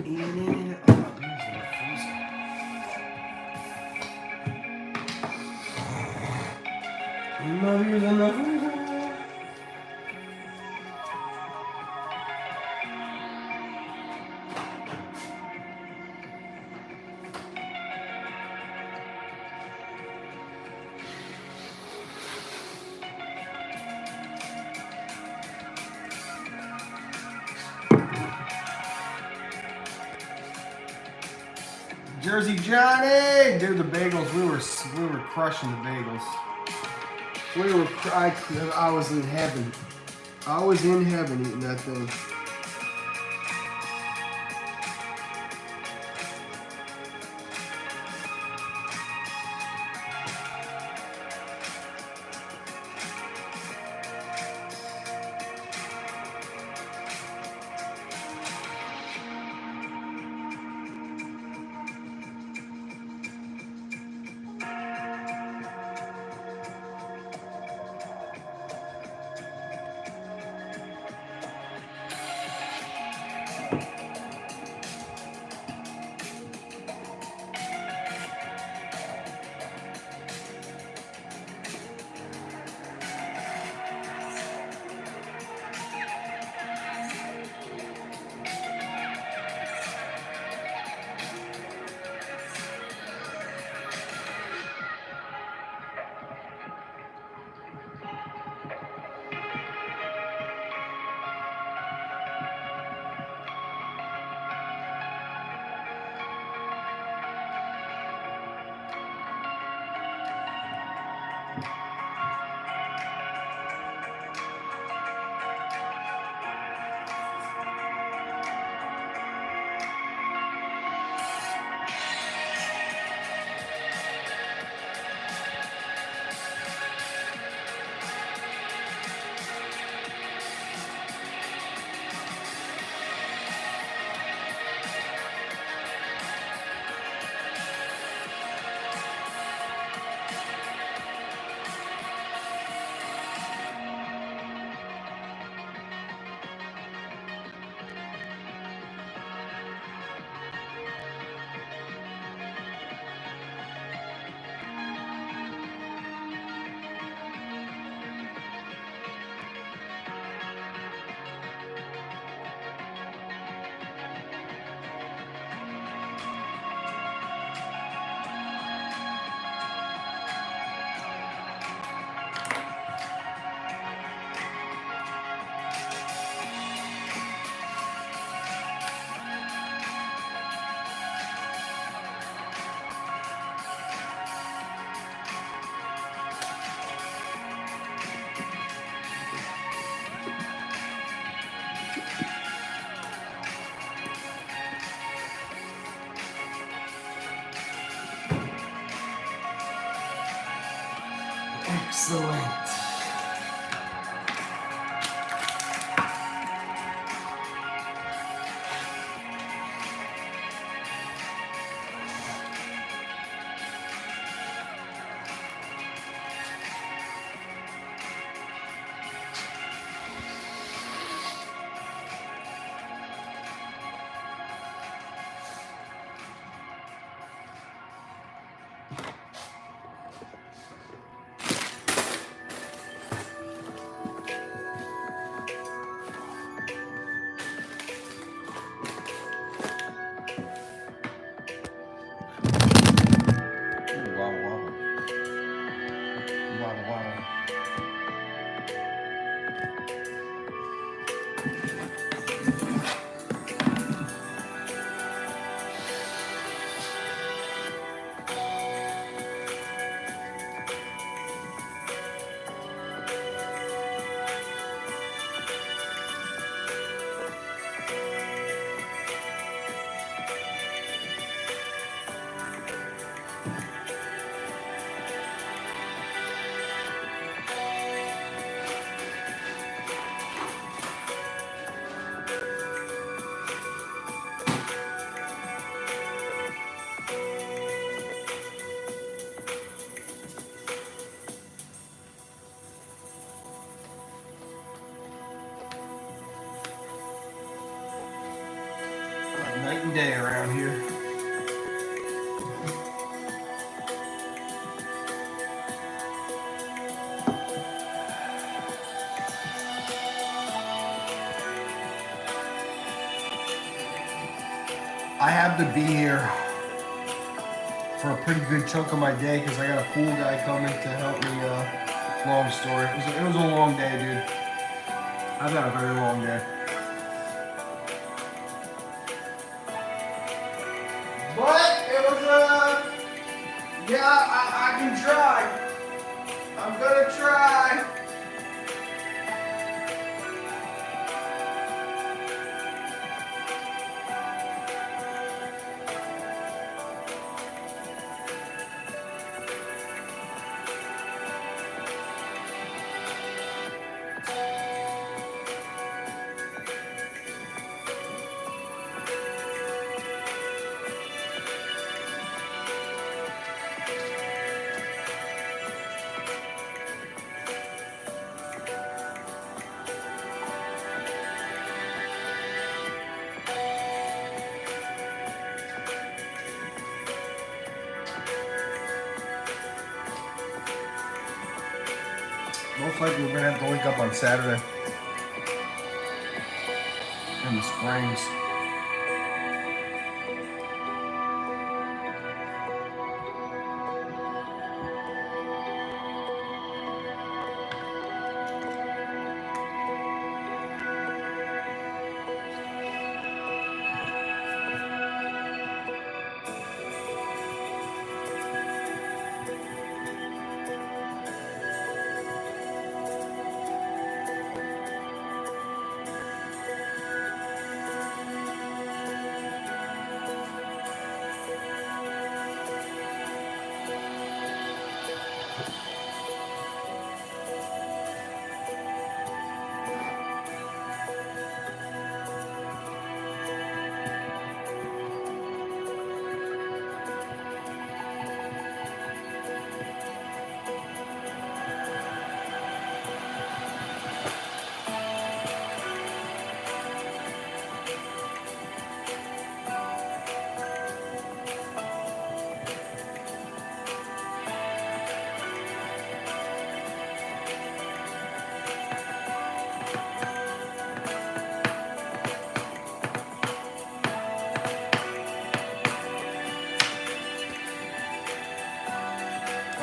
and out. Oh, beer's in the freezer. My beer's in the freezer. Jersey Johnny, dude, the bagels. We were crushing the bagels. I was in heaven. I was in heaven eating that thing. Night and day around here. I have to be here for a pretty good chunk of my day because I got a pool guy coming to help me. Long story. It was a long day, dude. I've had a very long day. But it was yeah, I can try. I'm gonna try. Most likely we're gonna have to link up on Saturday. In the Springs.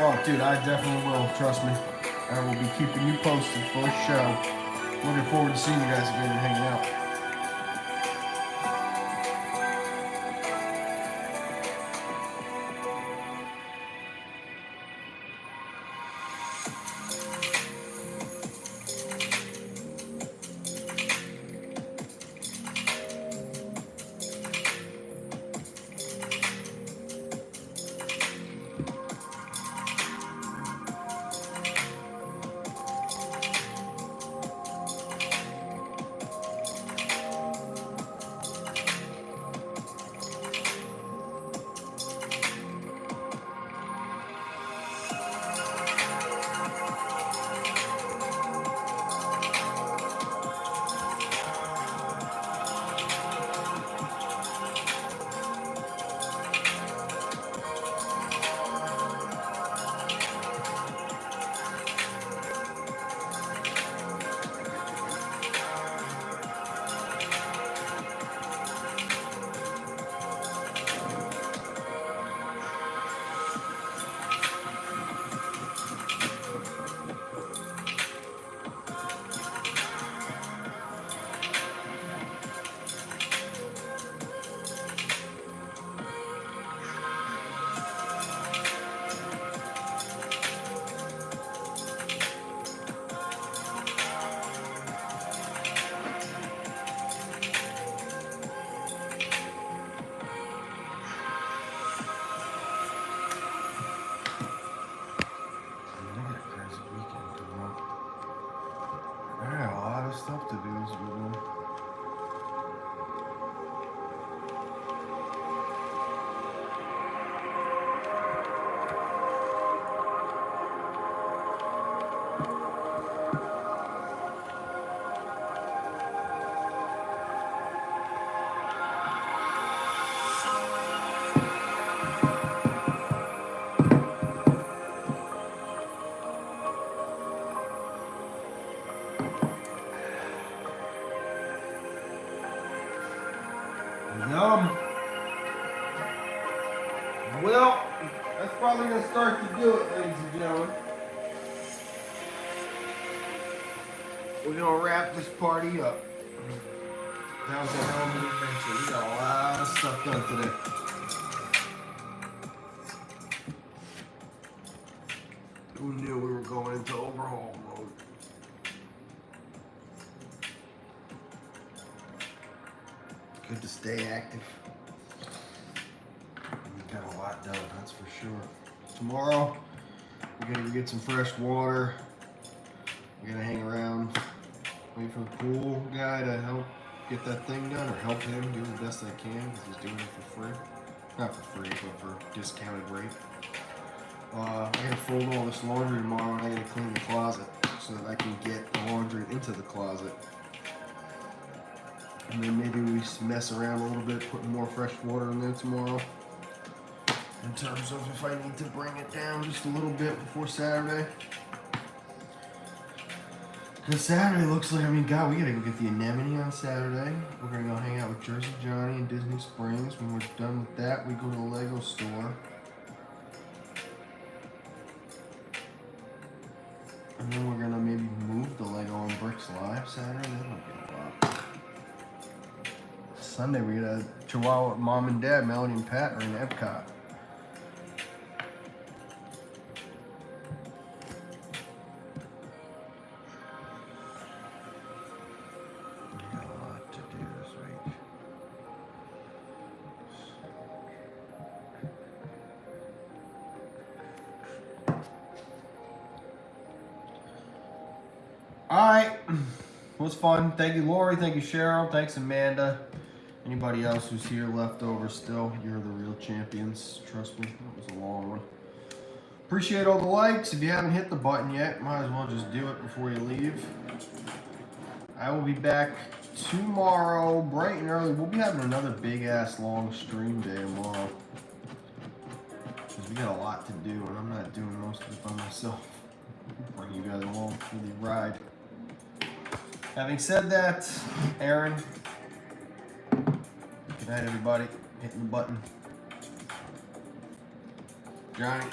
Oh, dude, I definitely will. Trust me. I will be keeping you posted for a show. Looking forward to seeing you guys again and hanging out. Stuff to do this weekend. Yum. Well, that's probably going to start to do it, ladies and gentlemen. We're going to wrap this party up. That was a hell of an adventure. We got a lot of stuff done today. Who knew we were going into overhaul mode? Good to stay active. We got a lot done, that's for sure. Tomorrow, we're gonna get some fresh water. We're gonna hang around, wait for the pool guy to help get that thing done, or help him do the best I can, because he's doing it for free. Not for free, but for discounted rate. I gotta fold all this laundry tomorrow, and I gotta clean the closet so that I can get the laundry into the closet. And then maybe we mess around a little bit, putting more fresh water in there tomorrow. In terms of if I need to bring it down just a little bit before Saturday. Because Saturday looks like, I mean, God, we gotta go get the anemone on Saturday. We're gonna go hang out with Jersey Johnny in Disney Springs. When we're done with that, we go to the Lego store. And then we're gonna maybe move the Lego on Bricks Live Saturday. That might be a lot. Sunday we got a Chihuahua with Mom and Dad, Melody and Pat are in Epcot. We got a lot to do this week. Alright, was fun. Thank you, Lori. Thank you, Cheryl. Thanks, Amanda. Anybody else who's here left over still, you're the real champions. Trust me, that was a long one. Appreciate all the likes. If you haven't hit the button yet, might as well just do it before you leave. I will be back tomorrow, bright and early. We'll be having another big-ass long stream day tomorrow. Because we got a lot to do, and I'm not doing most of it by myself. Bring you guys along for the ride. Having said that, Aaron, good night, everybody. Hitting the button. Johnny,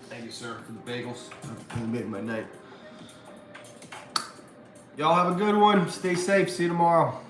thank you, sir, for the bagels. They made my night. Y'all have a good one. Stay safe. See you tomorrow.